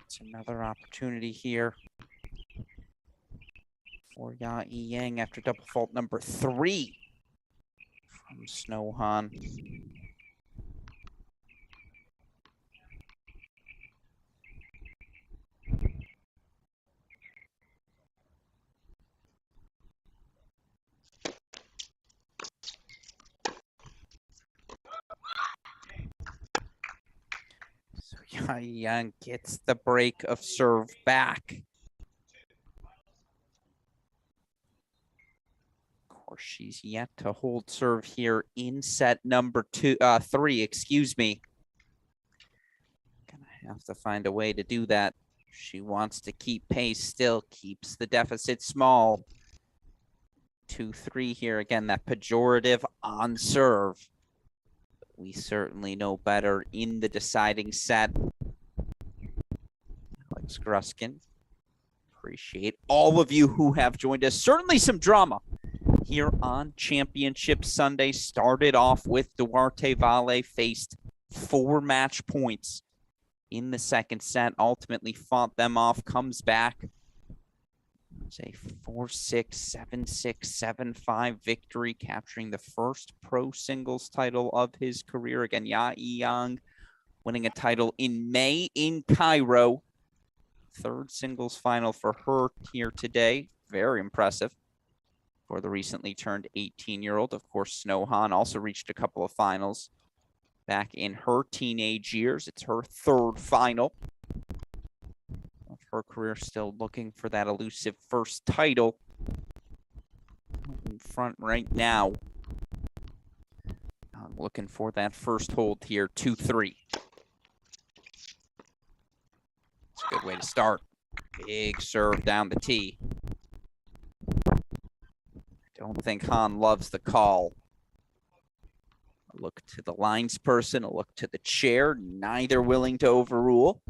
It's another opportunity here for Ya Yang after double fault number 3 from Snow Han. So Ya Yang gets the break of serve back. She's yet to hold serve here in set number 3, excuse me. Gonna have to find a way to do that. She wants to keep pace still, keeps the deficit small. 2-3 here. Again, that pejorative on serve. We certainly know better in the deciding set. Alex Gruskin. Appreciate all of you who have joined us. Certainly some drama here on Championship Sunday. Started off with Duarte Valle, faced 4 match points in the second set, ultimately fought them off, comes back. It's a 4-6, 7-6, 7-5 victory, capturing the first pro singles title of his career. Again, Ya Yang winning a title in May in Cairo. 3rd singles final for her here today. Very impressive for the recently turned 18-year-old. Of course, Snow Han also reached a couple of finals back in her teenage years. It's her 3rd final of her career, still looking for that elusive first title. In front right now. I'm looking for that first hold here, 2-3. It's a good way to start. Big serve down the tee. Don't think Han loves the call. A look to the lines person, a look to the chair, neither willing to overrule.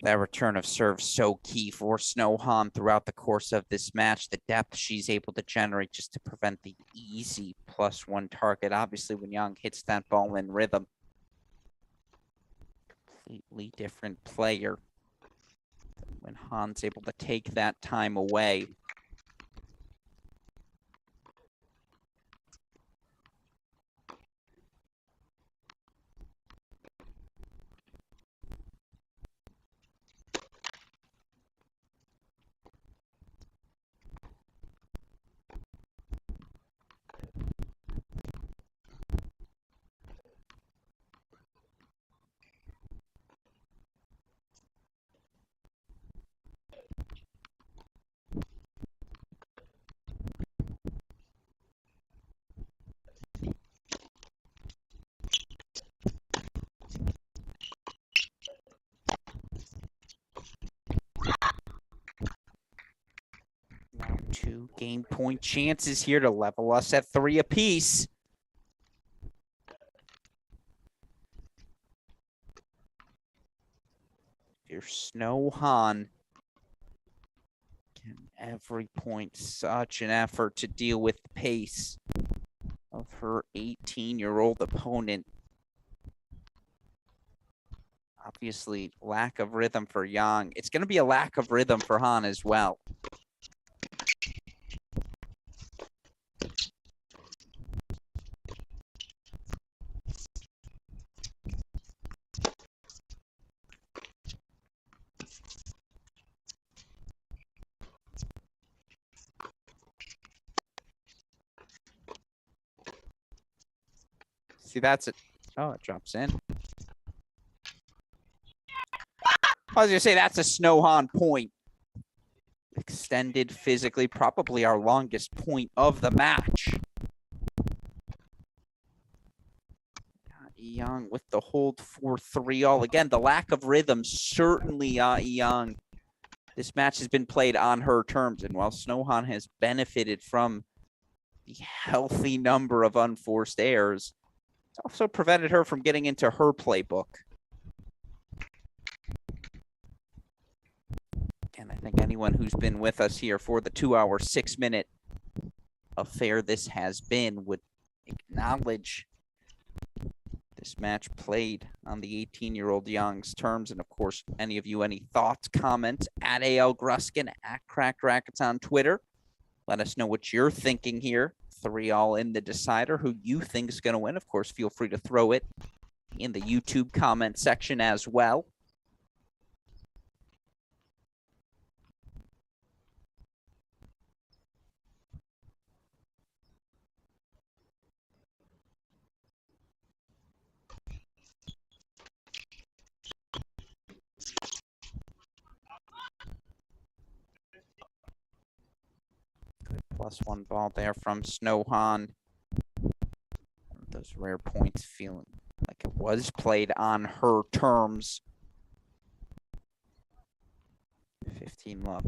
That return of serve so key for Snow Han throughout the course of this match. The depth she's able to generate just to prevent the easy +1 target. Obviously, when Yang hits that ball in rhythm, completely different player. When Han's able to take that time away. Now 2 game point chances here to level us at 3 apiece. Your Snow Han. Every point, such an effort to deal with the pace of her 18-year-old opponent. Obviously, lack of rhythm for Yang. It's going to be a lack of rhythm for Han as well. See, that's it. Oh, it drops in. I was going to say that's a Snow Han point. Extended physically, probably our longest point of the match. Yang with the hold for 3-all. Again, the lack of rhythm certainly Yang. This match has been played on her terms, and while Snow Han has benefited from the healthy number of unforced errors, it's also prevented her from getting into her playbook. And I think anyone who's been with us here for the 2-hour, 6-minute affair this has been would acknowledge this match played on the 18-year-old Yang's terms. And of course, any of you, any thoughts, comments, at AL Gruskin, at Cracked Racquets on Twitter. Let us know what you're thinking here. 3-all in the decider. Who you think is going to win. Of course, feel free to throw it in the YouTube comment section as well. Good +1 ball there from Snow Han. Those rare points feeling like it was played on her terms. 15 love.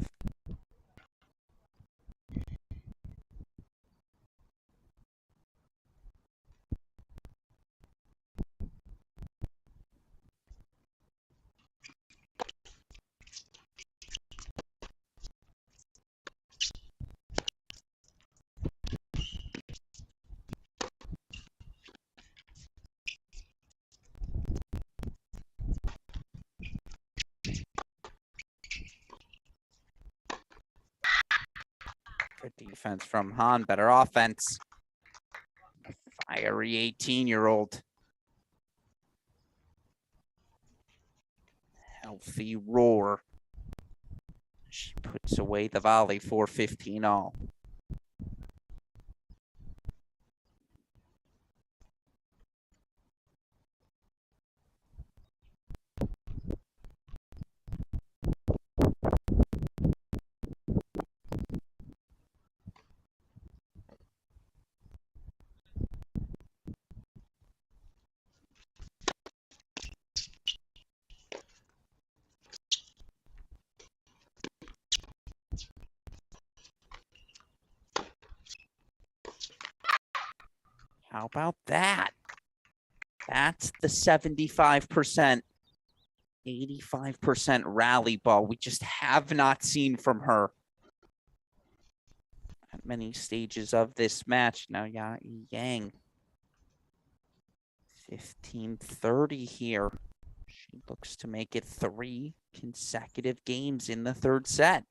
Good defense from Han, better offense. Fiery 18-year-old. Healthy roar. She puts away the volley for 15-all. How about that? That's the 75%. 85% rally ball. We just have not seen from her at many stages of this match. Now, Yang, 15-30 here. She looks to make it 3 consecutive games in the third set.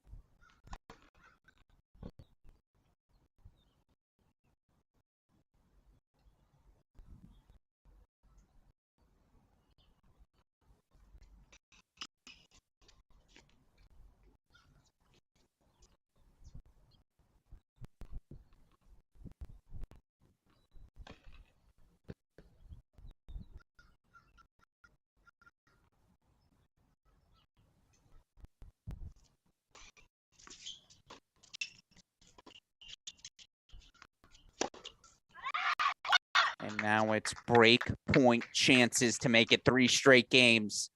And now it's break point chances to make it 3 straight games.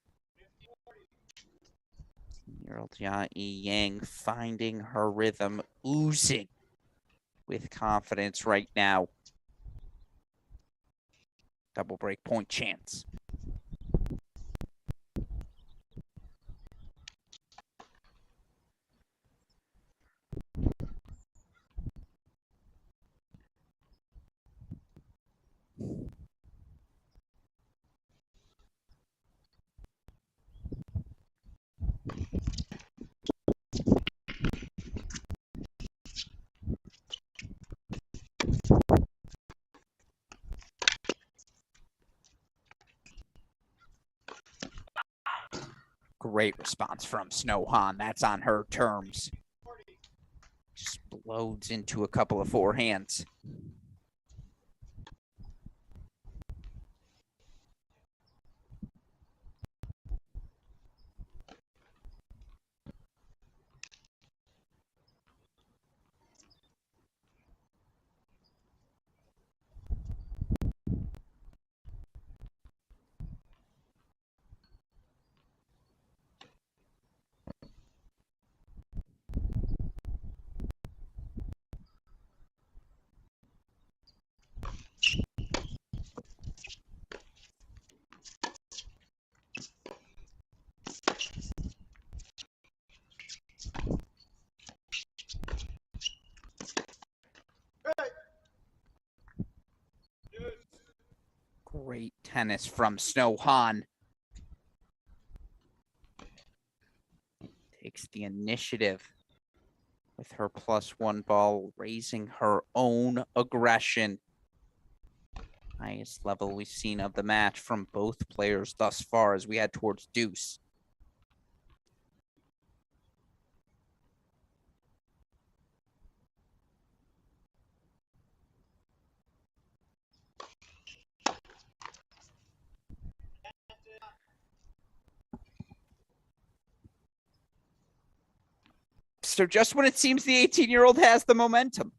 Yang finding her rhythm, oozing with confidence right now. Double break point chance. Great response from Snow Han. That's on her terms. Just loads into a couple of forehands. Great tennis from Snow Han. Takes the initiative with her +1 ball, raising her own aggression. Highest level we've seen of the match from both players thus far as we head towards deuce. So just when it seems the 18-year-old has the momentum,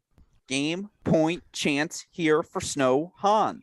game point chance here for Snow Han.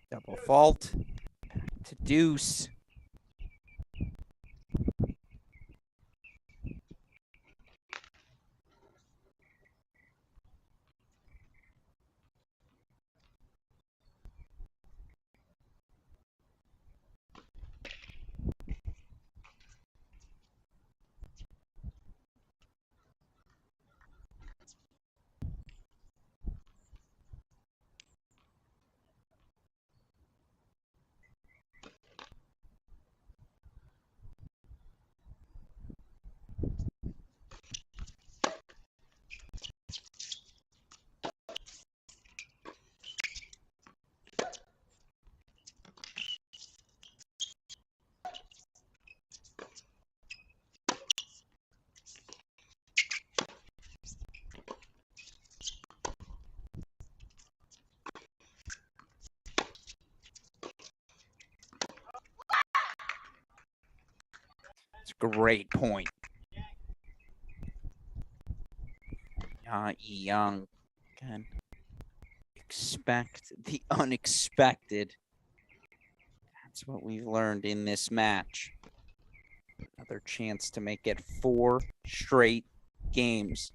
Double fault to deuce. Great point. Young can expect the unexpected. That's what we've learned in this match. Another chance to make it 4 straight games.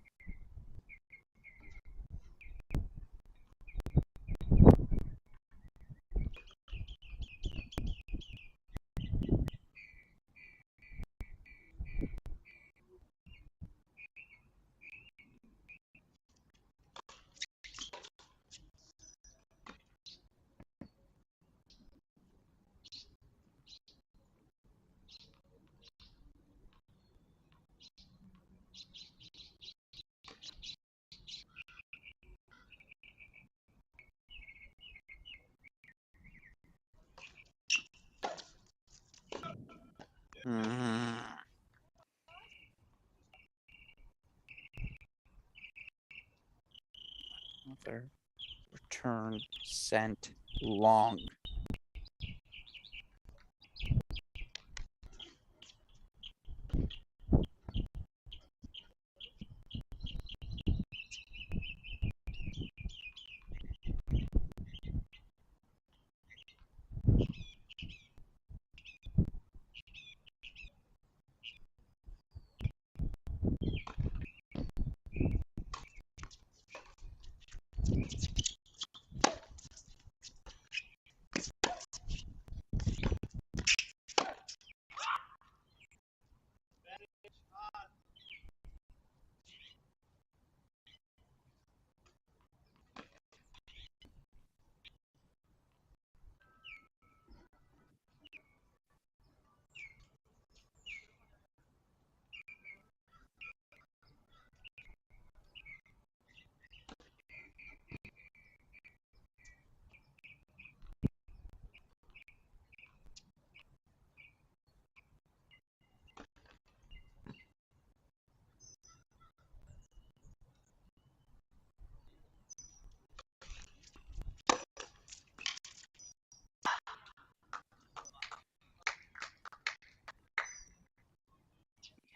Another return sent long.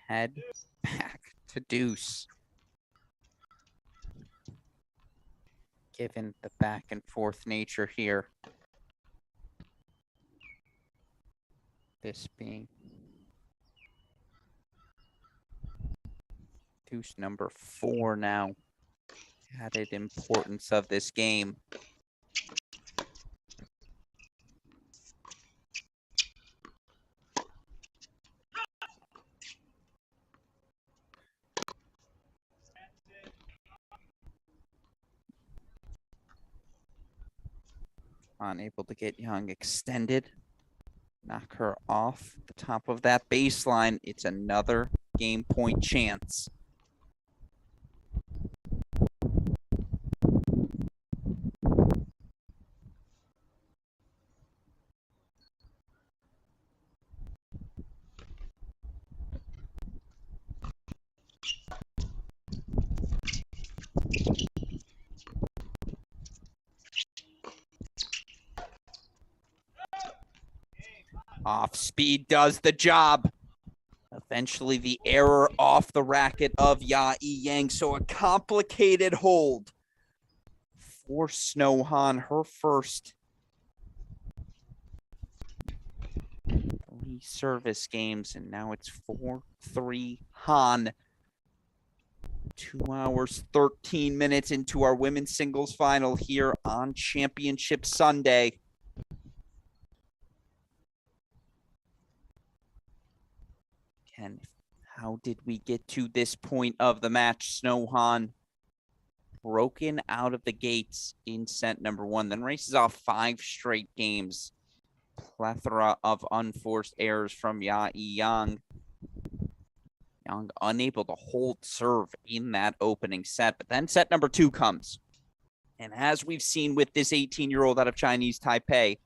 Head back to deuce. Given the back and forth nature here. This being deuce number 4 now. Added importance of this game. Unable to get Young extended. Knock her off the top of that baseline. It's another game point chance. Off speed does the job. Eventually the error off the racket of Yang. So a complicated hold for Snohan, her first 3 service games, and now it's 4-3 Han. 2 hours, 13 minutes into our women's singles final here on Championship Sunday. And how did we get to this point of the match? Snohan broken out of the gates in set number 1, then races off 5 straight games. Plethora of unforced errors from Yang. Yang unable to hold serve in that opening set, but then set number 2 comes. And as we've seen with this 18-year-old out of Chinese Taipei,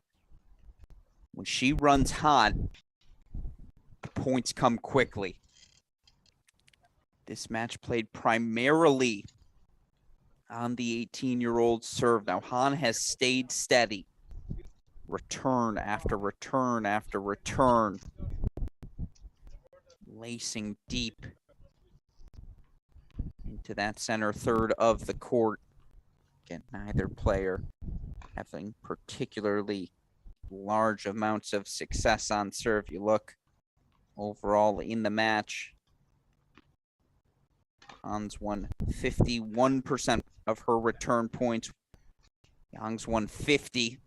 when she runs hot, the points come quickly. This match played primarily on the 18-year-old serve. Now, Han has stayed steady. Return after return after return. lacing deep into that center third of the court. Again, neither player having particularly large amounts of success on serve. You look overall in the match, Hans won 51% of her return points. Young's won 50.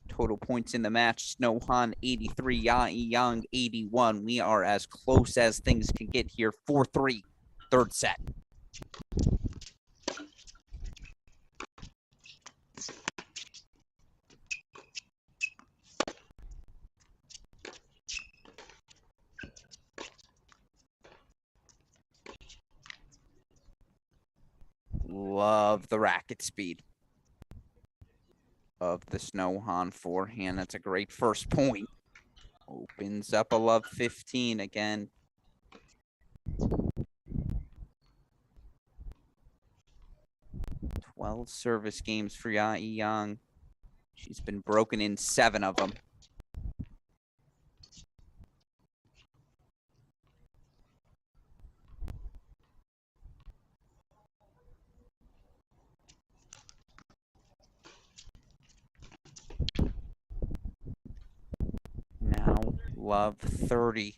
Total points in the match, Snohan 83, Yang 81. We are as close as things can get here. 4-3, third set. Love the racket speed of the Snohan forehand. That's a great first point. Opens up a love 15 again. Twelve service games for Yang. She's been broken in 7 of them. Now, love 30.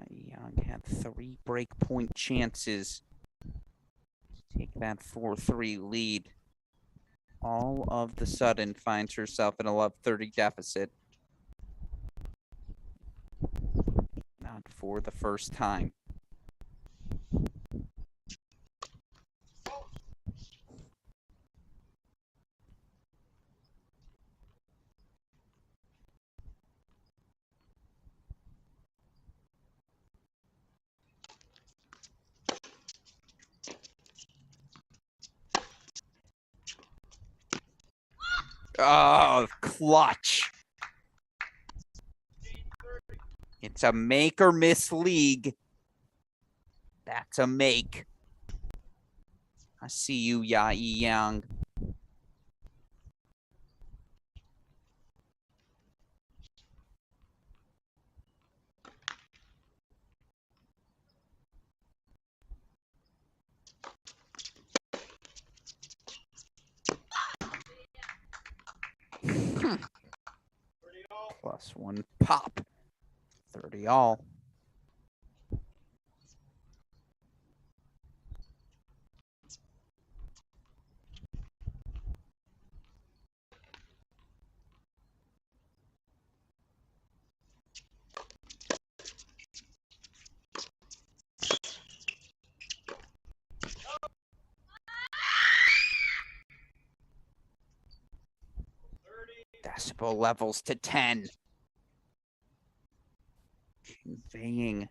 Yang had 3 break point chances to take that 4-3 lead. All of the sudden finds herself in a love 30 deficit. Not for the first time. Oh, clutch. It's a make or miss league. That's a make. I see you, Yang. +1 pop. 30 all. Decibel levels to 10. Conveying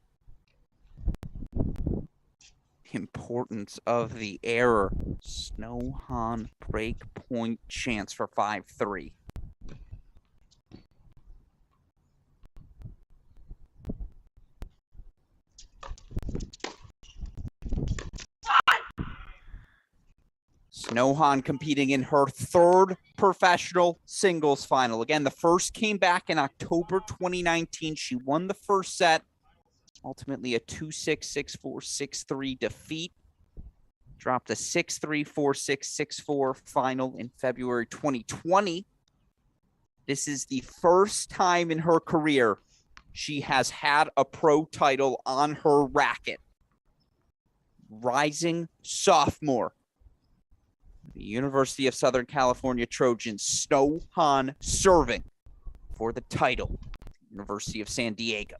importance of the error. Snohan break point chance for 5-3. Snohan competing in her 3rd professional singles final. Again, the first came back in October 2019. She won the first set. Ultimately a 2-6, 6-4, 6-3 defeat. Dropped a 6-3, 4-6, 6-4 final in February 2020. This is the first time in her career she has had a pro title on her racket. Rising sophomore. The University of Southern California Trojans, Snohan serving for the title. University of San Diego.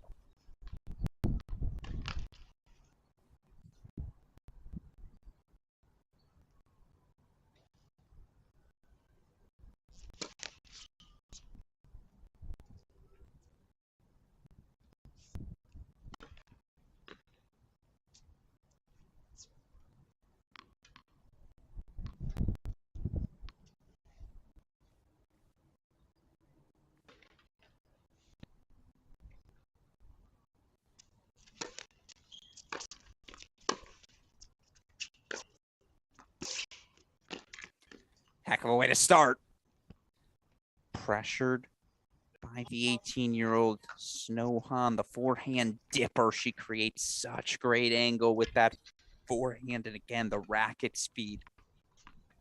Heck of a way to start. Pressured by the 18-year-old Snohan, the forehand dipper. She creates such great angle with that forehand. And again, the racket speed,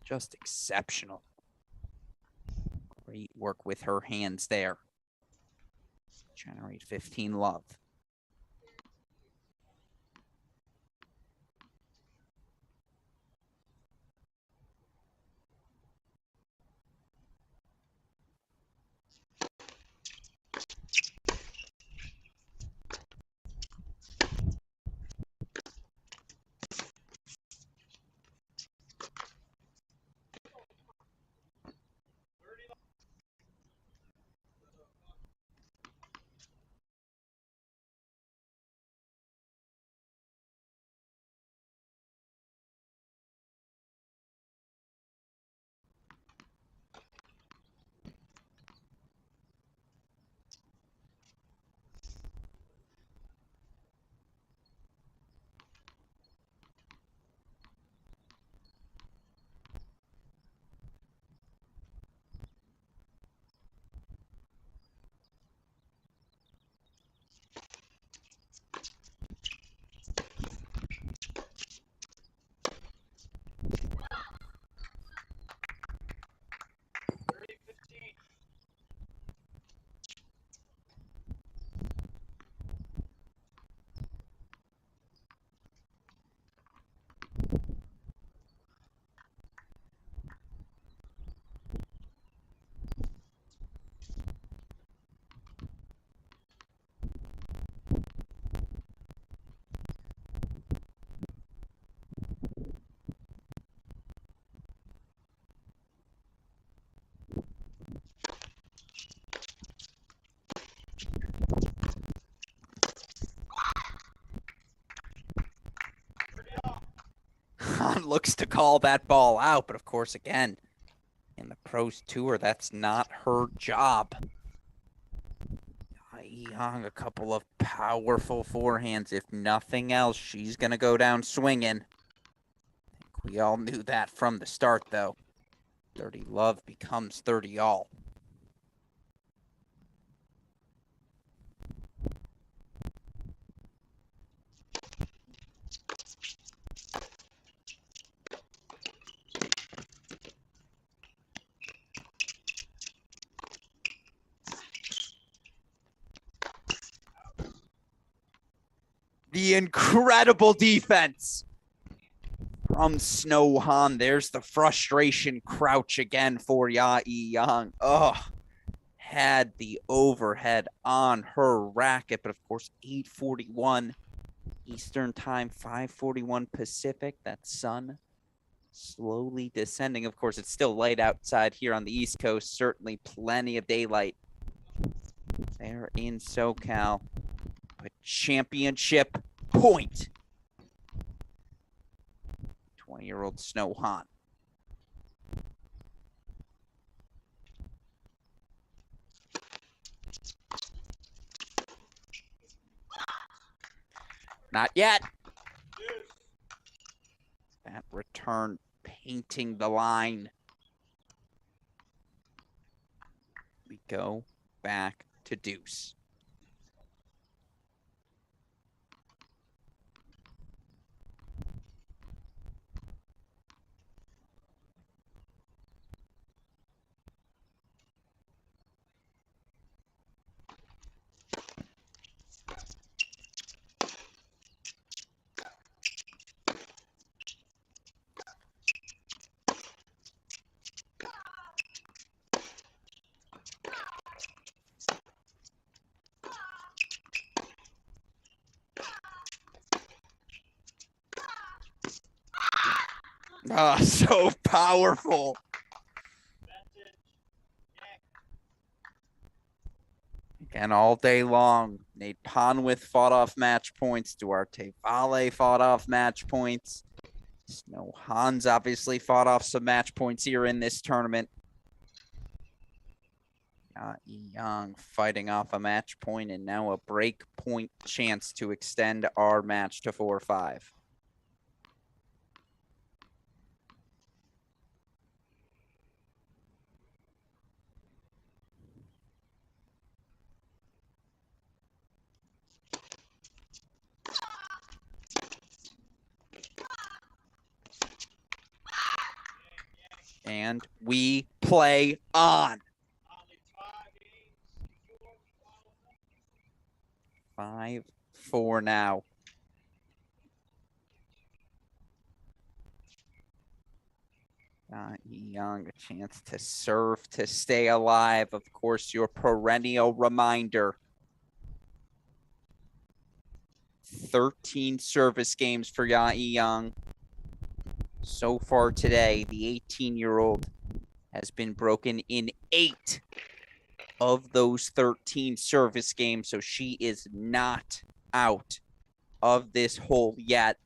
just exceptional. Great work with her hands there. Generate 15 love. Looks to call that ball out, but of course, again, in the pros tour, that's not her job. Young, a couple of powerful forehands. If nothing else, she's going to go down swinging. I think we all knew that from the start, though. 30 love becomes 30 all. The incredible defense from Snohan. There's the frustration crouch again for Yae Yang. Oh, had the overhead on her racket, but of course 8:41 Eastern time, 5:41 Pacific. That sun slowly descending. Of course, it's still light outside here on the East Coast. Certainly plenty of daylight there in SoCal. But championship point. 20-year-old Snohan. Not yet. That return painting the line. We go back to deuce. Oh, so powerful. Again, all day long, Nate Pondworth fought off match points. Duarte Valle fought off match points. Snohan's obviously fought off some match points here in this tournament. Young fighting off a match point and now a break point chance to extend our match to 4-5. And we play on. 5-4 now. Young, a chance to serve to stay alive. Of course, your perennial reminder. 13 service games for Young. So far today, the 18-year-old has been broken in 8 of those 13 service games, so she is not out of this hole yet.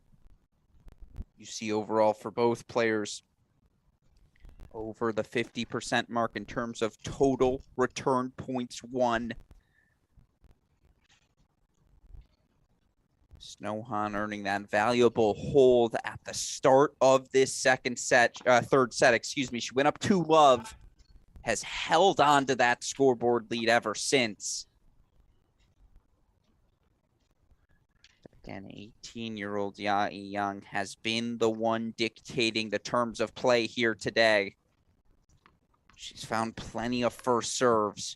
You see overall for both players over the 50% mark in terms of total return points won. Snohan earning that valuable hold at the start of this third set, excuse me. She went up 2-love, has held on to that scoreboard lead ever since. Again, 18-year-old Young has been the one dictating the terms of play here today. She's found plenty of first serves.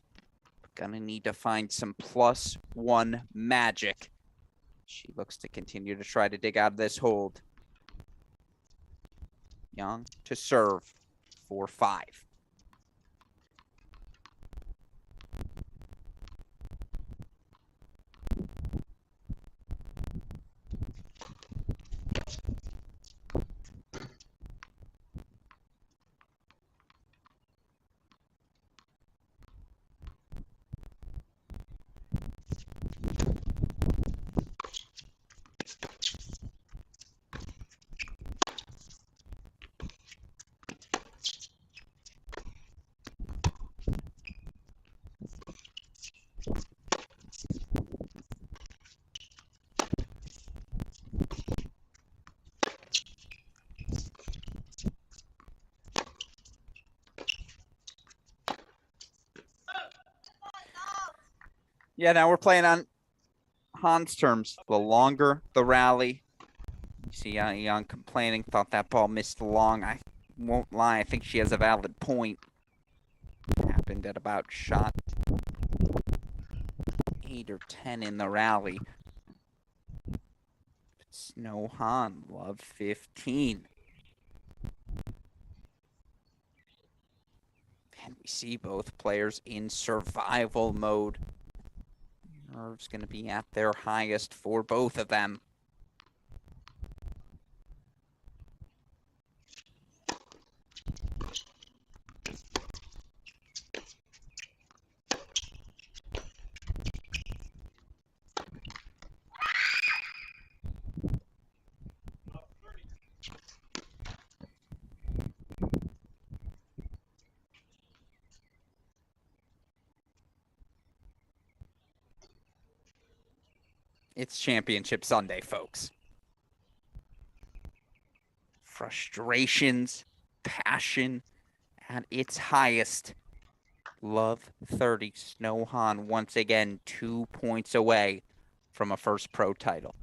Gonna need to find some +1 magic. She looks to continue to try to dig out of this hold. Young to serve for 5. Yeah, now we're playing on Han's terms. The longer the rally. You see Young complaining, thought that ball missed long. I won't lie, I think she has a valid point. Happened at about shot 8 or 10 in the rally. Snohan, love 15. And we see both players in survival mode. Nerves going to be at their highest for both of them. It's Championship Sunday, folks. Frustrations, passion at its highest. Love 30. Snohan once again 2 points away from a first pro title.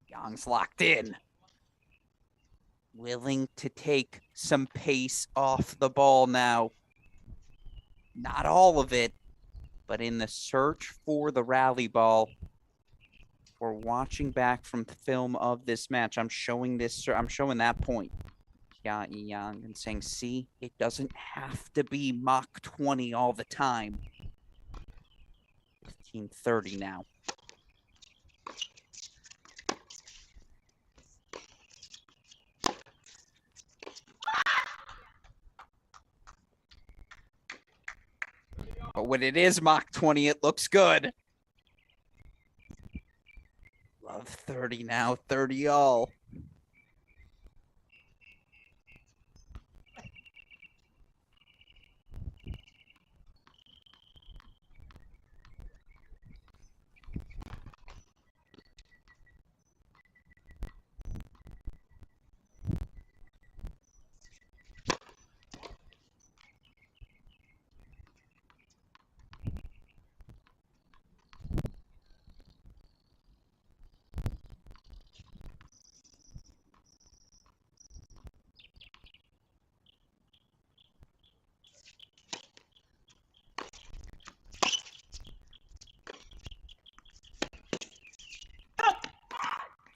Young's locked in. Willing to take some pace off the ball now. Not all of it, but in the search for the rally ball. We're watching back from the film of this match. I'm showing that point. Young and saying, see, it doesn't have to be Mach 20 all the time. 19:30 now. But when it is Mach 20, it looks good. Love 30 now, 30 all.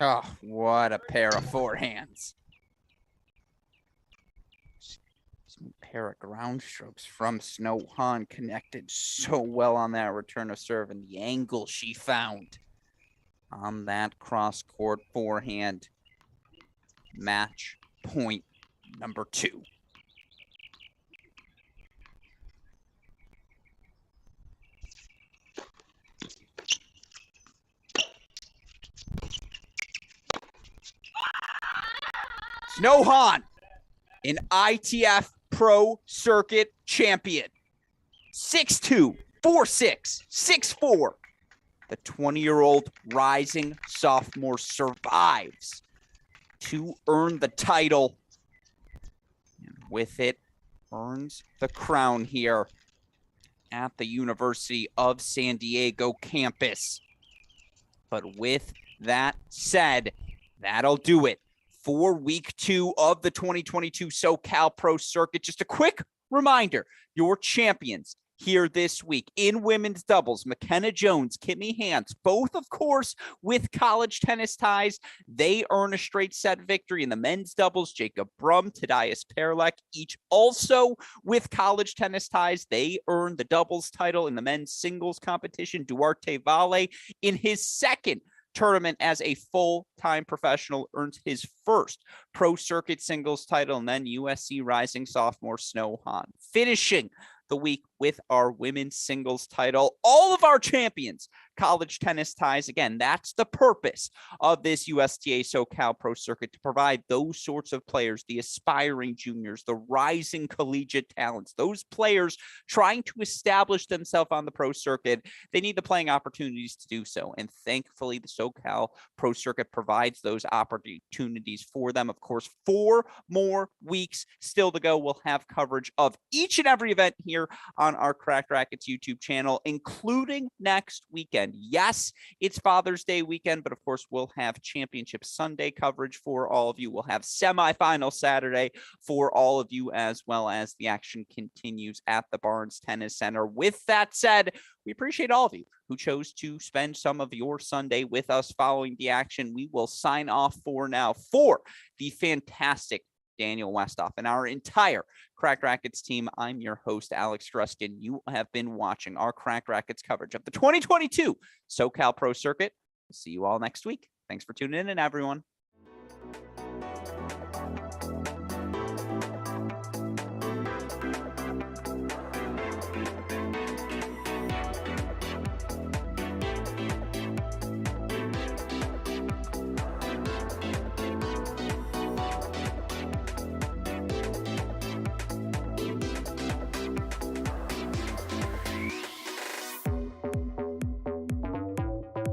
Oh, what a pair of forehands. Some pair of ground strokes from Snow Han, connected so well on that return of serve, and the angle she found on that cross-court forehand. Match point number 2. Snow Han, an ITF Pro Circuit champion. 6'2", 4'6", 6'4". The 20-year-old rising sophomore survives to earn the title. And with it, earns the crown here at the University of San Diego campus. But with that said, that'll do it for week 2 of the 2022 SoCal Pro Circuit. Just a quick reminder, your champions here this week in women's doubles, McKenna Jones, Kimmy Hans, both, of course, with college tennis ties. They earn a straight set victory. In the men's doubles, Jacob Brum, Tadeusz Perlek, each also with college tennis ties. They earn the doubles title. In the men's singles competition, Duarte Valle, in his second tournament as a full-time professional, earns his first Pro Circuit singles title, and then USC rising sophomore Snow Han finishing the week with our women's singles title. All of our champions, college tennis ties. Again, that's the purpose of this USTA SoCal Pro Circuit, to provide those sorts of players, the aspiring juniors, the rising collegiate talents, those players trying to establish themselves on the pro circuit. They need the playing opportunities to do so. And thankfully, the SoCal Pro Circuit provides those opportunities for them. Of course, 4 more weeks still to go. We'll have coverage of each and every event here on our Cracked Racquets YouTube channel, including next weekend. Yes, it's Father's Day weekend, but of course, we'll have Championship Sunday coverage for all of you. We'll have semifinal Saturday for all of you, as well as the action continues at the Barnes Tennis Center. With that said, we appreciate all of you who chose to spend some of your Sunday with us following the action. We will sign off for now. For the fantastic Daniel Westhoff and our entire Cracked Racquets team, I'm your host, Alex Gruskin. You have been watching our Cracked Racquets coverage of the 2022 SoCal Pro Circuit. We'll see you all next week. Thanks for tuning in, everyone.